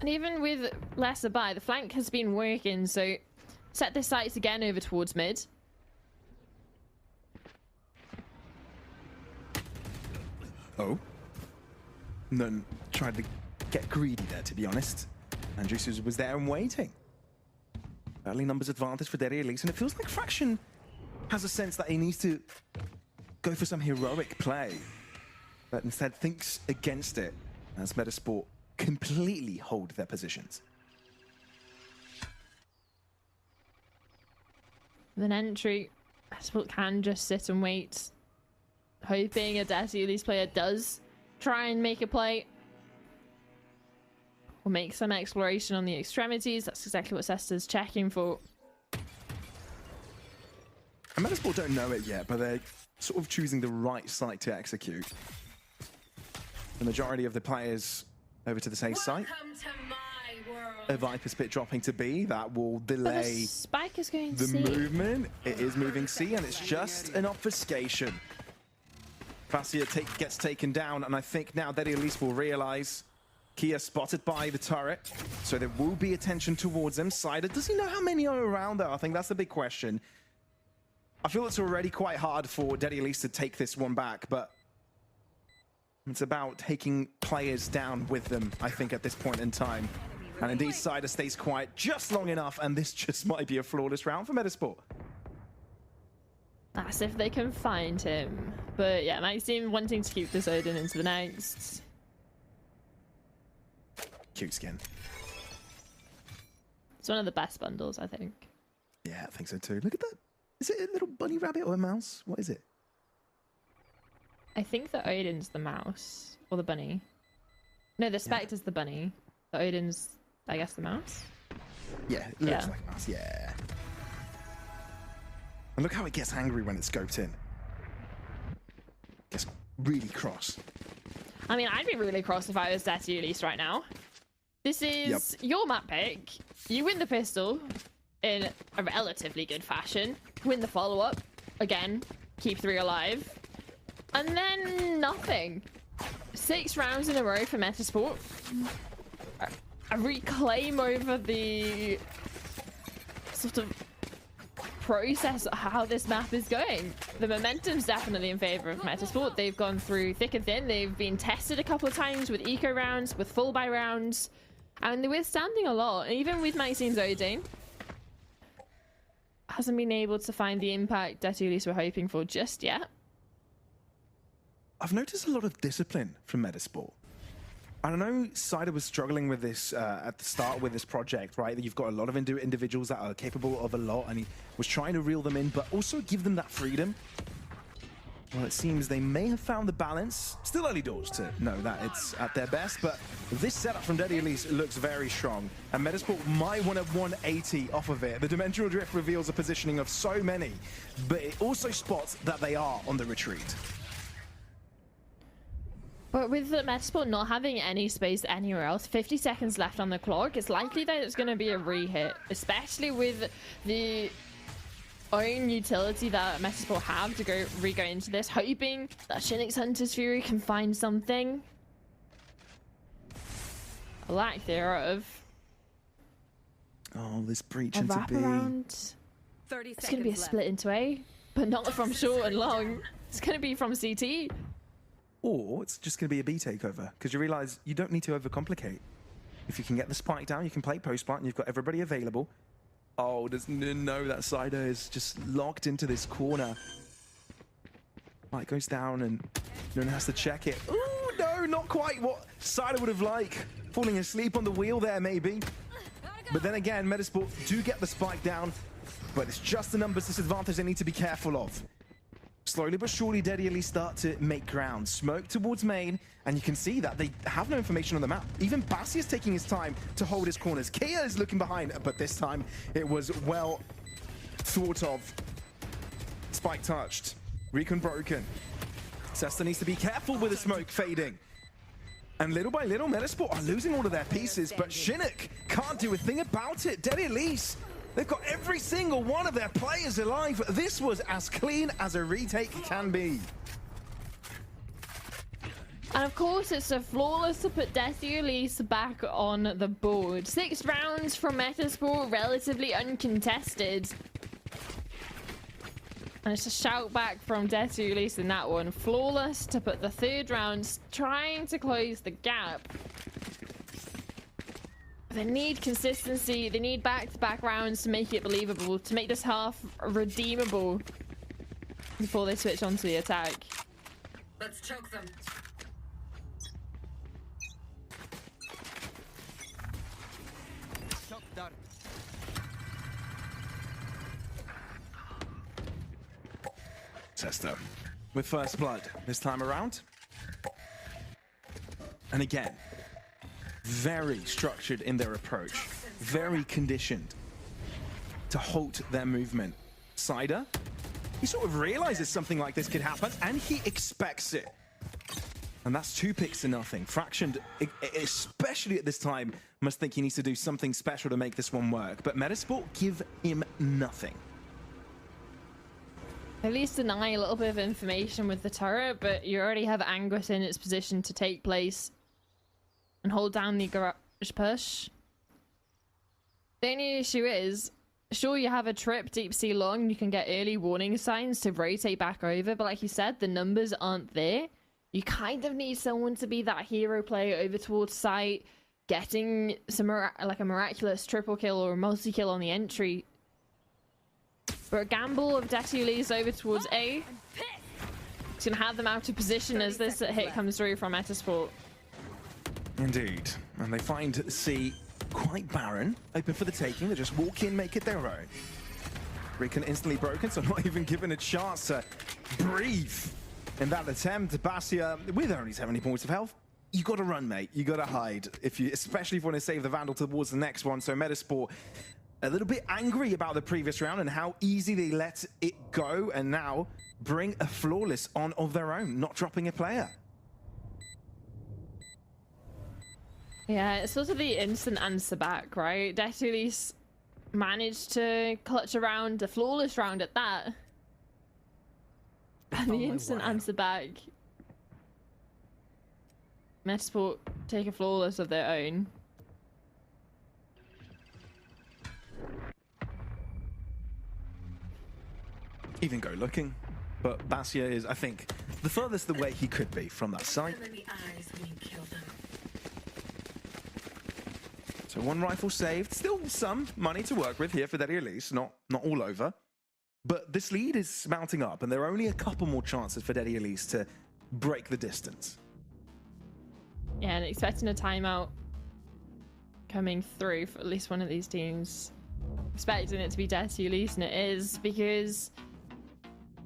And even with lesser buy, the flank has been working, so set their sights again over towards mid. Oh. None tried to get greedy there, to be honest. And Jesus was there and waiting. Early numbers advantage for Detulis, and it feels like Fraction has a sense that he needs to go for some heroic play, but instead thinks against it as Metasport completely hold their positions. With an entry, Metasport can just sit and wait, hoping a Detulis player does try and make a play or make some exploration on the extremities. That's exactly what Cesta's checking for. And Metasport don't know it yet, but they're sort of choosing the right site to execute. The majority of the players over to the safe site. A Viper Spit dropping to B, that will delay the spike is going the C. movement. It is moving C, and it's just an obfuscation. Fascia gets taken down, and I think now that he at least will realize Kia spotted by the turret, so there will be attention towards him. Cider, does he know how many are around there? I think that's the big question. I feel it's already quite hard for Daddy Elise to take this one back, but it's about taking players down with them, I think, at this point in time. And indeed, Cider stays quiet just long enough, and this just might be a flawless round for Metasport. That's if they can find him. But yeah, Maxime wanting to keep this Odin into the next. Cute skin. It's one of the best bundles, I think. Yeah, I think so too. Look at that. Is it a little bunny rabbit or a mouse? What is it? I think the Odin's the mouse. Or the bunny. No, the Spectre's the bunny. The Odin's, I guess, the mouse? Yeah, it looks like a mouse, yeah. And look how it gets angry when it's scoped in. Gets really cross. I mean, I'd be really cross if I was Daddy Elise right now. This is your map pick. You win the pistol in a relatively good fashion. Win the follow-up. Again, keep 3 alive. And then nothing. 6 rounds in a row for Metasport. A reclaim over the sort of process of how this map is going. The momentum's definitely in favor of Metasport. They've gone through thick and thin. They've been tested a couple of times with eco rounds, with full buy rounds, and they're withstanding a lot. Even with Maxime's Odin, hasn't been able to find the impact that Ulis were hoping for just yet. I've noticed a lot of discipline from Metasport. I know Cider was struggling with this at the start with this project, right? That you've got a lot of individuals that are capable of a lot, and he was trying to reel them in, but also give them that freedom. Well, it seems they may have found the balance. Still early doors to know that it's at their best, but this setup from Daddy Elise looks very strong, and Metasport might want a 180 off of it. The Dimensional Drift reveals the positioning of so many, but it also spots that they are on the retreat. But with the Metasport not having any space anywhere else, 50 seconds left on the clock, it's likely that it's going to be a re-hit, especially with the own utility that Metasport have to go into this, hoping that Shinnick's Hunter's Fury can find something. A lack thereof. Oh, this breach A into B. wraparound. 30 It's going to be a split into A, but not from short and long. It's going to be from CT. Or it's just going to be a B takeover, because you realize you don't need to overcomplicate. If you can get the spike down, you can play post-plant, and you've got everybody available. Oh, no, that Cider is just locked into this corner. Light goes down, and no one has to check it. Ooh, no, not quite what Cider would have liked. Falling asleep on the wheel there, maybe. But then again, Metasport do get the spike down, but it's just the numbers disadvantage they need to be careful of. Slowly but surely, Daddy Elise start to make ground. Smoke towards main, and you can see that they have no information on the map. Even Bassi is taking his time to hold his corners. Kia is looking behind, but this time it was well thought of. Spike touched. Recon broken. Sesta needs to be careful with the smoke fading. And little by little, Metasport are losing all of their pieces, but Shinnick can't do a thing about it. Daddy Elise, they've got every single one of their players alive. This was as clean as a retake can be. And of course, it's a flawless to put Daddy Elise back on the board. 6 rounds from Metasport, relatively uncontested. And it's a shout back from Daddy Elise in that one. Flawless to put the 3rd round, trying to close the gap. They need consistency. They need back-to-back rounds to make it believable, to make this half redeemable before they switch onto the attack. Let's choke them. Sesta with first blood this time around. And again, very structured in their approach, very conditioned to halt their movement. Cider, he sort of realizes something like this could happen, and he expects it. And that's 2 picks to nothing. Fractioned, especially at this time, must think he needs to do something special to make this one work. But Metasport give him nothing. at least deny a little bit of information with the turret, but you already have Angus in its position to take place and hold down the garage push. The only issue is, sure, you have a trip deep sea long, you can get early warning signs to rotate back over, but like you said, the numbers aren't there. You kind of need someone to be that hero player over towards site, getting some like a miraculous triple kill or a multi-kill on the entry. But a gamble of Detulis over towards A. It's going to have them out of position as this hit comes through from Metasport. Indeed. And they find C quite barren, open for the taking. They just walk in, make it their own. Recon instantly broken, so not even given a chance to breathe in that attempt. Basia, with only 70 points of health, you got to run, mate. You got to hide, especially if you want to save the Vandal towards the next one. So Metasport a little bit angry about the previous round and how easy they let it go, and now bring a flawless on of their own, not dropping a player. Yeah, it's sort of the instant answer back, right? Detulis managed to clutch around a flawless round at that. And the instant answer back. Metasport take a flawless of their own. Even go looking, but Basia is, I think, the furthest away he could be from that site. So one rifle saved, still some money to work with here for Detulis, not all over. But this lead is mounting up, and there are only a couple more chances for Detulis to break the distance. Yeah, and expecting a timeout coming through for at least one of these teams. Expecting it to be Detulis, and it is, because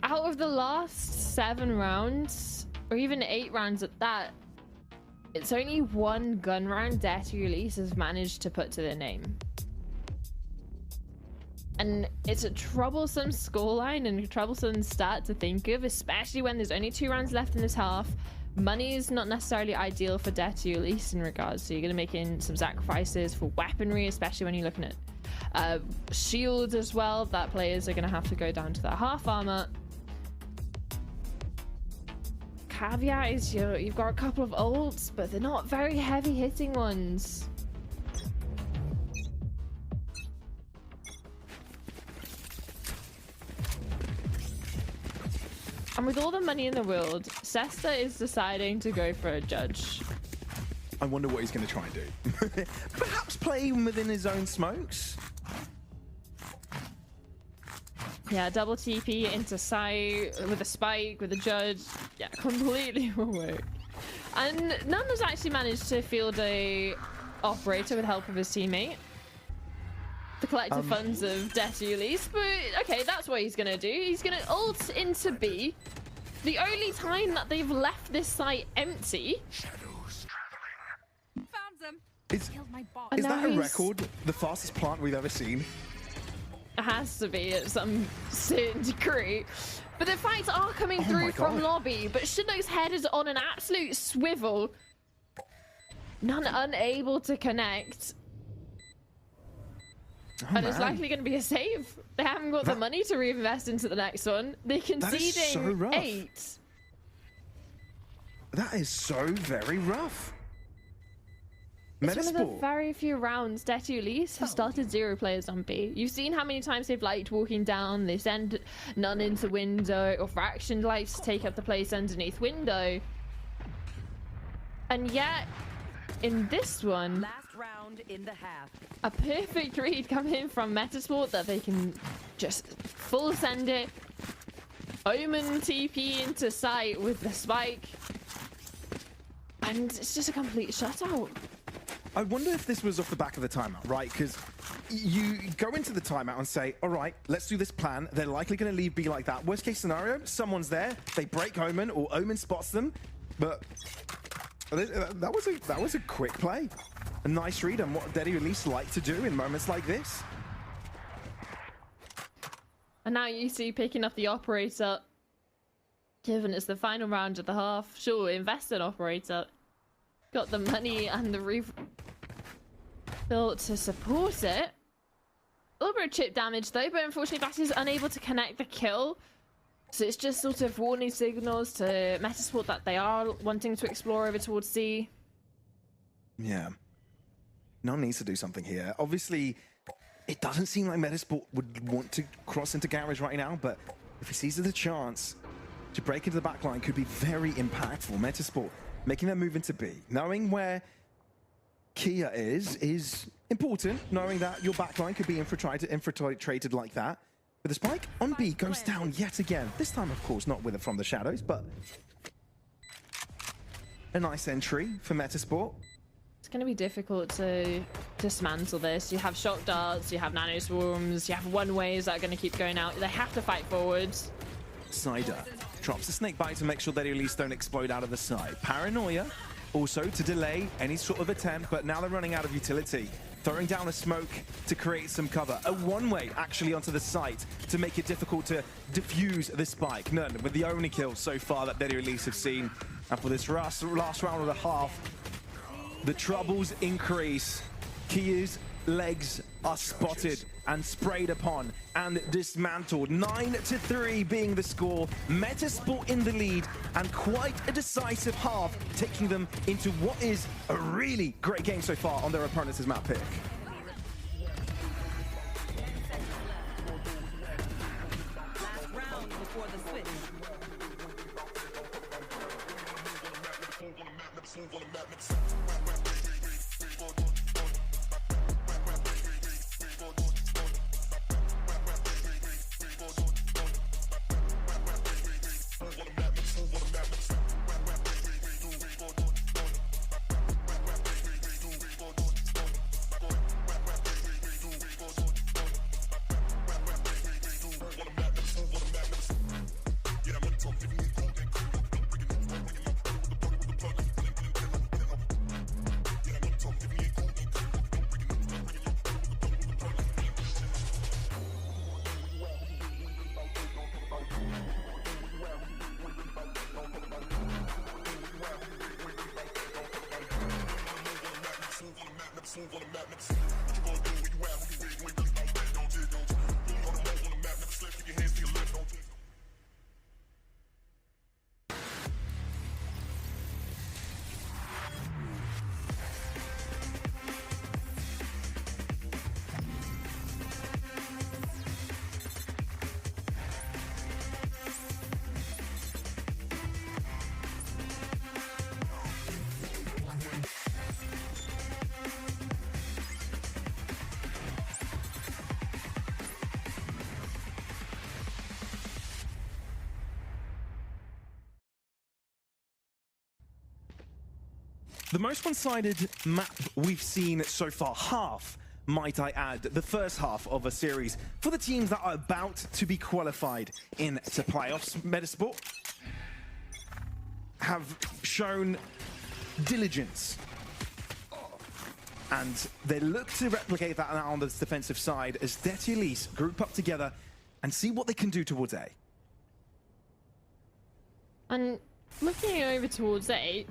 out of the last 7 rounds, or even 8 rounds at that, it's only one gun round Detulis has managed to put to their name. And it's a troublesome scoreline and a troublesome stat to think of, especially when there's only 2 rounds left in this half. Money is not necessarily ideal for Detulis in regards, so you're going to make in some sacrifices for weaponry, especially when you're looking at shields as well, that players are going to have to go down to that half armor. Caveat is you've got a couple of ults, but they're not very heavy hitting ones. And with all the money in the world, Sesta is deciding to go for a judge. I wonder what he's going to try and do. Perhaps play within his own smokes? Yeah, double TP into sight with a spike, with a judge. Yeah, completely will work. And none has actually managed to field a operator with help of his teammate. The collective funds of Detulis, but okay, that's what he's gonna do. He's gonna ult into B. The only time that they've left this site empty. Found them. Is And now that a he's- record? The fastest plant we've ever seen? It has to be at some certain degree. But the fights are coming Oh through my from God. lobby, but Chinook's head is on an absolute swivel. None unable to connect. Oh, And it's man. likely going to be a save. They haven't got the money to reinvest into the next one. They're That is so conceding rough. 8. That is so very rough. It's one of the Metasport. very few rounds Detulis have started 0 players on B. You've seen how many times they've liked walking down, they send none into window, or Fraction likes to take up the place underneath window. And yet, in this one, Last round in the half. a perfect read coming from Metasport that they can just full send it. Omen TP into sight with the spike. And it's just a complete shutout. I wonder if this was off the back of the timeout, right? Because you go into the timeout and say, all right, let's do this plan. They're likely going to leave B like that. Worst case scenario, someone's there, they break Omen, or Omen spots them. But that was a quick play. A nice read on what Deddy at least like to do in moments like this. And now you see picking up the operator. Given it's the final round of the half, sure, invest in operator. Got the money and the roof built to support it. A little bit of chip damage though, but unfortunately Bass is unable to connect the kill. So it's just sort of warning signals to Metasport that they are wanting to explore over towards C. Yeah. No one needs to do something here. Obviously, it doesn't seem like Metasport would want to cross into Garage right now, but if he sees the chance to break into the backline could be very impactful. Metasport making their move into B. Knowing where Kia is important, knowing that your backline could be infiltrated like that. But the spike on B goes down yet again. This time, of course, not with it from the shadows, but a nice entry for Metasport. It's going to be difficult to dismantle this. You have shock darts, you have nano swarms, you have one-ways that are going to keep going out. They have to fight forwards. Cider drops the snake bite to make sure that they at least don't explode out of the side. Paranoia also to delay any sort of attempt, but now they're running out of utility. Throwing down a smoke to create some cover. A one-way actually onto the site to make it difficult to defuse the spike. None, with the only kill so far that Deadly Release have seen. And for this last round of the half, the troubles increase. Kia's legs are spotted and sprayed upon and dismantled. 9-3 being the score. Metasport in the lead and quite a decisive half, taking them into what is a really great game so far on their opponent's map pick. Last round before the switch. The most one-sided map we've seen so far, half, might I add, the first half of a series for the teams that are about to be qualified into playoffs. Metasport have shown diligence, and they look to replicate that now on the defensive side as Deadly Release group up together and see what they can do towards A. And looking over towards A,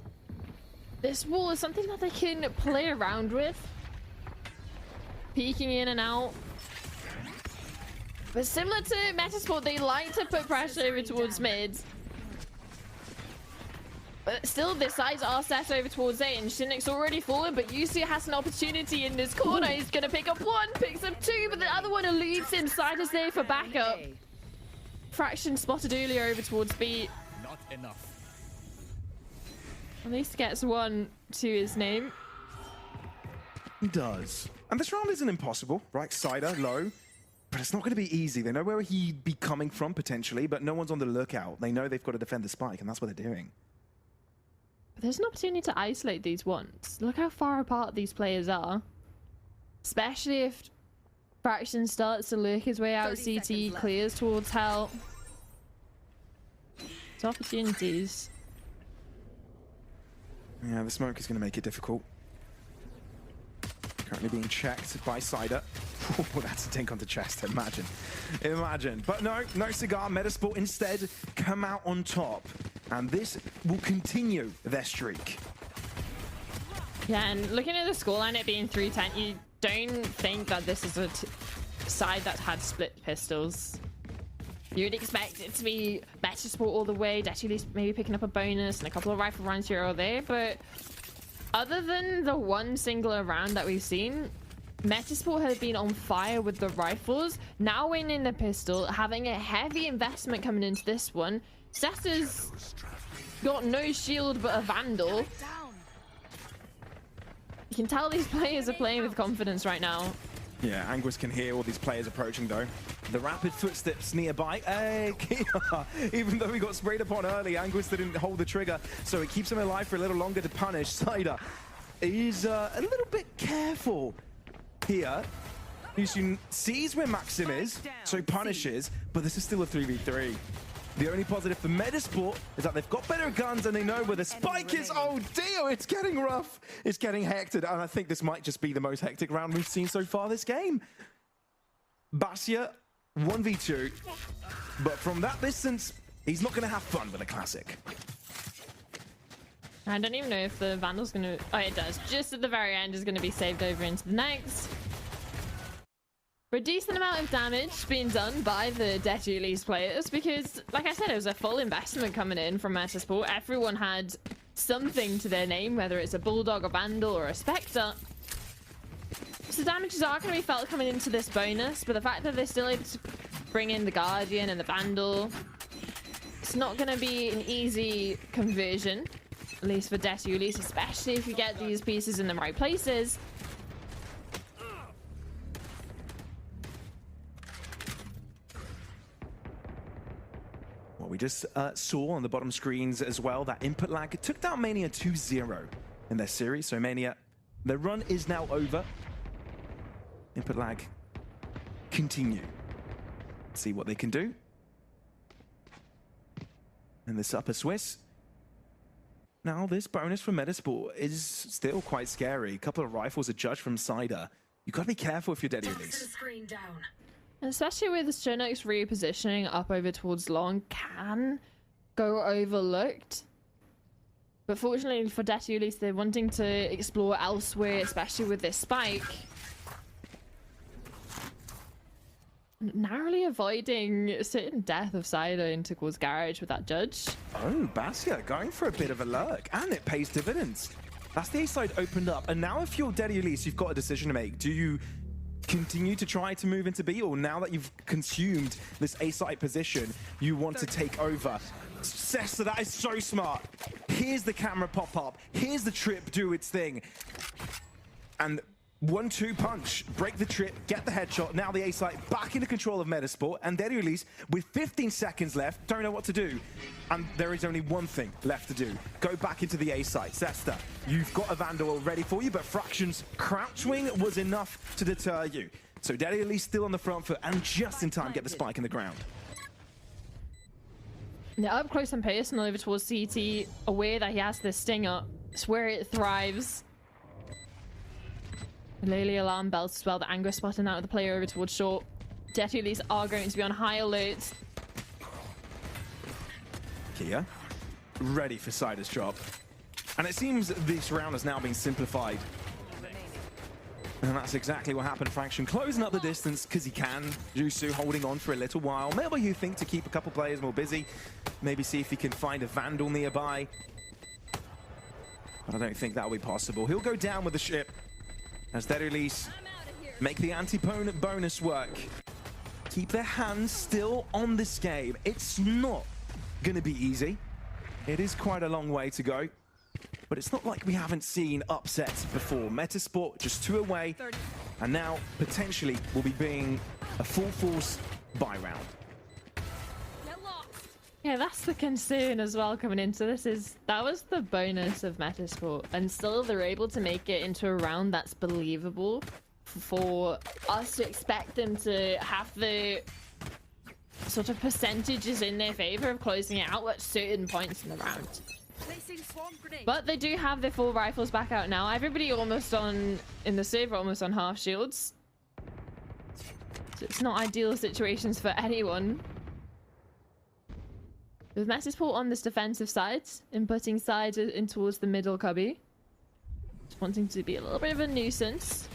this wall is something that they can play around with. Peeking in and out. But similar to Metasport, they like to put pressure over towards mid. But still, their sides are set over towards A, and Shinnick's already fallen, but Yusu has an opportunity in this corner. He's going to pick up one, picks up two, but the other one eludes him. Side is there for backup. Fraction spotted earlier over towards B. Not enough. At least gets one to his name. He does. And this round isn't impossible, right? Cider, low. But it's not going to be easy. They know where he'd be coming from, potentially, but no one's on the lookout. They know they've got to defend the spike, and that's what they're doing. There's an opportunity to isolate these ones. Look how far apart these players are. Especially if Fraction starts to lurk his way out, CT clears towards Hell. It's opportunities. Yeah, the smoke is going to make it difficult. Currently being checked by Cider. Oh, that's a dink on the chest, imagine. Imagine. But no cigar. Metasport instead come out on top. And this will continue their streak. Yeah, and looking at the scoreline, it being 3-10, you don't think that this is a side that had split pistols. You'd expect it to be better sport all the way, Detu Elise maybe picking up a bonus and a couple of rifle rounds here or there, but other than the one singular round that we've seen, Metasport has been on fire with the rifles, now winning the pistol, having a heavy investment coming into this one. Sessa's got no shield but a Vandal. You can tell these players are playing with confidence right now. Yeah, Anguis can hear all these players approaching though. The rapid footsteps nearby. Hey, Kia! Even though we got sprayed upon early, Anguis didn't hold the trigger, so it keeps him alive for a little longer to punish. Cider is a little bit careful here. He sees where Maxim is, so punishes, but this is still a 3v3. The only positive for Metasport is that they've got better guns and they know where the spike is. Oh dear, it's getting rough. It's getting hectic, and I think this might just be the most hectic round we've seen so far this game. Basia, 1v2, but from that distance, he's not going to have fun with a classic. I don't even know if the Vandal's going to... Oh, it does. Just at the very end is going to be saved over into the next. For a decent amount of damage being done by the Detu Elise players, because, like I said, it was a full investment coming in from Metasport. Everyone had something to their name, whether it's a Bulldog, a Vandal, or a Spectre. So damages are going to be felt coming into this bonus, but the fact that they're still able to bring in the Guardian and the Vandal, it's not going to be an easy conversion, at least for Detu Elise, especially if you get these pieces in the right places. Well, we just saw on the bottom screens as well that input lag took down Mania 2-0 in their series. So Mania, their run is now over. Input lag continue. See what they can do. And this upper Swiss. Now this bonus from Metasport is still quite scary. A couple of rifles are judged from Cider. You've got to be careful if you're Detu Elise. Screen down. Especially with Chinook's repositioning up over towards long can go overlooked. But fortunately for Detu Elise, they're wanting to explore elsewhere, especially with this spike. Narrowly avoiding certain death of Cider into Core's garage with that judge. Oh, Basia going for a bit of a lurk, and it pays dividends. That's the A side opened up, and now if you're Detu Elise, you've got a decision to make. Do you continue to try to move into B, or now that you've consumed this A site position, you want to take over? Sessa, that is so smart. Here's the camera pop up. Here's the trip do its thing. And 1-2 punch, break the trip, get the headshot. Now the A site back into control of Metasport, and Detu Elise with 15 seconds left, don't know what to do. And there is only one thing left to do. Go back into the A site. Sesta, you've got a Vandal ready for you, but Fraction's crouch wing was enough to deter you. So Detu Elise still on the front foot, and just in time get the spike in the ground. Now up close and personal over towards CT, aware that he has this stinger. It's where it thrives. Lily alarm bells as well. The Anguis spotting out of the player over towards short. Detu Elise are going to be on high alert. Kia, ready for Cider's drop. And it seems this round has now been simplified. And that's exactly what happened. Fraction closing up the distance because he can. Jusu holding on for a little while. Maybe you think to keep a couple players more busy. Maybe see if he can find a Vandal nearby. But I don't think that'll be possible. He'll go down with the ship as Detu Elise make the anti-opponent bonus work. Keep their hands still on this game. It's not going to be easy. It is quite a long way to go. But it's not like we haven't seen upsets before. Metasport just 2 away, and now potentially will be being a full force buy round. Yeah, that's the concern as well coming into this. That was the bonus of Metasport, and still they're able to make it into a round that's believable for us to expect them to have the sort of percentages in their favor of closing it out at certain points in the round. But they do have their full rifles back out now. Everybody almost on in the server, almost on half shields. So it's not ideal situations for anyone. With Metasport on this defensive side, inputting side in towards the middle cubby. Just wanting to be a little bit of a nuisance.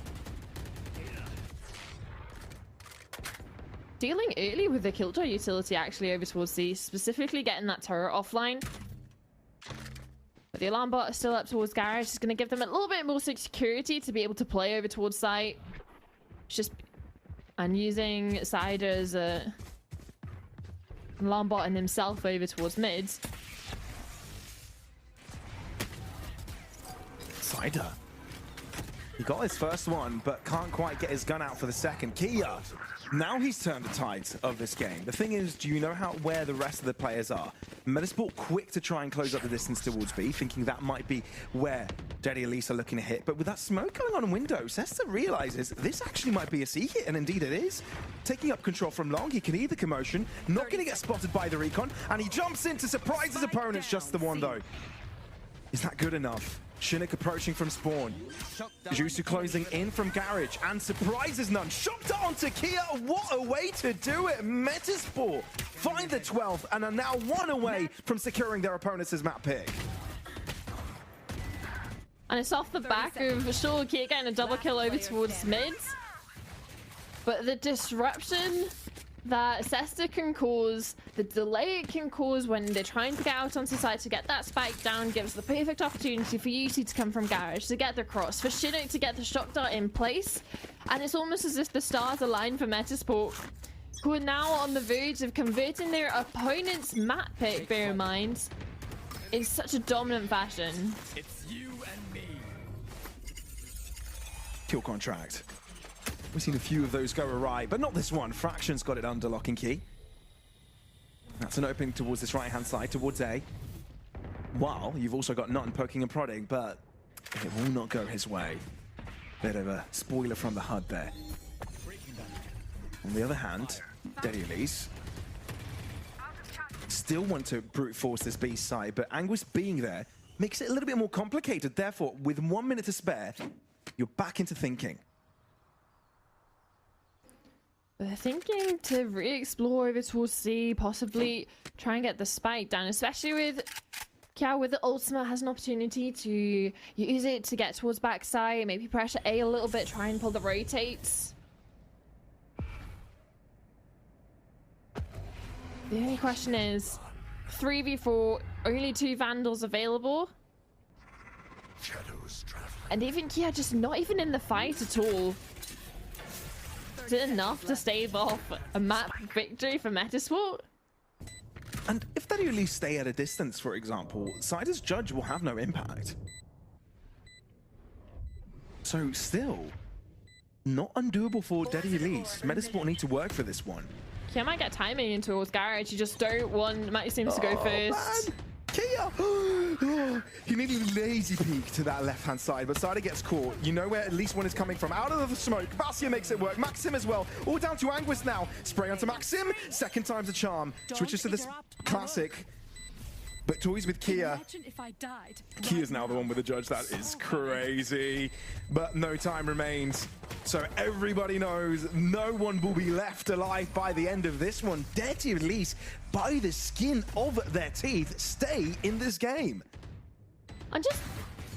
dealing early with the Killjoy utility actually over towards C, specifically getting that turret offline. But the alarm bot is still up towards Garage. It's going to give them a little bit more security to be able to play over towards site. And using Cider as a alarm bot and himself over towards mids. Cider. He got his first one, but can't quite get his gun out for the second. Kia, now he's turned the tides of this game. The thing is, do you know where the rest of the players are? Metasport quick to try and close up the distance towards B, thinking that might be where Daddy Elise are looking to hit. But with that smoke going on in window, Sesta realizes this actually might be a C hit, and indeed it is. Taking up control from Long, he can hear the commotion, not going to get spotted by the recon, and he jumps in to surprise his opponents. Just the one though. Is that good enough? Shinnick approaching from spawn. Jusu closing in from Garage, and surprises none. Shocked onto Kia. What a way to do it. Metasport find the 12th and are now one away from securing their opponent's map pick. And it's off the back of sure Kia getting a double kill over towards mids. But the disruption that Sesta can cause, the delay it can cause when they're trying to get out onto site to get that spike down, gives the perfect opportunity for UC to come from Garage to get the cross, for Chinook to get the shock dart in place, and it's almost as if the stars align for Metasport, who are now on the verge of converting their opponent's map pick, bear in mind, in such a dominant fashion. It's you and me. Kill contract. We've seen a few of those go awry, but not this one. Fraction's got it under lock and key. That's an opening towards this right-hand side, towards A. While you've also got Nutton poking and prodding, but it will not go his way. Bit of a spoiler from the HUD there. On the other hand, Daddy Elise still want to brute force this B side, but Anguis being there makes it a little bit more complicated. Therefore, with 1 minute to spare, you're back into thinking. They're thinking to re-explore over towards C, possibly try and get the spike down, especially with Kia with the ultimate has an opportunity to use it to get towards backside, maybe pressure A a little bit, try and pull the rotates. The only question is 3v4, only 2 Vandals available. And even Kia just not even in the fight at all. Is it enough to stave off a map victory for Metasport? And if they at least stay at a distance, for example, Cider's judge will have no impact. So still, not undoable for Daddy Elise. Metasport need to work for this one. Kia might get timing into towards Garage. You just don't want Maxims to go first. Man. Kia! He needed a lazy peek to that left-hand side, but Cider gets caught. You know where at least one is coming from. Out of the smoke, Bastia makes it work. Maxim as well. All down to Anguis now. Spray onto Maxim. Second time's a charm. Switches to this classic. But toys with Kia. Kia's now the one with the judge. That is crazy. But no time remains. So everybody knows no one will be left alive by the end of this one. Daddy Elise, by the skin of their teeth, stay in this game. I'm just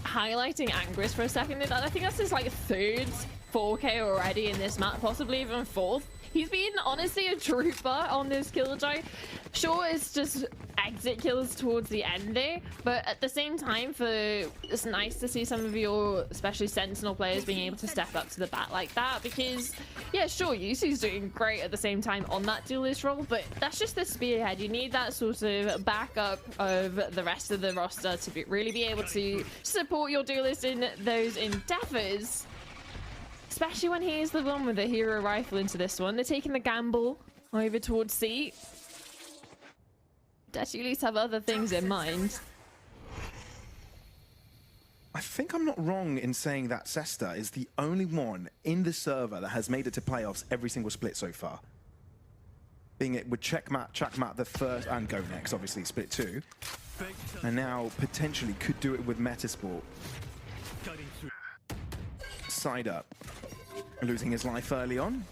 highlighting Anguis for a second. I think that's his like 3rd 4K already in this map, possibly even 4th. He's been honestly a trooper on this Killjoy. Sure, it's just exit kills towards the end there, but at the same time, it's nice to see some of your, especially Sentinel players, being able to step up to the bat like that, because, yeah, sure, Yusu's doing great at the same time on that duelist role, but that's just the spearhead. You need that sort of backup of the rest of the roster to really be able to support your duelist in those endeavors. Especially when he is the one with the hero rifle into this one. They're taking the gamble over towards C. Does at least have other things in mind? I think I'm not wrong in saying that Sesta is the only one in the server that has made it to playoffs every single split so far. Being it with Checkmat the first, and Go Next, obviously, split 2. And now potentially could do it with Metasport. Cider losing his life early on,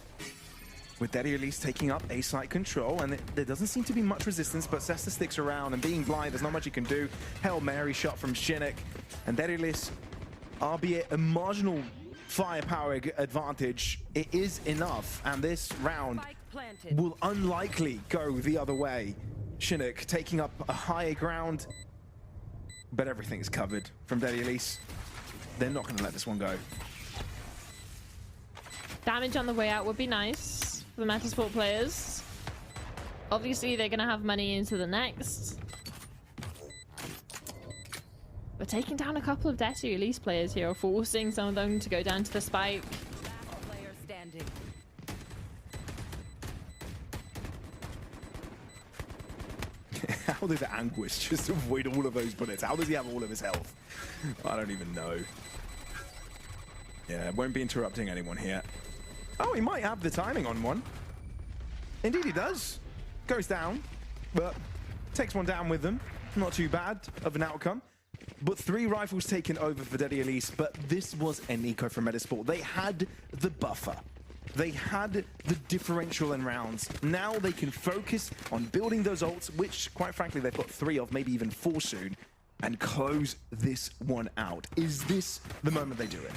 with Daddy Elise taking up A site control, and there doesn't seem to be much resistance, but Sesta sticks around, and being blind, there's not much he can do. Hail Mary shot from Shinnick, and Daddy Elise, albeit a marginal firepower advantage, it is enough, and this round planted. will unlikely go the other way. Chinook taking up a higher ground, but everything's covered from Daddy Elise. They're not going to let this one go. Damage on the way out would be nice for the Metasport players. Obviously, they're going to have money into the next. But taking down a couple of Daddy Elise players here, forcing some of them to go down to the spike. Last player standing. How did Anguish just avoid all of those bullets? How does he have all of his health? I don't even know. Yeah, won't be interrupting anyone here. Oh, he might have the timing on one. Indeed he does. Goes down, but takes one down with them. Not too bad of an outcome. But 3 rifles taken over for Daddy Elise, but this was an eco from Metasport. They had the buffer. They had the differential in rounds. Now they can focus on building those ults, which, quite frankly, they've got 3 of, maybe even 4 soon, and close this one out. Is this the moment they do it?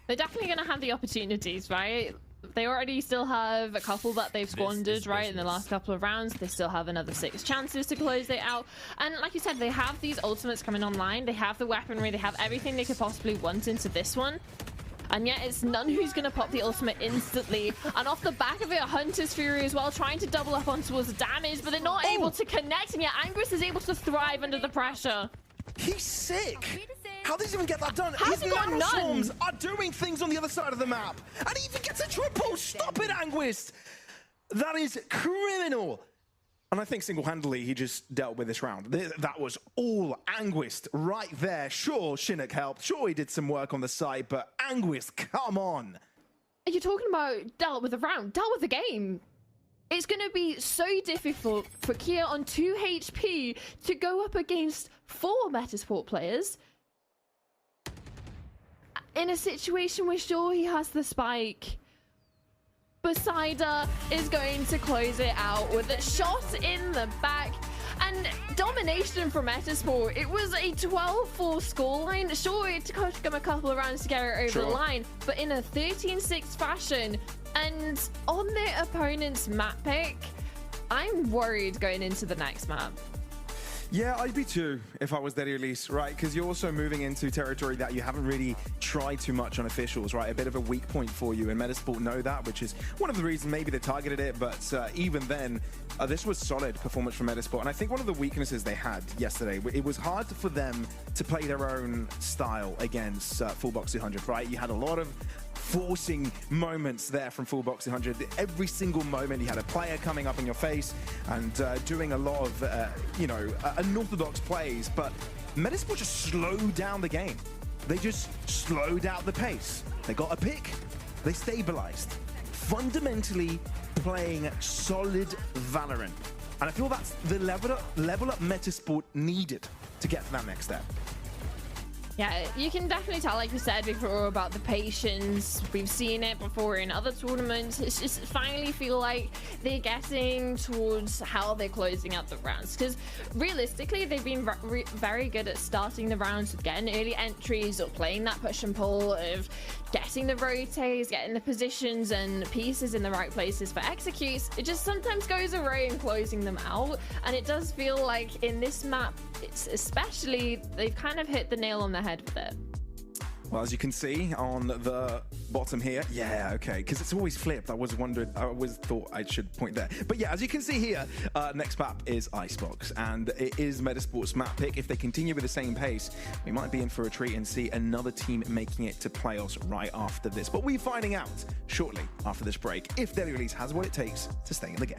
They're definitely going to have the opportunities, right? They already still have a couple that they've squandered, right, in the last couple of rounds. They still have another 6 chances to close it out. And like you said, they have these ultimates coming online. They have the weaponry. They have everything they could possibly want into this one. And yet it's none who's going to pop the ultimate instantly. And off the back of it, Hunter's Fury as well, trying to double up on towards the damage, but they're not able to connect. And yet Anguis is able to thrive under the pressure. He's sick. How does he even get that done? How's he got Arrow none? Swarms are doing things on the other side of the map. And he even gets a triple. Stop it, Anguis. That is criminal. And I think single-handedly he just dealt with this round. That was all Anguis right there. Sure, Chinook helped. Sure, he did some work on the side, but Anguis, come on. Are you talking about dealt with the round? Dealt with the game. It's going to be so difficult for Kia on 2 HP to go up against 4 Metasport players in a situation where sure he has the spike. Poseida is going to close it out with a shot in the back. And domination from Metasport. It was a 12-4 scoreline. Sure, it took them a couple of rounds to get it over the line, but in a 13-6 fashion. And on their opponent's map pick, I'm worried going into the next map. Yeah, I'd be too if I was Daddy Elise, right? Because you're also moving into territory that you haven't really tried too much on officials, right? A bit of a weak point for you, and Metasport know that, which is one of the reasons maybe they targeted it. But even then, this was solid performance from Metasport. And I think one of the weaknesses they had yesterday, it was hard for them to play their own style against Fullbox 200, right? You had a lot of forcing moments there from Fullbox 200. Every single moment you had a player coming up in your face and doing a lot of, unorthodox plays, but Metasport just slowed down the game. They just slowed out the pace. They got a pick, they stabilized. Fundamentally playing solid Valorant. And I feel that's the level up Metasport needed to get to that next step. Yeah, you can definitely tell, like we said before, about the patience. We've seen it before in other tournaments. It's just finally feel like they're getting towards how they're closing out the rounds. Because realistically, they've been very good at starting the rounds with getting early entries or playing that push and pull of getting the rotates, getting the positions and pieces in the right places for executes. It just sometimes goes awry in closing them out. And it does feel like in this map, it's especially, they've kind of hit the nail on the head with it. Well, as you can see on the bottom here, yeah, okay, because it's always flipped. I always thought I should point there. But yeah, as you can see here, next map is Icebox, and it is Metasport's map pick. If they continue with the same pace, we might be in for a treat and see another team making it to playoffs right after this. But we're finding out shortly after this break if Daddy Elise has what it takes to stay in the game.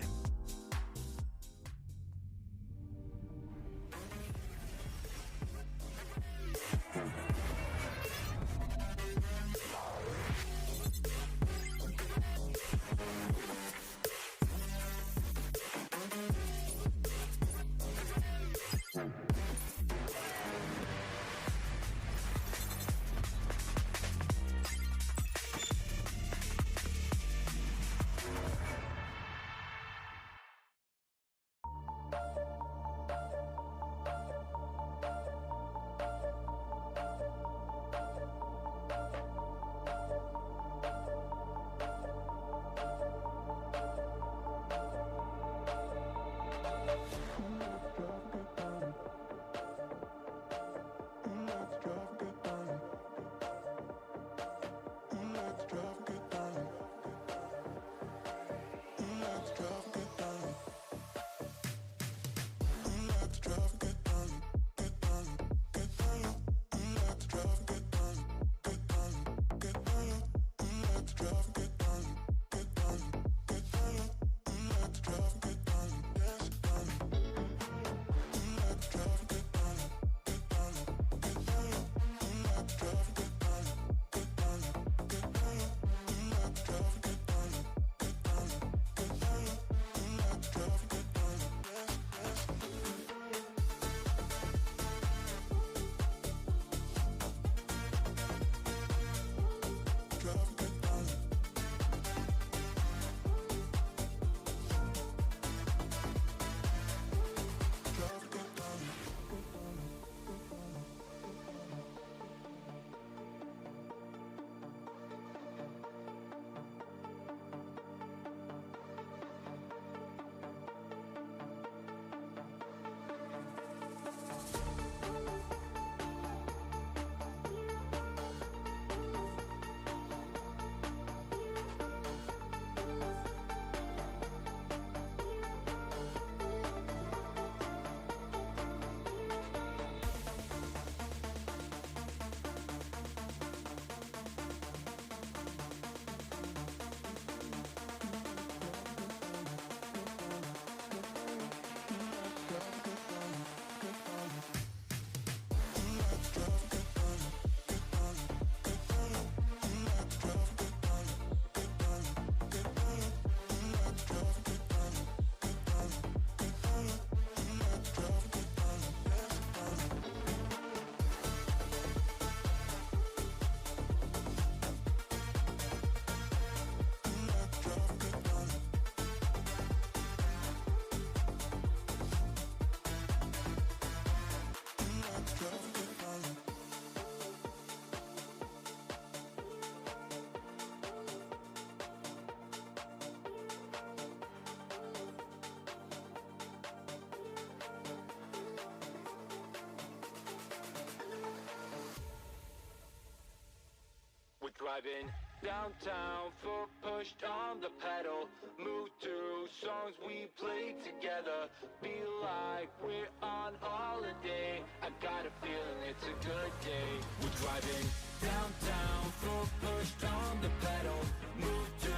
driving downtown, foot pushed on the pedal. Move to songs we play together. Feel like we're on holiday. I got a feeling it's a good day. We're driving downtown, foot pushed on the pedal. Move to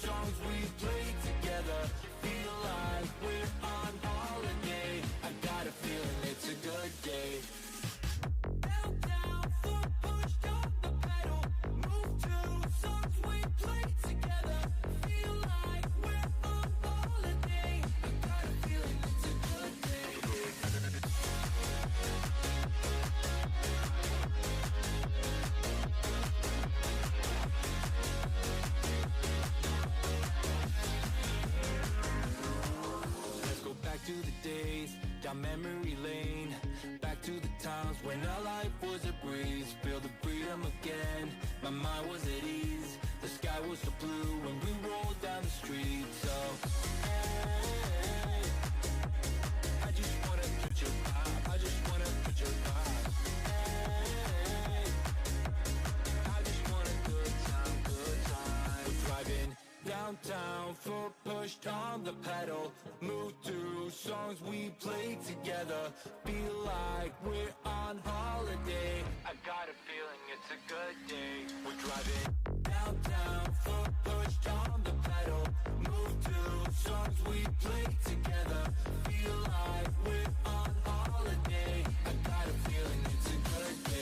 songs we play together. Feel like we're on holiday. I got a feeling it's a good day. Downtown, foot pushed on the pedal. Move to songs we play together. Feel like we're on holiday. I got a feeling it's a good day. Let's go back to the days, down memory lane. Back to the times when our life was a breeze. Feel the freedom again, my mind was at ease. The sky was so blue when we rolled down the street. So, hey, I just wanna touch your vibe. I just wanna touch your vibe. Hey, I just want a good time, good time. We're driving downtown, foot pushed on the pedal. Move to songs we play together. Feel like we're on holiday. I got a feeling it's a good day. We're driving downtown, foot pushed on the pedal. Move to songs we play together. Feel like we're on holiday. I got a feeling it's a good day.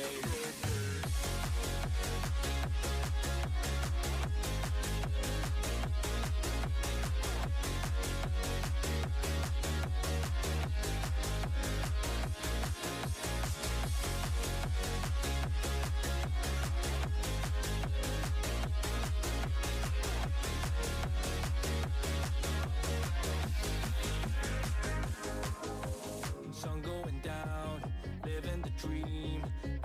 Sun going down, living the dream.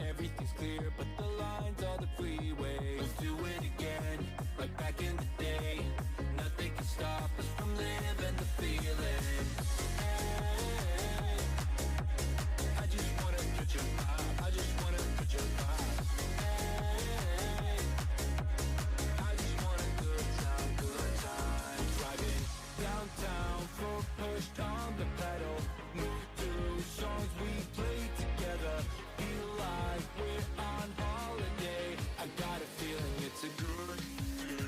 Everything's clear, but the lines are the freeway. Let's do it again, like back in the day. Nothing can stop us from living the feeling. Hey, I just wanna touch your vibe. I just wanna touch your vibe. Hey, I just want a good time, good time. Driving downtown, foot pushed on the pedal. Move to songs we play together. Feel like we're on holiday. I got a feeling it's a good day.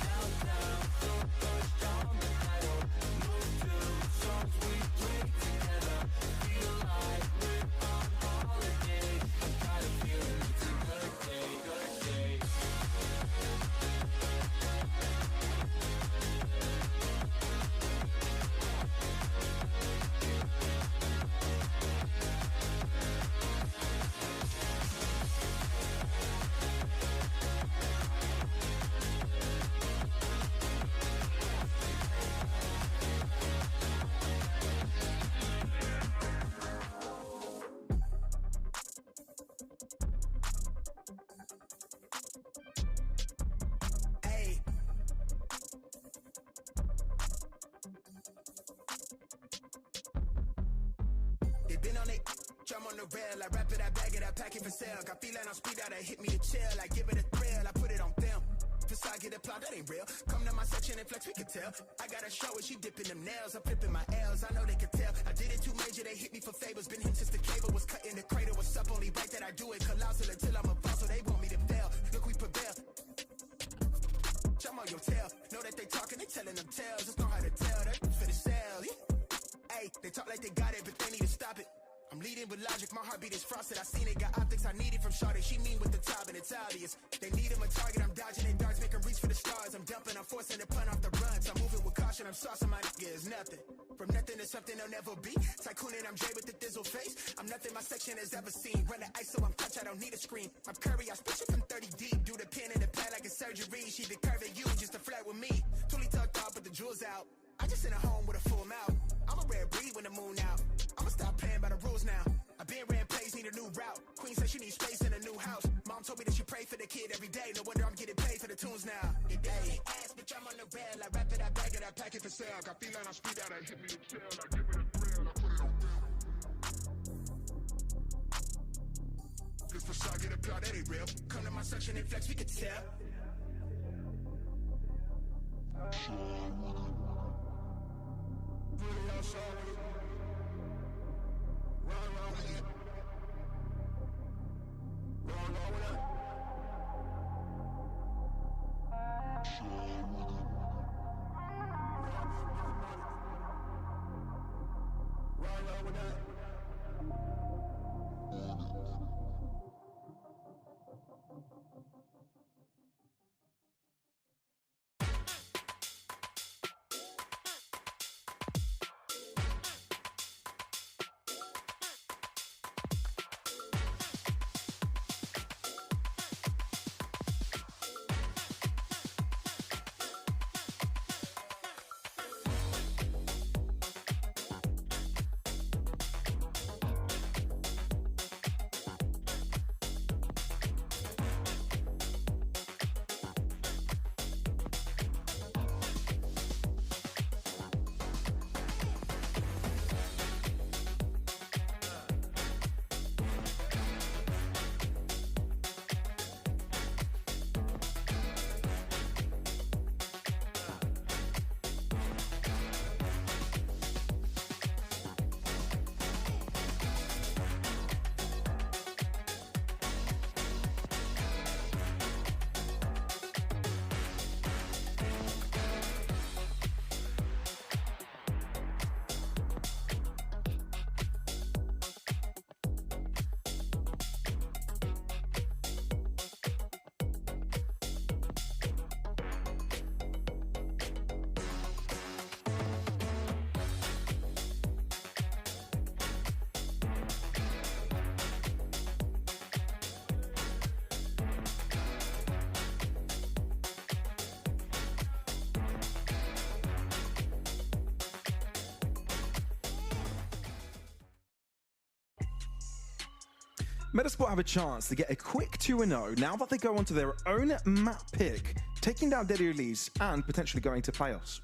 Downtown, foot pushed on the pedal. Move to songs we play together. Feel like we're on holiday. I got a feeling it's a good day, good day. Hey. They been on it, drum on the rail. I wrap it, I bag it, I pack it for sale. Got feeling on speed out, I hit me to chill. I give it a thrill, I put it on film. Facade get applaud, that ain't real. Come to my section and flex, we can tell. I got a show and she dipping them nails. I'm flipping my L's, I know they can tell. I did it too major, they hit me for favors. Been him since the cable was cut in the cradle. What's up, only right that I do it. Colossal until I'm a boss, so they want me to fail. Look, we prevail. Jump on your tail. Know that they talking, they telling them tales. Just know how to tell, that for the sale. Hey, they talk like they got it, but they need to stop it. I'm leading with logic, my heartbeat is frosted. I seen it, got optics I needed from Shawty. She mean with the top and it's obvious. They need him a target, I'm dodging in darts, make 'em reach for the stars. I'm dumping, I'm forcing the pun off the runs. I'm moving with caution, I'm saucing my nigga is nothing. From nothing to something they'll never be. Tycooning, I'm Jay with the thizzle face. I'm nothing my section has ever seen. Run the ice so I'm touch, I don't need a screen. I'm Curry, I spit it from 30 deep. Do the pin in the pad like a surgery. She the curve at you just to flirt with me. Totally tucked off, but the jewels out. I just in a home with a full mouth. I'm a rare breed when the moon out. I'ma stop playing by the rules now. I been ran plays, need a new route. Queen said she needs space in a new house. Mom told me that she pray for the kid every day. No wonder I'm getting paid for the tunes now. It ain't ass, bitch, I'm on the rail. I wrap it, I bag it, I pack it for sale. Got feeling on speed out, I hit me to chill. I give it a thrill, I put it on film. for sure, get applaud, that ain't real. Come to my section and flex, we can tell. Metasport have a chance to get a quick 2-0 now that they go onto their own map pick, taking down Deadly Release and potentially going to playoffs.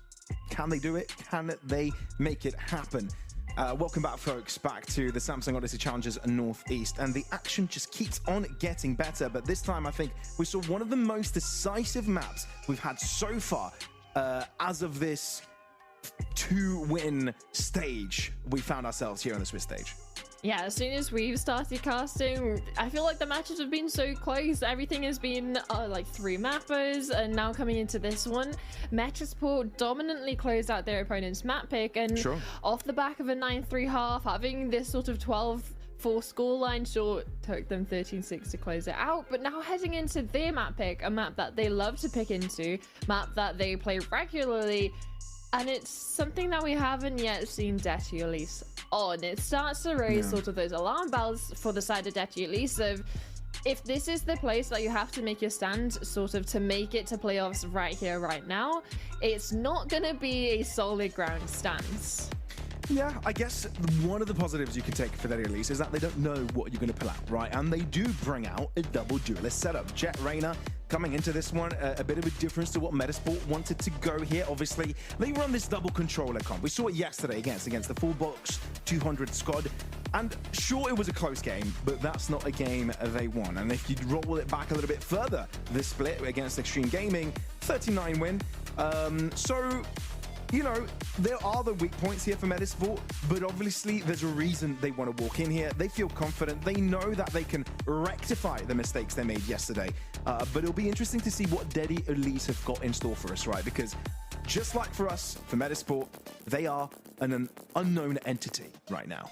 Can they do it? Can they make it happen? Welcome back, folks, back to the Samsung Odyssey Challengers Northeast, and the action just keeps on getting better, but this time I think we saw one of the most decisive maps we've had so far as of this 2-win stage we found ourselves here on the Swiss stage. Yeah, as soon as we've started casting, I feel like the matches have been so close. Everything has been like 3 mappers, and now coming into this one, Metasport dominantly closed out their opponent's map pick, and off the back of a 9-3 half, having this sort of 12-4 scoreline, sure, took them 13-6 to close it out, but now heading into their map pick, a map that they love to pick into, map that they play regularly, and it's something that we haven't yet seen Deadly Release on. It starts to raise sort of those alarm bells for the side of Deadly Release of, if this is the place that you have to make your stand sort of to make it to playoffs right here, right now, it's not gonna be a solid ground stance. Yeah, I guess one of the positives you can take for Deadly Release is that they don't know what you're going to pull out, right? And they do bring out a double duelist setup. Jet Reyna coming into this one, a bit of a difference to what Metasport wanted to go here. Obviously, they run this double controller comp. We saw it yesterday against the full box 200 squad. And sure, it was a close game, but that's not a game they won. And if you roll it back a little bit further, this split against Extreme Gaming, 39 win. So, you know, there are the weak points here for Metasport, but obviously there's a reason they want to walk in here. They feel confident. They know that they can rectify the mistakes they made yesterday. But it'll be interesting to see what Deadly Release have got in store for us, right? Because just like for us, for Metasport, they are an unknown entity right now.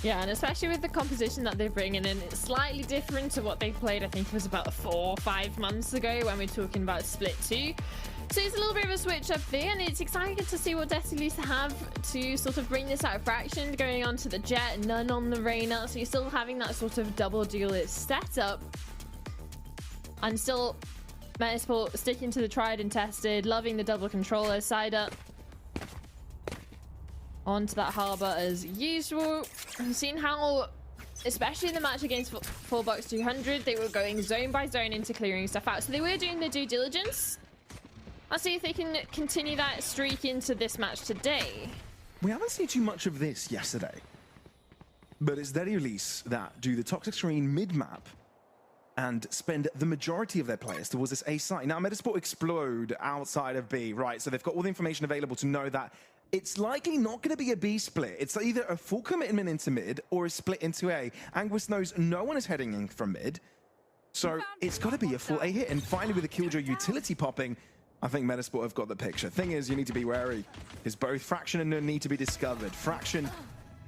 Yeah, and especially with the composition that they're bringing in, it's slightly different to what they played, I think it was about 4 or 5 months ago when we're talking about Split 2. So it's a little bit of a switch up there, and it's exciting to see what Deadly Release have to sort of bring this out of fraction, going on to the Jet, none on the Reyna, so you're still having that sort of double duelist setup. And still, Metasport sticking to the tried and tested, loving the double controller side up. Onto that Harbor as usual. I've seen how, especially in the match against Full Box 200, they were going zone by zone into clearing stuff out. So they were doing their due diligence. I'll see if they can continue that streak into this match today. We haven't seen too much of this yesterday, but it's Deadly Release that do the toxic screen mid-map and spend the majority of their players towards this A site. Now, Metasport explode outside of B, right? So they've got all the information available to know that it's likely not going to be a B split. It's either a full commitment into mid or a split into A. Anguis knows no one is heading in from mid, so it's got to be a full A hit. And finally, with the Killjoy utility popping, I think Metasport have got the picture. Thing is, you need to be wary. Is both Fraction and Nun need to be discovered. Fraction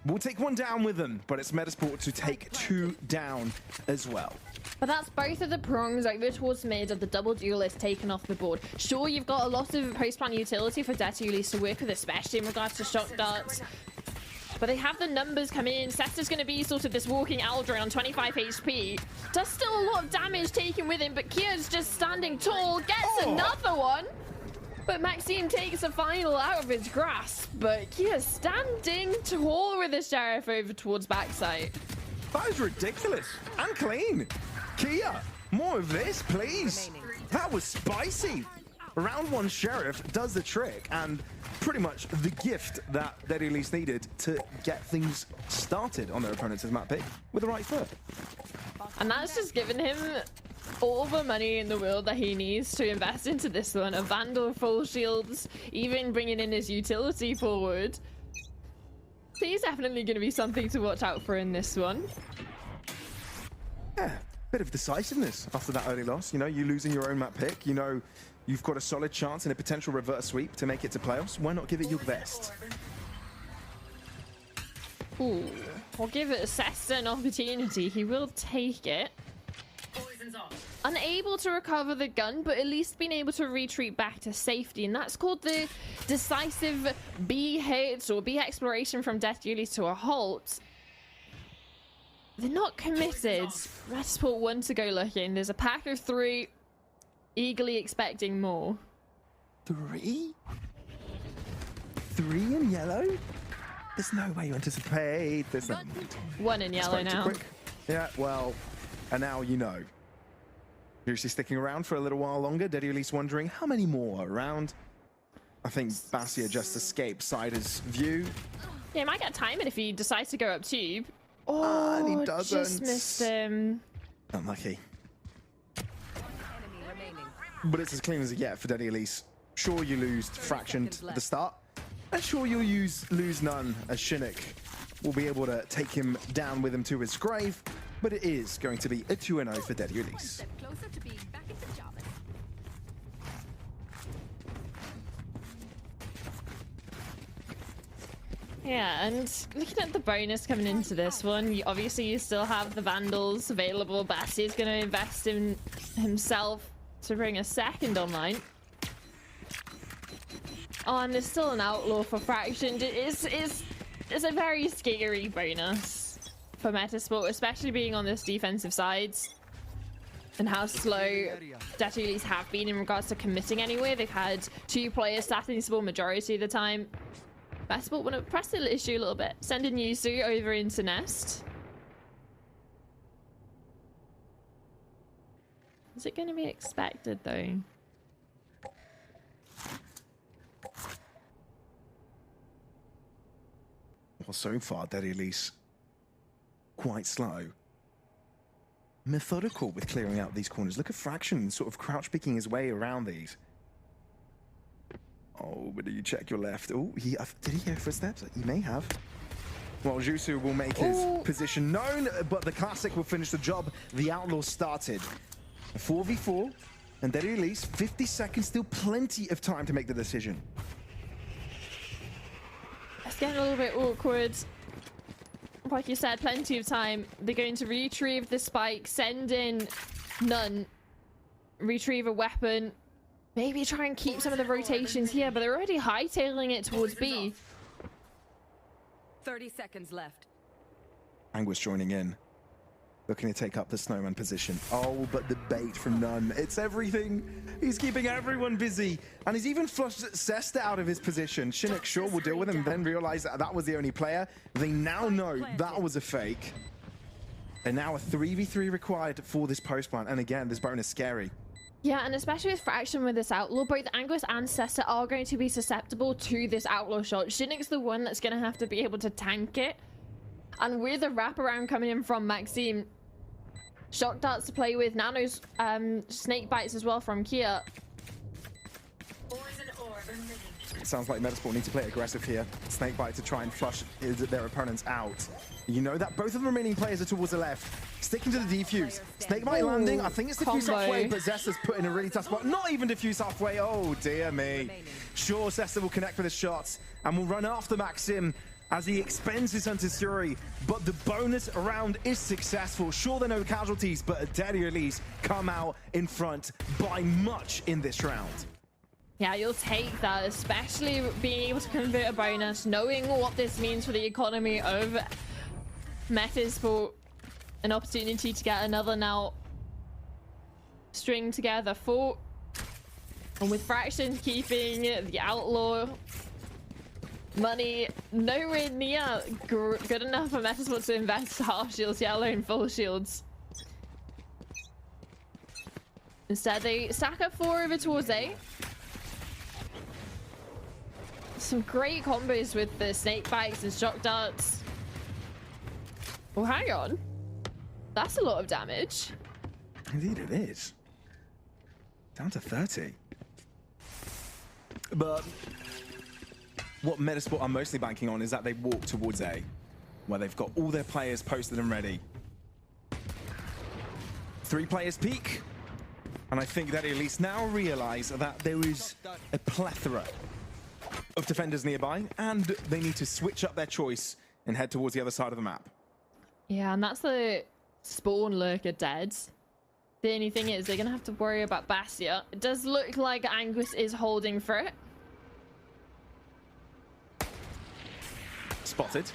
will take one down with them, but it's Metasport to take 2 down as well. But that's both of the prongs over towards mid of the double duelist taken off the board. Sure, you've got a lot of post-plant utility for Detulis to work with, especially in regards to shock darts. But they have the numbers come in. Sester's going to be sort of this walking Aldrin on 25 HP. Does still a lot of damage taken with him, but Kia's just standing tall, gets another one. But Maxime takes a final out of his grasp. But Kia's standing tall with the Sheriff over towards backside. That was ridiculous and clean. Kia, more of this, please. That was spicy. Round 1 Sheriff does the trick, and pretty much the gift that Detulis needed to get things started on their opponent's map pick with the right foot. And that's just given him all the money in the world that he needs to invest into this one. A Vandal, full shields, even bringing in his utility forward. So he's definitely going to be something to watch out for in this one. Yeah, bit of decisiveness after that early loss. You know, you losing your own map pick. You know, you've got a solid chance in a potential reverse sweep to make it to playoffs. Why not give it your best? Ooh, we'll give it a Sesta an opportunity. He will take it. Unable to recover the gun, but at least being able to retreat back to safety. And that's called the decisive B hit or B exploration from Detulis to a halt. They're not committed. Metasport 1 to go looking. There's a pack of 3, eagerly expecting more. 3? 3 in yellow? There's no way you anticipate. There's no... 1 in yellow now. Quick. Yeah, well, and now you know. Seriously sticking around for a little while longer. Detulis wondering how many more around. I think Basia just escaped Sider's view. Yeah, he might get time if he decides to go up tube. Oh, and he doesn't. Just missed him. Unlucky. But it's as clean as it gets for Detulis. Sure, you lose Fraction at the start. And sure, you'll lose none, as Shinnick will be able to take him down with him to his grave. But it is going to be a 2-0 for Detulis. Yeah, and looking at the bonus coming into this one, obviously you still have the Vandals available. Bassi is going to invest in himself to bring a second online. Oh, and there's still an Outlaw for Fraction. It's a very scary bonus for Metasport, especially being on this defensive side. And how slow Detulis have been in regards to committing anywhere. They've had 2 players starting this ball majority of the time. Metasport want to press the issue a little bit. Sending Yuzu over into Nest. Is it going to be expected though? Well, so far, Detulis quite slow. Methodical with clearing out these corners. Look at Fraction sort of crouch picking his way around these. Oh, but do you check your left? Oh, did he hear footsteps? He may have. Well, Jusu will make his position known, but the Classic will finish the job. The Outlaw started. A 4v4, and Detulis, 50 seconds, still plenty of time to make the decision. It's getting a little bit awkward. Like you said, plenty of time. They're going to retrieve the spike, send in Nun, retrieve a weapon, maybe try and keep some of the rotations here, but they're already hightailing it towards B. 30 seconds left. Anguish joining in, looking to take up the snowman position. Oh, but the bait from Nun. It's everything. He's keeping everyone busy. And he's even flushed Sesta out of his position. Shinnick sure will deal with him, then realize that that was the only player. They now know that was a fake. And now a 3v3 required for this post plant. And again, this bonus scary. Yeah, and especially with Fraction with this Outlaw, both Anguis and Sesta are going to be susceptible to this Outlaw shot. Shinnick's the one that's going to have to be able to tank it. And with a wraparound coming in from Maxime, Shock darts to play with. Nano's snake bites as well from Kia. Sounds like Metasport need to play aggressive here. Snakebite to try and flush their opponents out. You know that both of the remaining players are towards the left. Sticking to the defuse. Snakebite landing. I think it's diffuse halfway, but Zesta's put in a really tough spot. Not even diffuse halfway. Oh, dear me. Sure, Zesta will connect with his shots and will run after Maxim as he expends his Hunter's Fury. But the bonus round is successful. Sure, there are no casualties, but Daddy Elise come out in front by much in this round. Yeah, you'll take that, especially being able to convert a bonus, knowing what this means for the economy of Metasport. An opportunity to get another now string together fort. And with Fraction keeping the Outlaw money nowhere near good enough for Metasport to invest half shields, yet alone full shields. Instead, they stack up 4 over towards A. Some great combos with the snake bites and shock darts. Oh, hang on. That's a lot of damage. Indeed it is. Down to 30. But what Metasport are mostly banking on is that they walk towards A, where they've got all their players posted and ready. 3 players peak. And I think that at least now realize that there is a plethora of defenders nearby, and they need to switch up their choice and head towards the other side of the map. Yeah, and that's the spawn lurker dead. The only thing is they're gonna have to worry about Bastia. It does look like Angus is holding for it. Spotted.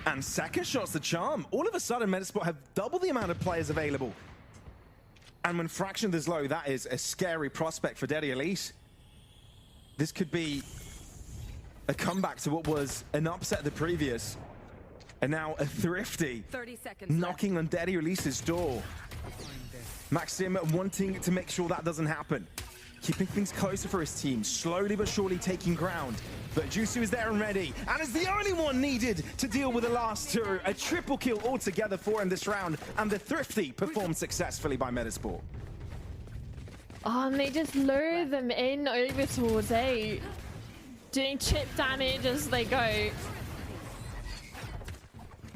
And second shot's the charm. All of a sudden, Metasport have double the amount of players available. And when Fraction is low, that is a scary prospect for Daddy Elise. This could be a comeback to what was an upset the previous. And now a Thrifty 30 seconds knocking on Daddy Elise's door. Maxim wanting to make sure that doesn't happen. Keeping things closer for his team, slowly but surely taking ground. But Jusu is there and ready, and is the only one needed to deal with the last 2. A triple kill altogether for him this round, and the Thrifty performed successfully by Metasport. Oh, and they just lure them in over towards A, doing chip damage as they go.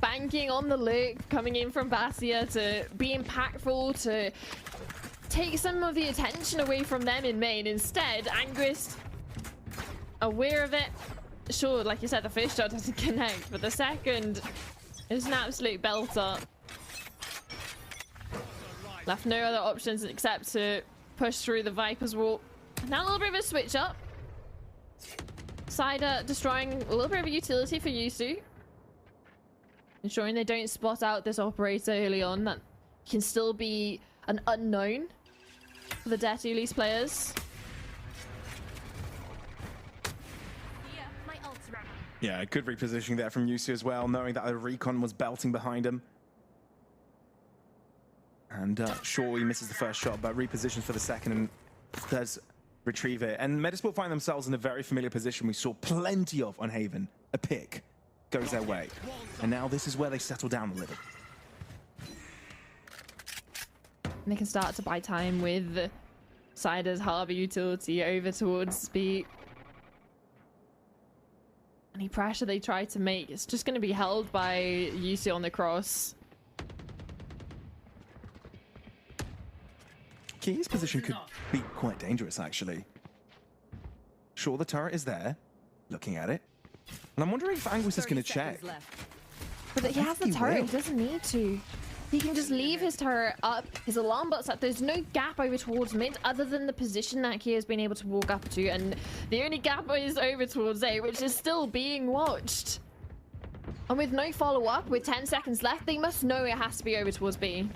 Banking on the lurk, coming in from Bastia to be impactful, to take some of the attention away from them in main. Instead, Anguist, aware of it. Sure, like you said, the first shot doesn't connect, but the second is an absolute belter. Left no other options except to push through the Viper's wall. Now a little bit of a switch up. Cider destroying a little bit of a utility for Yusu. Ensuring they don't spot out this operator early on. That can still be an unknown for the Daddy Elise players. Yeah, good repositioning there from Yusu as well, knowing that the recon was belting behind him. And sure, he misses the first shot, but repositions for the second and does retrieve it. And Metasport find themselves in a very familiar position we saw plenty of on Haven. A pick goes their way. And now this is where they settle down a little. And they can start to buy time with Cider's Harbor utility over towards B. Any pressure they try to make, it's just going to be held by Yusu on the cross. His position could be quite dangerous, actually. Sure, the turret is there, looking at it. And I'm wondering if Angus is going to check. But he has the turret, he doesn't need to. He can just leave his turret up, his alarm but's up. There's no gap over towards mid other than the position that Kia has been able to walk up to. And the only gap is over towards A, which is still being watched. And with no follow-up, with 10 seconds left, they must know it has to be over towards B.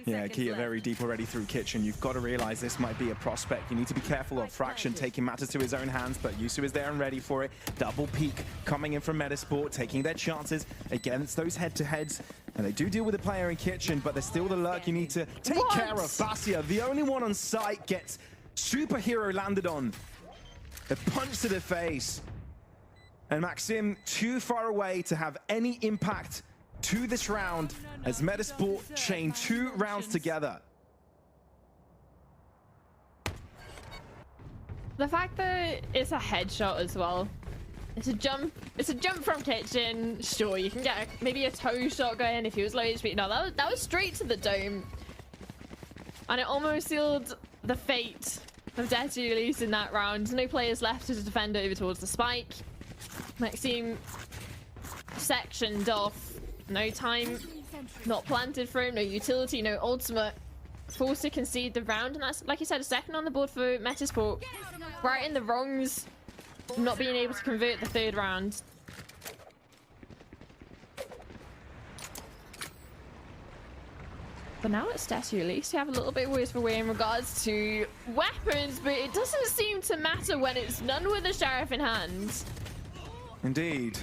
Yeah, Kia very deep already through Kitchen. You've got to realize this might be a prospect. You need to be careful of Fraction taking matters to his own hands, but Yusu is there and ready for it. Double peek coming in from Metasport, taking their chances against those head-to-heads. And they do deal with the player in Kitchen, but there's still the lurk you need to take care of. Bastia, the only one on site, gets superhero landed on. A punch to the face. And Maxim too far away to have any impact to this round as Metasport chain 2 rounds together. The fact that it's a headshot as well. It's a jump from kitchen. Sure, you can get maybe a toe shot going if he was low HP. No, that was straight to the dome. And it almost sealed the fate of Detu, at least in that round. No players left to defend over towards the spike. Maxime sectioned off. No time, not planted for him, no utility, no ultimate. Forced to concede the round, and that's, like you said, a second on the board for Metasport. Right in the wrongs, not being able to convert the third round. But now it's Detu, at least we have a little bit worse for wear in regards to weapons, but it doesn't seem to matter when it's none with the Sheriff in hand. Indeed,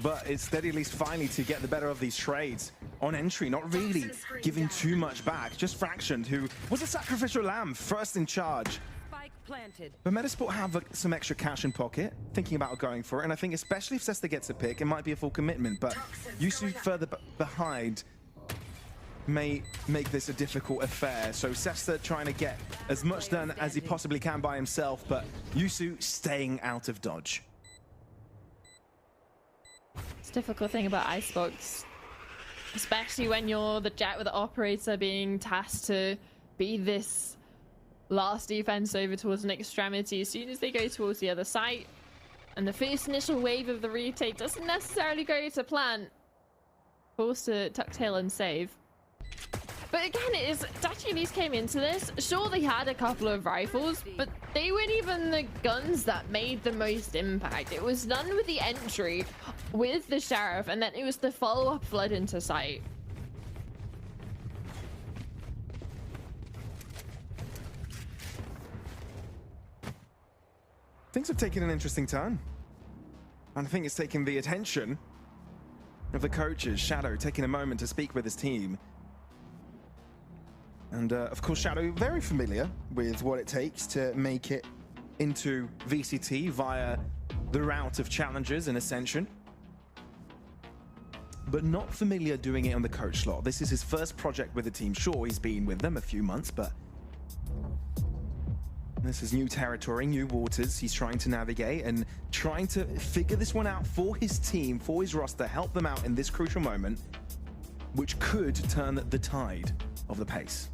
but it's Steady at least finally to get the better of these trades. On entry, not really giving too much back. Just Fractioned, who was a sacrificial lamb, first in charge. Spike planted. But Metasport have some extra cash in pocket, thinking about going for it. And I think especially if Sesta gets a pick, it might be a full commitment. But Yusu further behind may make this a difficult affair. So Sesta trying to get as much done as he possibly can by himself, but Yusu staying out of dodge. It's a difficult thing about Icebox. Especially when you're the Jet with the operator being tasked to be this last defense over towards an extremity. As soon as they go towards the other side, and the first initial wave of the retake doesn't necessarily go to plan, forced to tuck tail and save. But again, it is actually these came into this. Sure, they had a couple of rifles, but they weren't even the guns that made the most impact. It was done with the entry with the Sheriff, and then it was the follow-up flood into sight. Things have taken an interesting turn. And I think it's taken the attention of the coaches. Shadow taking a moment to speak with his team. And of course, Shadow very familiar with what it takes to make it into VCT via the route of challenges and Ascension. But not familiar doing it on the coach slot. This is his first project with the team. Sure, he's been with them a few months, but this is new territory, new waters he's trying to navigate and trying to figure this one out for his team, for his roster, help them out in this crucial moment, which could turn the tide of the pace.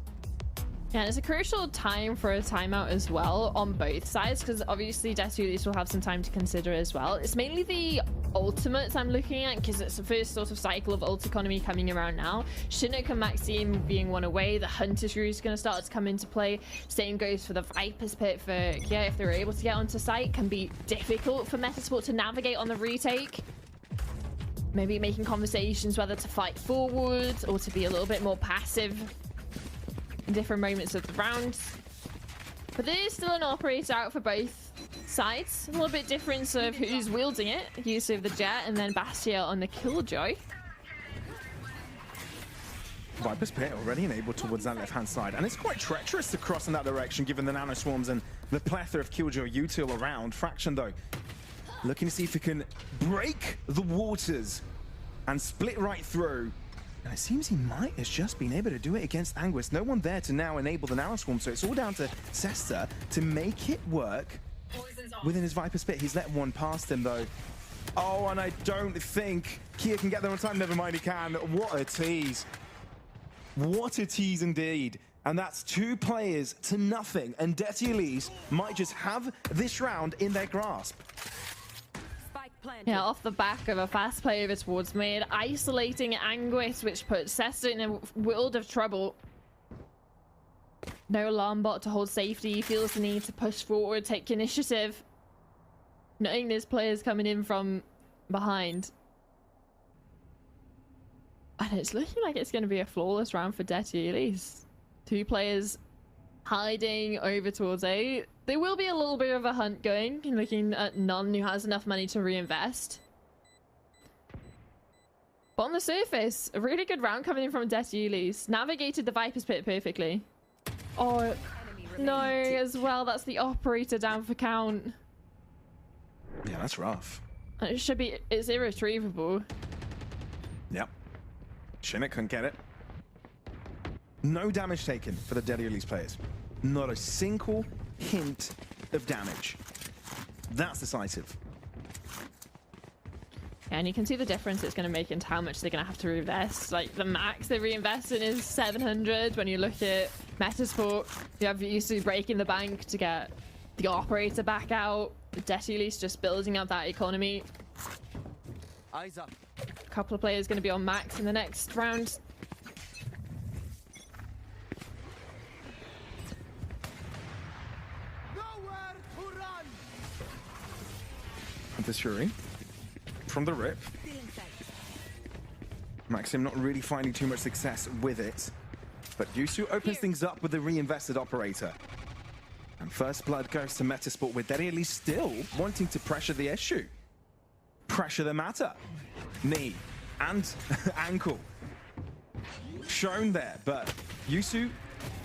Yeah, it's a crucial time for a timeout as well on both sides, because obviously Detu will have some time to consider as well. It's mainly the ultimates I'm looking at, because it's the first sort of cycle of ult economy coming around now. Chinook and Maxime being one away, the Hunter's Route is going to start to come into play. Same goes for the Viper's Pit for Kia. If they're able to get onto site, can be difficult for Metasport to navigate on the retake. Maybe making conversations whether to fight forward or to be a little bit more passive in different moments of the round. But there is still an operator out for both sides. A little bit difference of who's wielding it. Use of the Jet and then Bastia on the Killjoy. Viper's Pit already enabled towards that left-hand side, and it's quite treacherous to cross in that direction given the nano swarms and the plethora of Killjoy util around. Fraction though, looking to see if he can break the waters and split right through. And it seems he might have just been able to do it against Anguis. No one there to now enable the nano swarm, so it's all down to Sesta to make it work within his Viper's Pit. He's let one past him though. Oh, and I don't think Kia can get there on time. Never mind, he can. What a tease. What a tease indeed. And that's 2 players to nothing. And Detu might just have this round in their grasp. Yeah, off the back of a fast play over towards mid, isolating Anguis, which puts Sesta in a world of trouble. No alarm bot to hold safety. He feels the need to push forward, take initiative, knowing there's players coming in from behind. And it's looking like it's going to be a flawless round for Detu, at least. 2 players hiding over towards A. There will be a little bit of a hunt going, looking at None, who has enough money to reinvest. But on the surface, a really good round coming in from Detu. Navigated the Viper's Pit perfectly. Oh, no, as well. That's the operator down for count. Yeah, that's rough. And it should be, it's irretrievable. Yep. Chinook couldn't get it. No damage taken for the Deadly Elise players. Not a single hint of damage. That's decisive. Yeah, and you can see the difference it's going to make into how much they're going to have to reinvest. Like, the max they reinvest in is 700. When you look at Metasport, you have Yusu breaking the bank to get the operator back out. The Deadly Elise just building up that economy. Eyes up. A couple of players going to be on max in the next round. Nowhere to run. The Shuri from the rip. Maxim not really finding too much success with it, but Yusu opens things up with the reinvested operator. And first blood goes to Metasport with Deadly Elise still wanting to pressure the issue. Pressure the matter. Knee and ankle shown there, but Yusu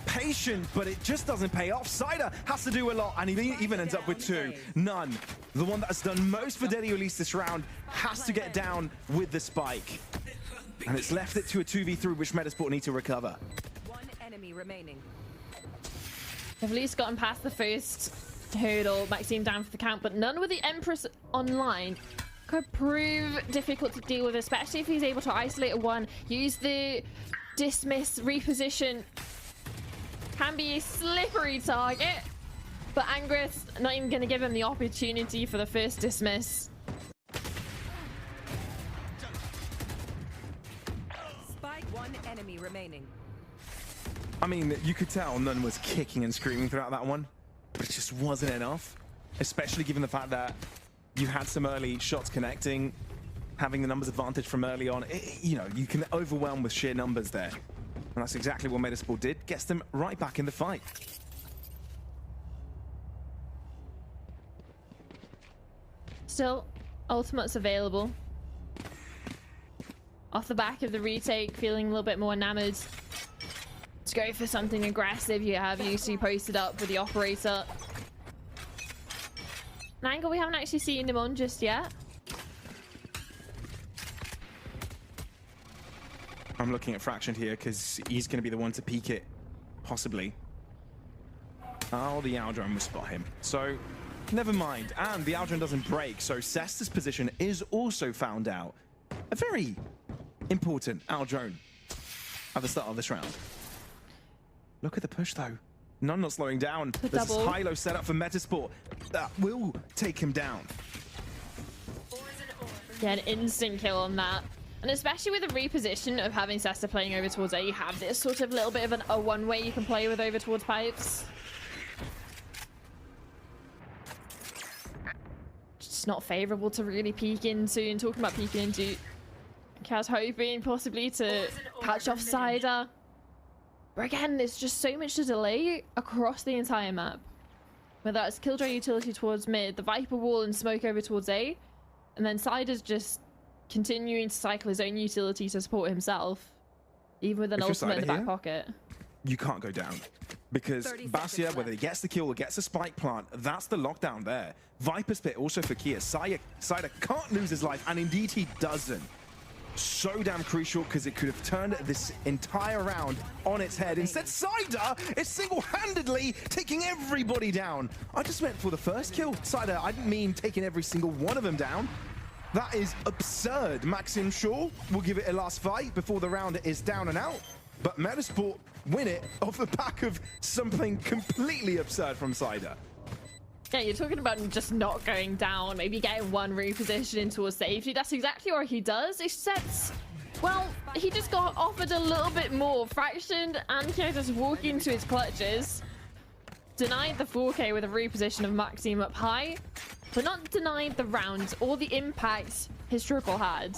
patient, but it just doesn't pay off. Cider has to do a lot, and he even ends up with two. None. The one that has done most for Deadly Elise this round has to get down with the spike. And it's left it to a 2v3, which Metasport need to recover. One enemy remaining. They've at least gotten past the first hurdle. Maxime down for the count, but none with the Empress online. Could prove difficult to deal with, especially if he's able to isolate a one, use the dismiss, reposition. Can be a slippery target, but Angrith not even going to give him the opportunity for the first dismiss. Spike, one enemy remaining. I mean, you could tell Nunn was kicking and screaming throughout that one, but it just wasn't enough, especially given the fact that you had some early shots connecting, having the numbers advantage from early on. You know, you can overwhelm with sheer numbers there. And that's exactly what Metasport did. Gets them right back in the fight. Still, ultimates available. Off the back of the retake, feeling a little bit more enamored. To go for something aggressive, you have Yusu posted up with the operator. An angle we haven't actually seen him on just yet. I'm looking at Fraction here because he's going to be the one to peek it, possibly. Oh, the Aldrone will spot him. So, never mind. And the Aldrone doesn't break, so Cesta's position is also found out. A very important Aldrone at the start of this round. Look at the push, though. None not slowing down. This is high-low setup for Metasport. That will take him down. Yeah, an instant kill on that. And especially with the reposition of having Cesta playing over towards A, you have this sort of little bit of a one-way you can play with over towards pipes. Just not favourable to really peek into. And talking about peeking into, Kaz hoping possibly to catch off Cider. But again, there's just so much to delay across the entire map. Whether that's Killjoy utility towards mid, the Viper wall and smoke over towards A, and then Cider's just continuing to cycle his own utility to support himself, even with an ultimate in the back pocket. You can't go down. Because Basia, whether he gets the kill or gets a spike plant, that's the lockdown there. Viper Spit also for Kia. Cider can't lose his life, and indeed he doesn't. So damn crucial because it could have turned this entire round on its head. Instead, Cider is single-handedly taking everybody down. I just meant for the first kill, Cider. I didn't mean taking every single one of them down. That is absurd. Maxim Shaw will give it a last fight before the round is down and out. But Metasport win it off the back of something completely absurd from Cider. Yeah, you're talking about just not going down, maybe getting one reposition towards safety. That's exactly what he does. Except, well, he just got offered a little bit more. Fraction and Kyo just walk into his clutches. Denied the 4K with a reposition of Maxime up high, but not denied the round or the impact his triple had.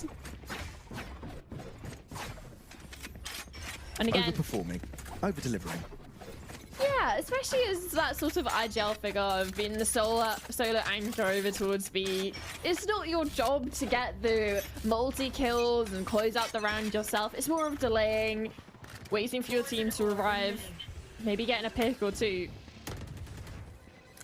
And again, overperforming, over-delivering. Yeah, especially as that sort of agile figure of being the solo anchor over towards B. It's not your job to get the multi-kills and close out the round yourself. It's more of delaying, waiting for your team to arrive, maybe getting a pick or two.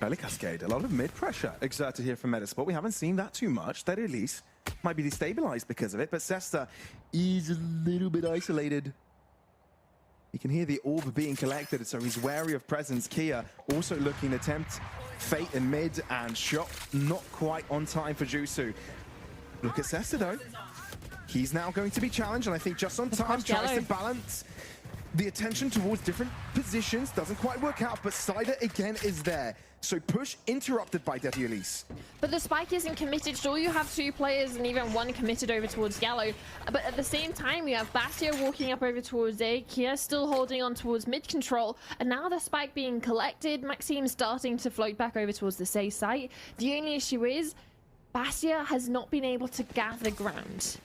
Early cascade, a lot of mid-pressure exerted here from Metasport. We haven't seen that too much. That at least might be destabilized because of it, but Sesta is a little bit isolated. You can hear the orb being collected, so he's wary of presence. Kia also looking to attempt Fate in mid, and shot not quite on time for Jusu. Look at Sesta though. He's now going to be challenged, and I think just on time, tries to balance the attention towards different positions. Doesn't quite work out, but Cider again is there. So push interrupted by Daddy Elise. But the spike isn't committed. Sure, you have 2 players and even 1 committed over towards Yellow. But at the same time, you have Bastia walking up over towards A, Kia still holding on towards mid control. And now the spike being collected, Maxime starting to float back over towards the safe site. The only issue is, Bastia has not been able to gather ground.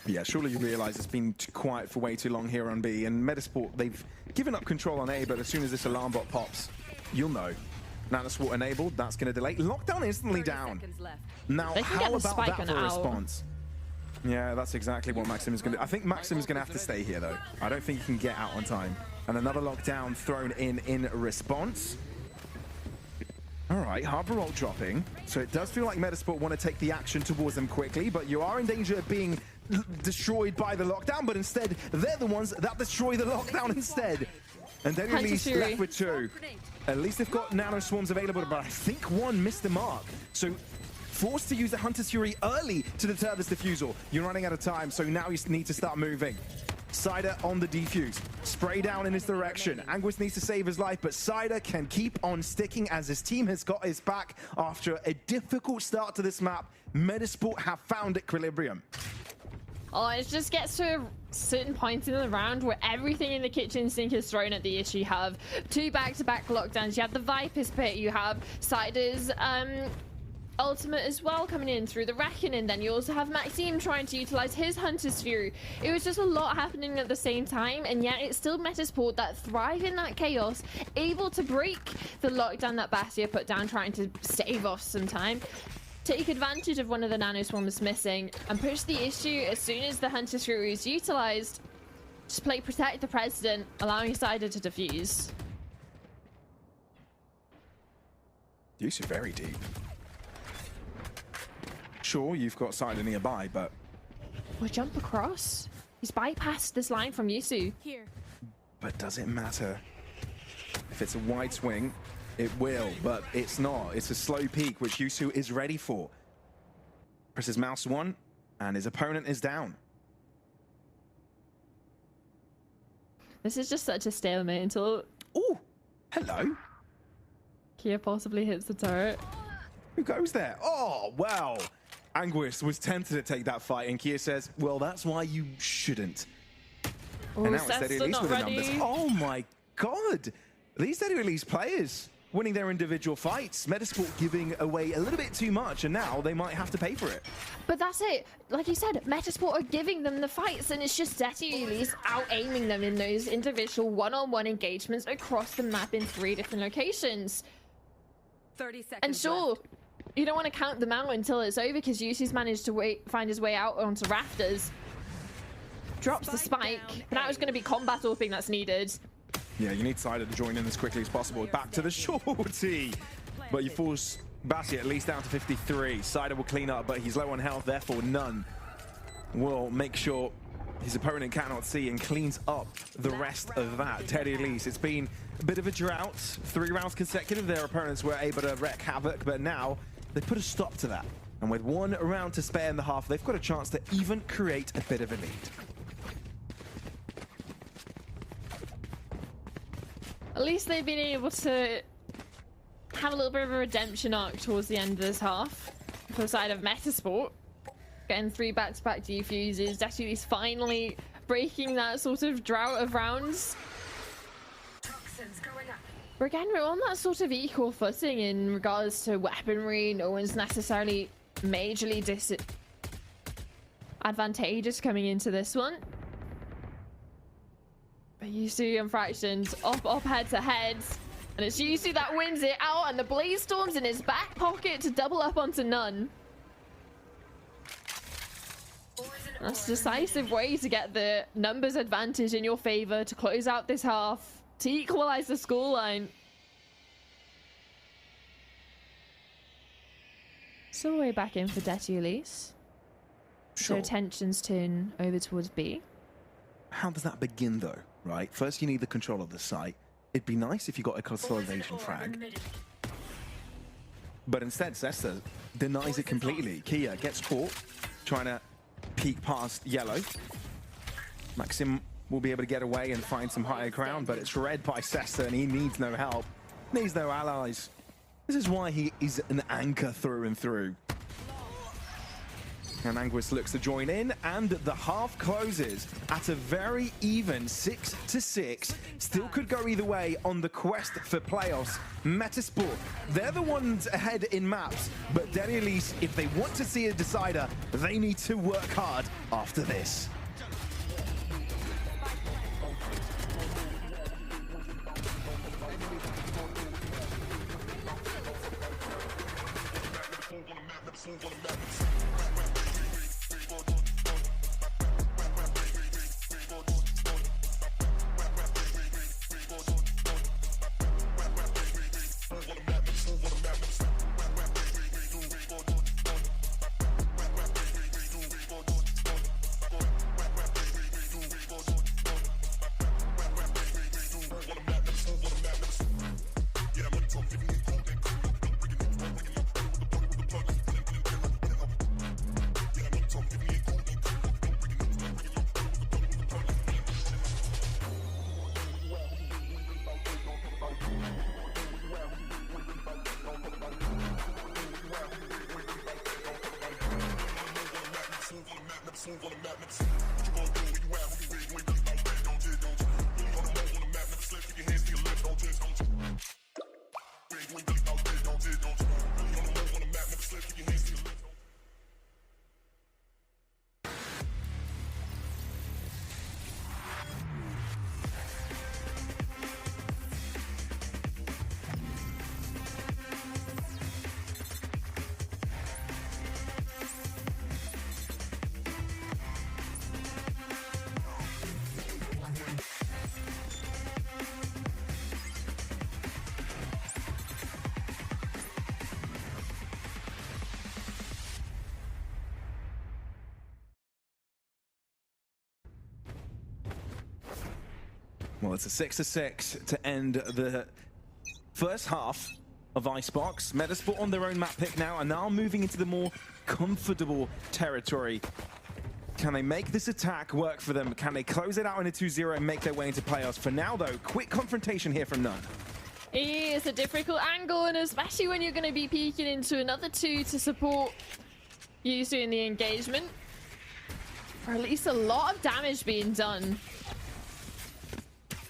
Yeah, surely you realize it's been quiet for way too long here on B, and Metasport, they've given up control on A, but as soon as this alarm bot pops, you'll know. Nanosword enabled, that's going to delay. Lockdown instantly down. Now, how about that for a response? Yeah, that's exactly what Maxim is going to do. I think Maxim is going to have to stay here, though. I don't think he can get out on time. And another lockdown thrown in response. All right, Harbor ult dropping. So it does feel like Metasport want to take the action towards them quickly, but you are in danger of being destroyed by the lockdown, but instead, they're the ones that destroy the lockdown instead. And then at least left with 2. At least they've got nano swarms available, but I think 1 missed the mark. So forced to use the Hunter's Fury early to deter this defusal. You're running out of time, so now you need to start moving. Cider on the defuse. Spray down in his direction. Anguis needs to save his life, but Cider can keep on sticking as his team has got his back after a difficult start to this map. Metasport have found equilibrium. Oh, it just gets to a certain point in the round where everything in the kitchen sink is thrown at the issue. You have 2 back-to-back lockdowns. You have the Viper's Pit. You have Cider's ultimate as well coming in through the Reckoning. Then you also have Maxime trying to utilize his Hunter's Fury. It was just a lot happening at the same time, and yet it's still Metasport that thrive in that chaos, able to break the lockdown that Bastia put down, trying to save off some time, take advantage of one of the nano swarms missing, and push the issue as soon as the Hunter's Fury is utilized. Just play Protect the President, allowing Cider to defuse. Use is very deep. Sure, you've got Cider nearby, but... We'll jump across. He's bypassed this line from Yusu. Here. But does it matter? If it's a wide swing, it will, but it's not. It's a slow peak, which Yusu is ready for. Presses mouse 1, and his opponent is down. This is just such a stalemate until... Oh, hello. Kia possibly hits the turret. Who goes there? Oh, wow. Anguis was tempted to take that fight, and Kia says, well, that's why you shouldn't. Ooh, and now it's Steady Release with the ready. numbers. Oh my god. These Steady Release players winning their individual fights. Metasport giving away a little bit too much, and now they might have to pay for it. But that's it. Like you said, Metasport are giving them the fights, and it's just Steady Release out-aiming them in those individual one-on-one engagements across the map in 3 different locations. 30 seconds And sure, left. you don't want to count them out until it's over, because Yusu's managed to find his way out onto rafters. Drops the spike, but now it's going to be combat orping that's needed. Yeah, you need Cider to join in as quickly as possible. Back to the shorty. But you force Bassi at least down to 53. Cider will clean up, but he's low on health, therefore none will make sure his opponent cannot see, and cleans up the rest of that. Teddy Elise, it's been a bit of a drought. 3 rounds consecutive, their opponents were able to wreak havoc, but now they put a stop to that. And with 1 round to spare in the half, they've got a chance to even create a bit of a lead. At least they've been able to have a little bit of a redemption arc towards the end of this half for the side of Metasport. Getting 3 back-to-back defuses. Detu's finally breaking that sort of drought of rounds. But again, we're on that sort of equal footing in regards to weaponry. No one's necessarily majorly disadvantageous coming into this one. But Yusu and Fractions up head to head. And it's Yusu that wins it out, and the Blaze Storm's in his back pocket to double up onto None. That's a decisive way to get the numbers advantage in your favor to close out this half, to equalize the scoreline. Still way back in for Detty Elise. So Sure. tensions turn over towards B. How does that begin, though, right? First, you need the control of the site. It'd be nice if you got a consolidation frag. But instead, Sesta denies it completely. Kia gets caught, trying to peek past yellow. Maxim will be able to get away and find some higher ground, but it's read by Sesta, and he needs no help, needs no allies. This is why he is an anchor through and through. And Anguis looks to join in, and the half closes at a very even 6-6. Still could go either way on the quest for playoffs. Metasport, they're the ones ahead in maps, but Detty Elise, if they want to see a decider, they need to work hard after this. Well, it's a 6-6 to end the first half of Icebox. Metasport on their own map pick now, and now moving into the more comfortable territory. Can they make this attack work for them? Can they close it out in a 2-0 and make their way into playoffs? For now, though, quick confrontation here from None. It's a difficult angle, and especially when you're going to be peeking into another 2 to support you in the engagement. Or at least a lot of damage being done.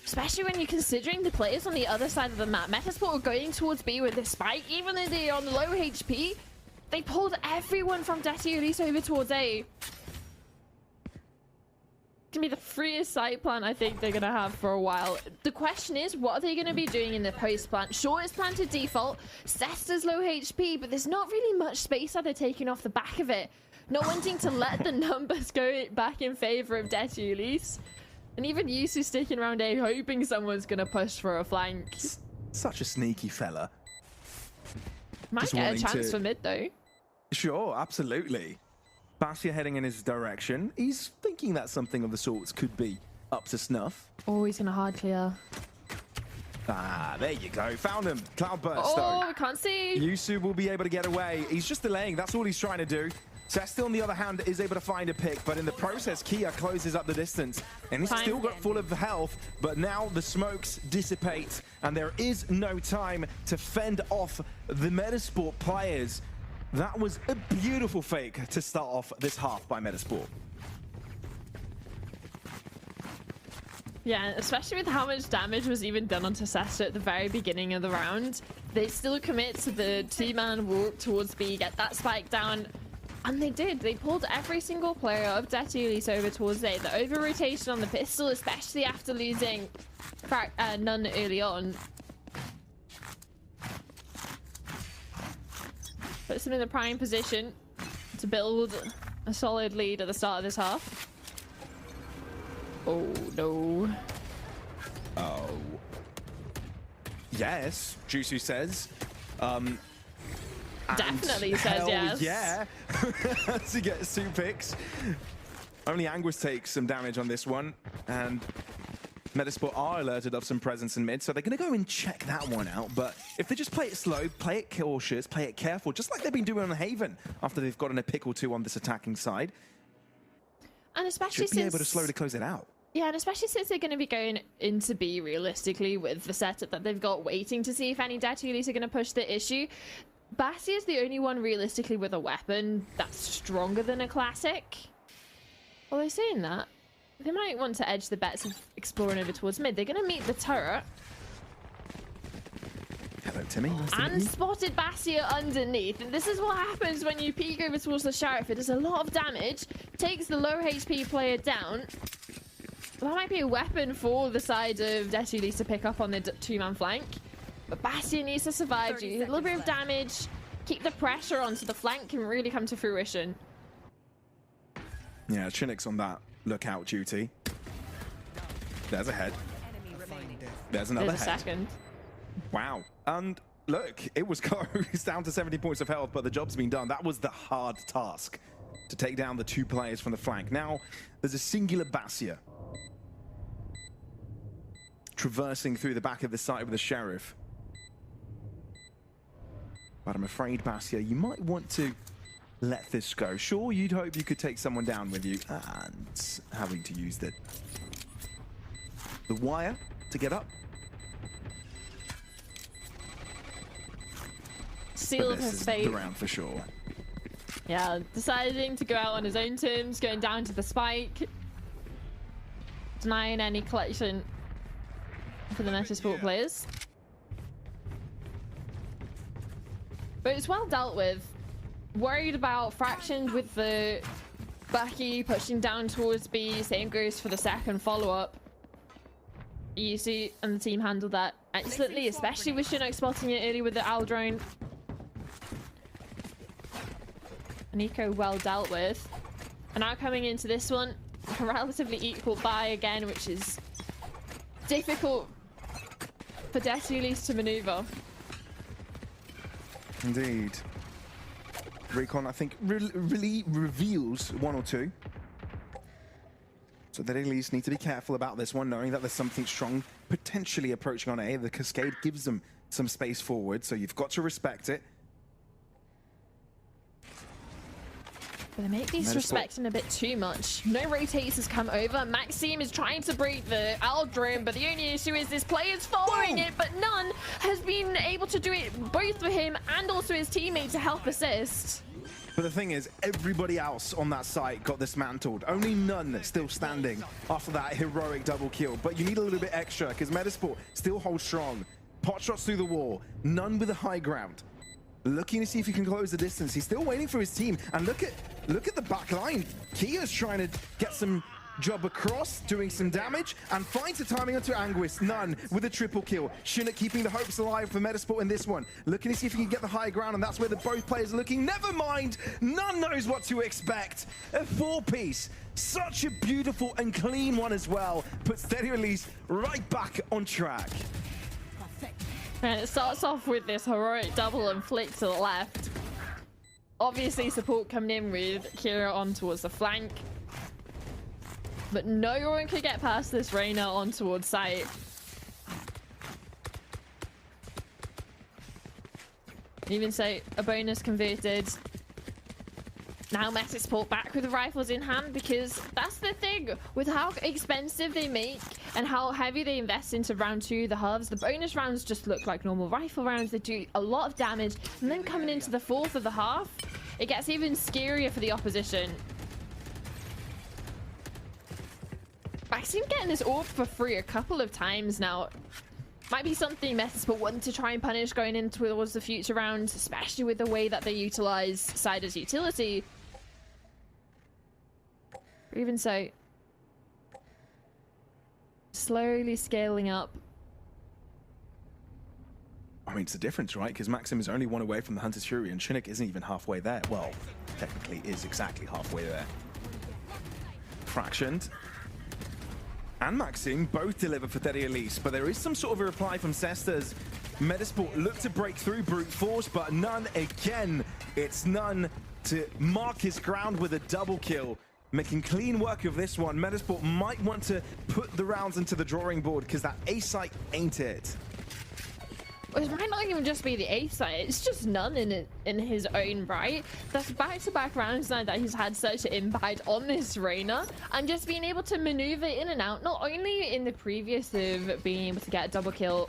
Especially when you're considering the players on the other side of the map. Metasport are going towards B with this spike. Even though they're on low HP, they pulled everyone from Detty Elise over towards A. Gonna be the freest site plan I think they're gonna have for a while. The question is, what are they gonna be doing in the post plant? Sure, it's planted default. Sesta's low HP, but there's not really much space that they're taking off the back of it. Not wanting to let the numbers go back in favor of Detty Elise. And even Yusu sticking around A, hoping someone's gonna push for a flank. Such a sneaky fella. Might Just get a wanting chance to- for mid though. Sure, absolutely. Bastia heading in his direction. He's thinking that something of the sorts could be up to snuff. Oh, he's gonna hard clear. Ah, there you go. Found him. Cloudburst, Oh, though. we can't see. Yusu will be able to get away. He's just delaying. That's all he's trying to do. Sesta, on the other hand, is able to find a pick, but in the process, Kia closes up the distance. And he's still got full of health, but now the smokes dissipate, and there is no time to fend off the Metasport players. That was a beautiful fake to start off this half by Metasport. Yeah, especially with how much damage was even done onto Sesta at the very beginning of the round. They still commit to the 2-man walk towards B, get that spike down. And they did. They pulled every single player of Detty Elise over towards A. The over-rotation on the pistol, especially after losing None early on. Puts them in the prime position to build a solid lead at the start of this half. Oh, no. Oh. Yes, Jusu says. Definitely says hell yes. yeah. To get 2 picks. Only Anguis takes some damage on this one, and Metasport are alerted of some presence in mid, so they're going to go and check that one out. But if they just play it slow, play it cautious, play it careful, just like they've been doing on Haven after they've gotten a pick or 2 on this attacking side, And especially should be able to slowly close it out. Yeah, and especially since they're going to be going into B realistically with the setup that they've got, waiting to see if any Datulis are going to push the issue. Bassi is the only one realistically with a weapon that's stronger than a classic. Although saying that, they might want to edge the bets of exploring over towards mid. They're going to meet the turret. Hello, Timmy. Nice to meet And you. spotted Bastia underneath. And this is what happens when you peek over towards the Sheriff. It does a lot of damage, takes the low HP player down. That might be a weapon for the side of Detulis to pick up on the 2-man flank. But Bastia needs to survive. A little bit of damage, keep the pressure on so the flank can really come to fruition. Yeah, Chinook's on that lookout duty. There's a head. There's another There's a head. second. Wow. And look, it was close down to 70 points of health, but the job's been done. That was the hard task, to take down the 2 players from the flank. Now, there's a singular Bastia traversing through the back of the site with the Sheriff. But I'm afraid, Bastia, you might want to let this go. Sure, you'd hope you could take someone down with you, and having to use the wire to get up. Sealed But this his is fate. the round for sure. Yeah, deciding to go out on his own terms, going down to the spike. Denying any collection for the Metasport players. But it's well dealt with. Worried about fractions with the Bucky pushing down towards B. Same goes for the second follow-up. Easy, and the team handled that excellently, especially with Chinook spotting it early with the Owl drone. Nico well dealt with. And now coming into this one, a relatively equal buy again, which is difficult for Detulis to maneuver. Indeed. Recon, I think, really reveals 1 or 2. So they at least need to be careful about this one, knowing that there's something strong potentially approaching on A. The Cascade gives them some space forward, so you've got to respect it. But they make these respecting a bit too much. No rotates has come over. Maxime is trying to break the Owl drone, but the only issue is this player's following it, but none has been able to do it both for him and also his teammate to help assist. But the thing is, everybody else on that site got dismantled. Only none still standing after that heroic double kill. But you need a little bit extra, because Metasport still holds strong. Pot shots through the wall. None with the high ground. Looking to see if he can close the distance. He's still waiting for his team. And look at the back line. Kia's trying to get some job across, doing some damage, and finds the timing onto Anguis. None with a triple kill. Chinook keeping the hopes alive for Metasport in this one. Looking to see if he can get the high ground, and that's where the both players are looking. Never mind. None knows what to expect. A 4-piece. Such a beautiful and clean one as well. Puts Steady Release right back on track. And it starts off with this heroic double and flick to the left. Obviously support coming in with Kira on towards the flank. But no one could get past this Reyna on towards site. Even so, a bonus converted. Now Metasport back with the rifles in hand, because that's the thing with how expensive they make and how heavy they invest into round 2, the halves. The bonus rounds just look like normal rifle rounds. They do a lot of damage, and then coming into the 4th of the half, it gets even scarier for the opposition. Maxime getting this orb for free a couple of times now. Might be something Metasport want to try and punish going into towards the future rounds, especially with the way that they utilize Cider's utility. But even so, slowly scaling up. I mean, it's a difference, right? Because Maxim is only 1 away from the Hunter's Fury, and Chinook isn't even halfway there. Well, technically is exactly halfway there. Fractioned and Maxim both deliver for Steady Elise, but there is some sort of a reply from Cestas. Metasport look to break through brute force, but none again. It's none to mark his ground with a double kill. Making clean work of this one. Metasport might want to put the rounds into the drawing board because that A site ain't it. Well, it might not even just be the A site, it's just none in his own right. That's back-to-back rounds now that he's had such an impact on this Reyna, and just being able to maneuver in and out, not only in the previous of being able to get a double kill,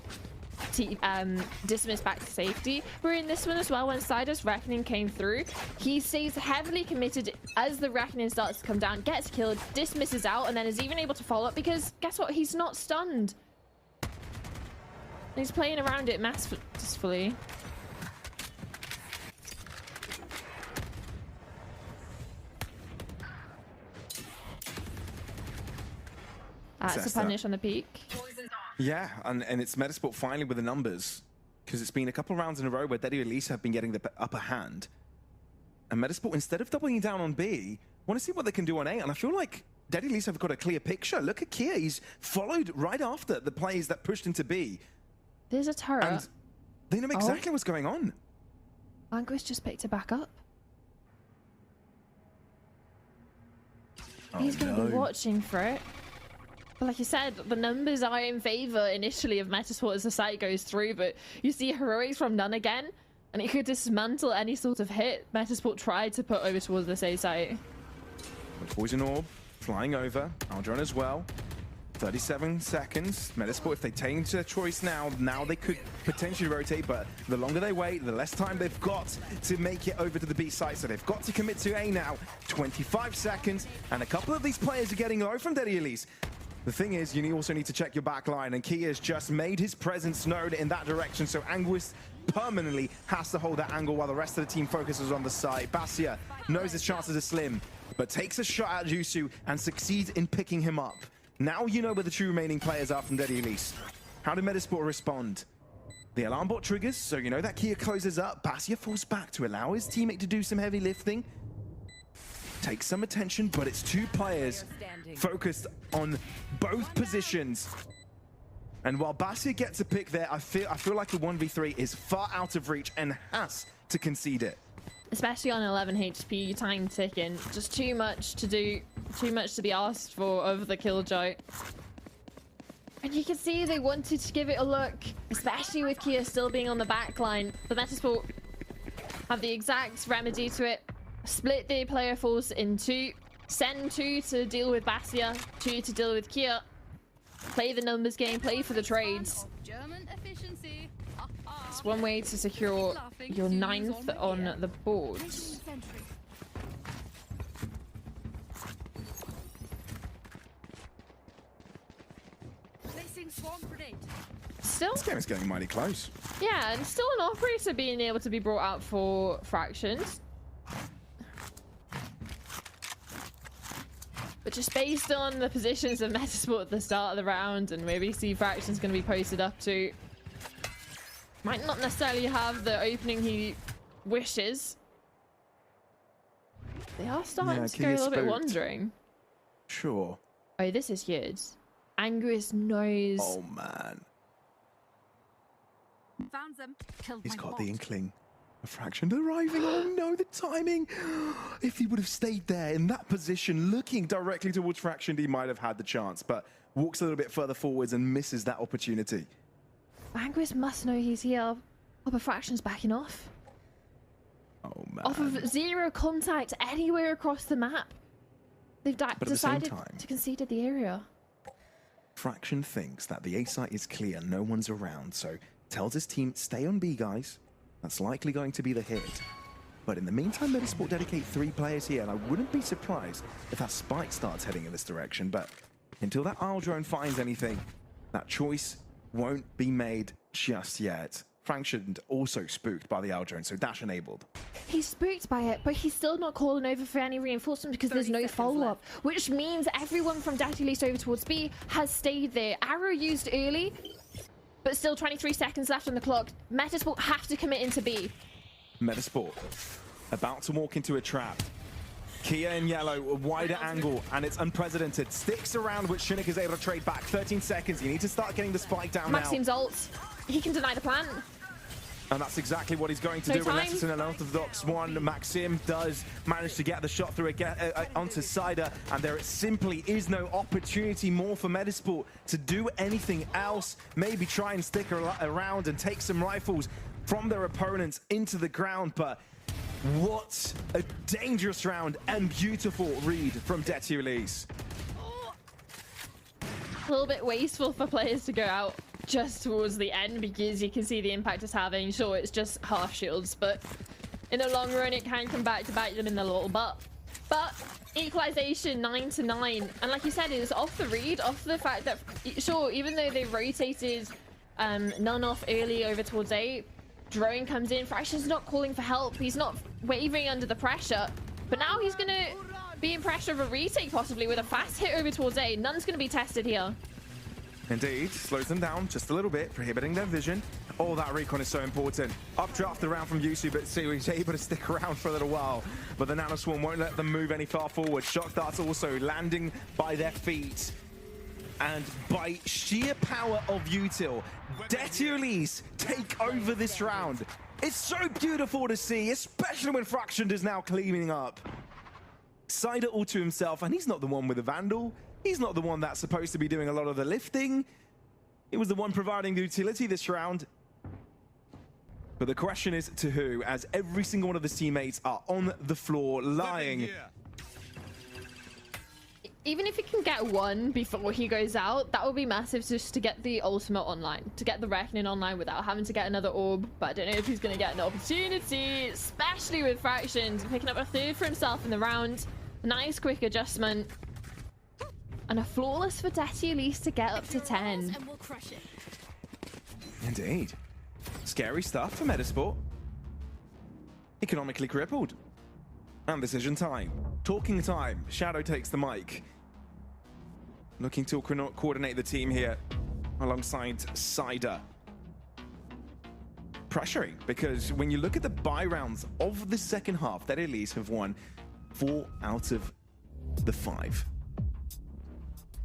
dismiss back to safety, but in this one as well, when Sider's Reckoning came through, he stays heavily committed as the Reckoning starts to come down, gets killed, dismisses out, and then is even able to follow up because guess what? He's not stunned. He's playing around it masterfully. That's a punish on the peak. Yeah, and it's Metasport finally with the numbers, because it's been a couple rounds in a row where Daddy Elise have been getting the upper hand. And Metasport, instead of doubling down on B, want to see what they can do on A, and I feel like Daddy Elise have got a clear picture. Look at Kia, he's followed right after the plays that pushed into B. There's a turret. And they know exactly what's going on. Anguish just picked it back up. Oh, he's going to be watching for it. But like you said, the numbers are in favor initially of Metasport as the site goes through, but you see heroics from none again, and it could dismantle any sort of hit Metasport tried to put over towards this A site. Poison Orb flying over, Aldron as well. 37 seconds. Metasport, if they change their choice now they could potentially rotate, but the longer they wait, the less time they've got to make it over to the B site, so they've got to commit to A now. 25 seconds, and a couple of these players are getting low from Daddy Elise. The thing is, you also need to check your back line, and Kia's just made his presence known in that direction, so Anguish permanently has to hold that angle while the rest of the team focuses on the side. Basia knows his chances are slim, but takes a shot at Jusu and succeeds in picking him up. Now you know where the two remaining players are from Daddy Elise. How did Metasport respond? The alarm bot triggers, so you know that Kia closes up. Basia falls back to allow his teammate to do some heavy lifting. Takes some attention, but it's two players focused on both positions. And while Basia gets a pick there, I feel like the 1v3 is far out of reach and has to concede it. Especially on 11 HP, time ticking. Just too much to do, too much to be asked for of the Killjoy. And you can see they wanted to give it a look, especially with Kia still being on the back line. The Metasport have the exact remedy to it. Split the player force in two. Send 2 to deal with Basia, 2 to deal with Kia. Play the numbers game, play for the trades. German efficiency. It's one way to secure your 9th on the board. Still, This game is getting mighty close. yeah, and still an operator being able to be brought out for fractions. But just based on the positions of Metasport at the start of the round and where we see fractions going to be posted up to, might not necessarily have the opening he wishes. They are starting to go a little bit wandering. Sure. Oh, this is huge. Anguish knows. Oh man. Found them. Killed He's my got bot. the inkling. A fraction arriving. Oh no, the timing. If he would have stayed there in that position, looking directly towards Fraction, he might have had the chance, but walks a little bit further forwards and misses that opportunity. Anguish must know he's here. Oh, but Fraction's backing off. Oh man. Off of 0 contact anywhere across the map. They've decided to concede the area. Fraction thinks that the A site is clear, no one's around, so tells his team, stay on B, guys. That's likely going to be the hit. But in the meantime, Metasport dedicate 3 players here, and I wouldn't be surprised if that spike starts heading in this direction. But until that Isle drone finds anything, that choice won't be made just yet. Fraction also spooked by the Isle drone, so dash enabled. He's spooked by it, but he's still not calling over for any reinforcement because there's no follow-up, which means everyone from Daddy Elise over towards B has stayed there. Arrow used early, but still 23 seconds left on the clock. Metasport have to commit into B. Metasport about to walk into a trap. Kia in yellow, a wider angle, and it's unprecedented. Sticks around, which Shinnik is able to trade back. 13 seconds. You need to start getting the spike down Maxime's now. ult. he can deny the plant. And that's exactly what he's going to No do. time. Unless it's an unorthodox one. Maxim does manage to get the shot through again onto Cider, and there simply is no opportunity more for Metasport to do anything else. Maybe try and stick around and take some rifles from their opponents into the ground, but what a dangerous round and beautiful read from Detu Elise. A little bit wasteful for players to go out just towards the end because you can see the impact it's having. Sure, it's just half shields, but in the long run it can come back to bite them in the little butt. But equalization 9-9, and like you said, it's off the read, off the fact that sure, even though they rotated none off early over towards A, drone comes in, Fraction's not calling for help, he's not wavering under the pressure, but now he's gonna be in pressure of a retake possibly with a fast hit over towards A. None's gonna be tested here. Indeed, slows them down just a little bit, prohibiting their vision. Oh, that recon is so important. Updraft around from Yusu, but he's able to stick around for a little while. But the Nano Swarm won't let them move any far forward. Shock darts also landing by their feet. And by sheer power of util, Detu Elise take over this round. It's so beautiful to see, especially when Fraction is now cleaning up. Cider all to himself, and he's not the one with the Vandal. He's not the one that's supposed to be doing a lot of the lifting. He was the one providing the utility this round. But the question is to who, as every single one of his teammates are on the floor lying. Even if he can get one before he goes out, that would be massive just to get the ultimate online, to get the Reckoning online without having to get another orb. But I don't know if he's going to get an opportunity, especially with Fractions picking up a third for himself in the round. A nice quick adjustment. And a flawless for Detu Elise to get up to 10. And we'll crush it. Indeed. Scary stuff for Metasport. Economically crippled. And decision time. Talking time. Shadow takes the mic. Looking to coordinate the team here alongside Cider. Pressuring, because when you look at the buy rounds of the second half, that Elise have won 4 out of the 5.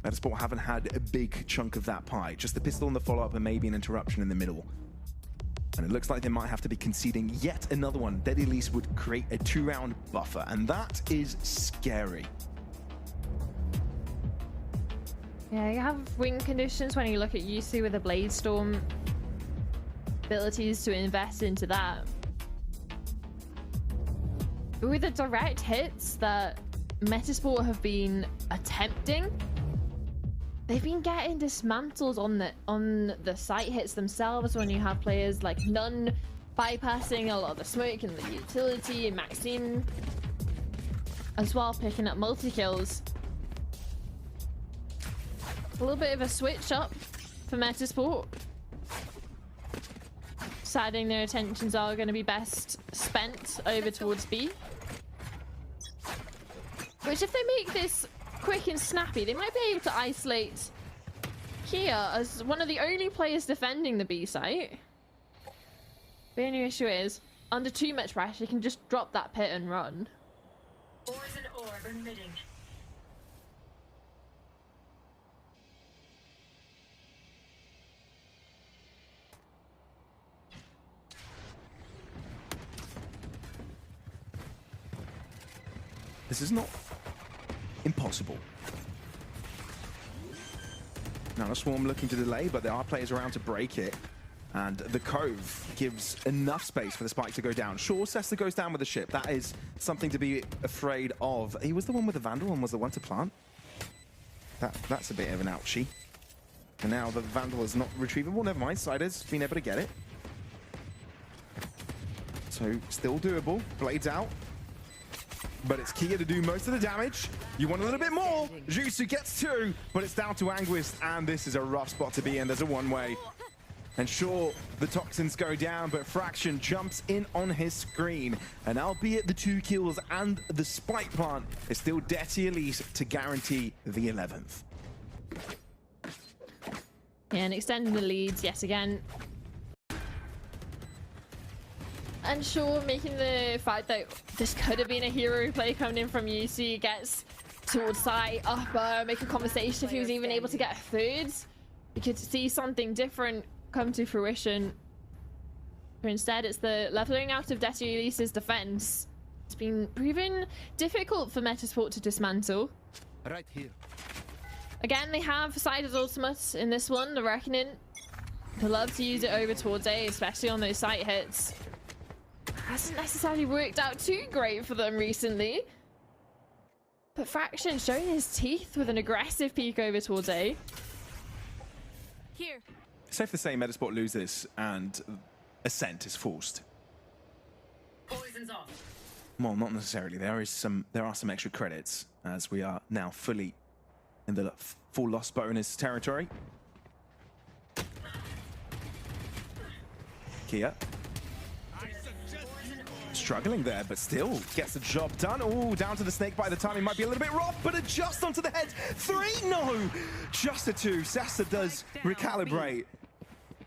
Metasport haven't had a big chunk of that pie. Just the pistol and the follow-up and maybe an interruption in the middle. And it looks like they might have to be conceding yet another one. That Elise would create a 2-round buffer, and that is scary. Yeah, you have win conditions when you look at Yusu with a Blade Storm. Abilities to invest into that. But with the direct hits that Metasport have been attempting, they've been getting dismantled on the site hits themselves when you have players like None bypassing a lot of the smoke and the utility, and Maxime as well picking up multi-kills. A little bit of a switch up for Metasport. Deciding their attentions are going to be best spent over towards B. Which if they make this quick and snappy, they might be able to isolate here as one of the only players defending the B site. The only issue is, under too much pressure, you can just drop that pit and run. Ores and orb emitting. This is not impossible. Now the Swarm looking to delay, but there are players around to break it. And the Cove gives enough space for the spike to go down. Sure, Cesta goes down with the ship. That is something to be afraid of. He was the one with the Vandal and was the one to plant. That's a bit of an ouchie. And now the Vandal is not retrievable. Never mind, Cider's been able to get it. So still doable. Blades out. But it's Kia to do most of the damage. You want a little bit more. Jusu gets 2, but it's down to Anguist, and this is a rough spot to be in. There's a one-way. And sure, the toxins go down, but Fraction jumps in on his screen. And albeit the 2 kills and the spike plant, it's still Detu Elise to guarantee the 11th. Yeah, and extending the leads yet again. And sure, making the fact that this could have been a hero play coming in from UC, gets towards side, up, make a conversation if he was even able to get a third. You could see something different come to fruition. But instead, it's the leveling out of Veto Elise's defense. It's been proven difficult for Metasport to dismantle. Right here. Again, they have Sider's ultimate in this one, the Reckoning. They love to use it over towards A, especially on those site hits. Hasn't necessarily worked out too great for them recently. But Fraction showing his teeth with an aggressive peek over towards A. Here. Safe to say Metasport loses and Ascent is forced. Poison's off. Well, not necessarily. There are some extra credits as we are now fully in the full loss bonus territory. Kia struggling there, but still gets the job done. Oh, down to the snake bite. The timing might be a little bit rough, but adjust onto the head. 3, no! Just a 2. Sessa does recalibrate,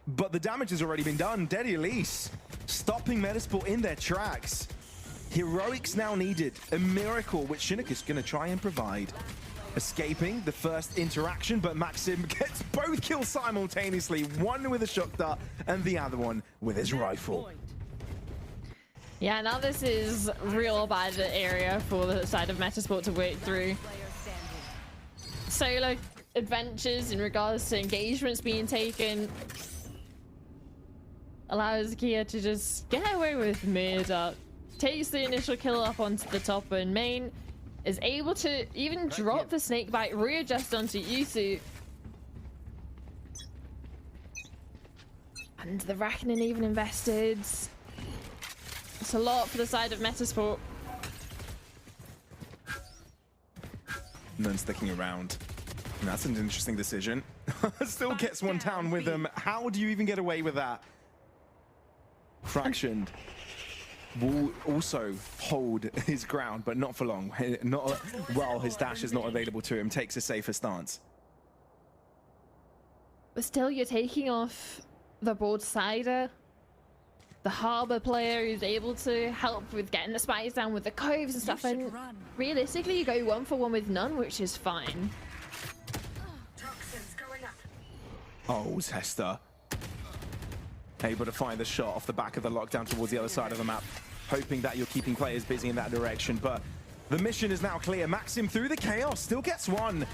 but the damage has already been done. Veto Elise stopping Metasport in their tracks. Heroics now needed. A miracle, which Shinnik is going to try and provide. Escaping the first interaction, but Maxim gets both kills simultaneously. One with a shock dart and the other one with his rifle. Yeah, now this is real bad area for the side of Metasport to work through. Solo adventures in regards to engagements being taken allows Kia to just get away with murder. Takes the initial kill up onto the top, and Main is able to even drop the snakebite, readjust onto Yusu. And the Reckoning even invested. It's a lot for the side of Metasport. And then sticking around. And that's an interesting decision. Still gets one down with him. How do you even get away with that? Fractioned will also hold his ground, but not for long. Not while his dash is not available to him. Takes a safer stance. But still, you're taking off the broadsider, the harbor player who's able to help with getting the spikes down with the coves and stuff. And realistically, you go 1 for 1 with none, which is fine. Toxins going up. Oh, Hester. Able to find the shot off the back of the lockdown towards the other side of the map, hoping that you're keeping players busy in that direction. But the mission is now clear. Maxim through the chaos, still gets one.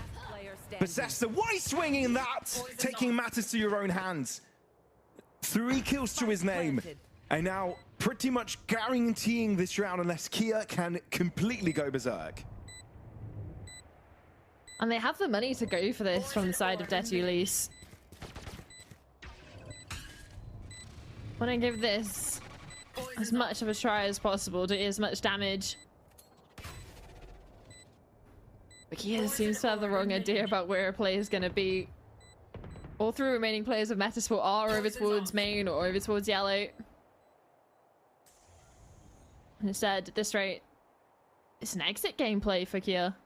But Zesta, why swinging that? Taking matters to your own hands. 3 kills to his name. And now pretty much guaranteeing this round unless Kia can completely go berserk. And they have the money to go for this from the side of Veto Elise. Want to give this as much of a try as possible to do as much damage. But Kia seems to have the wrong idea about where a player is going to be. All 3 remaining players of Metasport are over towards Main or over towards Yellow. And instead, at this rate, it's an exit gameplay for Kia.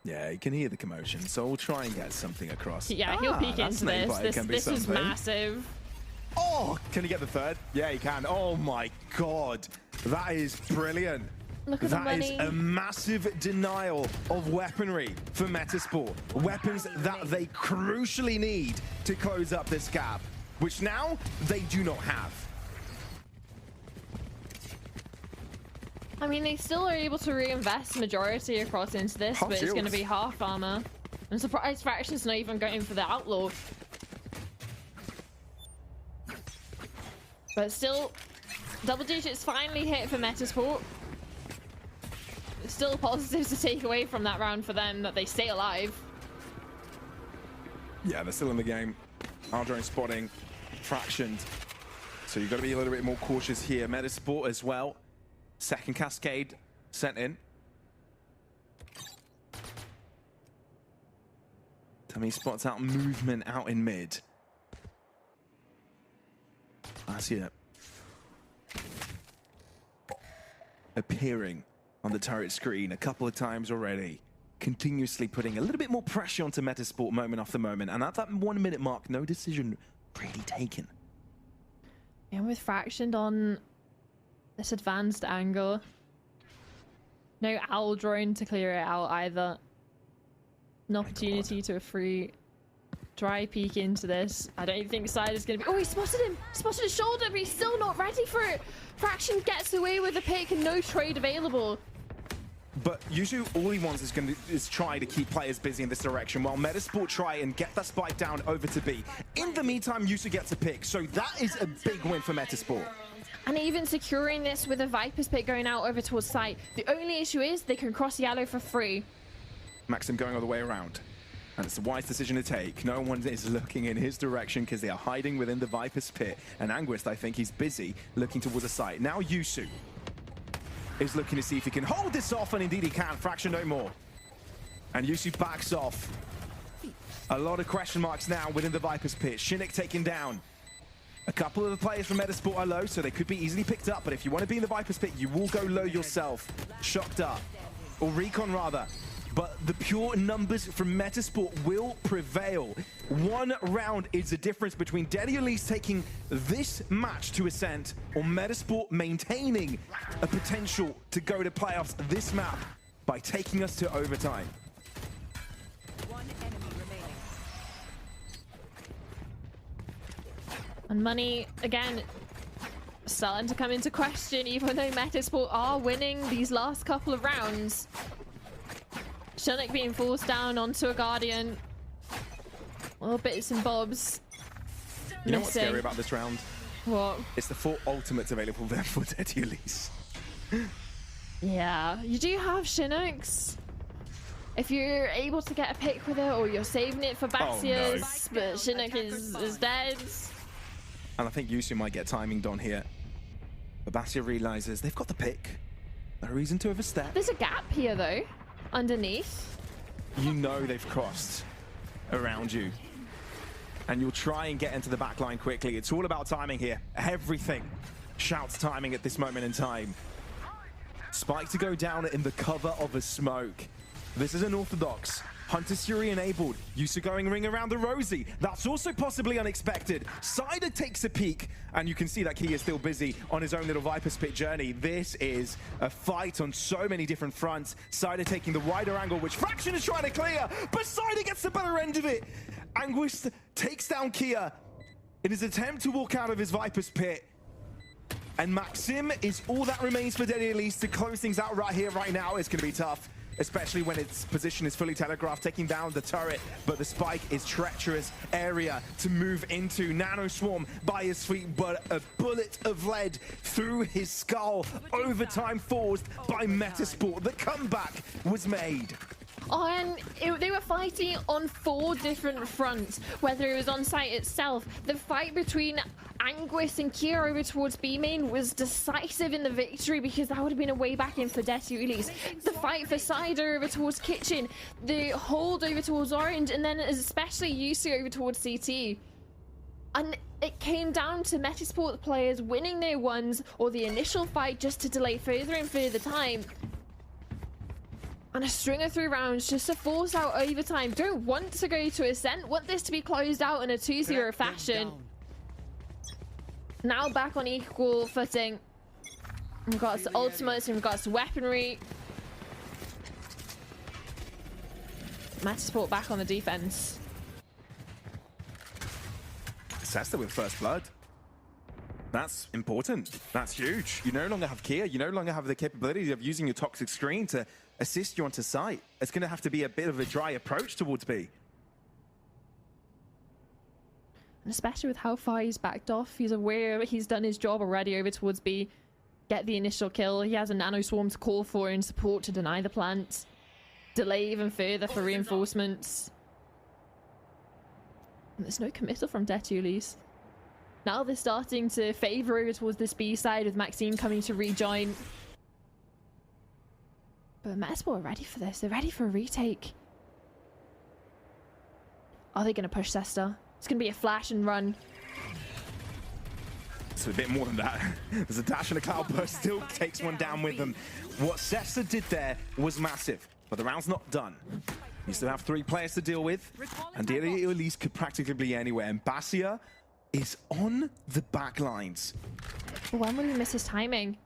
Yeah, you can hear the commotion, so we'll try and get something across. Yeah, he'll peek into this. This is massive. Oh, can he get the 3rd? Yeah, he can. Oh my god. That is brilliant. Look at the That money. is a massive denial of weaponry for Metasport. Weapons that they crucially need to close up this gap, which now they do not have. I mean, they still are able to reinvest majority across into this, Half but it's going to shields. be half armor. I'm surprised Fraction's not even going for the Outlaw. But still, double digits finally hit for Metasport. Still positives to take away from that round for them, that they stay alive. Yeah, they're still in the game. Aldrone spotting, fractioned. So you've got to be a little bit more cautious here. Metasport as well. Second cascade sent in. Tommy spots out movement out in mid. That's it. Appearing on the turret screen a couple of times already. Continuously putting a little bit more pressure onto Metasport moment after moment. And at that 1 minute mark, no decision really taken. And with Fractioned on this advanced angle. No Owl drone to clear it out either. An opportunity to a free dry peek into this. I don't think Sider's going to be... Oh, he spotted him! Spotted his shoulder, but he's still not ready for it. Fraction gets away with a pick and no trade available. But Yuzu, all he wants is try to keep players busy in this direction, while Metasport try and get that spike down over to B. In the meantime, Yuzu gets a pick, so that is a big win for Metasport. And even securing this with a Viper's pick going out over towards site. The only issue is they can cross yellow for free. Maxim going all the way around. And it's a wise decision to take. No one is looking in his direction because they are hiding within the Viper's pit. And Anguist, I think he's busy looking towards the site. Now Yusu is looking to see if he can hold this off, and indeed he can. Fraction no more. And Yusu backs off. A lot of question marks now within the Viper's pit. Shinnick taken down. A couple of the players from Metasport are low, so they could be easily picked up. But if you want to be in the Viper's pit, you will go low yourself. Shocked up. Or Recon rather. But the pure numbers from Metasport will prevail. One round is the difference between Daddy Elise taking this match to Ascent or Metasport maintaining a potential to go to playoffs this map by taking us to overtime. One enemy remaining. And money, again, starting to come into question, even though Metasport are winning these last couple of rounds. Shinnick being forced down onto a Guardian. Little bits and bobs. You know what's scary about this round? What? It's the 4 ultimates available there for Daddy Elise. Yeah, you do have Shinnick's. If you're able to get a pick with it, or you're saving it for Basia's, but Shinnick is dead. And I think Yusu might get timinged on here. But Basia realizes they've got the pick. No reason to overstep. There's a gap here though, underneath. You know they've crossed around you. And you'll try and get into the back line quickly. It's all about timing here. Everything shouts timing at this moment in time. Spike to go down in the cover of a smoke. This is unorthodox. Hunter Fury enabled. Yusu going ring around the Rosie. That's also possibly unexpected. Cider takes a peek, and you can see that Key is still busy on his own little Viper Spit journey. This is a fight on so many different fronts. Cider taking the wider angle, which Fraction is trying to clear, but Cider gets the better end of it. Anguist takes down Kia in his attempt to walk out of his Viper's pit. And Maxim is all that remains for Daddy Elise to close things out right here, right now. It's going to be tough, especially when its position is fully telegraphed, taking down the turret, but the spike is treacherous area to move into. Nano Swarm by his feet, but a bullet of lead through his skull. Overtime forced by Metasport. The comeback was made. Oh, and they were fighting on 4 different fronts, whether it was on site itself. The fight between Anguist and Kia over towards B main was decisive in the victory, because that would have been a way back in for Deathly Release. The fight for Cider over towards Kitchen, the hold over towards Orange, and then especially Yusu over towards CT. And it came down to Metasport players winning their ones or the initial fight just to delay further and further time. And a string of 3 rounds just to force out overtime. Don't want to go to Ascent. Want this to be closed out in a 2-0 fashion. Now back on equal footing. In regards to ultimates, in regards to weaponry. Metasport back on the defense. Sesta with first blood. That's important. That's huge. You no longer have Kia. You no longer have the capability of using your toxic screen to assist you onto site. It's going to have to be a bit of a dry approach towards B. And especially with how far he's backed off, he's aware he's done his job already over towards B. Get the initial kill. He has a Nano Swarm to call for in support to deny the plant. Delay even further for reinforcements. And there's no committal from Detulis. Now they're starting to favor over towards this B side with Maxine coming to rejoin. But Metasport are ready for this. They're ready for a retake. Are they going to push Sesta? It's going to be a flash and run. It's a bit more than that. There's a dash and a cloud burst, still takes one down with them. What Sesta did there was massive, but the round's not done. You still have 3 players to deal with, and Daddy Elise could practically be anywhere. And Basia is on the back lines. When will he miss his timing?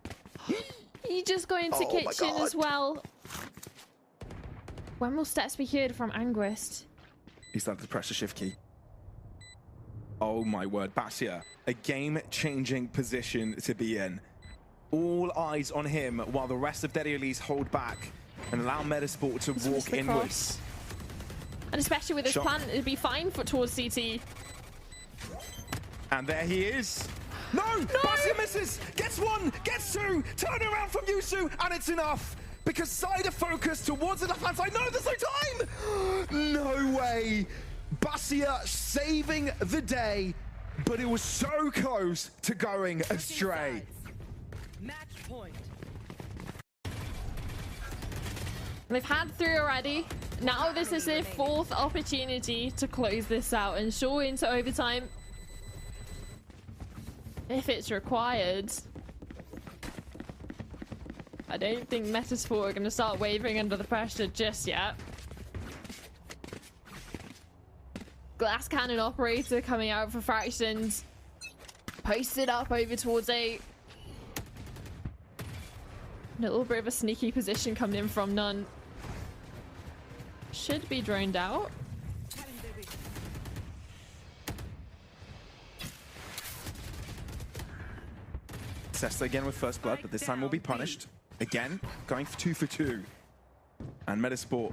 He just got into kitchen as well. When will steps be heard from Anguist? He's done the pressure shift key. Oh my word, Basia, a game-changing position to be in. All eyes on him while the rest of Daddy Elise hold back and allow Metasport to walk inwards. And especially with this Shot. plan, it'd be fine for towards CT. And there he is. No! Basia misses! Gets one, gets two, turn around from Yusu, and it's enough! Because Cider focus towards the left-hand side. No, there's no time! No way! Basia saving the day, but it was so close to going astray. Match point. They've had 3 already. Now this is their 4th opportunity to close this out and show into overtime. If it's required. I don't think Metasport are going to start wavering under the pressure just yet. Glass Cannon Operator coming out for Fractions. Posted up over towards A. A little bit of a sneaky position coming in from None. Should be droned out. Cesta again with first blood, but this time will be punished. Again, going for 2 for 2. And Metasport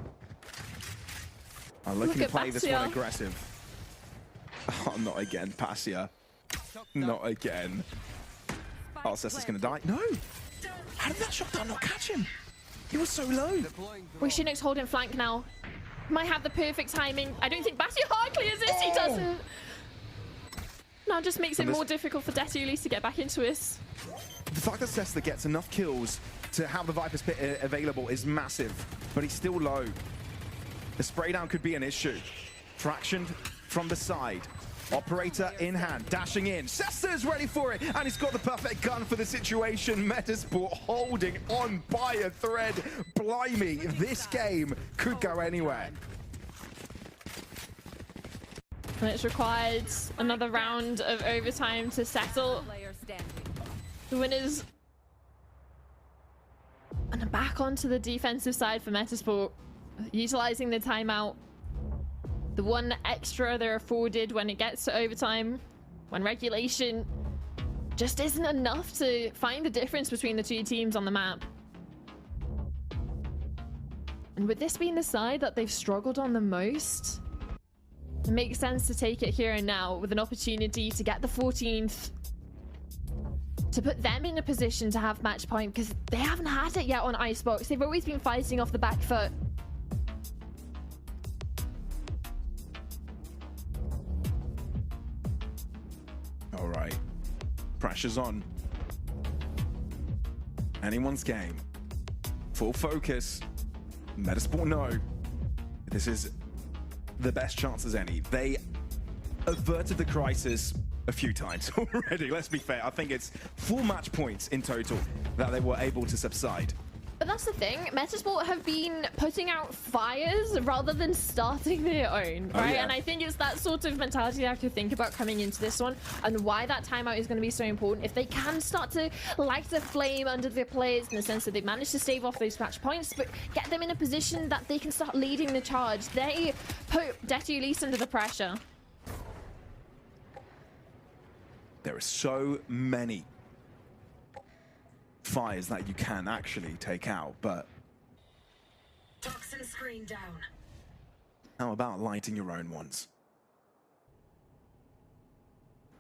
are looking to play this one aggressive. Oh, not again, Basia. Not again. Oh, Cesta's gonna die. No! How did that shotgun not catch him? He was so low. We Chinook's holding flank now. Might have the perfect timing. I don't think Basia hard clears this. He doesn't. Now just makes it more difficult for Detu Elise to get back into this. The fact that Cesta gets enough kills to have the Viper's Pit available is massive, but he's still low. The spray down could be an issue. Fractioned from the side. Operator in hand, dashing in. Cesta is ready for it, and he's got the perfect gun for the situation. Metasport holding on by a thread. Blimey, this game could go anywhere. And it's required another round of overtime to settle. The winners. And back onto the defensive side for Metasport. Utilizing the timeout. The one extra they're afforded when it gets to overtime. When regulation just isn't enough to find the difference between the two teams on the map. And with this being the side that they've struggled on the most, it makes sense to take it here and now with an opportunity to get the 14th, to put them in a position to have match point, because they haven't had it yet on Icebox. They've always been fighting off the back foot. All right, pressure's on. Anyone's game. Full focus. Metasport know this is the best chance as any. They averted the crisis a few times already, let's be fair. I think it's 4 match points in total that they were able to subside. But that's the thing, Metasport have been putting out fires rather than starting their own, right? Yeah. And I think it's that sort of mentality you have to think about coming into this one, and why that timeout is going to be so important. If they can start to light a flame under their players in the sense that they've managed to stave off those match points, but get them in a position that they can start leading the charge, they put Detu Elise under the pressure. There are so many fires that you can actually take out, but Toxin screen down. how about lighting your own ones?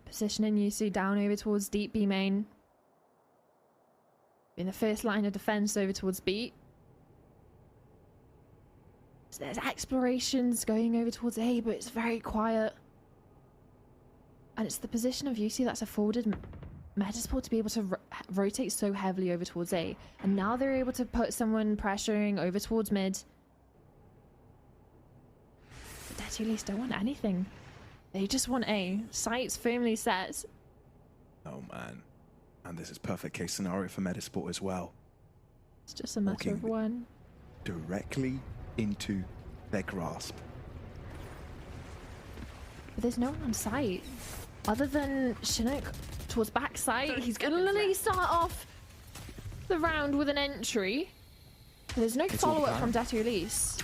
Positioning Yusu down over towards deep B main. In the first line of defense over towards B. So there's explorations going over towards A, but it's very quiet. And it's the position of Yusu that's afforded Metasport to be able to rotate so heavily over towards A. And now they're able to put someone pressuring over towards mid. But Detu Elise don't want anything. They just want A. Sights firmly set. Oh man. And this is perfect case scenario for Metasport as well. It's just a matter of one. Directly into their grasp. But there's no one on site. Other than Chinook towards backside, he's going to literally start off the round with an entry. But there's no follow-up from Detu Elise.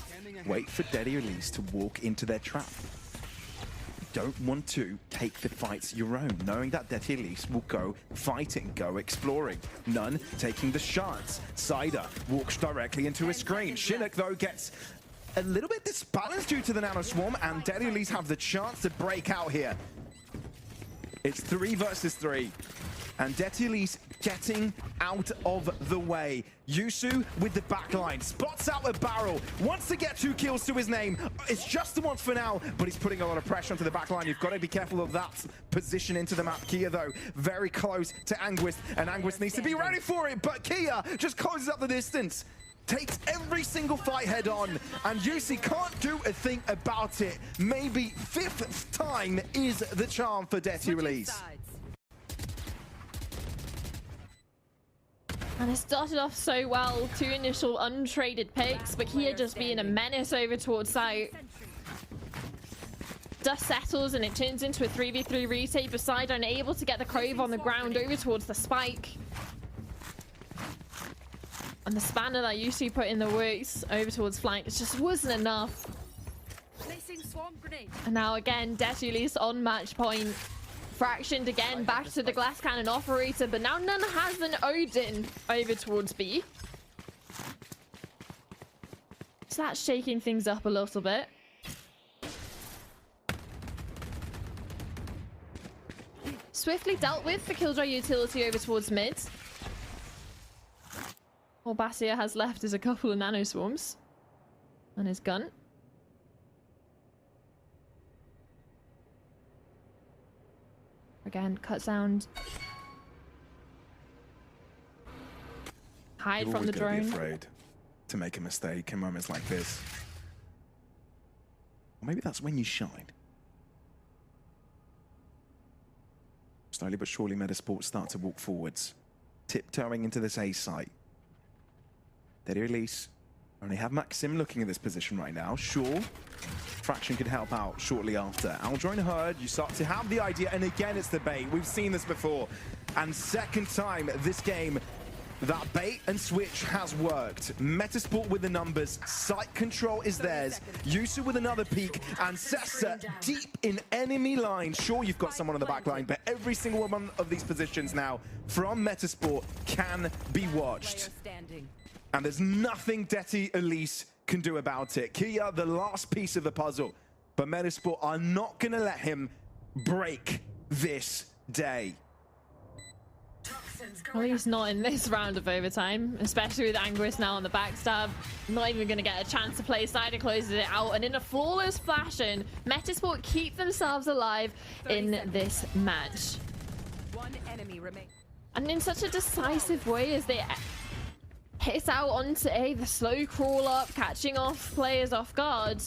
wait for Daddy Elise to walk into their trap. Don't want to take the fights your own, knowing that Daddy Elise will go fighting, go exploring. None taking the shots. Cider walks directly into a screen. Chinook, though, gets a little bit disbalanced due to the Nano Swarm, and Daddy Elise have the chance to break out here. It's 3 versus 3. And Daddy Elise getting out of the way. Yusu with the backline, spots out a barrel, wants to get 2 kills to his name. It's just the one for now, but he's putting a lot of pressure onto the backline. You've got to be careful of that position into the map. Kia, though, very close to Anguist, and Anguist needs to be ready for it, but Kia just closes up the distance. Takes every single fight head on, and Yusi can't do a thing about it. Maybe 5th time is the charm for Daddy Elise. And it started off so well, 2 initial untraded picks, but Kia just being a menace over towards site. Dust settles and it turns into a 3v3 retake. Beside unable to get the Cove on the ground over towards the spike. And the spanner that Yusu put in the works over towards flank, it just wasn't enough. And now again, Daddy Elise on match point. Fractioned again, back to the glass cannon operator, but now None has an Odin over towards B. So that's shaking things up a little bit. Swiftly dealt with the Killjoy utility over towards mid. All Basia has left is a couple of Nano Swarms and his gun. Again, cut sound. Hide You're from the always gonna drone. be afraid to make a mistake in moments like this. Or maybe that's when you shine. Slowly but surely, Metasport start to walk forwards, tiptoeing into this A site. Daddy Elise only have Maxim looking at this position right now. Sure, Fraction could help out shortly after. Aldrone heard, you start to have the idea, and again it's the bait. We've seen this before. And second time this game, that bait and switch has worked. Metasport with the numbers, site control is theirs. Yusu with another peek, and Sessa deep in enemy line. Sure, you've got someone on the back line, but every single one of these positions now from Metasport can be watched. And there's nothing Daddy Elise can do about it. Kia, the last piece of the puzzle. But Metasport are not going to let him break this day. At least not in this round of overtime, especially with Anguist now on the backstab. Not even going to get a chance to play. Cider closes it out, and in a flawless fashion, Metasport keep themselves alive in this match. One enemy remains. And in such a decisive way as they hit out onto A, the slow crawl up, catching off players off guard.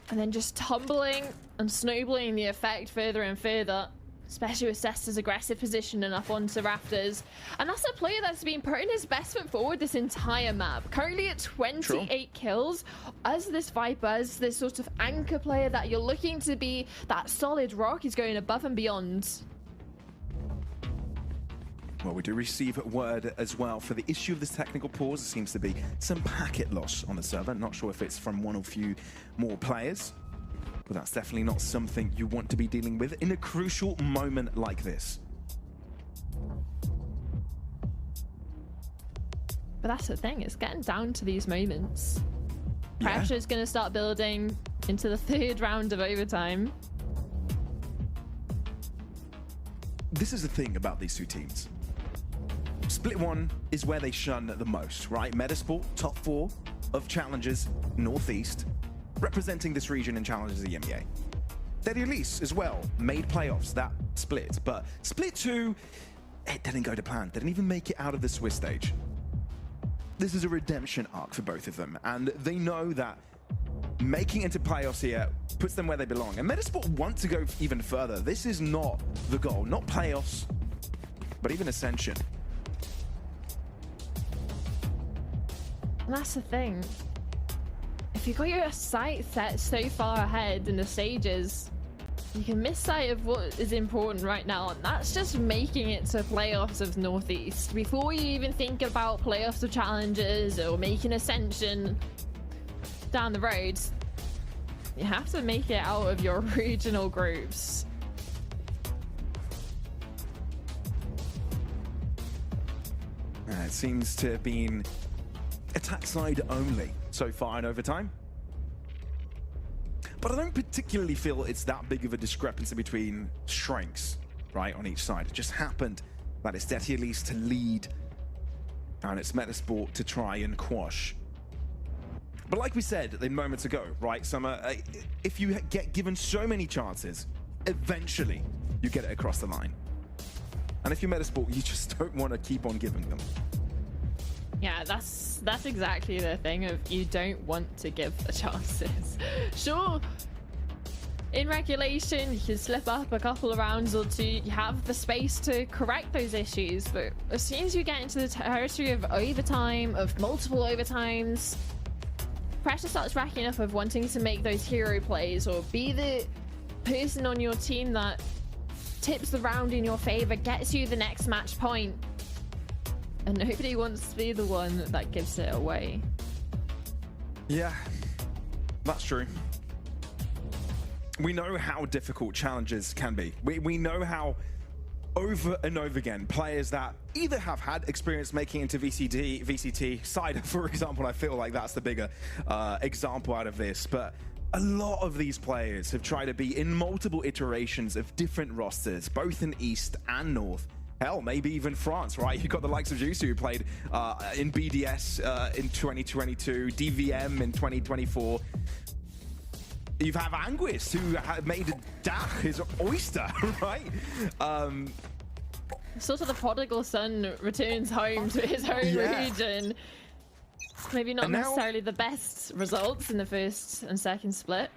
And then just tumbling and snowballing the effect further and further. Especially with Sesta's aggressive position and up onto Rafters. And that's a player that's been putting his best foot forward this entire map. Currently at 28 kills. As this Viper, as this sort of anchor player that you're looking to be that solid rock, is going above and beyond. Well, we do receive word as well for the issue of this technical pause. It seems to be some packet loss on the server. Not sure if it's from one or few more players, but that's definitely not something you want to be dealing with in a crucial moment like this. But that's the thing, it's getting down to these moments. Pressure is going to start building into the 3rd round of overtime. This is the thing about these two teams. Split 1 is where they shun the most, right? Metasport, top 4 of Challengers Northeast, representing this region in Challengers EMEA. Daddy Elise as well made playoffs that split, but Split 2, it didn't go to plan. They didn't even make it out of the Swiss stage. This is a redemption arc for both of them, and they know that making it into playoffs here puts them where they belong. And Metasport want to go even further. This is not the goal, not playoffs, but even Ascension. And that's the thing. If you've got your sight set so far ahead in the stages, you can miss sight of what is important right now, and that's just making it to playoffs of Northeast. Before you even think about playoffs of Challengers or making Ascension, down the road, you have to make it out of your regional groups. It seems to have been attack side only so far in overtime. But I don't particularly feel it's that big of a discrepancy between strengths, right, on each side. It just happened that it's Detty Elise to lead, and it's Metasport to try and quash. But like we said moments ago, right, Summer, if you get given so many chances, eventually you get it across the line. And if you're Metasport, you just don't want to keep on giving them. Yeah, that's exactly the thing of you don't want to give the chances. Sure, in regulation, you can slip up a couple of rounds or two. You have the space to correct those issues, but as soon as you get into the territory of overtime, of multiple overtimes, pressure starts racking up of wanting to make those hero plays or be the person on your team that tips the round in your favor, gets you the next match point. And nobody wants to be the one that gives it away. Yeah, that's true. We know how difficult challenges can be. We know how over and over again, players that either have had experience making into VCT, Cider, for example, I feel like that's the bigger example out of this, but a lot of these players have tried to be in multiple iterations of different rosters, both in East and North. Hell, maybe even France, right? You've got the likes of Juicy who played in BDS in 2022, DVM in 2024. You have Anguis, who made Dach his oyster, right? Sort of the prodigal son returns home to his home region. Maybe not necessarily the best results in the first and second split.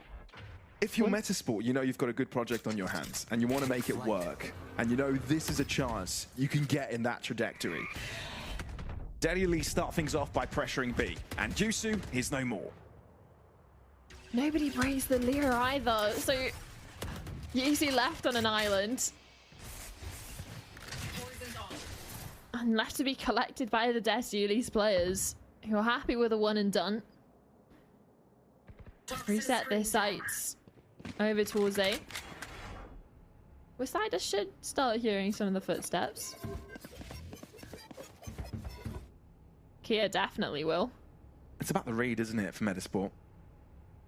If you're Metasport, you know you've got a good project on your hands and you want to make it work. And you know this is a chance you can get in that trajectory. Detty Elise start things off by pressuring B. And Jusu is no more. Nobody breaks the Lear either. So Yeezy left on an island. And left to be collected by the Detty Elise players who are happy with a one and done. Reset their sights over towards A. Cider should start hearing some of the footsteps. Kia definitely will. It's about the read, isn't it, for Metasport?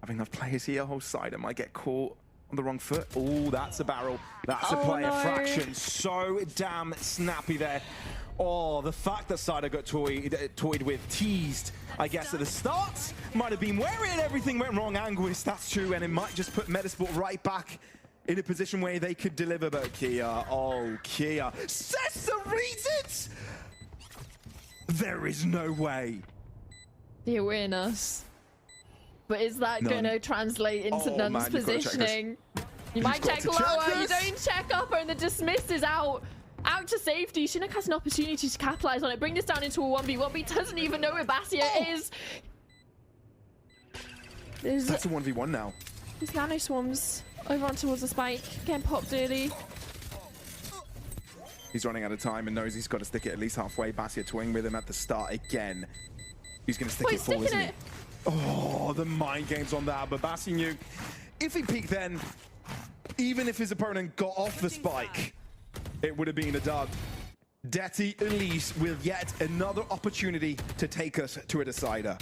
Having enough players here, whole Cider might get caught on the wrong foot. Oh, that's a barrel. That's a player fraction. So damn snappy there. Oh, the fact that Cider got toyed with, teased, I guess, at the start, might have been where everything went wrong. Anguis, that's true, and it might just put Metasport right back in a position where they could deliver. But Kia, oh, Kia, Sessa reads it! There is no way. The awareness. But is that going to translate into Nun's positioning? You might check lower, you don't check upper, and the dismiss is out to safety. Chinook has an opportunity to capitalize on it, bring this down into a 1v1. Doesn't even know where Basia is. That's a 1v1 now. There's nano swarms over on towards the spike, getting popped early. He's running out of time and knows he's got to stick it at least halfway. Basia toying with him at the start again. He's going to stick it full, isn't he? Oh, the mind games on that, but Basia knew if he peeked then, even if his opponent got off the spike, it would have been a dud. Detty Elise with yet another opportunity to take us to a decider.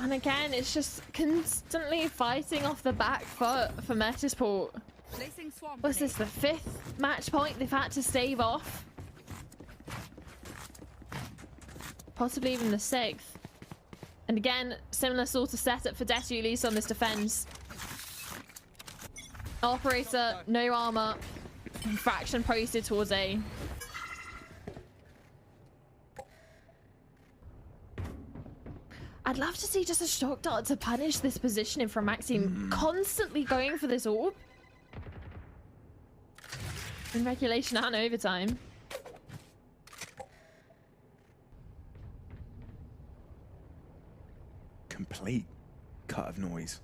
And again, it's just constantly fighting off the back foot for Metasport. Was this the 5th match point they've had to stave off? Possibly even the 6th. And again, similar sort of setup for Detty Elise on this defense. Operator, no armor. Fraction posted towards A. I'd love to see just a shock dart to punish this positioning from Maxime. Constantly going for this orb. In regulation and overtime. Complete cut of noise.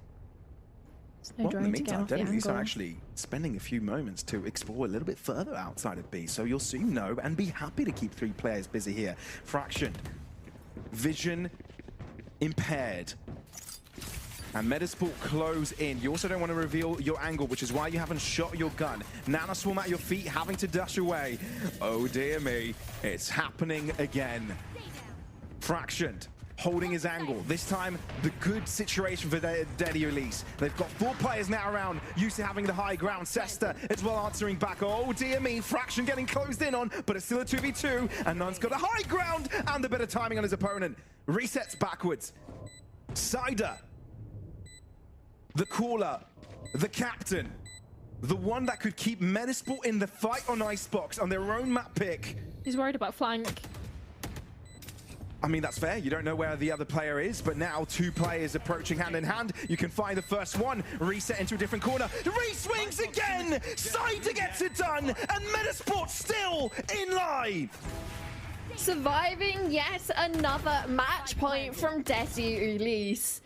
No well, in the meantime, Detty Elise are actually spending a few moments to explore a little bit further outside of B, so you'll soon know and be happy to keep 3 players busy here. Fraction, Vision, impaired. And Metasport close in. You also don't want to reveal your angle, which is why you haven't shot your gun. Nana Swarm at your feet, having to dash away. Oh dear me, it's happening again. Fractioned, holding his angle. This time, the good situation for Daddy Elise. They've got 4 players now around, used to having the high ground. Sesta as well answering back. Oh dear me, Fraction getting closed in on, but it's still a 2v2, and Nun's got a high ground and the better timing on his opponent. Resets backwards. Cider, the caller, the captain, the one that could keep Metasport in the fight on Icebox on their own map pick. He's worried about flank. I mean, that's fair. You don't know where the other player is, but now 2 players approaching hand in hand. You can find the first one, reset into a different corner. Re-swings again! Cider gets it done, and Metasport still in line! Surviving yet another match point from Desi Elise.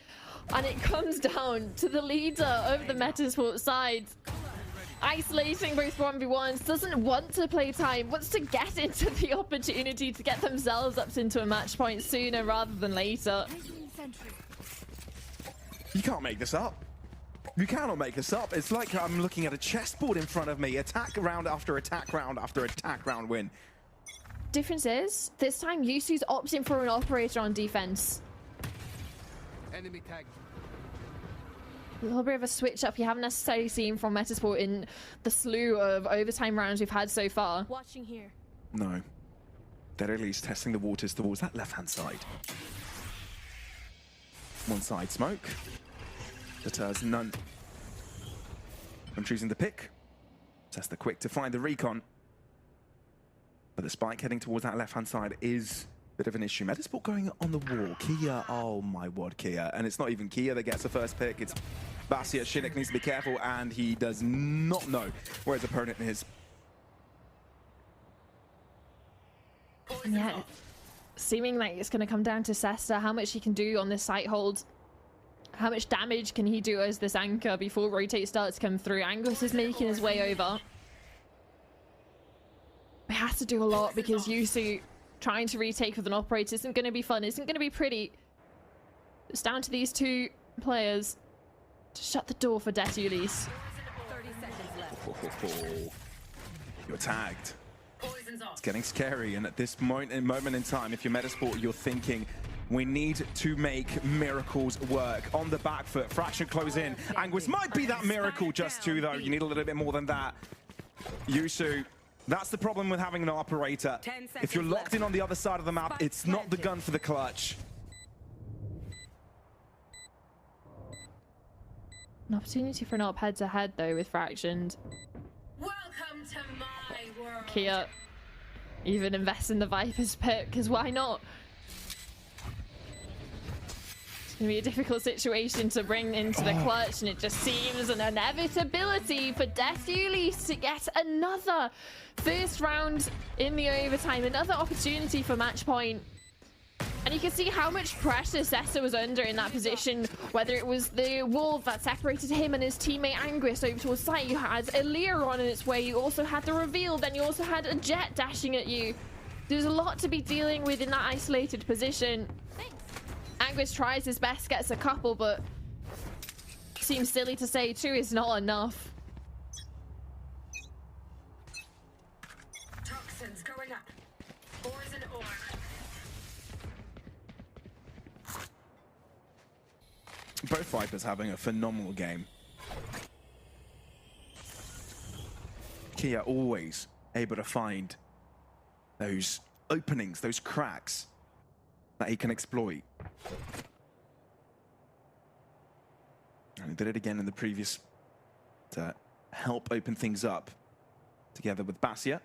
And it comes down to the leader of the Metasport side. Isolating both 1v1s, doesn't want to play time, wants to get into the opportunity to get themselves up into a match point sooner rather than later. You can't make this up. You cannot make this up. It's like I'm looking at a chessboard in front of me. Attack round after attack round after attack round win. Difference is, this time Yusu's opting for an operator on defense. Enemy tag. A little bit of a switch up you haven't necessarily seen from Metasport in the slew of overtime rounds we've had so far. Watching here. No. They're at least testing the waters towards that left-hand side. One side smoke. Deters none. I'm choosing the pick. Test the quick to find the recon. But the spike heading towards that left-hand side is a bit of an issue. Metasport going on the wall. Kia, oh my word, Kia. And it's not even Kia that gets the first pick. It's Basia. Shinnick needs to be careful, and he does not know where his opponent is. Yeah, seeming like it's going to come down to Sesta, how much he can do on this site hold. How much damage can he do as this anchor before rotate starts to come through? Angus is making his way over. He has to do a lot because Yusu trying to retake with an operator isn't going to be fun, isn't going to be pretty. It's down to these 2 players to shut the door for Desi Elise. 30 seconds left. You're tagged. It's getting scary, and at this moment in time, if you're Metasport, you're thinking, we need to make miracles work. On the back foot, Fraction close in. Angus might be that miracle just 2, though. You need a little bit more than that. Yusu, that's the problem with having an operator. If you're locked in on the other side of the map, it's not the gun for the clutch. An opportunity for an op head-to-head, though, with Fractioned. Welcome to my world. Kia even invest in the Viper's pick, because why not? It's going to be a difficult situation to bring into the clutch, and it just seems an inevitability for Desi Elise to get another first round in the overtime, another opportunity for match point. And you can see how much pressure Sesta was under in that position, whether it was the wall that separated him and his teammate Anguis over towards site. You had Elir on its way, you also had the reveal, then you also had a Jet dashing at you. There's a lot to be dealing with in that isolated position. Anguis tries his best, gets a couple, but seems silly to say 2 is not enough. Toxins going up. Ores and ore. Both Vipers having a phenomenal game. Kia always able to find those openings, those cracks that he can exploit. And he did it again in the previous to help open things up together with Basia.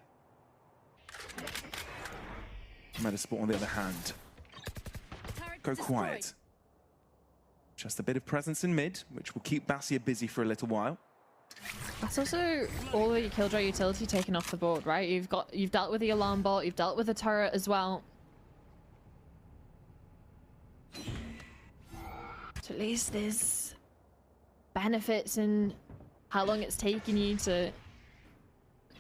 Metasport, on the other hand, go quiet. Just a bit of presence in mid, which will keep Basia busy for a little while. That's also all the Killjoy utility taken off the board, right? You've dealt with the alarm bot, you've dealt with the turret as well. So at least there's benefits in how long it's taken you to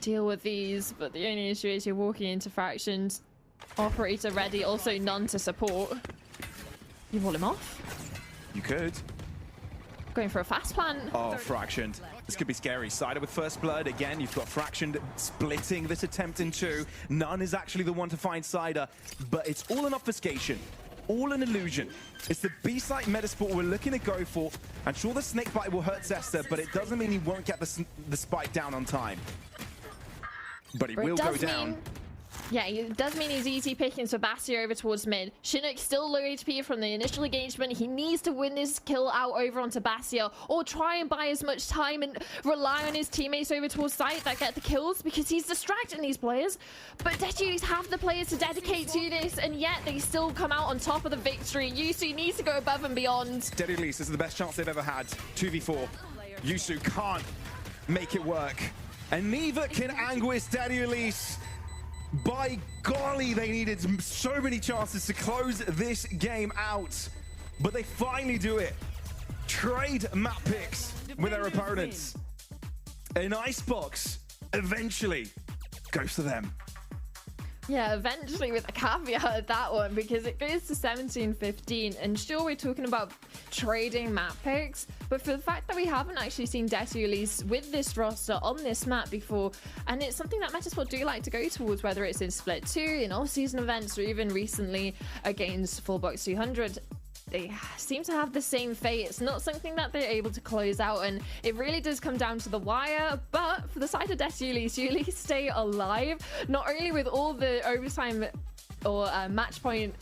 deal with these, but the only issue is you're walking into Fractions. Operator ready, also none to support. You wall him off. You could. Going for a fast plant. Oh, Fractioned. This could be scary. Cider with first blood. Again, you've got Fractioned splitting this attempt in two. None is actually the one to find Cider, but it's all an obfuscation. All an illusion. It's the B-site Metasport we're looking to go for. I'm sure the Snakebite will hurt Zesta, but it doesn't mean he won't get the spike down on time. But he will go down. Yeah, it does mean he's easy picking Sebastian over towards mid. Chinook still low HP from the initial engagement. He needs to win this kill out over on Sebastian, or try and buy as much time and rely on his teammates over towards site that get the kills, because he's distracting these players. But Detu's have the players to dedicate to this, and yet they still come out on top of the victory. Yusu needs to go above and beyond. Dead Elise, this is the best chance they've ever had. 2v4. Yusu can't make it work. And neither can Anguis. Dead Elise. By golly, they needed so many chances to close this game out, but they finally do it. Trade map picks with their opponents. An Icebox eventually goes to them. Yeah, eventually with a caveat at that one, because it goes to 17-15, and sure, we're talking about trading map picks, but for the fact that we haven't actually seen Detulis with this roster on this map before, and it's something that Metasport do like to go towards, whether it's in Split 2, in all-season events, or even recently against Fullbox 200, they seem to have the same fate. It's not something that they're able to close out, and it really does come down to the wire. But for the side of Detulis, you at least stay alive, not only with all the overtime or match point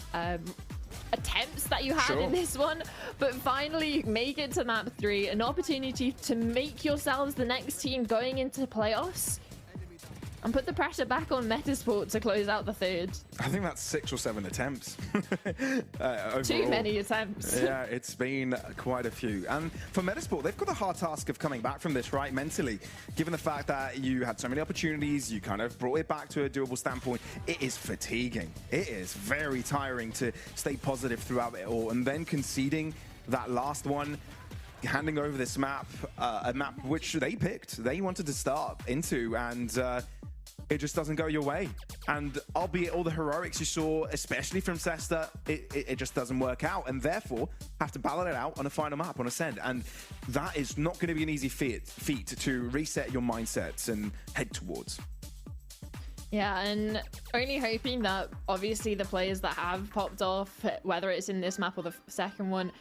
attempts that you had in this one, but finally make it to map 3, an opportunity to make yourselves the next team going into playoffs and put the pressure back on Metasport to close out the third. I think that's 6 or 7 attempts. Too many attempts. Yeah, it's been quite a few. And for Metasport, they've got the hard task of coming back from this, right, mentally. Given the fact that you had so many opportunities, you kind of brought it back to a doable standpoint. It is fatiguing. It is very tiring to stay positive throughout it all. And then conceding that last one, handing over this map, a map which they picked, they wanted to start into, and it just doesn't go your way. And albeit all the heroics you saw, especially from Zesta, it just doesn't work out, and therefore have to battle it out on a final map on Ascent. And that is not going to be an easy feat to reset your mindsets and head towards. Yeah, and only hoping that obviously the players that have popped off, whether it's in this map or the second one,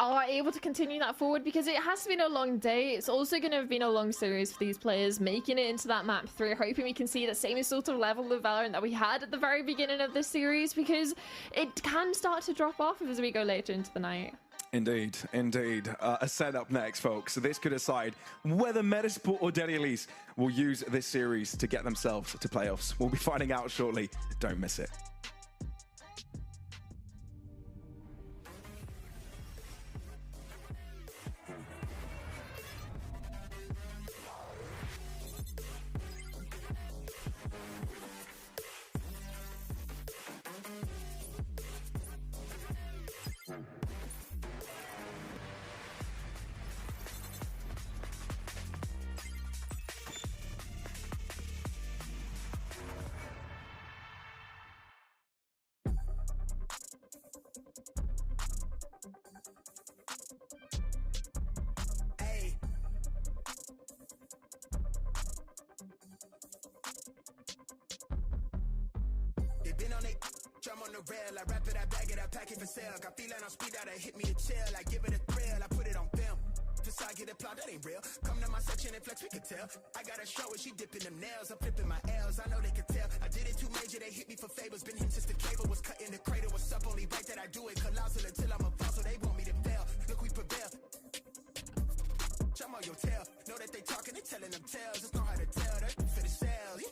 are able to continue that forward, because it has been a long day. It's also going to have been a long series for these players making it into that map 3, hoping we can see the same sort of level of Valorant that we had at the very beginning of this series, because it can start to drop off as we go later into the night. Indeed, indeed. Ascent up next, folks. So this could decide whether Metasport or Detulis will use this series to get themselves to playoffs. We'll be finding out shortly. Don't miss it. Been on it, jump on the rail. I wrap it, I bag it, I pack it for sale. Got feeling on speed out, it hit me a chill. I give it a thrill, I put it on film. Just I get applaud, that ain't real. Come to my section and flex, we can tell. I got a show and she dipping them nails. I'm flipping my L's, I know they can tell. I did it too major, they hit me for favors. Been him since the cable was cut in the cradle. What's up, only right that I do it. Colossal until I'm a boss, so they want me to fail. Look, we prevail. Jump on your tail. Know that they talking, they telling them tales. Just know how to tell, that for the sale.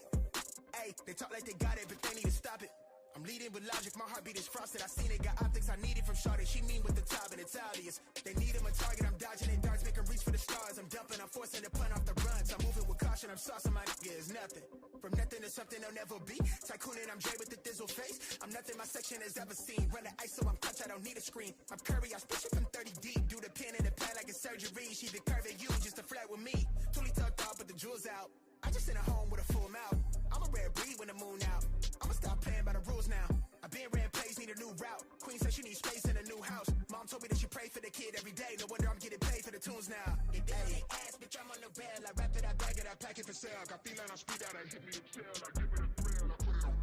Hey, they talk like they got it, but they need to stop it. I'm leading with logic, my heartbeat is frosted. I seen it, got optics I needed from Shawty. She mean with the top and it's obvious. They need him a target, I'm dodging in darts, make him reach for the stars. I'm dumping, I'm forcing the punt off the runs. I'm moving with caution, I'm saucing, my nigga is nothing. From nothing to something they'll never be. Tycooning, I'm Dre with the thizzle face. I'm nothing my section has ever seen. Run the ice so I'm clutch, I don't need a screen. I'm Curry, I push it from 30 deep. Do the pin in the pad like it's surgery. She the curve at you just to flirt with me. Totally tucked out, but the jewels out. I just in a home with a full mouth. I'm a rare breed when the moon out. I'ma stop playing by the rules now. I been ran plays, need a new route. Queen said she needs space in a new house. Mom told me that she pray for the kid every day. No wonder I'm getting paid for the tunes now. Hey, ass, bitch, I'm on the rail. I rap it, I bag it, I pack it for sale. Got feeling, I speed out, I hit me a tail. I give it a thrill, I put it on.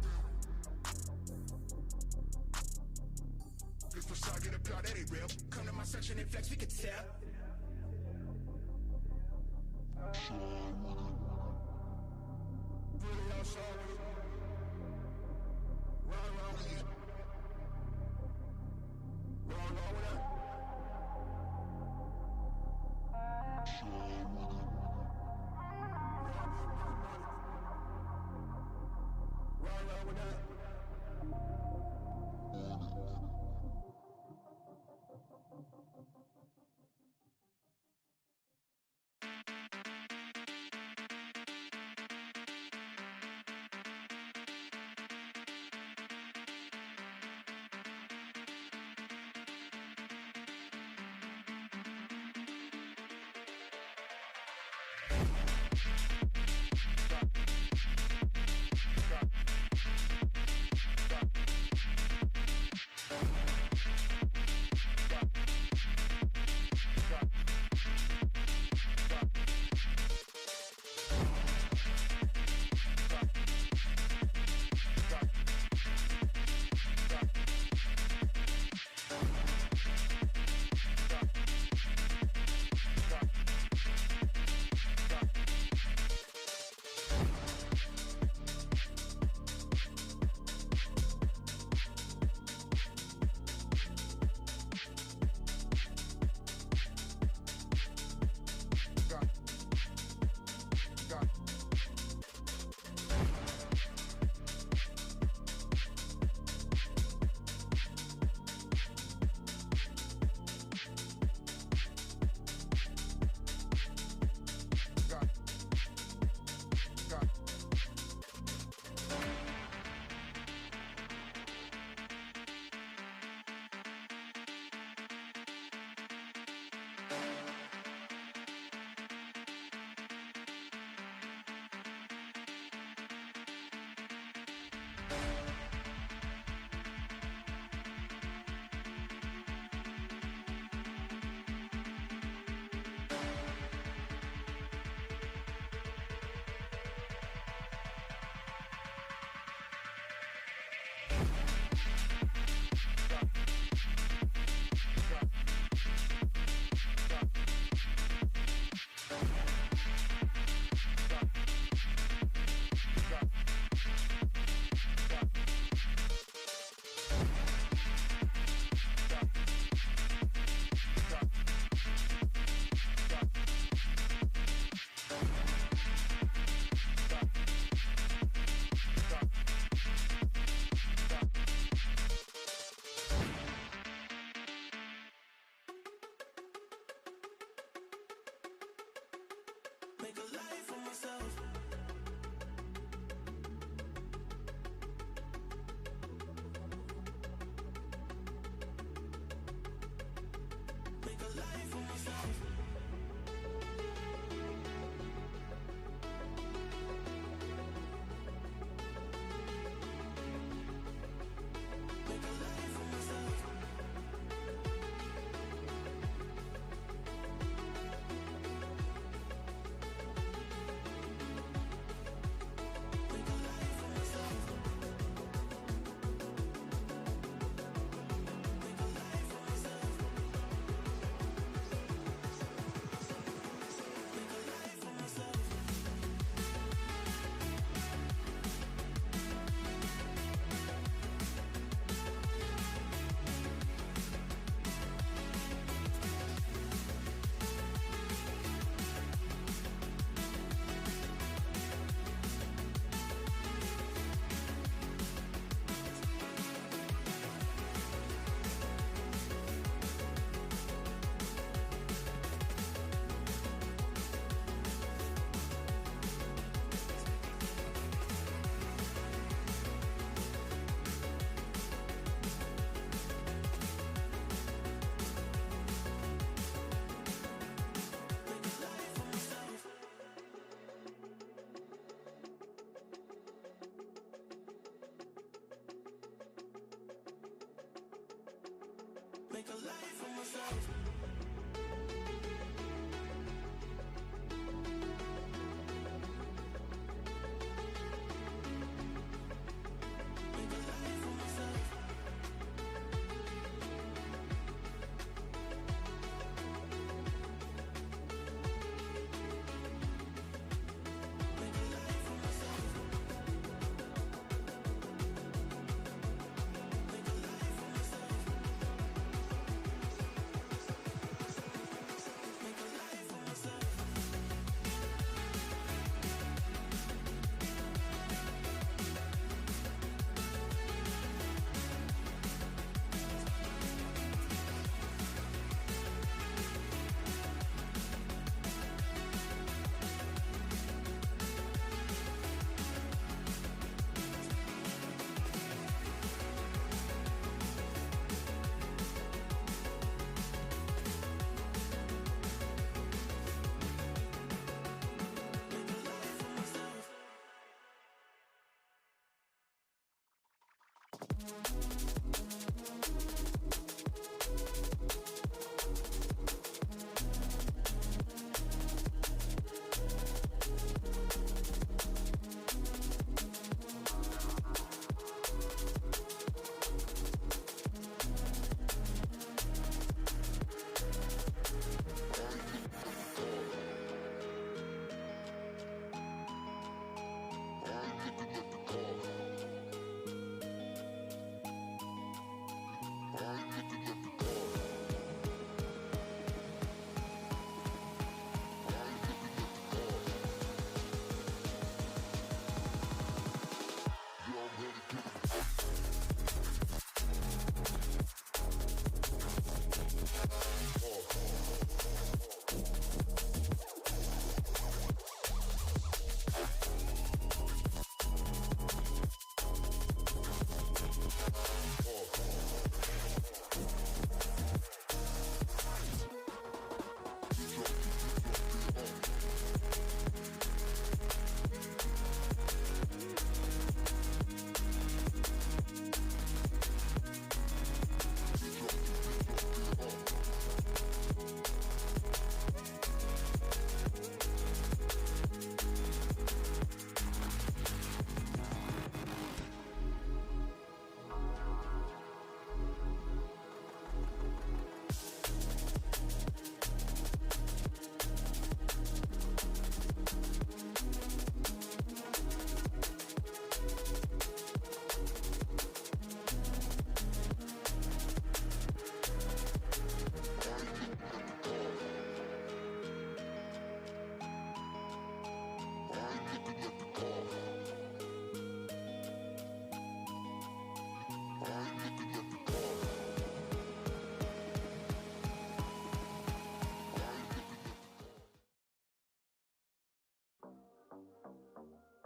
This facade get a plot, that ain't real. Come to my section and flex, we can tell. Really outside with it. Run with it. Run with it. Run with it.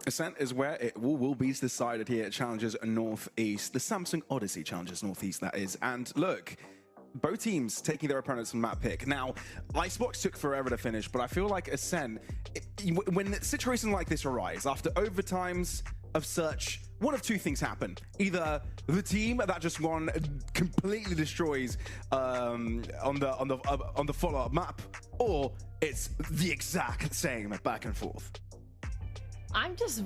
Ascent is where it will be decided here at Challengers Northeast. The Samsung Odyssey Challengers Northeast, that is. And look, both teams taking their opponents from map pick. Now, Icebox took forever to finish, but I feel like Ascent, when situations like this arise, after overtimes of search, one of two things happen. Either the team that just won completely destroys on the follow-up map, or it's the exact same back and forth. I'm just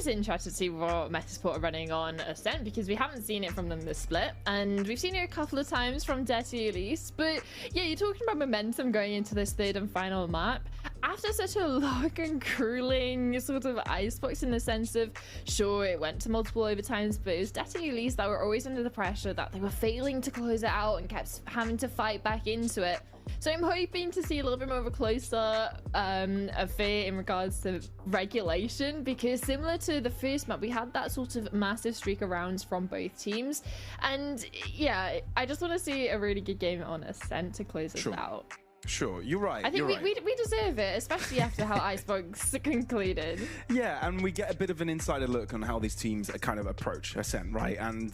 interested to see what Metasport are running on Ascent, because we haven't seen it from them this split, and we've seen it a couple of times from Dirty Elise. But yeah, you're talking about momentum going into this third and final map. After such a long and grueling sort of Icebox, in the sense of, sure, it went to multiple overtimes, but it was Dirty Elise that were always under the pressure that they were failing to close it out and kept having to fight back into it. So I'm hoping to see a little bit more of a closer affair in regards to regulation, because similar to the first map, we had that sort of massive streak of rounds from both teams. And yeah, I just want to see a really good game on Ascent to close us out. Sure, you're right. I think we deserve it, especially after how Icebox concluded. Yeah, and we get a bit of an insider look on how these teams kind of approach Ascent, right? And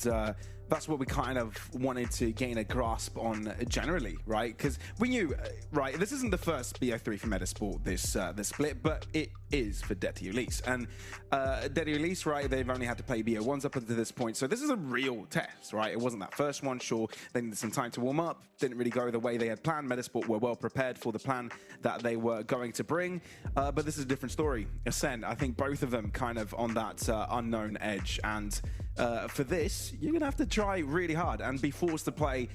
that's what we kind of wanted to gain a grasp on generally, right? Because we knew, right, this isn't the first BO3 for Metasport, this split, but it is for Dead to Release. And Dead to Release, right, they've only had to play BO1s up until this point, so this is a real test, right? It wasn't that first one, sure, they needed some time to warm up, didn't really go the way they had planned. Metasport were well prepared for the plan that they were going to bring, but this is a different story. Ascent, I think both of them kind of on that unknown edge, and for this, you're gonna have to try really hard and be forced to play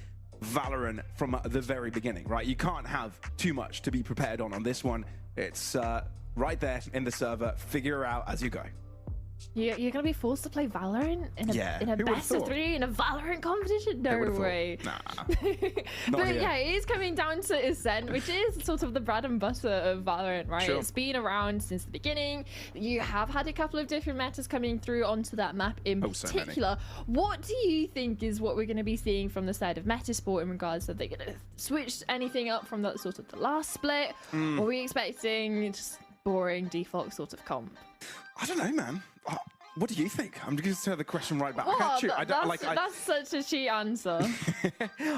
Valorant from the very beginning, right? You can't have too much to be prepared on this one. It's right there in the server. Figure it out as you go. You're gonna be forced to play Valorant in a best of 3 in a Valorant competition? No way. Nah. But yeah, it is coming down to Ascent, which is sort of the bread and butter of Valorant, right? Sure. It's been around since the beginning. You have had a couple of different metas coming through onto that map in particular. What do you think is what we're going to be seeing from the side of Metasport in regards to, they're going to switch anything up from that sort of the last split? Or are we expecting just boring default sort of comp? I don't know, man. What do you think? I'm going to throw the question right back at you. That's such a cheat answer.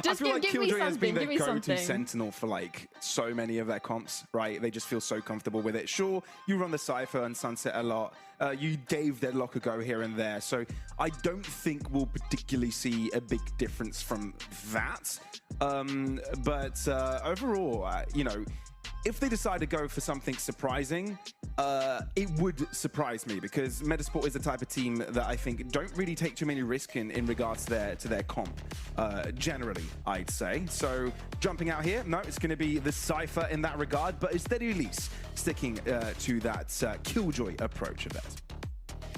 Just give me Killjoy has been their give me go-to something. sentinel for like so many of their comps, right? They just feel so comfortable with it. Sure, you run the Cypher and Sunset a lot. You gave Deadlock a go here and there. So I don't think we'll particularly see a big difference from that. But overall, you know, if they decide to go for something surprising, it would surprise me, because Metasport is the type of team that I think don't really take too many risks in regards to their comp, generally, I'd say. So jumping out here, no, it's going to be the Cypher in that regard, but it's Dead Release sticking to that Killjoy approach of theirs.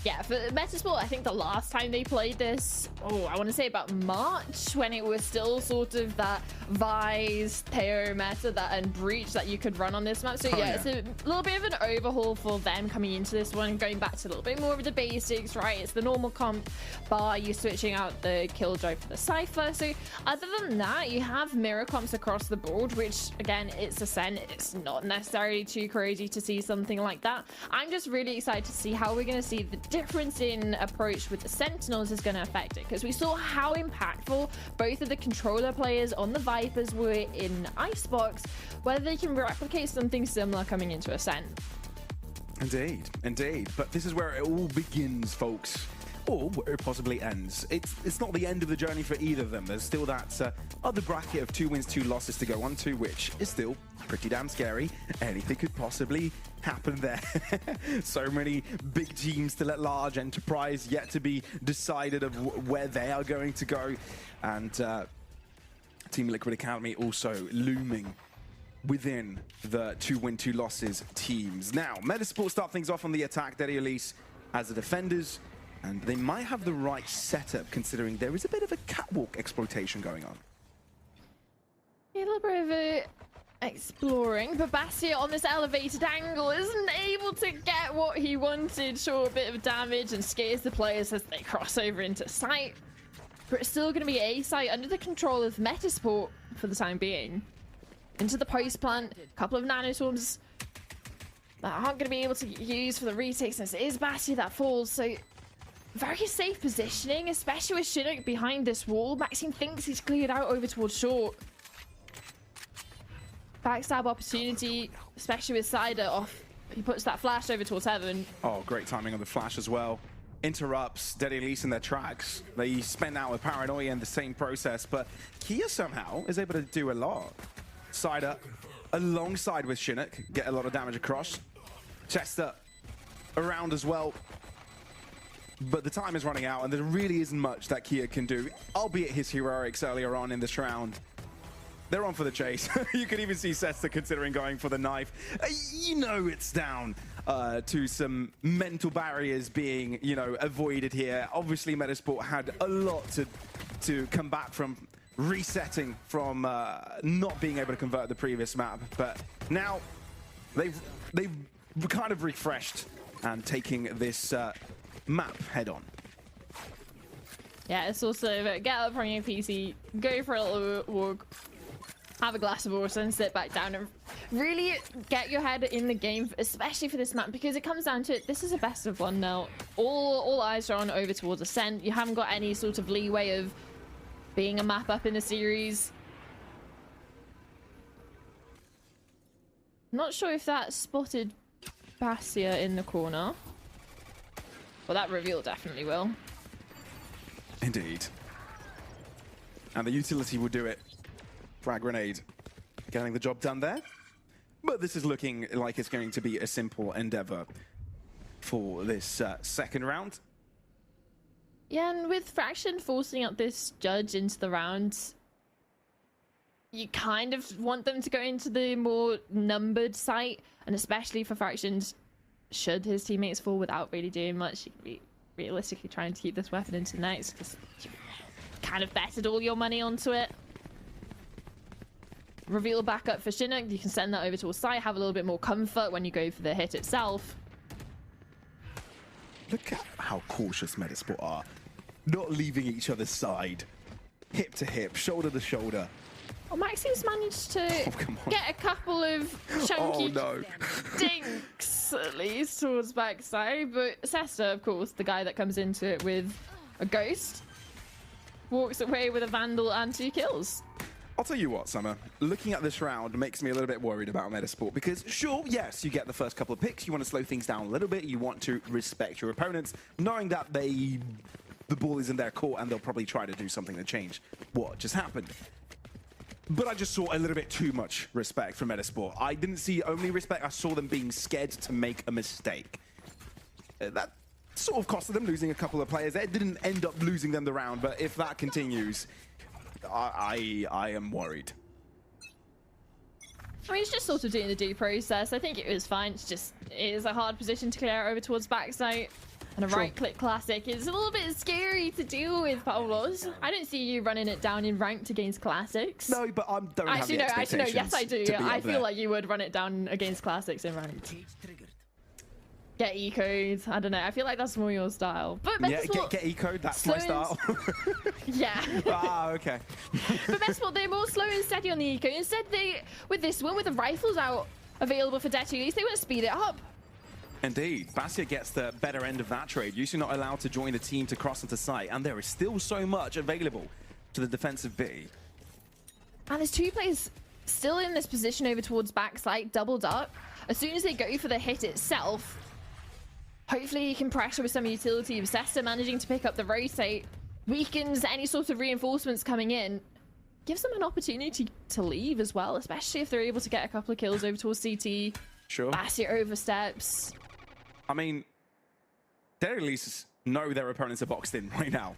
Yeah, for Metasport, I think the last time they played this, I want to say about March, when it was still sort of that Vise, Theo meta and Breach that you could run on this map. So it's a little bit of an overhaul for them coming into this one, going back to a little bit more of the basics, right? It's the normal comp, bar, you're switching out the Killjoy for the Cypher. So other than that, you have mirror comps across the board, which again, it's Ascent. It's not necessarily too crazy to see something like that. I'm just really excited to see how we're going to see the difference in approach with the Sentinels is going to affect it, because we saw how impactful both of the controller players on the Vipers were in Icebox, whether they can replicate something similar coming into Ascent. Indeed. But this is where it all begins, folks. Or where it possibly ends. It's not the end of the journey for either of them. There's still that other bracket of 2 wins, 2 losses to go on to, which is still pretty damn scary. Anything could possibly happen there. So many big teams still at large, Enterprise yet to be decided of where they are going to go. And Team Liquid Academy also looming within the 2 win, 2 losses teams. Now, Metasport start things off on the attack. Dead Release as the defenders. And they might have the right setup, considering there is a bit of a catwalk exploitation going on. A little bit of a exploring, but Bastia on this elevated angle isn't able to get what he wanted. Sure, a bit of damage and scares the players as they cross over into sight. But it's still going to be a site under the control of Metasport for the time being. Into the post plant, a couple of nanoswarms that aren't going to be able to use for the retake, since it is Bastia that falls. So very safe positioning, especially with Chinook behind this wall. Maxime thinks he's cleared out over towards short. Backstab opportunity, especially with Cider off. He puts that flash over towards heaven. Oh, great timing on the flash as well. Interrupts Dead Release in their tracks. They spend out with Paranoia in the same process, but Kia somehow is able to do a lot. Cider alongside with Chinook, get a lot of damage across. Chester around as well. But the time is running out, and there really isn't much that Kia can do, albeit his heroics earlier on in this round. They're on for the chase. You could even see Sesta considering going for the knife. You know it's down to some mental barriers being, you know, avoided here. Obviously, Metasport had a lot to come back from, resetting from not being able to convert the previous map. But now they've kind of refreshed and taking this map head on. Yeah, it's also get up from your PC, go for a little walk, have a glass of water and sit back down and really get your head in the game, especially for this map, because it comes down to it. This is a best of one now. All eyes are on over towards Ascent. You haven't got any sort of leeway of being a map up in the series. Not sure if that spotted Basia in the corner. Well, that reveal definitely will. Indeed. And the utility will do it. Frag grenade getting the job done there. But this is looking like it's going to be a simple endeavor for this second round. Yeah, and with Fraction forcing up this judge into the round, you kind of want them to go into the more numbered site, and especially for Fractions, should his teammates fall without really doing much, you can be realistically trying to keep this weapon into the next, because you kind of betted all your money onto it. Reveal back up for Chinook, you can send that over to a site, have a little bit more comfort when you go for the hit itself. Look at how cautious Metasport are. Not leaving each other's side. Hip to hip, shoulder to shoulder. Well, Maxine's managed to get a couple of chunky dinks, at least, towards backside. But Sesta, of course, the guy that comes into it with a ghost, walks away with a Vandal and 2 kills. I'll tell you what, Summer. Looking at this round makes me a little bit worried about Metasport because, sure, yes, you get the first couple of picks. You want to slow things down a little bit. You want to respect your opponents, knowing that the ball is in their court and they'll probably try to do something to change what just happened. But I just saw a little bit too much respect from Metasport. I didn't see only respect. I saw them being scared to make a mistake. That sort of costed them losing a couple of players. It didn't end up losing them the round, but if that continues, I am worried. I mean, it's just sort of doing the due process. I think it was fine. It's just, it is a hard position to clear over towards backside. And a right-click classic is a little bit scary to deal with, Paulos. I don't see you running it down in ranked against classics. No, but I don't have the expectations. Actually, no, yes, I do. I feel like you would run it down against classics in ranked. Get ecoed. I don't know. I feel like that's more your style. But yeah, get ecoed. That's my style. Yeah. Ah, okay. But Metasport, they're more slow and steady on the eco. Instead, they, with this one, with the rifles out available for Detulis, they want to speed it up. Indeed. Basia gets the better end of that trade. Usually not allowed to join the team to cross into sight, and there is still so much available to the defensive B. And there's 2 players still in this position over towards backside, doubled up. As soon as they go for the hit itself, hopefully you can pressure with some utility. Sesta managing to pick up the rotate, weakens any sort of reinforcements coming in, gives them an opportunity to leave as well, especially if they're able to get a couple of kills over towards CT. Sure. Basia oversteps. I mean, they at least know their opponents are boxed in right now.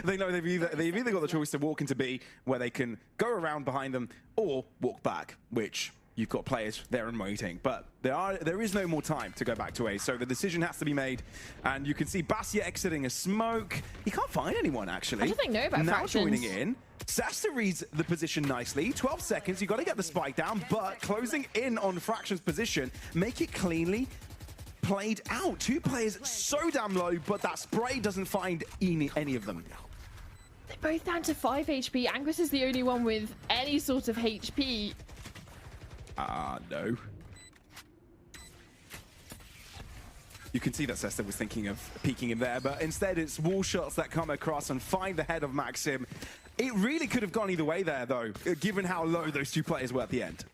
They know they've either got the choice to walk into B, where they can go around behind them, or walk back, which you've got players there and waiting. But there is no more time to go back to A, so the decision has to be made. And you can see Basia exiting a smoke. He can't find anyone, actually. I don't think no about now Fractions. Joining in. Sesta reads the position nicely. 12 seconds, you got to get the spike down, but closing in on Fraction's position, make it cleanly played out. 2 players so damn low, but that spray doesn't find any of them. They're both down to 5 HP. Angus is the only one with any sort of HP. No. You can see that Sesta was thinking of peeking him there, but instead it's wall shots that come across and find the head of Maxim. It really could have gone either way there, though, given how low those 2 players were at the end.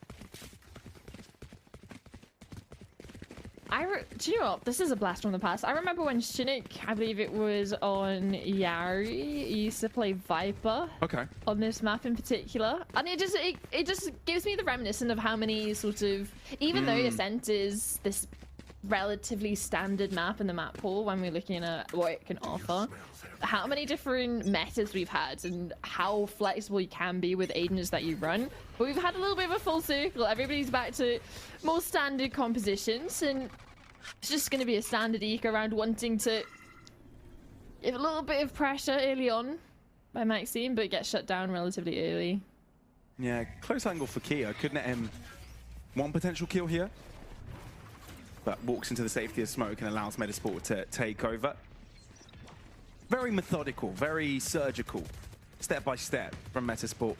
Do you know what? This is a blast from the past. I remember when Chinook, I believe it was on Yari, used to play Viper. Okay. On this map in particular. And it just gives me the reminiscent of how many sort of, even though Ascent is this relatively standard map in the map pool when we're looking at what it can offer, how many different metas we've had and how flexible you can be with agents that you run. But we've had a little bit of a full circle. Everybody's back to more standard compositions, and it's just going to be a standard eco round, wanting to give a little bit of pressure early on by Maxime, but get shut down relatively early. Yeah, close angle for Kia. Could net him one potential kill here, but walks into the safety of smoke and allows Metasport to take over. Very methodical, very surgical, step by step from Metasport,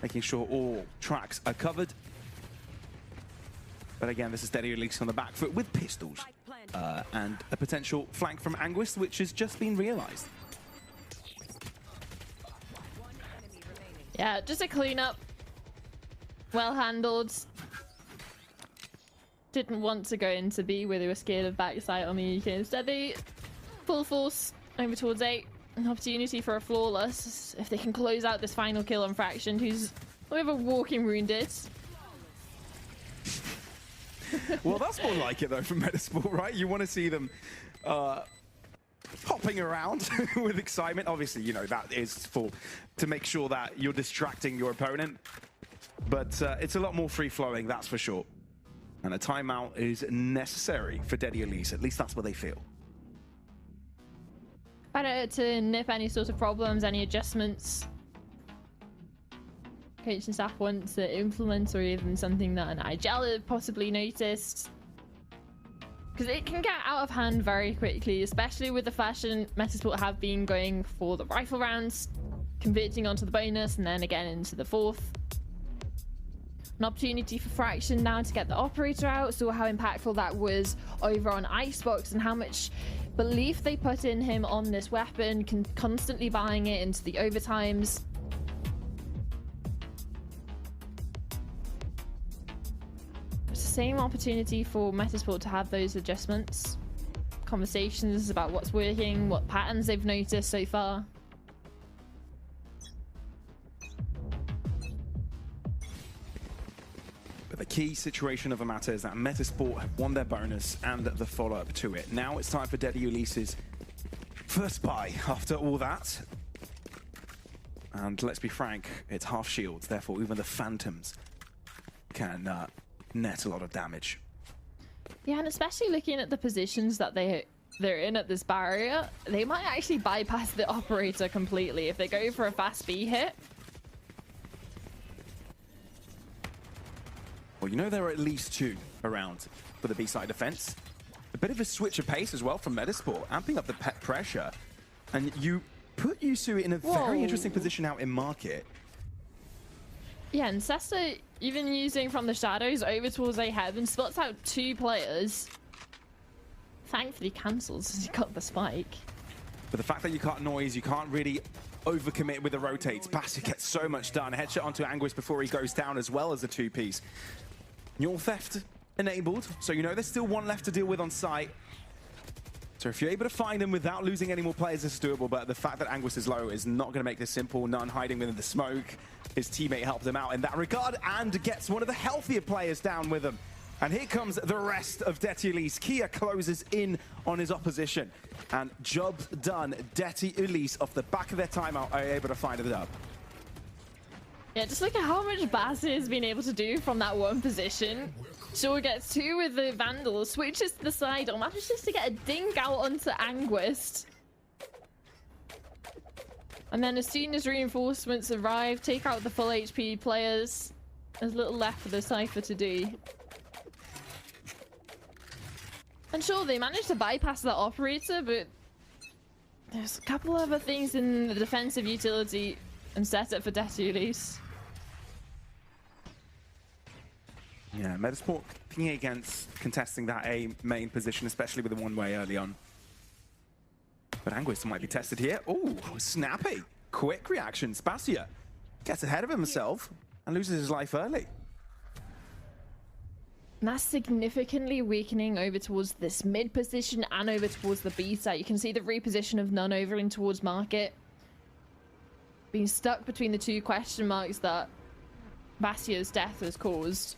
making sure all tracks are covered. But again, this is steady release on the back foot with pistols and a potential flank from Anguist, which has just been realized. Yeah, just a cleanup. Well handled. Didn't want to go into B where they were scared of backside on the UK. Instead, they full force over towards 8. An opportunity for a flawless if they can close out this final kill on Fraction, who's over walking wounded. Well, that's more like it though from Metasport, right? You want to see them hopping around with excitement. Obviously, you know, that is to make sure that you're distracting your opponent. But it's a lot more free-flowing, that's for sure. And a timeout is necessary for Daddy Elise. At least that's what they feel. Better to nip any sort of problems, any adjustments coaching staff want to implement, or even something that an IGL have possibly noticed. Because it can get out of hand very quickly, especially with the fashion Metasport have been going for the rifle rounds, converting onto the bonus, and then again into the 4th. An opportunity for Fraction now to get the operator out. Saw how impactful that was over on Icebox and how much belief they put in him on this weapon, constantly buying it into the overtimes. It's the same opportunity for Metasport to have those adjustments, conversations about what's working, what patterns they've noticed so far. The key situation of the matter is that Metasport have won their bonus and the follow-up to it. Now it's time for Daddy Ulise's first buy after all that. And let's be frank, it's half shields, therefore even the Phantoms can net a lot of damage. Yeah, and especially looking at the positions that they're in at this barrier, they might actually bypass the operator completely if they go for a fast B hit. Well, you know there are at least 2 around for the B-side defense. A bit of a switch of pace as well from Metasport, amping up the pressure. And you put Yusu in a very interesting position out in market. Yeah, and Sesta even using from the shadows over towards A heaven, spots out 2 players. Thankfully cancels as he got the spike. But the fact that you can't noise, you can't really overcommit with the rotates. Bassi gets so much done. Headshot onto Anguis before he goes down, as well as the 2-piece. Your theft enabled, so you know there's still 1 left to deal with on site. So if you're able to find him without losing any more players, it's doable. But the fact that Anguis is low is not going to make this simple. None hiding within the smoke. His teammate helped him out in that regard and gets one of the healthier players down with him. And here comes the rest of Daddy Elise. Kia closes in on his opposition. And job done. Daddy Elise, off the back of their timeout, are able to find it up. Yeah, just look at how much Bassi has been able to do from that 1 position. Sure gets 2 with the Vandal, switches to the side, or manages to get a dink out onto Anguist. And then as soon as reinforcements arrive, take out the full HP players. There's little left for the Cypher to do. And sure, they managed to bypass that operator, but there's a couple other things in the defensive utility and setup for Daddy Elise. Yeah, Metasport picking against contesting that A main position, especially with the 1-way early on. But Anguis might be tested here. Oh, snappy. Quick reaction. Spacia gets ahead of himself and loses his life early. And that's significantly weakening over towards this mid position and over towards the B side. You can see the reposition of None over in towards market. Being stuck between the 2 question marks that Bastia's death has caused.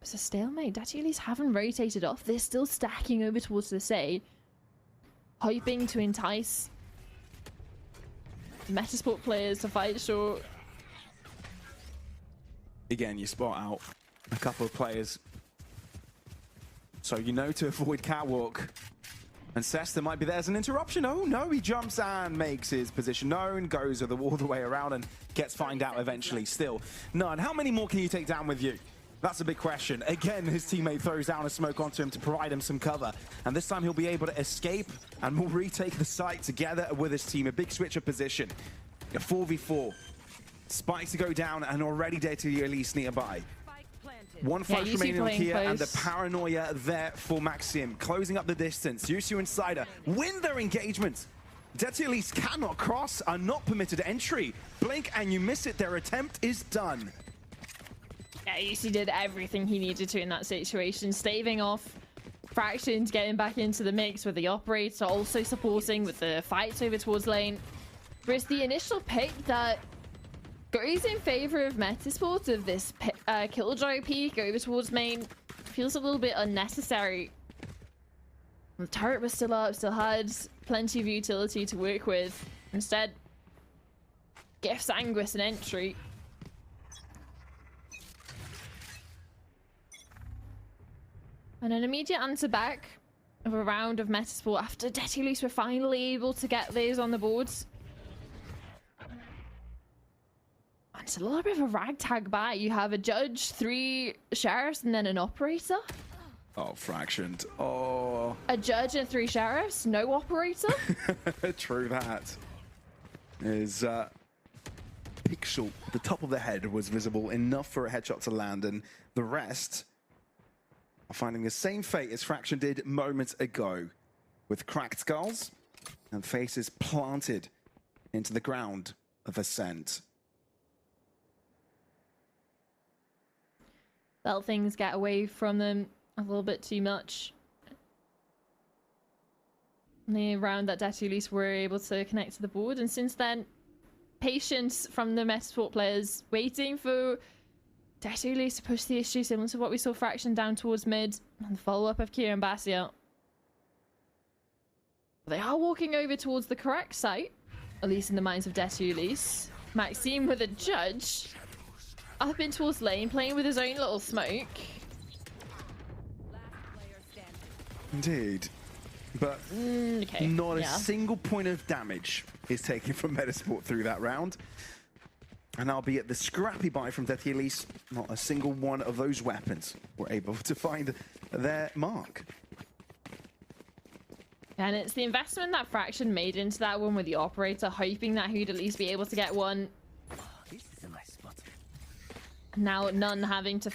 It's a stalemate. Daddy Elise haven't rotated off. They're still stacking over towards the A, hoping to entice Metasport players to fight short. Again, you spot out a couple of players, so you know to avoid catwalk. And Sesta might be there as an interruption. Oh no, he jumps and makes his position known, goes all the way around and gets find out eventually. Still, None. How many more can you take down with you? That's a big question. Again, his teammate throws down a smoke onto him to provide him some cover. And this time he'll be able to escape and will retake the site together with his team. A big switch of position. A 4v4. Spikes to go down and already Daddy Elise nearby. One flash Yusu remaining on playing here, and the close. paranoia there for Maxim. Closing up the distance. Yusu and Cider win their engagement. Detti Elise cannot cross, are not permitted entry. Blink and you miss it, their attempt is done. Yeah, Yusu did everything he needed to in that situation, staving off Fractions, getting back into the mix with the operator, also supporting with the fights over towards lane. Whereas the initial pick that goes in favor of Metasport of this Killjoy peek over towards main feels a little bit unnecessary. The turret was still up, still had plenty of utility to work with. Instead, gifts Anguis an entry. And an immediate answer back of a round of Metasport after Detti Elise were finally able to get these on the boards. And it's a little bit of a ragtag bat. You have a judge, 3 sheriffs, and then an operator. Oh, Fractioned. Oh. A judge and 3 sheriffs, no operator. True that. Is Pixel, the top of the head was visible enough for a headshot to land, and the rest are finding the same fate as Fraction did moments ago, with cracked skulls and faces planted into the ground of Ascent. Felt things get away from them a little bit too much. The round that Detti Elise were able to connect to the board, and since then, patience from the Metasport players, waiting for Detti Elise to push the issue, similar to what we saw Fraction down towards mid, and the follow-up of Kieran Bassia. They are walking over towards the correct site, at least in the minds of Detti Elise. Maxime with a judge, up in towards lane, playing with his own little smoke. Indeed. But Okay, not a yeah. single point of damage is taken from Metasport through that round. And albeit the scrappy buy from Detti Elise, not a single one of those weapons were able to find their mark. And it's the investment that Fraction made into that one with the operator, hoping that he'd at least be able to get one. This is a nice spot. Now none having to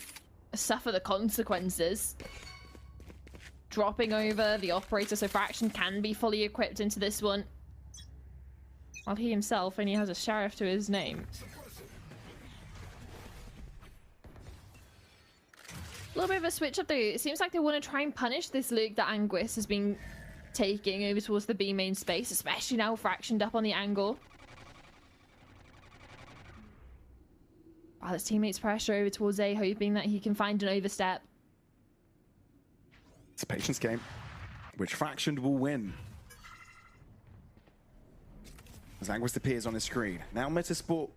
suffer the consequences. Dropping over the operator so Fraction can be fully equipped into this one. While he himself only has a sheriff to his name. A little bit of a switch up though. It seems like they want to try and punish this look that Anguis has been taking over towards the B main space, especially now Fractioned up on the angle. While his teammates pressure over towards A, hoping that he can find an overstep. It's a patience game, which Fractioned will win. As Anguis appears on his screen. Now Metasport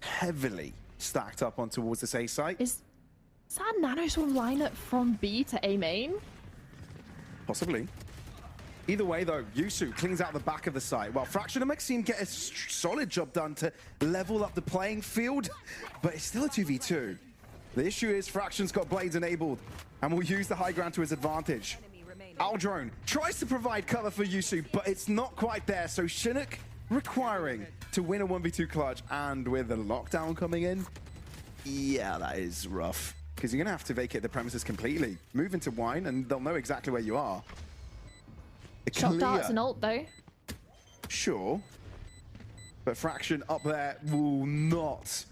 heavily stacked up on towards this A site. Is that Nanoswarm lineup from B to A main? Possibly. Either way, though, Yusu cleans out the back of the site. Well, Fraction and Maxime get a solid job done to level up the playing field, but it's still a 2v2. The issue is Fraction's got blades enabled and will use the high ground to his advantage. Aldrone tries to provide cover for Yusu, but it's not quite there, so Chinook requiring to win a 1v2 clutch, and with the lockdown coming in, yeah, that is rough. Because you're going to have to vacate the premises completely. Move into Wine, and they'll know exactly where you are. Shock darts and ult though. Sure. But Fraction up there will not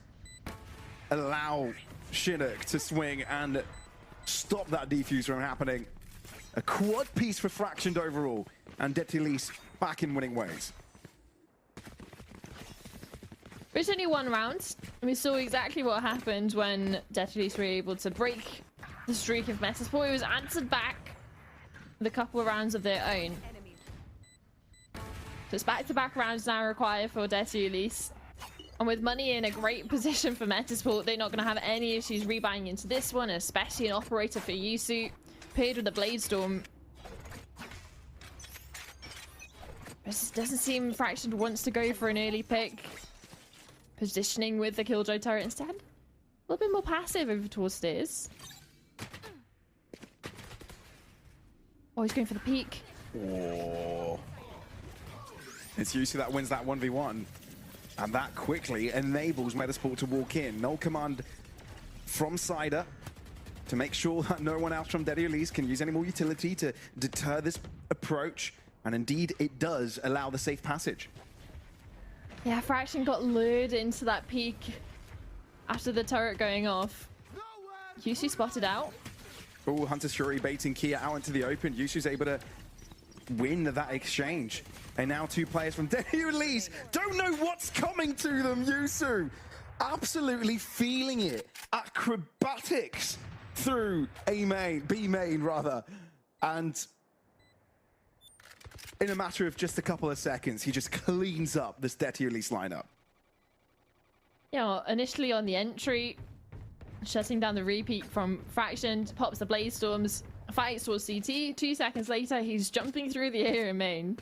allow Chinook to swing and stop that defuse from happening. A quad piece for Fractioned overall, and Detti Elise back in winning ways. It's only one round, and we saw exactly what happened when Detti Elise were able to break the streak of Metasport. It was answered back with a couple of rounds of their own. So it's back-to-back rounds now required for Detti Elise. And with money in a great position for Metasport, they're not going to have any issues rebuying into this one, especially an operator for Yusu, paired with a Bladestorm. This doesn't seem Fraction wants to go for an early pick. Positioning with the Killjoy turret instead. A little bit more passive over towards stairs. Oh, he's going for the peak. Oh. It's Yusu that wins that 1v1. And that quickly enables Metasport to walk in. Null Command from Cider to make sure that no one else from Daddy Elise can use any more utility to deter this approach. And indeed, it does allow the safe passage. Yeah, Fraction got lured into that peak after the turret going off. Yusu spotted out. Oh, Hunter's Fury baiting Kia out into the open. Yusu's able to win that exchange. And now two players from Daddy Elise don't know what's coming to them. Yusu absolutely feeling it. Acrobatics through A main, B main rather. And in a matter of just a couple of seconds, he just cleans up this Daddy Elise lineup. Yeah, initially on the entry, shutting down the repeat from Fraction, pops the Blaze Storms, fights towards CT. 2 seconds later, he's jumping through the air in main.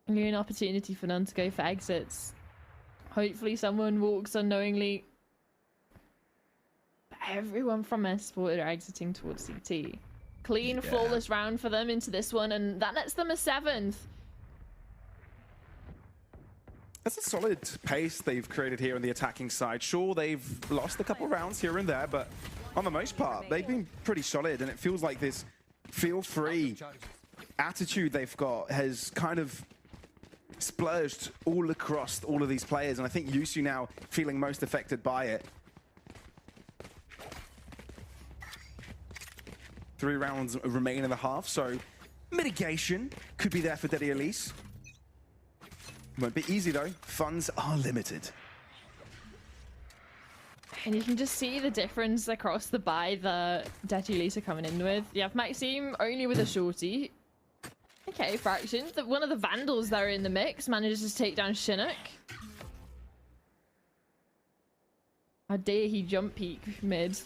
New an opportunity for none to go for exits. Hopefully someone walks unknowingly. But everyone from Esport are exiting towards CT. Clean, flawless round for them into this one, and that nets them a 7th. That's a solid pace they've created here on the attacking side. Sure, they've lost a couple rounds here and there, but on the most part, they've been pretty solid, and it feels like this feel-free attitude they've got has kind of splurged all across all of these players, and I think Yusu now feeling most affected by it. 3 rounds remain in the half, so mitigation could be there for Daddy Elise. Won't be easy though. Funds are limited. And you can just see the difference across the buy that Daddy Elise are coming in with. You have Maxime only with a shorty. Okay, Fraction. One of the Vandals that are in the mix manages to take down Chinook. How dare he jump peek mid.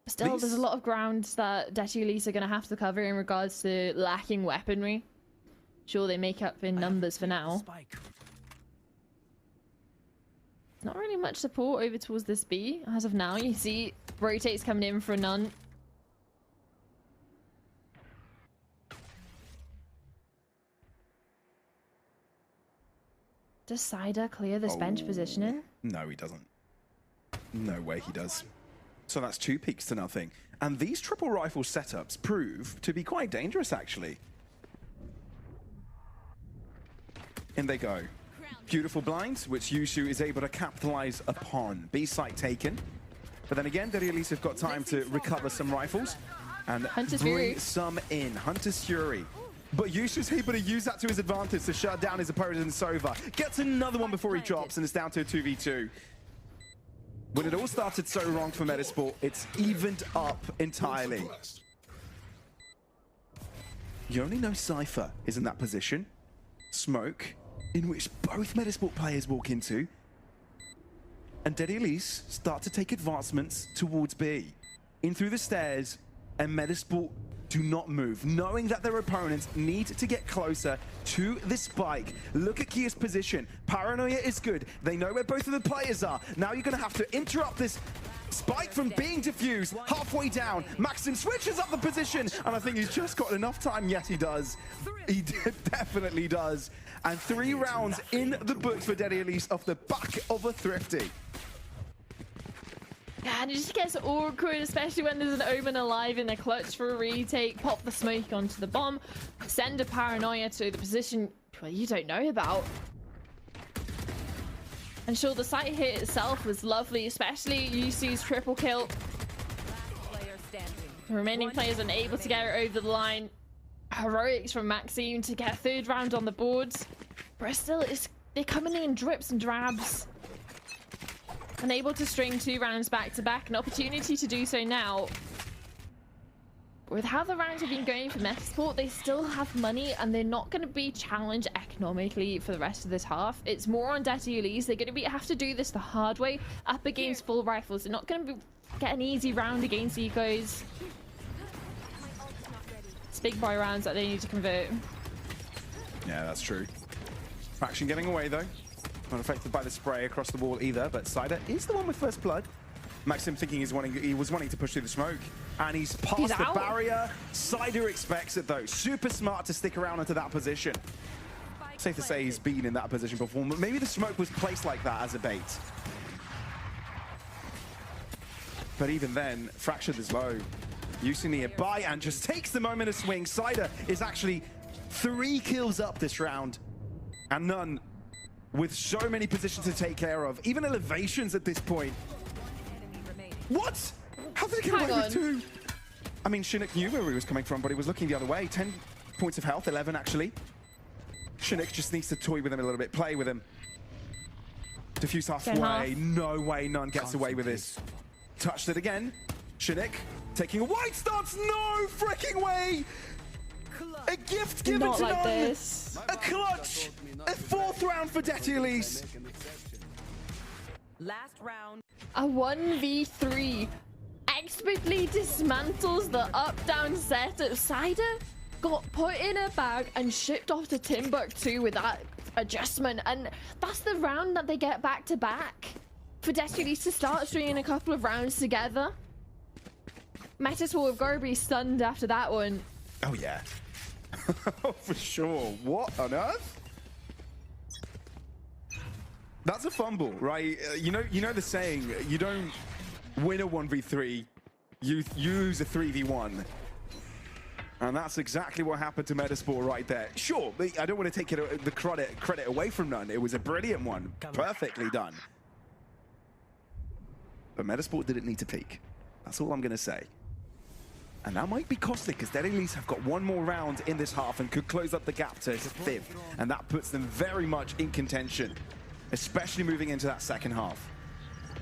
Still, there's a lot of ground that Daddy Elise are going to have to cover in regards to lacking weaponry. Sure, they make up in numbers for now. Not really much support over towards this B as of now. You see rotates coming in for none. Does Cider clear this bench positioning? No, he doesn't. No way he does. So that's 2 peaks to nothing. And these triple rifle setups prove to be quite dangerous, actually. In they go. Beautiful blinds, which Yusu is able to capitalize upon. B site taken. But then again, Daddy Elise have got time to recover some rifles and bring some in. Hunter's Fury. But Yusu's able to use that to his advantage to shut down his opponent in Sova. Gets another one before he drops, and it's down to a 2v2. When it all started so wrong for Metasport, it's evened up entirely. You only know Cypher is in that position. Smoke, in which both Metasport players walk into. And Daddy Elise start to take advancements towards B. In through the stairs, and Metasport do not move, knowing that their opponents need to get closer to the spike. Look at Kia's position. Paranoia is good. They know where both of the players are. Now you're going to have to interrupt this spike from being diffused. Halfway down, Maxim switches up the position, and I think he's just got enough time. Yes, he does. He definitely does. And 3 rounds in the books for Daddy Elise off the back of a Thrifty. Yeah, and it just gets awkward, especially when there's an Omen alive in the clutch for a retake. Pop the smoke onto the bomb, send a Paranoia to the position well, you don't know about. And sure, the site hit itself was lovely, especially Yusu's triple kill. The remaining players unable to get it over the line. Heroics from Maxime to get a 3rd round on the boards. But still, they're coming in drips and drabs. Unable to string 2 rounds back to back, an opportunity to do so now. With how the rounds have been going for Metasport, they still have money and they're not going to be challenged economically for the rest of this half. It's more on Daddy Elise. They're going to have to do this the hard way, up against full rifles. They're not going to get an easy round against Ecos. It's big boy rounds that they need to convert. Yeah, that's true. Fraction getting away though. Not affected by the spray across the wall either, but Cider is the one with first blood. Maxim thinking he was wanting to push through the smoke, and he's past the barrier. Cider expects it though. Super smart to stick around into that position. safe to say he's been in that position before. Maybe the smoke was placed like that as a bait. But even then, Fractured is low. Yusi nearby and just takes the moment to swing. Cider is actually 3 kills up this round. And none with so many positions to take care of. Even elevations at this point. What? How did he get away with 2? I mean, Chinook knew where he was coming from, but he was looking the other way. 10 points of health, 11 actually. Chinook just needs to toy with him a little bit, play with him. Diffuse halfway. No way none gets away with this. Touched it again. Chinook taking a wide stance. No freaking way! A gift given Not to like none. this. A clutch. A 4th round for Detty Elise. Last round. A 1v3 expertly dismantles the up-down setup. Cider got put in a bag and shipped off to Timbuktu with that adjustment, and that's the round that they get back-to-back. For Detty Elise to start stringing a couple of rounds together. Metasport have got to be stunned after that one. Oh yeah. For sure. What on earth? That's a fumble, right? You know the saying, you don't win a 1v3, you use a 3v1. And that's exactly what happened to Metasport right there. Sure, I don't want to take the credit away from none. It was a brilliant one. Perfectly done. But Metasport didn't need to peek. That's all I'm going to say. And that might be costly because Detty Elise have got 1 more round in this half and could close up the gap to 5th. And that puts them very much in contention, especially moving into that second half.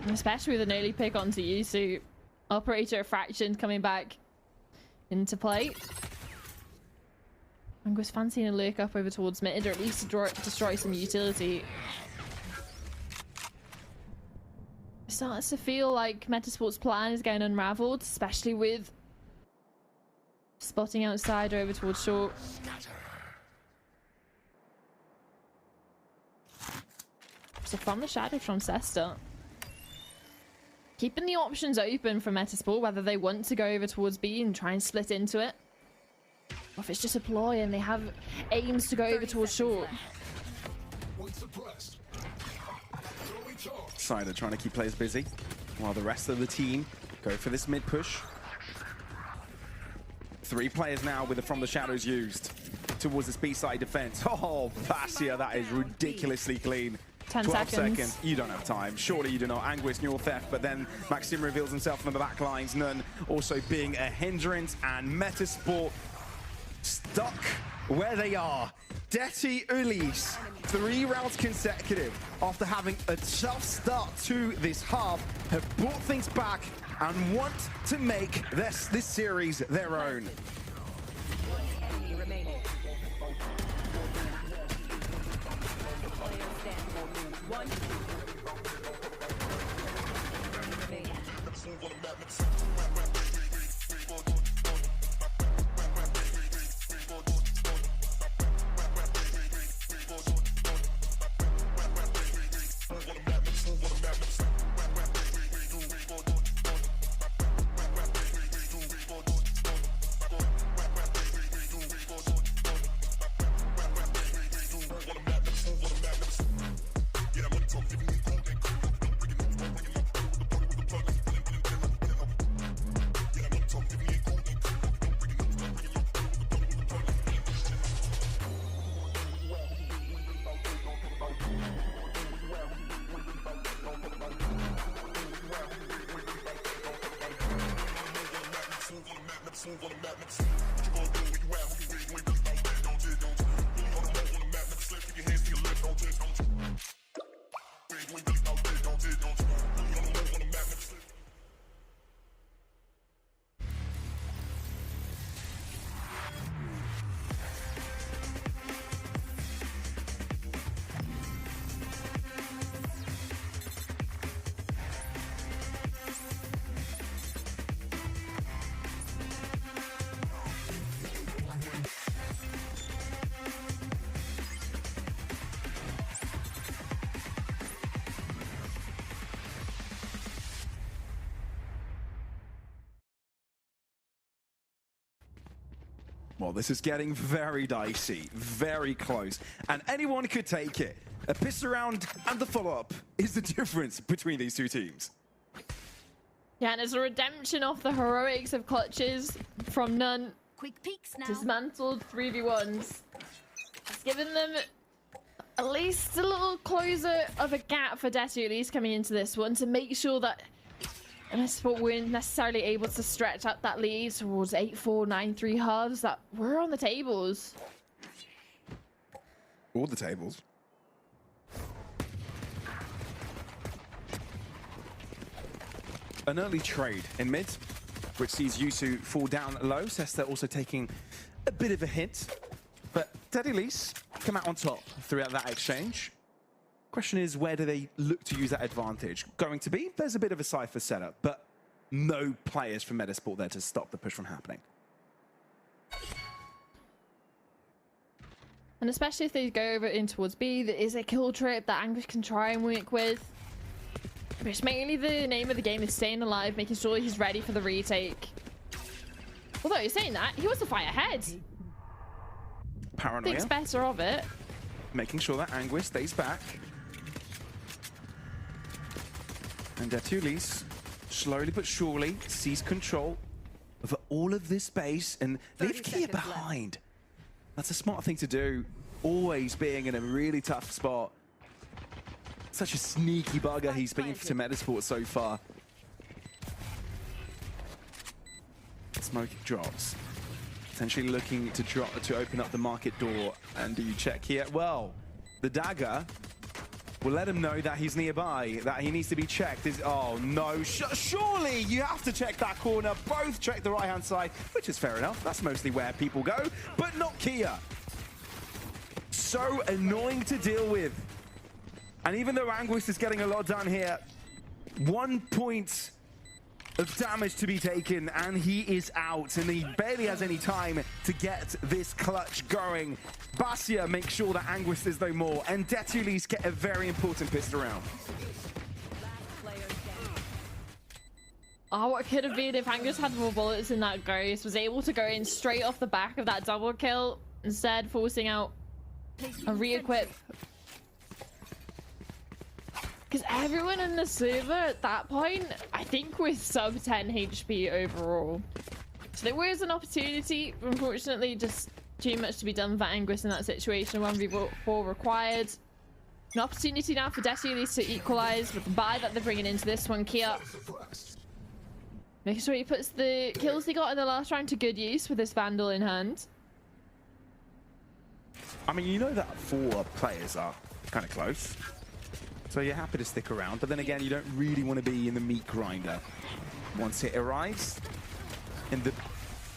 Especially with an early pick onto Yusu. Operator of Fraction coming back into play. I'm just fancying a lurk up over towards mid, or at least destroy some utility. It starts to feel like Metasport's plan is getting unraveled, especially with spotting outside or over towards short. So from the shadow from Sesta. Keeping the options open for Metasport, whether they want to go over towards B and try and split into it. Or if it's just a ploy and they have aims to go over towards short. Cider trying to keep players busy while the rest of the team go for this mid push. 3 players now with the From the Shadows used towards this B-side defense. Oh, Passia, that is ridiculously clean. 10 12 seconds. You don't have time. Surely you do not. Anguish, Neural Theft, but then Maxim reveals himself on the back lines. None also being a hindrance, and Metasport stuck where they are. Detty Elise, 3 rounds consecutive after having a tough start to this half, have brought things back and want to make this series their own. Well, this is getting very dicey, very close, and anyone could take it. A piss around and the follow-up is the difference between these two teams. Yeah, and it's a redemption of the heroics of clutches from none. Quick peeks now. Dismantled 3v1s. It's given them at least a little closer of a gap for Detu at least coming into this one to make sure that Sport weren't necessarily able to stretch out that lead towards 8-4, 9-3 halves that were on the tables. All the tables. An early trade in mid, which sees Yusu fall down low. Sesta also taking a bit of a hit, but Dedalus come out on top throughout that exchange. Question is, where do they look to use that advantage? Going to be, there's a bit of a Cypher setup, but no players from Metasport there to stop the push from happening. And especially if they go over in towards B, there is a kill trip that Anguish can try and work with. Which mainly the name of the game is staying alive, making sure he's ready for the retake. Although he's saying that, he wants to fight ahead. Paranoia. Thinks better of it. Making sure that Anguish stays back. And Detulis, slowly but surely, sees control over all of this space and leave Kia behind. That's a smart thing to do, always being in a really tough spot. Such a sneaky bugger he's been to Metasport so far. Smoke drops. Potentially looking to open up the market door. And do you check here? Well, the dagger will let him know that he's nearby, that he needs to be checked. Oh no, surely you have to check that corner. Both check the right-hand side, which is fair enough. That's mostly where people go, but not Kia. So annoying to deal with. And even though Anguish is getting a lot done here, 1 point of damage to be taken, and he is out, and he barely has any time to get this clutch going. Basia makes sure that Anguish is no more, and Detulis get a very important pistol round. Oh, what could have been if Angus had more bullets in that Ghost, was able to go in straight off the back of that double kill, instead forcing out a re-equip. Because everyone in the server at that point, I think, was sub 10 HP overall. So there was an opportunity, unfortunately, just too much to be done for Anguish in that situation. 1v4 required. An opportunity now for Detulis to equalize with the buy that they're bringing into this one. Kia making sure he puts the kills he got in the last round to good use with this Vandal in hand. I mean, you know that 4 players are kind of close. So you're happy to stick around, but then again, you don't really want to be in the meat grinder. Once it arrives, in the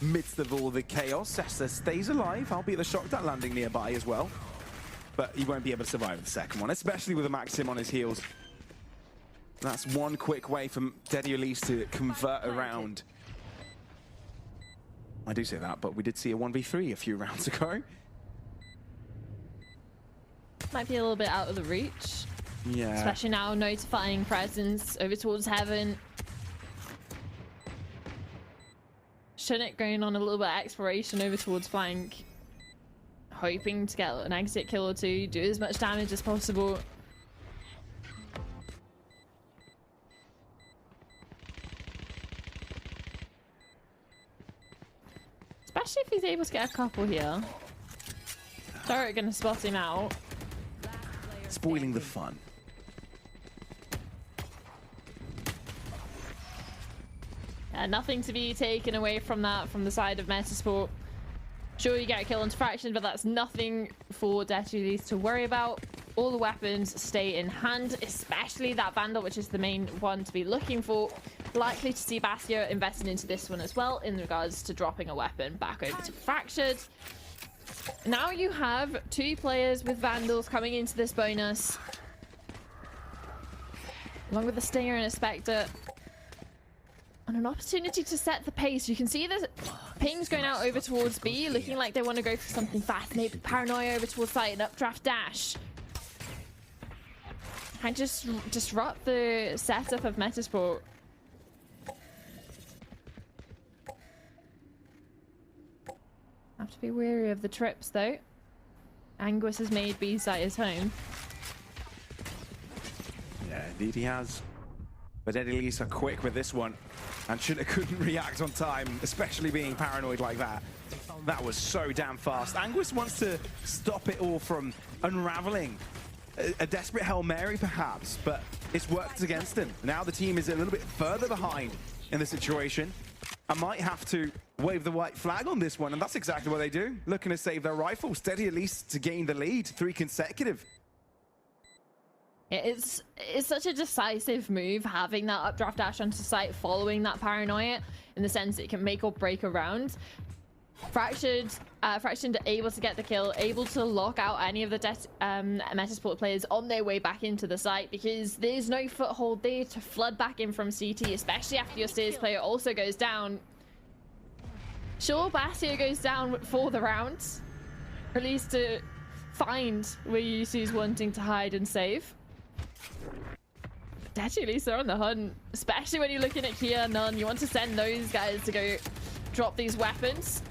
midst of all the chaos, Sesta stays alive, albeit the shock that landing nearby as well. But he won't be able to survive the second one, especially with a Maxim on his heels. That's one quick way for Detulis to convert around. I do say that, but we did see a 1v3 a few rounds ago. Might be a little bit out of the reach. Yeah. Especially now, notifying presence over towards heaven. Shunik going on a little bit of exploration over towards flank. Hoping to get an exit kill or two, do as much damage as possible. Especially if he's able to get a couple here. Turret gonna spot him out. Spoiling the fun. Nothing to be taken away from that from the side of Metasport. Sure, you get a kill into Fraction, but that's nothing for Detulis to worry about. All the weapons stay in hand, especially that Vandal, which is the main one to be looking for. Likely to see Basia investing into this one as well in regards to dropping a weapon back over to Fractured. Now you have 2 players with Vandals coming into this bonus. Along with the Stinger and a Spectre. And an opportunity to set the pace. You can see the pings going out over towards B, looking like they want to go for something fast. Maybe Paranoia over towards site, an updraft dash. And just disrupt the setup of Metasport. Have to be wary of the trips though. Anguis has made B site his home. Yeah, indeed he has. But Eddie are quick with this one. And couldn't react on time, especially being paranoid like that. That was so damn fast. Anguis wants to stop it all from unraveling. A desperate Hail Mary, perhaps, but it's worked against him. Now the team is a little bit further behind in the situation. I might have to wave the white flag on this one, and that's exactly what they do. Looking to save their rifle. Steady at least to gain the lead. 3 consecutive. It's such a decisive move having that updraft dash onto site following that paranoia, in the sense that it can make or break a round. Fractured able to get the kill, able to lock out any of the Metasport players on their way back into the site, because there's no foothold there to flood back in from CT, especially after your stairs player also goes down. Sure, Basio goes down for the round, or at least to find where Yusu's wanting to hide and save. Definitely so on the hunt, especially when you're looking at Kia, None. You want to send those guys to go drop these weapons.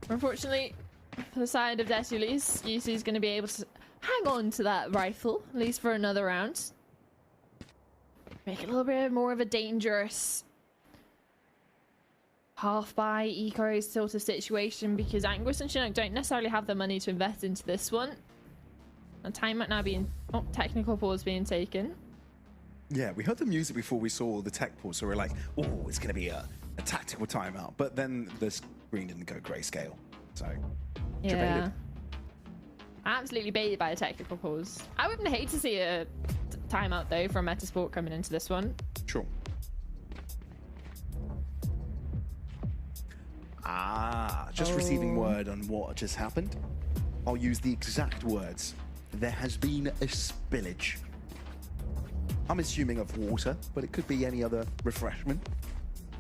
Unfortunately, for the side of Desulis, Yusu's going to be able to hang on to that rifle, at least for another round. Make it a little bit more of a dangerous half-buy eco sort of situation, because Anguis and Chinook don't necessarily have the money to invest into this one. And time might now be technical pause being taken. Yeah, we heard the music before we saw the tech pause, so we're like, oh, it's going to be a tactical timeout. But then the screen didn't go grayscale, so Yeah. debated. Absolutely baited by a technical pause. I wouldn't hate to see a timeout though from Metasport coming into this one. Sure. Just receiving word on what just happened. I'll use the exact words. There has been a spillage. I'm assuming of water, but it could be any other refreshment.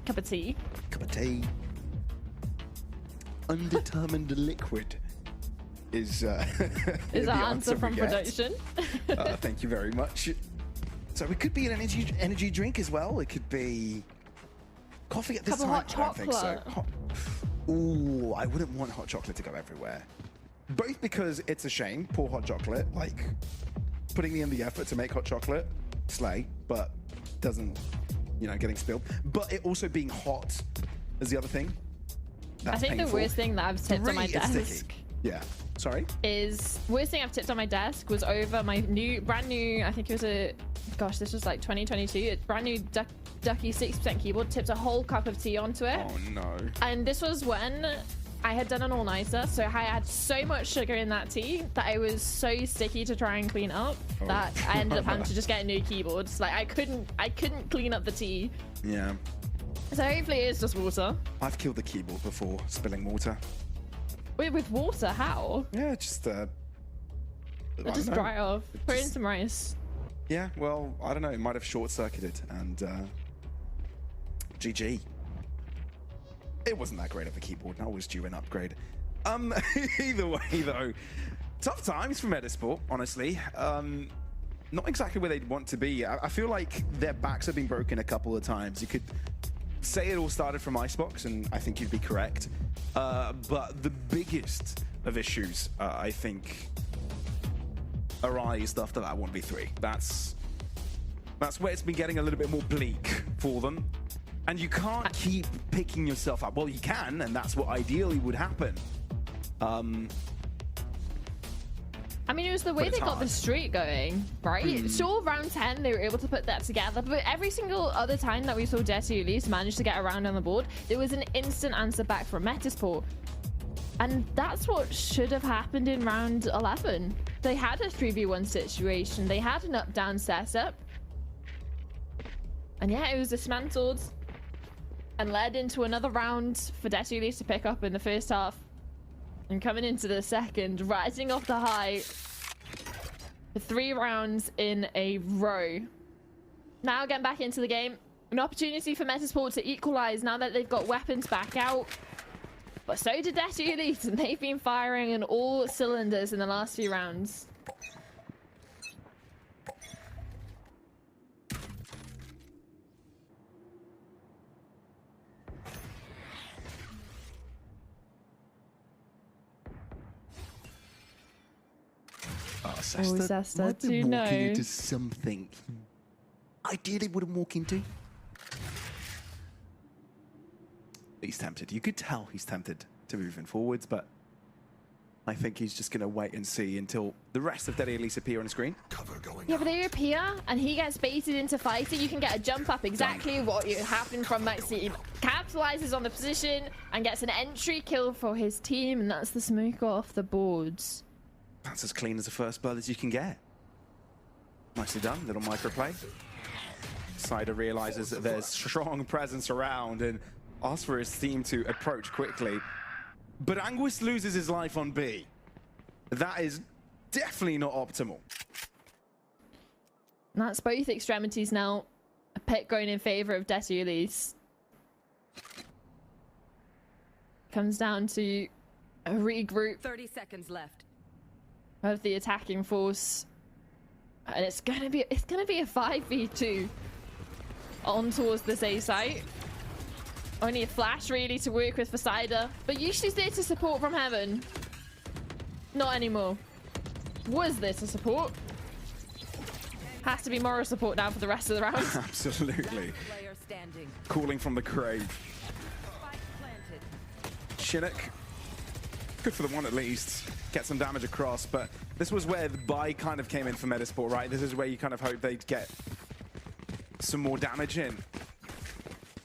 Cup of tea. Cup of tea. Undetermined liquid is Is the our answer we from get. production. Thank you very much. So it could be an energy drink as well. It could be coffee at this Cup of time. hot I don't think so. chocolate. Ooh, I wouldn't want hot chocolate to go everywhere. Both because it's a shame, poor hot chocolate, like putting in the effort to make hot chocolate, slay, but doesn't, getting spilled. But it also being hot is the other thing. That's I think painful. the worst thing that I've tipped on my Three, it's desk sticky. Yeah. Sorry? is worst thing I've tipped on my desk was over my brand new, I think it was this was like 2022, a brand new Ducky 6% keyboard, tipped a whole cup of tea onto it. Oh no. And this was when I had done an all-nighter, so I had so much sugar in that tea that it was so sticky to try and clean up that I ended up having to just get a new keyboard. Like I couldn't clean up the tea. Yeah. So hopefully it's just water. I've killed the keyboard before, spilling water. Wait, with water? How? Yeah, just I Just don't know. dry it off. Put it in Just- some rice. Yeah, well, I don't know. It might have short-circuited, and GG. It wasn't that great of a keyboard. I was due an upgrade. Either way, though, tough times for Metasport, honestly. Not exactly where they'd want to be. I feel like their backs have been broken a couple of times. You could say it all started from Icebox, and I think you'd be correct. But the biggest of issues, I think, arised after that 1v3. That's where it's been getting a little bit more bleak for them. And you can't keep picking yourself up. Well, you can, and that's what ideally would happen. I mean, it was the way it's they got hard. the streak going, right? Sure, round 10, they were able to put that together, but every single other time that we saw Jessie at least manage to get around on the board, there was an instant answer back from Metasport. And that's what should have happened in round 11. They had a 3v1 situation. They had an up-down setup. And yeah, it was dismantled and led into another round for Desulis to pick up in the first half. And coming into the second, rising off the high for 3 rounds in a row. Now getting back into the game. An opportunity for Metasport to equalize now that they've got weapons back out. But so did Desulis, and they've been firing on all cylinders in the last few rounds. Sesta might be to walking know. into something ideally wouldn't walk into. He's tempted. You could tell he's tempted to move in forwards, but I think he's just going to wait and see until the rest of Daddy Elise appear on the screen. Yeah, but they appear and he gets baited into fighting. You can get a jump up, exactly what happened from Maxime. Capitalizes on the position and gets an entry kill for his team, and that's the smoker off the boards. That's as clean as a first blood as you can get. Nicely done, little microplay. Cider realizes that there's strong presence around and asks for his team to approach quickly. But Anguis loses his life on B. That is definitely not optimal. And that's both extremities now. A pick going in favor of Desulis. Comes down to a regroup 30 seconds left. of the attacking force. And it's gonna be a 5v2 on towards this A site. Only a flash really to work with for Cider, but usually there to support from heaven. Not anymore. Was there to support? Has to be moral support now for the rest of the round. Absolutely. Player standing. Calling from the grave. Spike planted. Chinook, good for the one at least. Get some damage across, but this was where the buy kind of came in for Metasport, right? This is where you kind of hope they'd get some more damage in.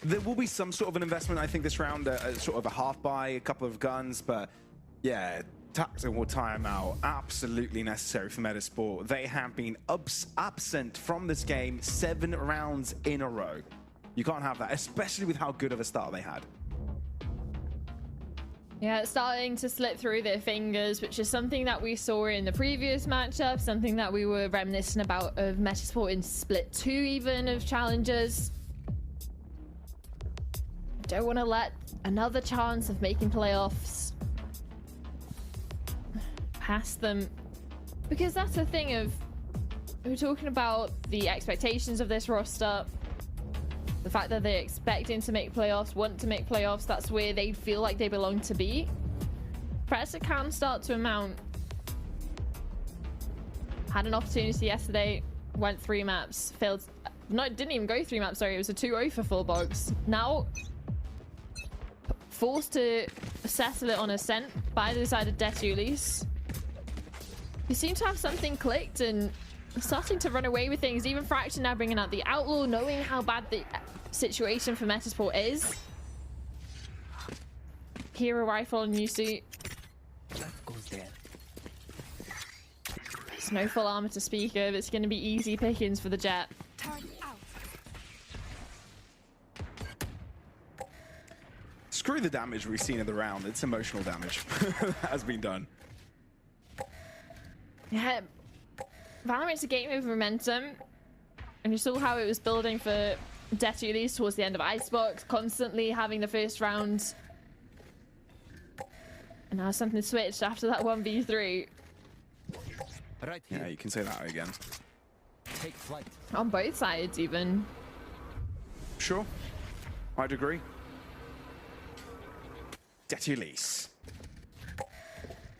There will be some sort of an investment, I think, this round, sort of a half buy, a couple of guns, but yeah, tactical timeout, absolutely necessary for Metasport. They have been absent from this game 7 rounds in a row. You can't have that, especially with how good of a start they had. Yeah, it's starting to slip through their fingers, which is something that we saw in the previous matchup, something that we were reminiscent about of Metasport in Split 2 even of Challengers. Don't want to let another chance of making playoffs pass them, because that's the thing of, we're talking about the expectations of this roster, the fact that they're expecting to make playoffs, want to make playoffs, that's where they feel like they belong to be. Pressure can start to amount. Had an opportunity yesterday, went 3 maps, failed. No, didn't even go 3 maps, sorry, it was a 2-0 for full box. Now forced to settle it on Ascent by the side of Desulis, who seem to have something clicked and starting to run away with things. Even Fraction now bringing out the Outlaw, knowing how bad the situation for Metasport is. Hero rifle on Yusu. There's no full armor to speak of. It's going to be easy pickings for the Jet. Screw the damage we've seen in the round. It's emotional damage that has been done. Yeah, Valorant's a game of momentum, and you saw how it was building for Desulis towards the end of Icebox, constantly having the first round. And now something switched after that 1v3. Right here. Yeah, you can say that again. Take flight. On both sides, even. Sure, I'd agree. Detulis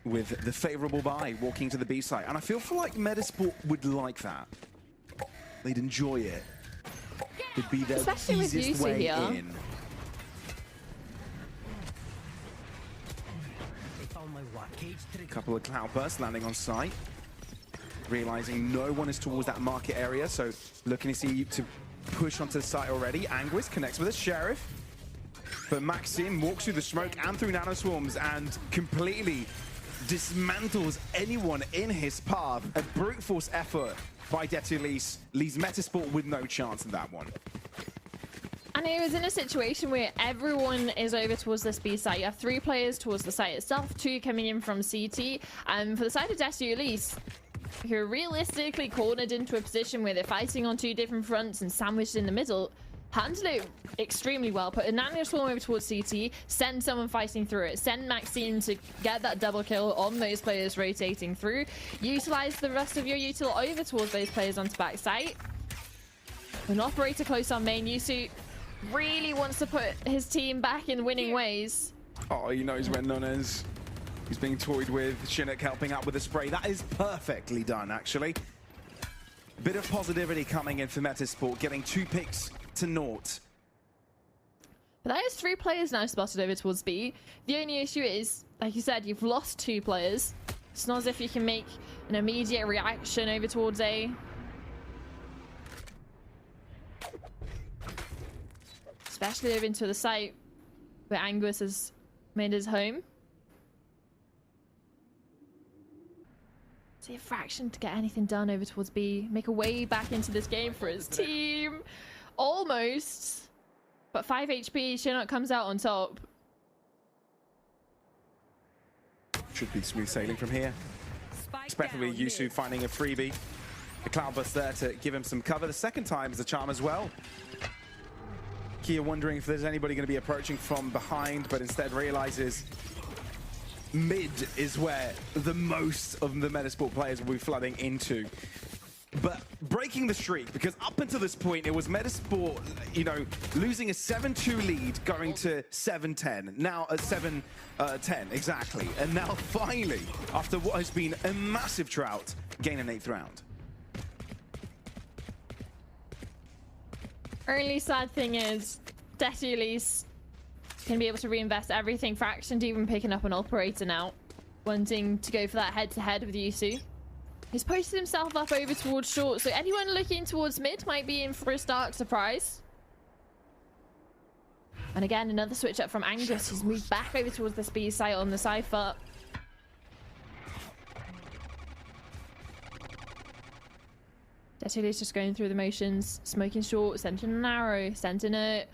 with the favorable buy walking to the B site, and I feel like Metasport would like that. They'd enjoy it. It'd be their Especially with easiest Yusu way here. in. Couple of cloud bursts landing on site, realizing no one is towards that market area, so looking to see to push onto the site already. Anguis connects with a Sheriff, but Maxim walks through the smoke and through nanoswarms and completely dismantles anyone in his path. A brute force effort by Detulis leaves Metasport with no chance in that one. And it was in a situation where everyone is over towards this B site. You have 3 players towards the site itself, 2 coming in from CT. And for the side of Desulis, who are realistically cornered into a position where they're fighting on 2 different fronts and sandwiched in the middle, handle it extremely well. Put a nano swarm over towards CT, send someone fighting through it, send Maxime to get that double kill on those players rotating through, utilize the rest of your util over towards those players onto back site. An operator close on main. Yusu really wants to put his team back in winning ways. Oh, he knows when none is. He's being toyed with. Chinook helping out with the spray. That is perfectly done, actually. Bit of positivity coming in for Metasport, getting 2 picks to naught. But that is 3 players now spotted over towards B. The only issue is, like you said, you've lost 2 players. It's not as if you can make an immediate reaction over towards A. Especially over into the site where Angus has made his home. See a fraction to get anything done over towards B. Make a way back into this game for his team. Almost. But 5 HP, Chinook comes out on top. Should be smooth sailing from here. Especially Yusu finding a freebie. The Cloudburst there to give him some cover. The second time is a charm as well. Kia wondering if there's anybody going to be approaching from behind, but instead realizes mid is where the most of the Metasport players will be flooding into. But breaking the streak, because up until this point, it was Metasport, you know, losing a 7-2 lead, going to 7-10. Now a 7-10, exactly. And now finally, after what has been a massive drought, gain an 8th round. Only sad thing is, Detulis can be able to reinvest everything. Fraction even picking up an operator now, wanting to go for that head-to-head with Yusu. He's posted himself up over towards short, so anyone looking towards mid might be in for a stark surprise. And again, another switch up from Angus, who's moved back over towards the speed site on the Cypher. Detulis just going through the motions, smoking short, sending an arrow, sending a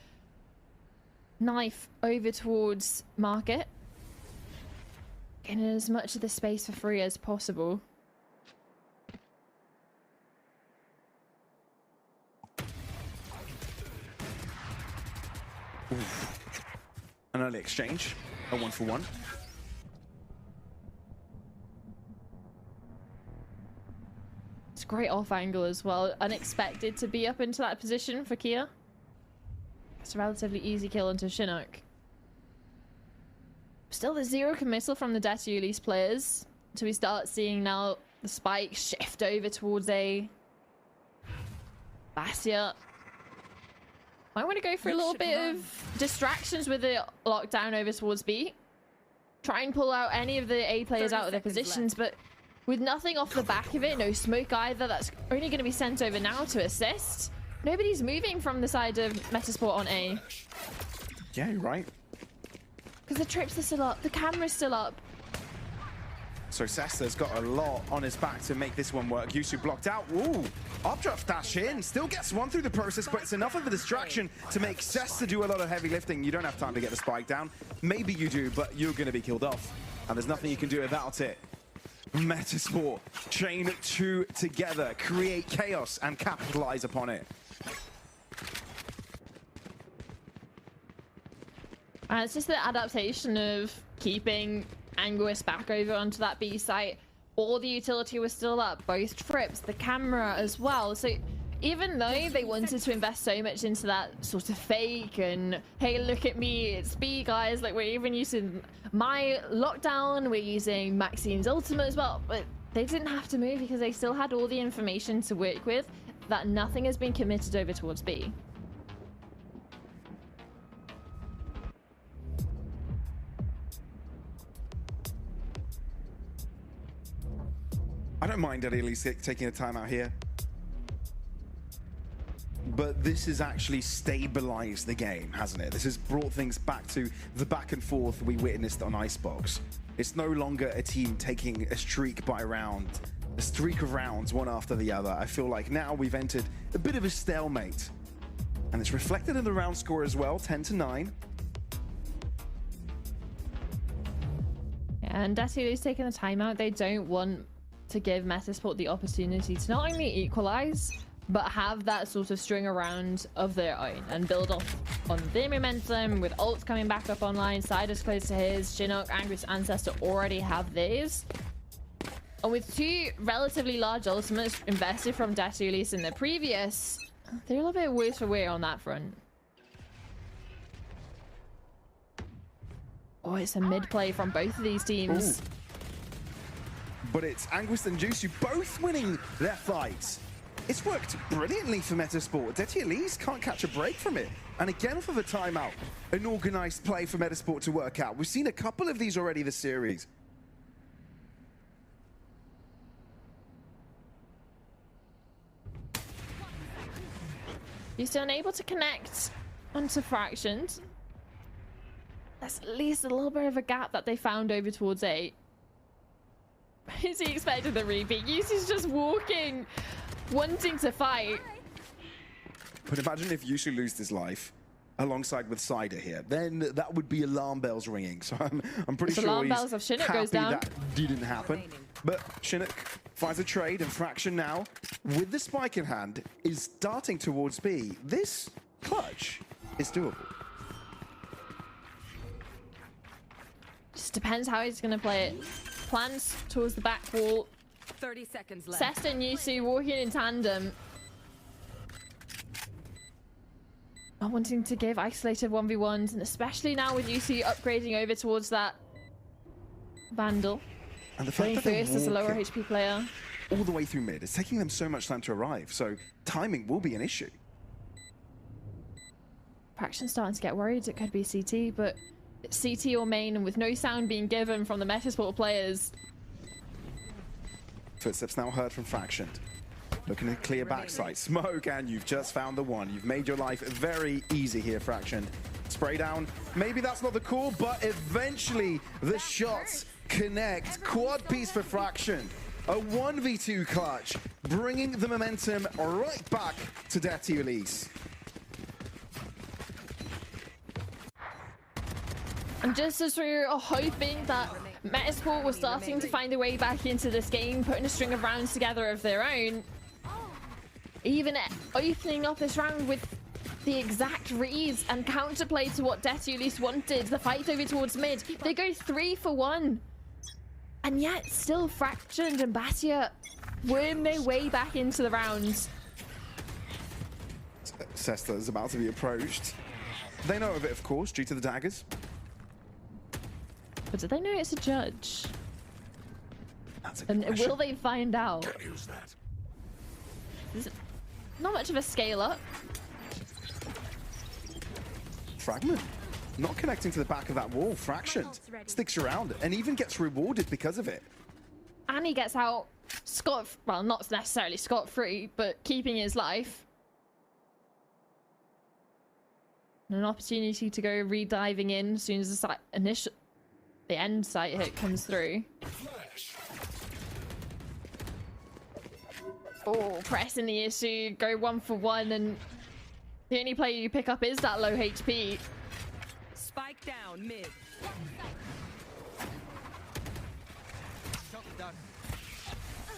knife over towards Market. Getting as much of the space for free as possible. An early exchange, a 1-for-1. It's a great off angle as well. Unexpected to be up into that position for Kia. It's a relatively easy kill onto Chinook. Still the 0 committal from the Detulis players. Until we start seeing now the spike shift over towards a Basia. Might want to go for a little bit of distractions with the lockdown over towards B. Try and pull out any of the A players out of their positions, but with nothing off the back of it, no smoke either, that's only going to be sent over now to assist. Nobody's moving from the side of Metasport on A. Yeah, you're right. Because the trips are still up, the camera's still up. So Sesta's got a lot on his back to make this one work. Yusu blocked out. Ooh, updraft dash in. Still gets one through the process, but it's enough of a distraction to make Sesta do a lot of heavy lifting. You don't have time to get the spike down. Maybe you do, but you're going to be killed off. And there's nothing you can do about it. Metasport, chain 2 together, create chaos and capitalize upon it. It's just the adaptation of keeping Anguis back over onto that B site. All the utility was still up, both trips, the camera as well. So even though they wanted to invest so much into that sort of fake and, hey, look at me, it's B, guys, like we're even using my lockdown, we're using Maxine's ultimate as well, but they didn't have to move because they still had all the information to work with, that nothing has been committed over towards B. I don't mind at least taking a time out here. But this has actually stabilized the game, hasn't it? This has brought things back to the back and forth we witnessed on Icebox. It's no longer a team taking a streak by round, a streak of rounds one after the other. I feel like now we've entered a bit of a stalemate. And it's reflected in the round score as well, 10-9. And Detulis taking a timeout. They don't want to give Metasport the opportunity to not only equalize, but have that sort of string around of their own and build off on their momentum with ults coming back up online. Sidus close to his, Chinook, Angus, Ancestor already have theirs. And with 2 relatively large ultimates invested from Detulis in the previous, they're a little bit worse for wear on that front. Oh, it's a mid play from both of these teams. Ooh. But it's Anguist and Juicy both winning their fights. It's worked brilliantly for Metasport. Detti Elise can't catch a break from it. And again, for the timeout, an organized play for Metasport to work out. We've seen a couple of these already this series. You're still unable to connect onto Fractioned. That's at least a little bit of a gap that they found over towards 8. Is he expecting the repeat? Yusu's just walking, wanting to fight. But imagine if Yusu loses his life alongside with Cider here. Then that would be alarm bells ringing. So I'm pretty It's sure alarm he's bells if Chinook happy goes down. that didn't happen. But Chinook finds a trade, and Fraction now, with the spike in hand, is darting towards B. This clutch is doable. Just depends how he's going to play it. Plans towards the back wall. 30 seconds left. Sesta and Yusu walking in tandem. Not wanting to give isolated 1v1s, and especially now with Yusu upgrading over towards that Vandal. And the fact Playing that they first as a lower walk HP player. all the way through mid, it's taking them so much time to arrive. So timing will be an issue. Fraction's starting to get worried. It could be CT, but it's CT or main, and with no sound being given from the Metasport players. Footsteps now heard from Fraction. Looking at clear backside. Smoke, and you've just found the one. You've made your life very easy here, Fraction. Spray down. Maybe that's not the call, but eventually the shots connect. Quad piece for Fraction. A 1v2 clutch, bringing the momentum right back to Detti Elise. And just as we were hoping that Metasport was starting to find a way back into this game, putting a string of rounds together of their own, even opening up this round with the exact reads and counterplay to what Detti Elise wanted, the fight over towards mid, they go 3 for 1. And yet, still Fractioned and Batia worm their way back into the rounds. Sesta is about to be approached. They know of it, of course, due to the daggers. But do they know it's a judge? That's a good And question. will they find out? Use that. This is not much of a scale up. Fragment. Not connecting to the back of that wall. Fractioned. Sticks around and even gets rewarded because of it. And he gets out well, not necessarily scot-free, but keeping his life. And an opportunity to go re-diving in as soon as the end sight hit comes through. Oh, pressing the issue, go 1 for 1, and the only player you pick up is that low HP. Spike down mid.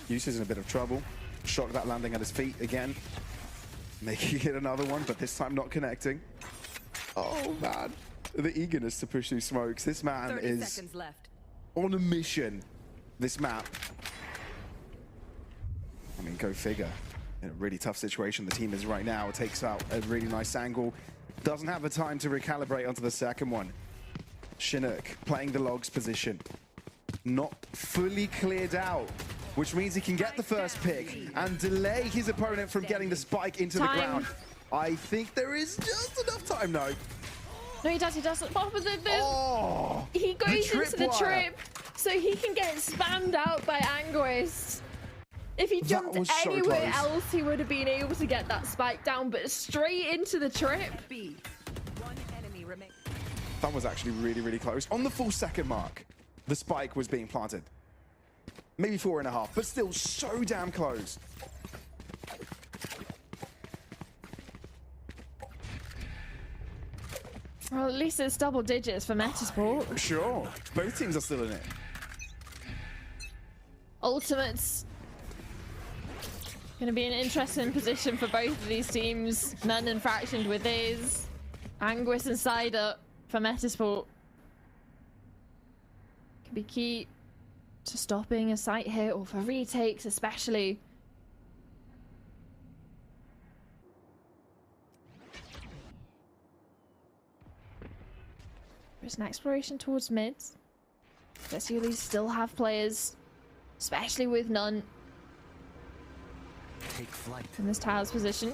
Use is in a bit of trouble. Shock that landing at his feet again. Making it another one, but this time not connecting. Oh man, the eagerness to push through smokes. This man 30 is seconds left. on a mission. This map. I mean, go figure. In a really tough situation the team is right now. It takes out a really nice angle. Doesn't have the time to recalibrate onto the second one. Chinook playing the logs position. Not fully cleared out, which means he can get the first pick and delay his opponent from getting the spike into the ground. I think there is just enough time, no. No, he does. Oh, but Oh, he goes into the tripwire. trip so he can get spammed out by Anguist. If he jumped was so anywhere close. else, he would have been able to get that spike down, but straight into the trip. B. One enemy remains. That was actually really, really close. On the full second mark, the spike was being planted. Maybe 4.5, but still so damn close. Well, at least it's double digits for Metasport. Sure, both teams are still in it. Ultimates gonna be an interesting position for both of these teams. None and Fractioned with his. Anguist and Cider for Metasport. Can be key to stopping a site hit or for retakes especially. There's an exploration towards mid. Let's really still have players, especially with none Take flight. in this tower's position.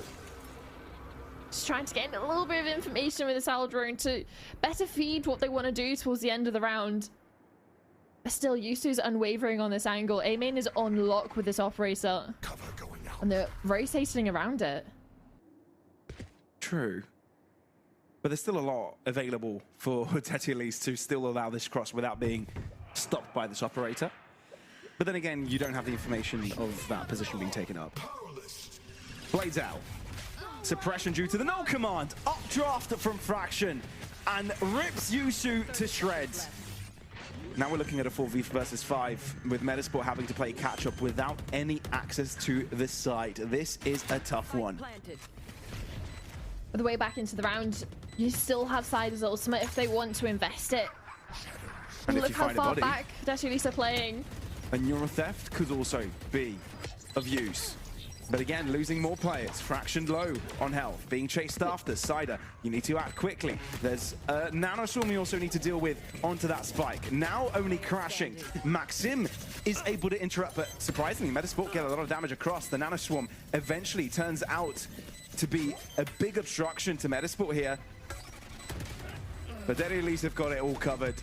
Just trying to gain a little bit of information with this Owl drone to better feed what they want to do towards the end of the round. But still, Yusu's unwavering on this angle. A-main is on lock with this operator. Cover going out. And they're rotating around it. True. But there's still a lot available for Tetulis to still allow this cross without being stopped by this operator. But then again, you don't have the information of that position being taken up. Blades out. Suppression due to the null command. Updraft from Fraction. And rips Yusu to shreds. Now we're looking at a 4v versus 5 with Metasport having to play catch up without any access to the site. This is a tough one. Planted. On the way back into the round, you still have Sider's ultimate if they want to invest it. And if Look you how find a far body, back Tetulis are playing. a neural theft could also be of use. But again, losing more players. Fraction low on health, being chased after. Cider, you need to act quickly. There's a nanoswarm you also need to deal with onto that spike. Now only crashing. Maxim is able to interrupt, but surprisingly, Metasport get a lot of damage across. The nanoswarm eventually turns out to be a big obstruction to Metasport here. But Daddy Elise have got it all covered.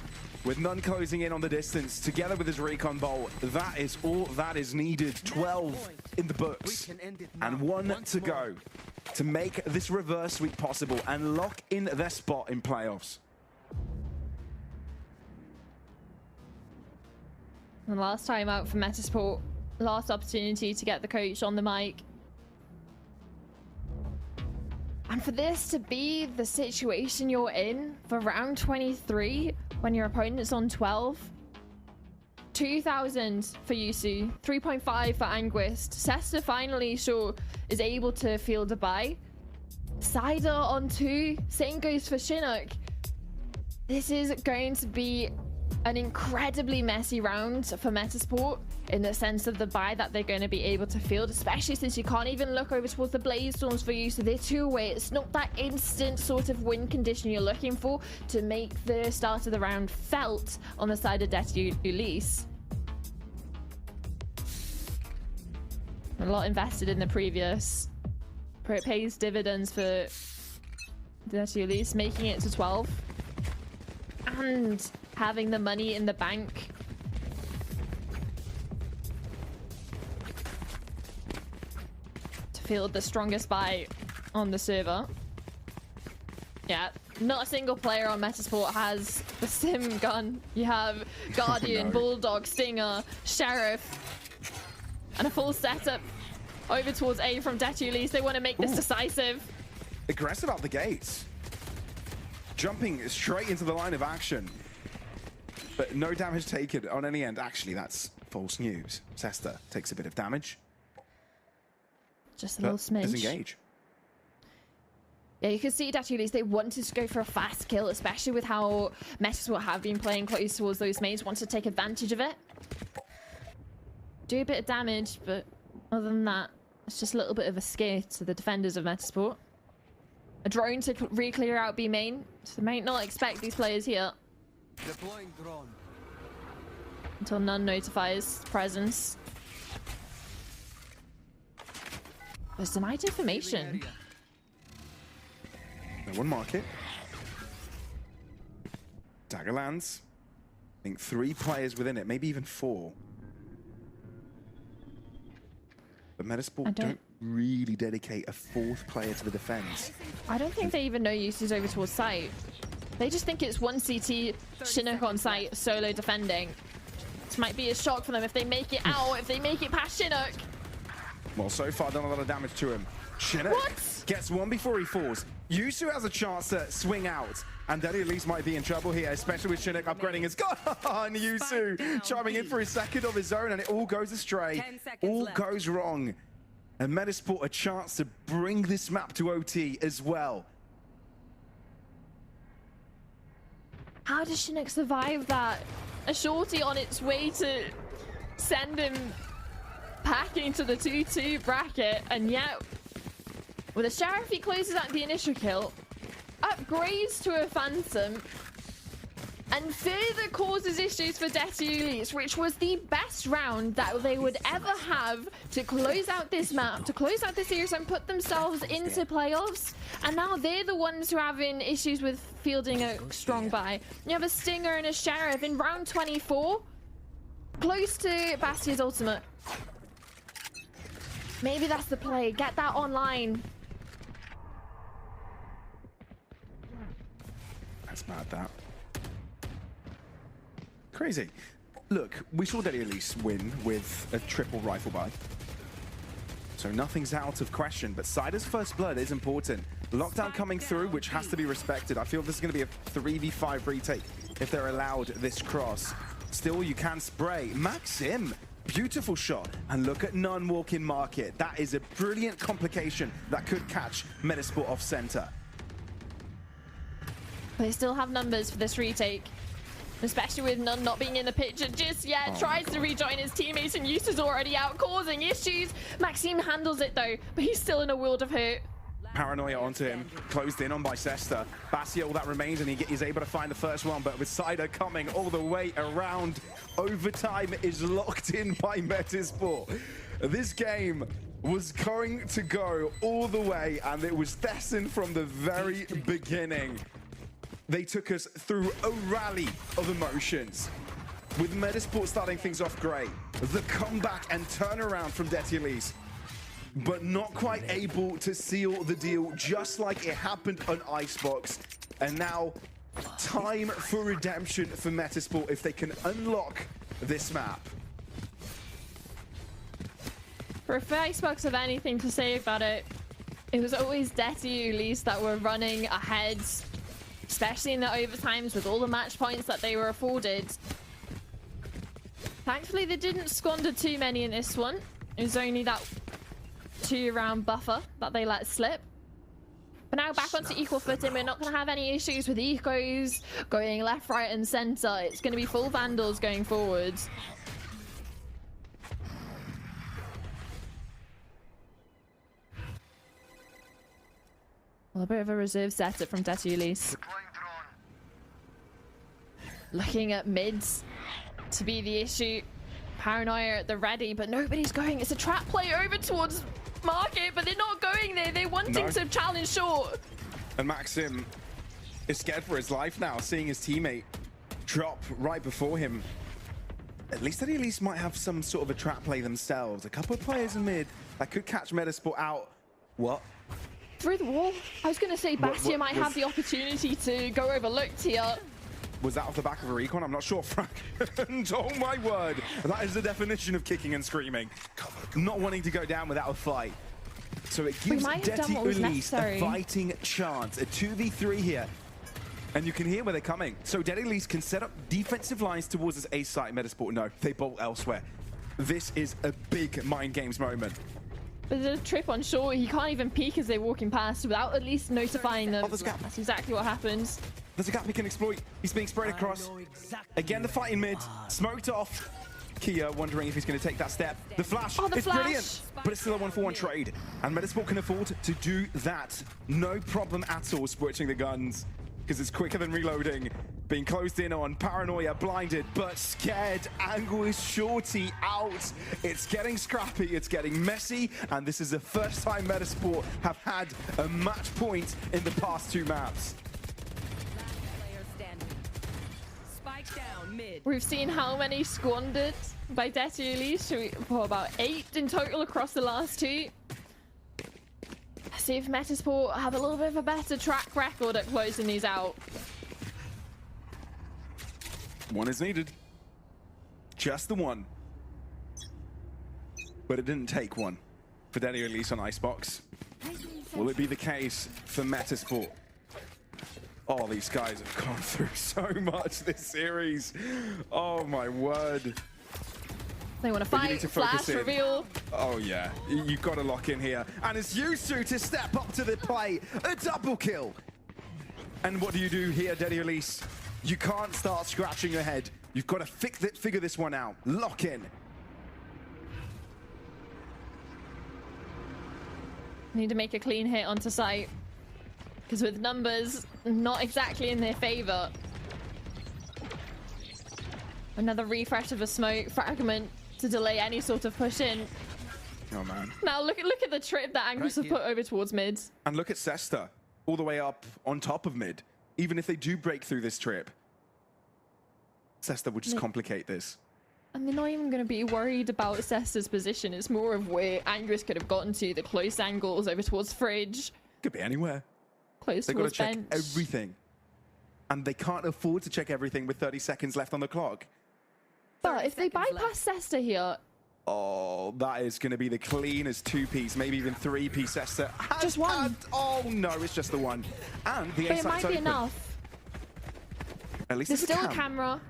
With none closing in on the distance, together with his recon bolt, that is all that is needed. 12 in the books, and 1 to go to make this reverse sweep possible and lock in their spot in playoffs. And last time out for Metasport, last opportunity to get the coach on the mic. And for this to be the situation you're in for round 23, when your opponent's on 12, 2,000 for Yusu, 3.5 for Anguist. Sesta finally is able to field a buy. Cider on 2, same goes for Chinook. This is going to be an incredibly messy round for Metasport in the sense of the buy that they're going to be able to field, especially since you can't even look over towards the Blaze Storms for you, so they're 2 away. It's not that instant sort of win condition you're looking for to make the start of the round felt on the side of Detu Elise. A lot invested in the previous. It pays dividends for Detu Elise, making it to 12. And having the money in the bank. To field the strongest buy on the server. Yeah, not a single player on Metasport has the sim gun. You have Guardian, no. Bulldog, Stinger, Sheriff, and a full setup over towards A from Detu Elise. They want to make this decisive. Aggressive out the gates. Jumping straight into the line of action. But no damage taken on any end. Actually, that's false news. Sesta takes a bit of damage. Just a little smidge. Disengage. Yeah, you can see Detu Elise, they wanted to go for a fast kill, especially with how Metasport have been playing close towards those mains, want to take advantage of it. Do a bit of damage, but other than that, it's just a little bit of a scare to the defenders of Metasport. A drone to re-clear out B main, so they might not expect these players here. Deploying drone. Until none notifies presence. There's denied information. No one mark it. Dagger lands. I think 3 players within it, maybe even 4. But Metasport don't really dedicate a 4th player to the defense. I don't think they even know Yusu's over towards site. They just think it's 1 CT, Chinook on site, solo defending. This might be a shock for them if they make it out, if they make it past Chinook. Well, so far done a lot of damage to him. Chinook gets 1 before he falls. Yusu has a chance to swing out, and Daddy Elise might be in trouble here, especially with Chinook upgrading his gun. And Yusu chiming in for his second of his own, and it all goes astray. All goes wrong. And Metasport a chance to bring this map to OT as well. How does Chinook survive that? A shorty on its way to send him packing to the 2-2 bracket, and yet with a Sheriff he closes out the initial kill, upgrades to a Phantom, and further causes issues for Veto Process, which was the best round that they would ever have to close out this map, to close out the series and put themselves into playoffs. And now they're the ones who are having issues with fielding a strong buy. You have a Stinger and a Sheriff in round 24, close to Bastion's ultimate. Maybe that's the play. Get that online. That's mad, that. Crazy. Look, we saw Veto Process win with a triple rifle buy. So nothing's out of question, but Cider's first blood is important. Lockdown coming through, which has to be respected. I feel this is going to be a 3v5 retake if they're allowed this cross. Still, you can spray. Maxim, beautiful shot. And look at None walking market. That is a brilliant complication that could catch Metasport off center. They still have numbers for this retake, especially with None not being in the picture just yet. Tries to rejoin his teammates and Yus is already out, causing issues. Maxime handles it though, but he's still in a world of hurt. Paranoia onto him, closed in on by Sesta. Bastia, all that remains, and he's able to find the first one, but with Cider coming all the way around, overtime is locked in by Metasport. This game was going to go all the way, and it was destined from the very beginning. They took us through a rally of emotions, with Metasport starting things off great. The comeback and turnaround from Veto Process, but not quite able to seal the deal, just like it happened on Icebox. And now, time for redemption for Metasport if they can unlock this map. For if Icebox have anything to say about it, it was always Veto Process that were running ahead, especially in the overtimes with all the match points that they were afforded. Thankfully, they didn't squander too many in this one. It was only that 2-round buffer that they let slip. But now back onto equal footing. We're not going to have any issues with ecos going left, right, and center. It's going to be full Vandals going forwards. Well, a bit of a reserve setup from Veto Process. Looking at mids to be the issue. Paranoia at the ready, but nobody's going. It's a trap play over towards market, but they're not going there. They're wanting to challenge short. And Maxim is scared for his life now, seeing his teammate drop right before him. At least Veto Process might have some sort of a trap play themselves. A couple of players in mid that could catch Metasport out. What? Through the wall. I was going to say Bastia might have the opportunity to go overlooked here. Was that off the back of a recon? I'm not sure, Frank. Oh my word. That is the definition of kicking and screaming. Not wanting to go down without a fight. So it gives Veto Process a fighting chance. A 2v3 here. And you can hear where they're coming. So Veto Process can set up defensive lines towards this A site. Metasport, no, they bolt elsewhere. This is a big mind games moment. There's a trip on short. He can't even peek as they're walking past without at least notifying them. Oh, there's a gap. That's exactly what happens. There's a gap he can exploit. He's being sprayed across. Again, the fight in mid. Smoked off. Kia wondering if he's going to take that step. The flash is brilliant, but it's still a 1-for-1 trade. And Metasport can afford to do that. No problem at all switching the guns, because it's quicker than reloading. Being closed in on, Paranoia blinded, but scared. Angle is shorty out. It's getting scrappy, it's getting messy, and this is the first time Metasport have had a match point in the past 2 maps. We've seen how many squandered by Veto Process, for about 8 in total across the last 2. Let's see if Metasport have a little bit of a better track record at closing these out. One is needed. Just the one. But it didn't take one for Veto Process on Icebox. Will it be the case for Metasport? Oh, these guys have gone through so much this series. Oh my word. They want to fight, flash, reveal. Oh yeah, you've got to lock in here. And it's Yusu to step up to the play. A double kill. And what do you do here, Veto Process? You can't start scratching your head. You've got to figure this one out. Lock in. Need to make a clean hit onto site. Because with numbers not exactly in their favor, Another refresh of a smoke fragment to delay any sort of push in. Oh man. Now look at the trip that Angus have put over towards mid. And look at Sesta, all the way up on top of mid. Even if they do break through this trip, Sesta would just complicate this. And they're not even going to be worried about Sesta's position. It's more of where Angus could have gotten to, the close angles over towards Fridge. Could be anywhere. Close They've got to towards check bench. everything. And they can't afford to check everything with 30 seconds left on the clock. But if they bypass Sesta here... Oh, that is going to be the cleanest 2-piece, maybe even 3-piece. Sesta just one. Oh no, it's just the one. And the But A it might site's be open. enough. At least There's it's still a camera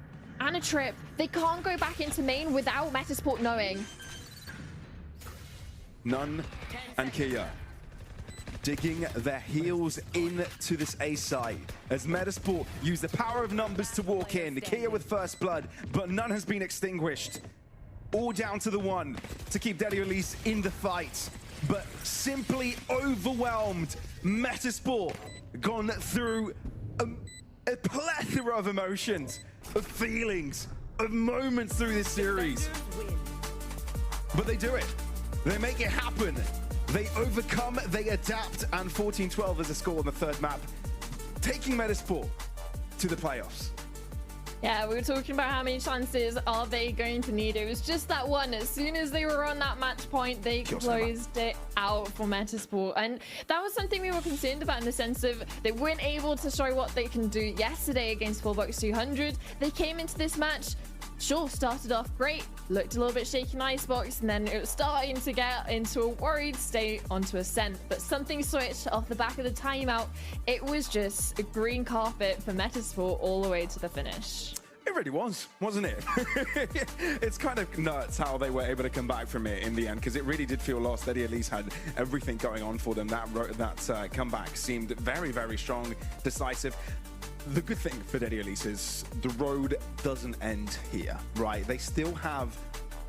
and a trip. They can't go back into main without Metasport knowing. Nunn and Kia digging their heels into this A site as Metasport use the power of numbers to walk in. Kia with first blood, but none has been extinguished. All down to the one to keep Daddy Elise in the fight, but simply overwhelmed. Metasport gone through a plethora of emotions, of feelings, of moments through this series. But they do it. They make it happen. They overcome, they adapt, and 14-12 is a score on the third map, taking Metasport to the playoffs. Yeah, we were talking about how many chances are they going to need. It was just that one. As soon as they were on that match point, they closed it out for Metasport. And that was something we were concerned about in the sense of they weren't able to show what they can do yesterday against Fullbox 200. They came into this match, sure, started off great, looked a little bit shaky in Icebox, and then it was starting to get into a worried state onto Ascent. But something switched off the back of the timeout. It was just a green carpet for Metasport all the way to the finish. It really was, wasn't it? It's kind of nuts how they were able to come back from it in the end, because it really did feel lost. They at least had everything going on for them. That comeback seemed very, very strong, decisive. The good thing for Daddy Elise is the road doesn't end here, right? They still have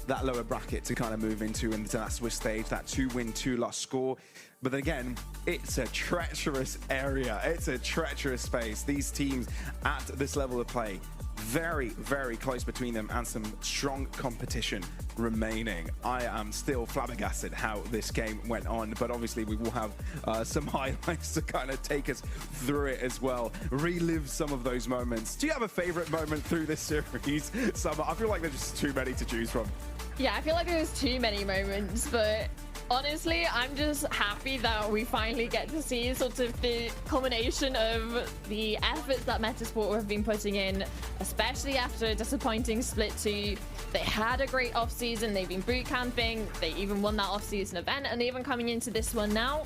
that lower bracket to kind of move into that Swiss stage, that 2-win, 2-loss score. But then again, it's a treacherous area. It's a treacherous space. These teams at this level of play, very, very close between them, and some strong competition remaining. I am still flabbergasted how this game went on, but obviously we will have some highlights to kind of take us through it as well, relive some of those moments. Do you have a favorite moment through this series, Summer? I feel like there's just too many to choose from. Yeah, I feel like there's too many moments, but honestly, I'm just happy that we finally get to see sort of the culmination of the efforts that Metasport have been putting in, especially after a disappointing split 2. They had a great off-season, they've been boot camping, they even won that off-season event, and even coming into this one now,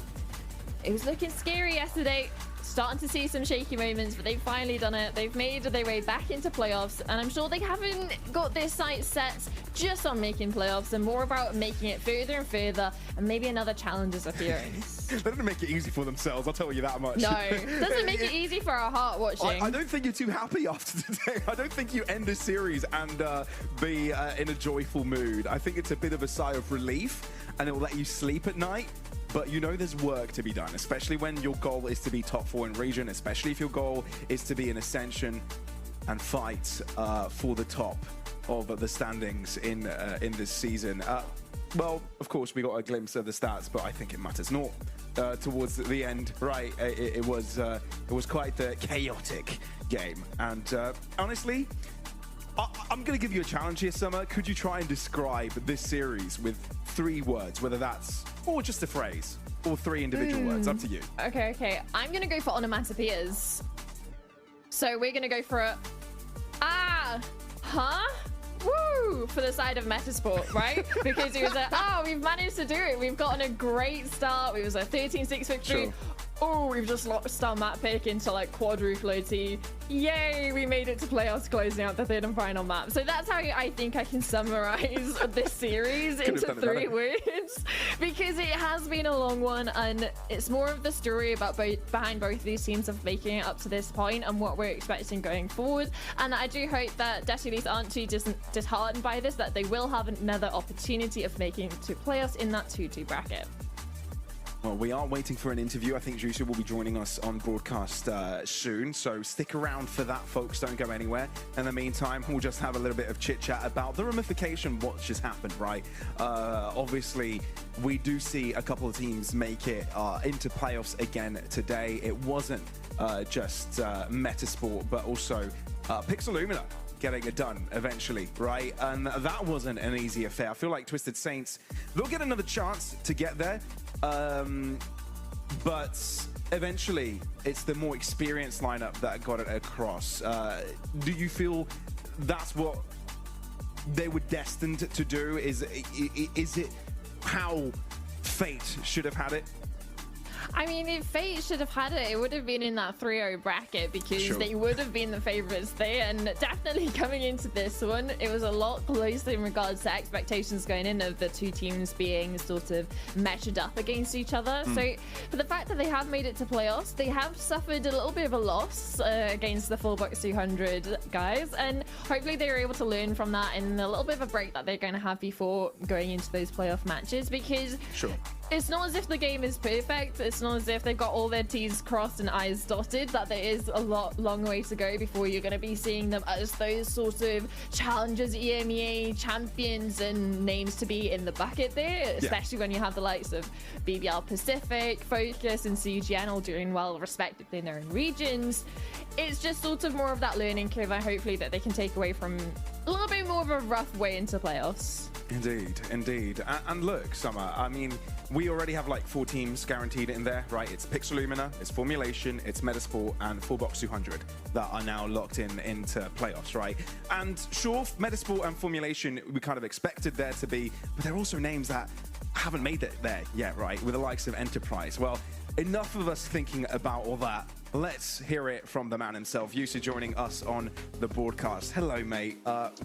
it was looking scary yesterday. Starting to see some shaky moments, but they've finally done it. They've made their way back into playoffs, and I'm sure they haven't got their sights set just on making playoffs and more about making it further and further, and maybe another challenger's appearance. They didn't make it easy for themselves, I'll tell you that much. No, it doesn't make it easy for our heart watching. I don't think you're too happy after today. I don't think you end this series and be in a joyful mood. I think it's a bit of a sigh of relief, and it will let you sleep at night. But you know there's work to be done, especially when your goal is to be top 4 in region, especially if your goal is to be in Ascension and fight for the top of the standings in this season. Well, of course, we got a glimpse of the stats, but I think it matters not. Towards the end, right? It was quite the chaotic game, and honestly, I'm going to give you a challenge here, Summer. Could you try and describe this series with 3 words, whether that's or just a phrase, or 3 individual words? Up to you. Okay. I'm going to go for onomatopoeias. So we're going to go for woo, for the side of Metasport, right? Because it was we've managed to do it. We've gotten a great start. It was a 13-6 victory. Sure. Oh, we've just lost our map pick into like quadruple OT. Yay, we made it to playoffs, closing out the 3rd and final map. So that's how I think I can summarize this series into 3 words, because it has been a long one, and it's more of the story about behind both of these teams of making it up to this point and what we're expecting going forward. And I do hope that Destinies aren't too disheartened by this, that they will have another opportunity of making it to playoffs in that 2-2 bracket. Well, we are waiting for an interview. I think Jusha will be joining us on broadcast soon, so stick around for that, folks. Don't go anywhere. In the meantime, we'll just have a little bit of chit-chat about the ramification, what just happened, right? Obviously, we do see a couple of teams make it into playoffs again today. It wasn't just Metasport, but also Pixelumina getting it done eventually, right? And that wasn't an easy affair. I feel like Twisted Saints, they'll get another chance to get there. But eventually, it's the more experienced lineup that got it across. Do you feel that's what they were destined to do? Is it how Fate should have had it? I mean, if Fate should have had it, it would have been in that 3-0 bracket because they would have been the favorites there. And definitely coming into this one, it was a lot closer in regards to expectations going in of the two teams being sort of matched up against each other. So for the fact that they have made it to playoffs, they have suffered a little bit of a loss against the Fullbox 200 guys. And hopefully they were able to learn from that in a little bit of a break that they're going to have before going into those playoff matches, because it's not as if the game is perfect. It's not as if they've got all their T's crossed and I's dotted, that there is a long way to go before you're going to be seeing them as those sort of challengers, EMEA champions and names to be in the bucket there, especially when you have the likes of BBL Pacific, Focus and CGN all doing well respectively in their own regions. It's just sort of more of that learning curve, and hopefully that they can take away from a little bit more of a rough way into playoffs. Indeed. And look, Summer, I mean, we already have like 4 teams guaranteed in there, right? It's Pixelumina, it's Formulation, it's Metasport, and Fullbox 200 that are now locked into playoffs, right? And sure, Metasport and Formulation, we kind of expected there to be, but there are also names that haven't made it there yet, right? With the likes of Enterprise. Well, enough of us thinking about all that. Let's hear it from the man himself. Yusa joining us on the broadcast. Hello, mate.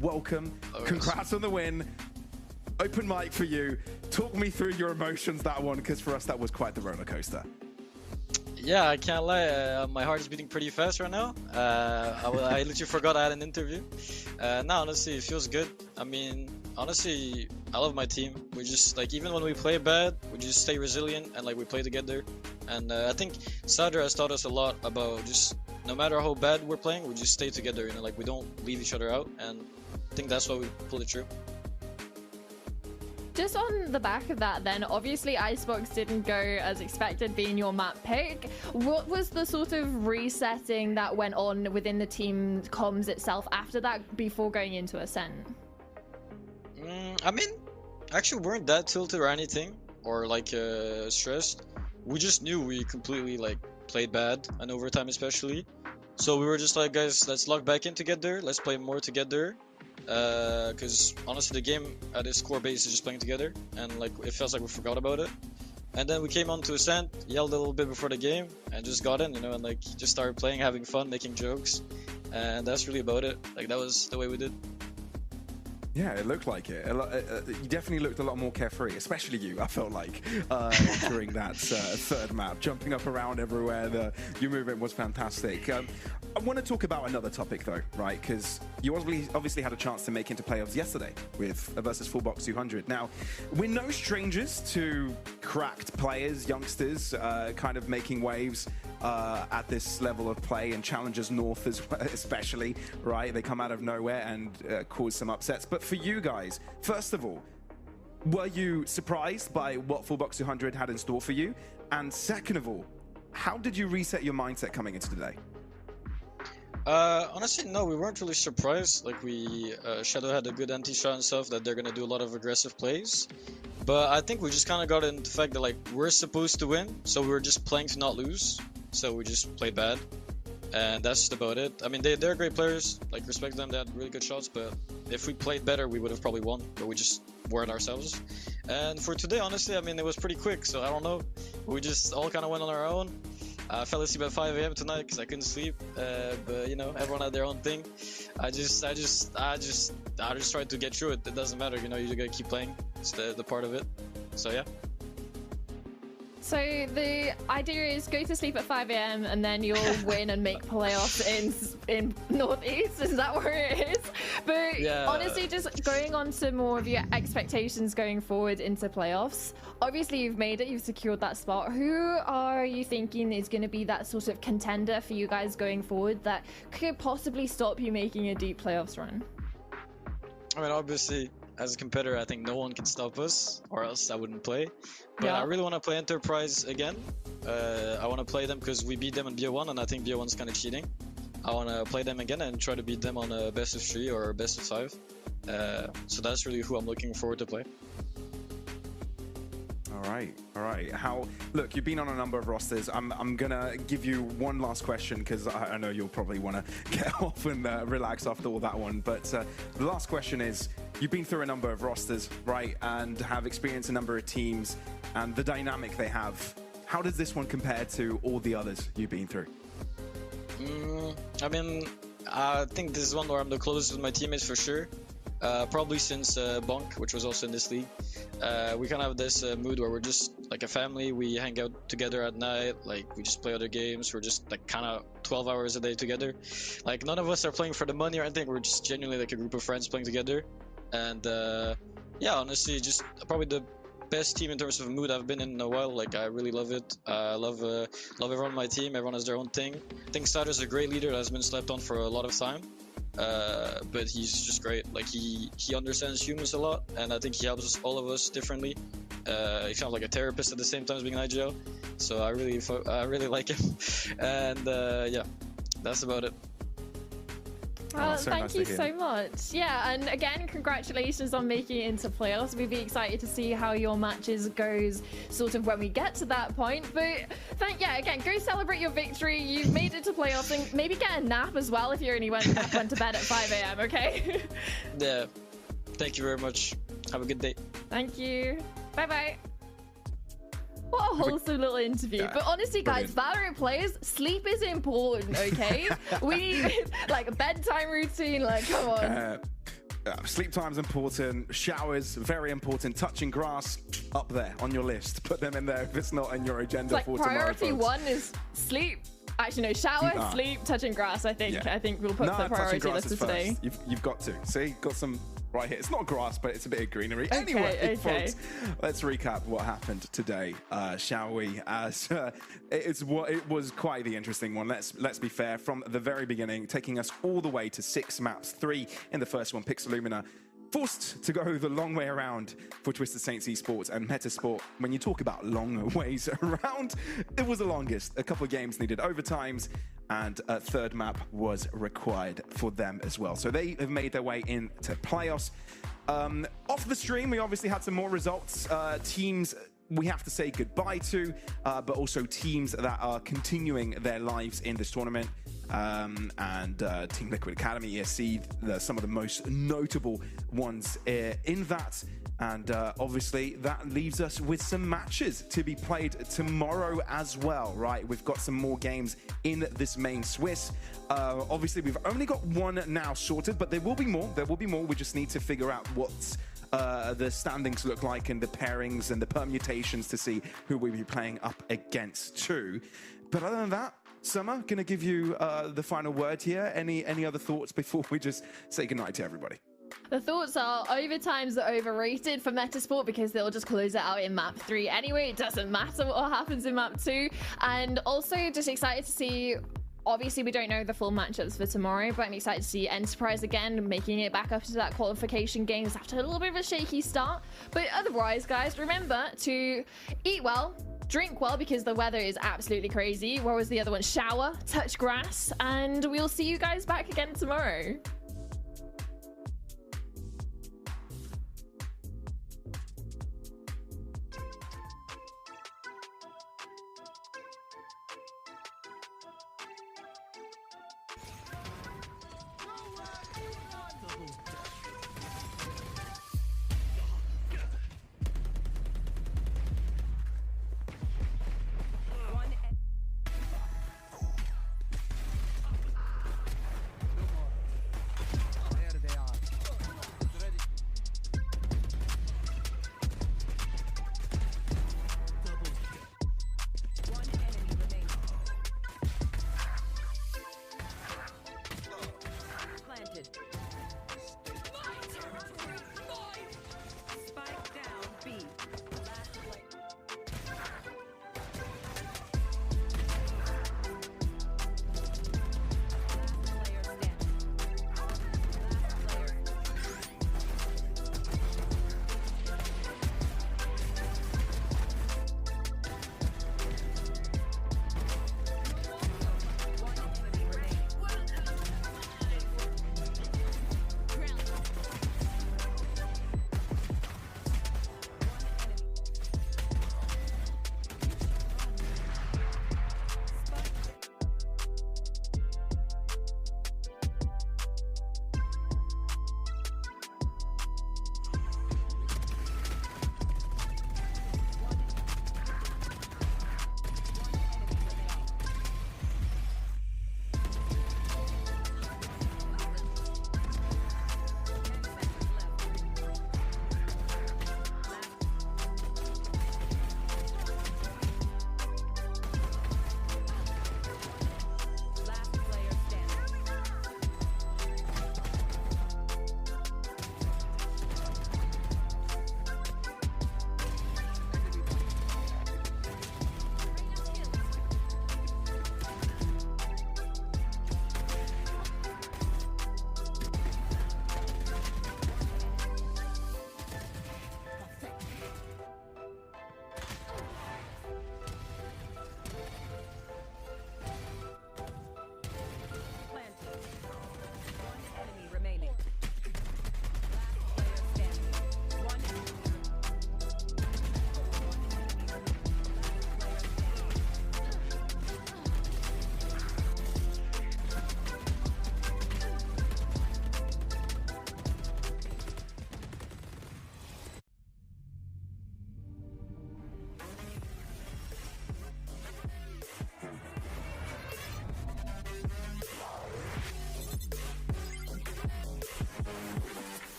Welcome. Congrats on the win. Open mic for you. Talk me through your emotions that one, because for us that was quite the roller coaster. Yeah, I can't lie. My heart is beating pretty fast right now. I literally forgot I had an interview. No, honestly, it feels good. I mean, honestly, I love my team. We just, like, even when we play bad, we just stay resilient and, like, we play together. And I think Sadra has taught us a lot about just, no matter how bad we're playing, we just stay together, you know, like, we don't leave each other out. And I think that's why we pulled it through. Just on the back of that then, obviously Icebox didn't go as expected being your map pick. What was the sort of resetting that went on within the team comms itself after that before going into Ascent? I mean, actually we weren't that tilted or anything, or like stressed. We just knew we completely like played bad, and overtime especially. So we were just like, guys, let's lock back in together, let's play more together. Because honestly the game at its core base is just playing together, and like it feels like we forgot about it. And then we came on to Ascent, yelled a little bit before the game, and just got in, you know, and like just started playing, having fun, making jokes, and that's really about it. Like that was the way we did. Yeah, it looked like it. You definitely looked a lot more carefree, especially you, I felt like, during that third map. Jumping up around everywhere, your movement was fantastic. I want to talk about another topic, though, right? Because you obviously had a chance to make into playoffs yesterday versus Fullbox 200. Now, we're no strangers to cracked players, youngsters, kind of making waves at this level of play, and challengers north especially, right? They come out of nowhere and cause some upsets. But for you guys, first of all, were you surprised by what Fullbox 200 had in store for you? And second of all, how did you reset your mindset coming into today? Honestly, no, we weren't really surprised. Like Shadow had a good anti-shot and stuff, that they're gonna do a lot of aggressive plays. But I think we just kind of got into the fact that like we're supposed to win, so we were just playing to not lose. So we just played bad, and that's just about it. I mean, they're great players. Like, respect them. They had really good shots, but if we played better, we would have probably won. But we just weren't ourselves. And for today, honestly, I mean, it was pretty quick. So I don't know. We just all kind of went on our own. I fell asleep at 5 a.m. tonight because I couldn't sleep. But you know, everyone had their own thing. I just tried to get through it. It doesn't matter, you know. You gotta keep playing. It's the part of it. So yeah. So the idea is go to sleep at 5 a.m. and then you'll win and make playoffs in Northeast. Is that where it is? But Yeah. honestly, just going on to more of your expectations going forward into playoffs. Obviously, you've made it. You've secured that spot. Who are you thinking is going to be that sort of contender for you guys going forward that could possibly stop you making a deep playoffs run? I mean, obviously, as a competitor, I think no one can stop us, or else I wouldn't play. But Yeah. I really want to play Enterprise again. I want to play them because we beat them in BO1, and I think BO1's kind of cheating. I want to play them again and try to beat them on a best of 3 or best of 5. So that's really who I'm looking forward to play. All right. Look, you've been on a number of rosters. I'm gonna give you one last question because I know you'll probably want to get off and relax after all that one. But the last question is: you've been through a number of rosters, right, and have experienced a number of teams and the dynamic they have. How does this one compare to all the others you've been through? I mean, I think this is one where I'm the closest with my teammates for sure. Probably since Bonk, which was also in this league. We kind of have this mood where we're just like a family. We hang out together at night, like we just play other games. We're just like kind of 12 hours a day together. Like none of us are playing for the money or anything. We're just genuinely like a group of friends playing together. And yeah, honestly, just probably the best team in terms of mood I've been in a while. Like I really love it. I love everyone on my team. Everyone has their own thing. I think Sider's a great leader that's been slept on for a lot of time. But he's just great. Like he understands humans a lot, and I think he helps all of us differently. He's kind of like a therapist at the same time as being an IGL. So I really like him. And yeah, that's about it. Well, so thank nice you to hear. so much. Yeah, and again, congratulations on making it into playoffs. We'd be excited to see how your matches goes sort of when we get to that point. But again, go celebrate your victory. You've made it to playoffs, and maybe get a nap as well if you only went to bed at 5 a.m., okay? Yeah, thank you very much. Have a good day. Thank you. Bye-bye. What a wholesome little interview. But honestly, guys, Valorant players, sleep is important, okay? We need, like, a bedtime routine, like, come on. Sleep time's important. Showers, very important. Touching grass, up there on your list. Put them in there if it's not in your agenda Like, for tomorrow, priority folks. one is sleep. Actually, no, shower, sleep, touching grass, I think. Yeah. I think we'll put the touching priority grass list is for today. first. You've got to. See, got some right here. It's not grass, but it's a bit of greenery. Okay, Anyway, okay. folks, let's recap what happened today, shall we? As it was quite the interesting one. Let's be fair. From the very beginning, taking us all the way to 6 maps, 3 in the first one. Pixelumina forced to go the long way around for Twisted Saints Esports and Metasport. When you talk about long ways around, it was the longest. A couple of games needed overtimes, and a third map was required for them as well. So they have made their way into playoffs. Off the stream, we obviously had some more results. Teams we have to say goodbye to, but also teams that are continuing their lives in this tournament. And Team Liquid Academy, ESC, some of the most notable ones in that. And obviously that leaves us with some matches to be played tomorrow as well, right? We've got some more games in this main Swiss. Obviously we've only got one now sorted, but there will be more. We just need to figure out what's the standings look like and the pairings and the permutations to see who we'll be playing up against too. But other than that, Summer, gonna give you the final word here. Any other thoughts before we just say goodnight to everybody? The thoughts are overtimes are overrated for Metasport because they'll just close it out in map 3 anyway. It doesn't matter what happens in map 2. And also just excited to see, obviously we don't know the full matchups for tomorrow, but I'm excited to see Enterprise again making it back up to that qualification games after a little bit of a shaky start. But otherwise, guys, remember to eat well, drink well because the weather is absolutely crazy. What was the other one? Shower, touch grass, and we'll see you guys back again tomorrow.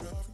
driving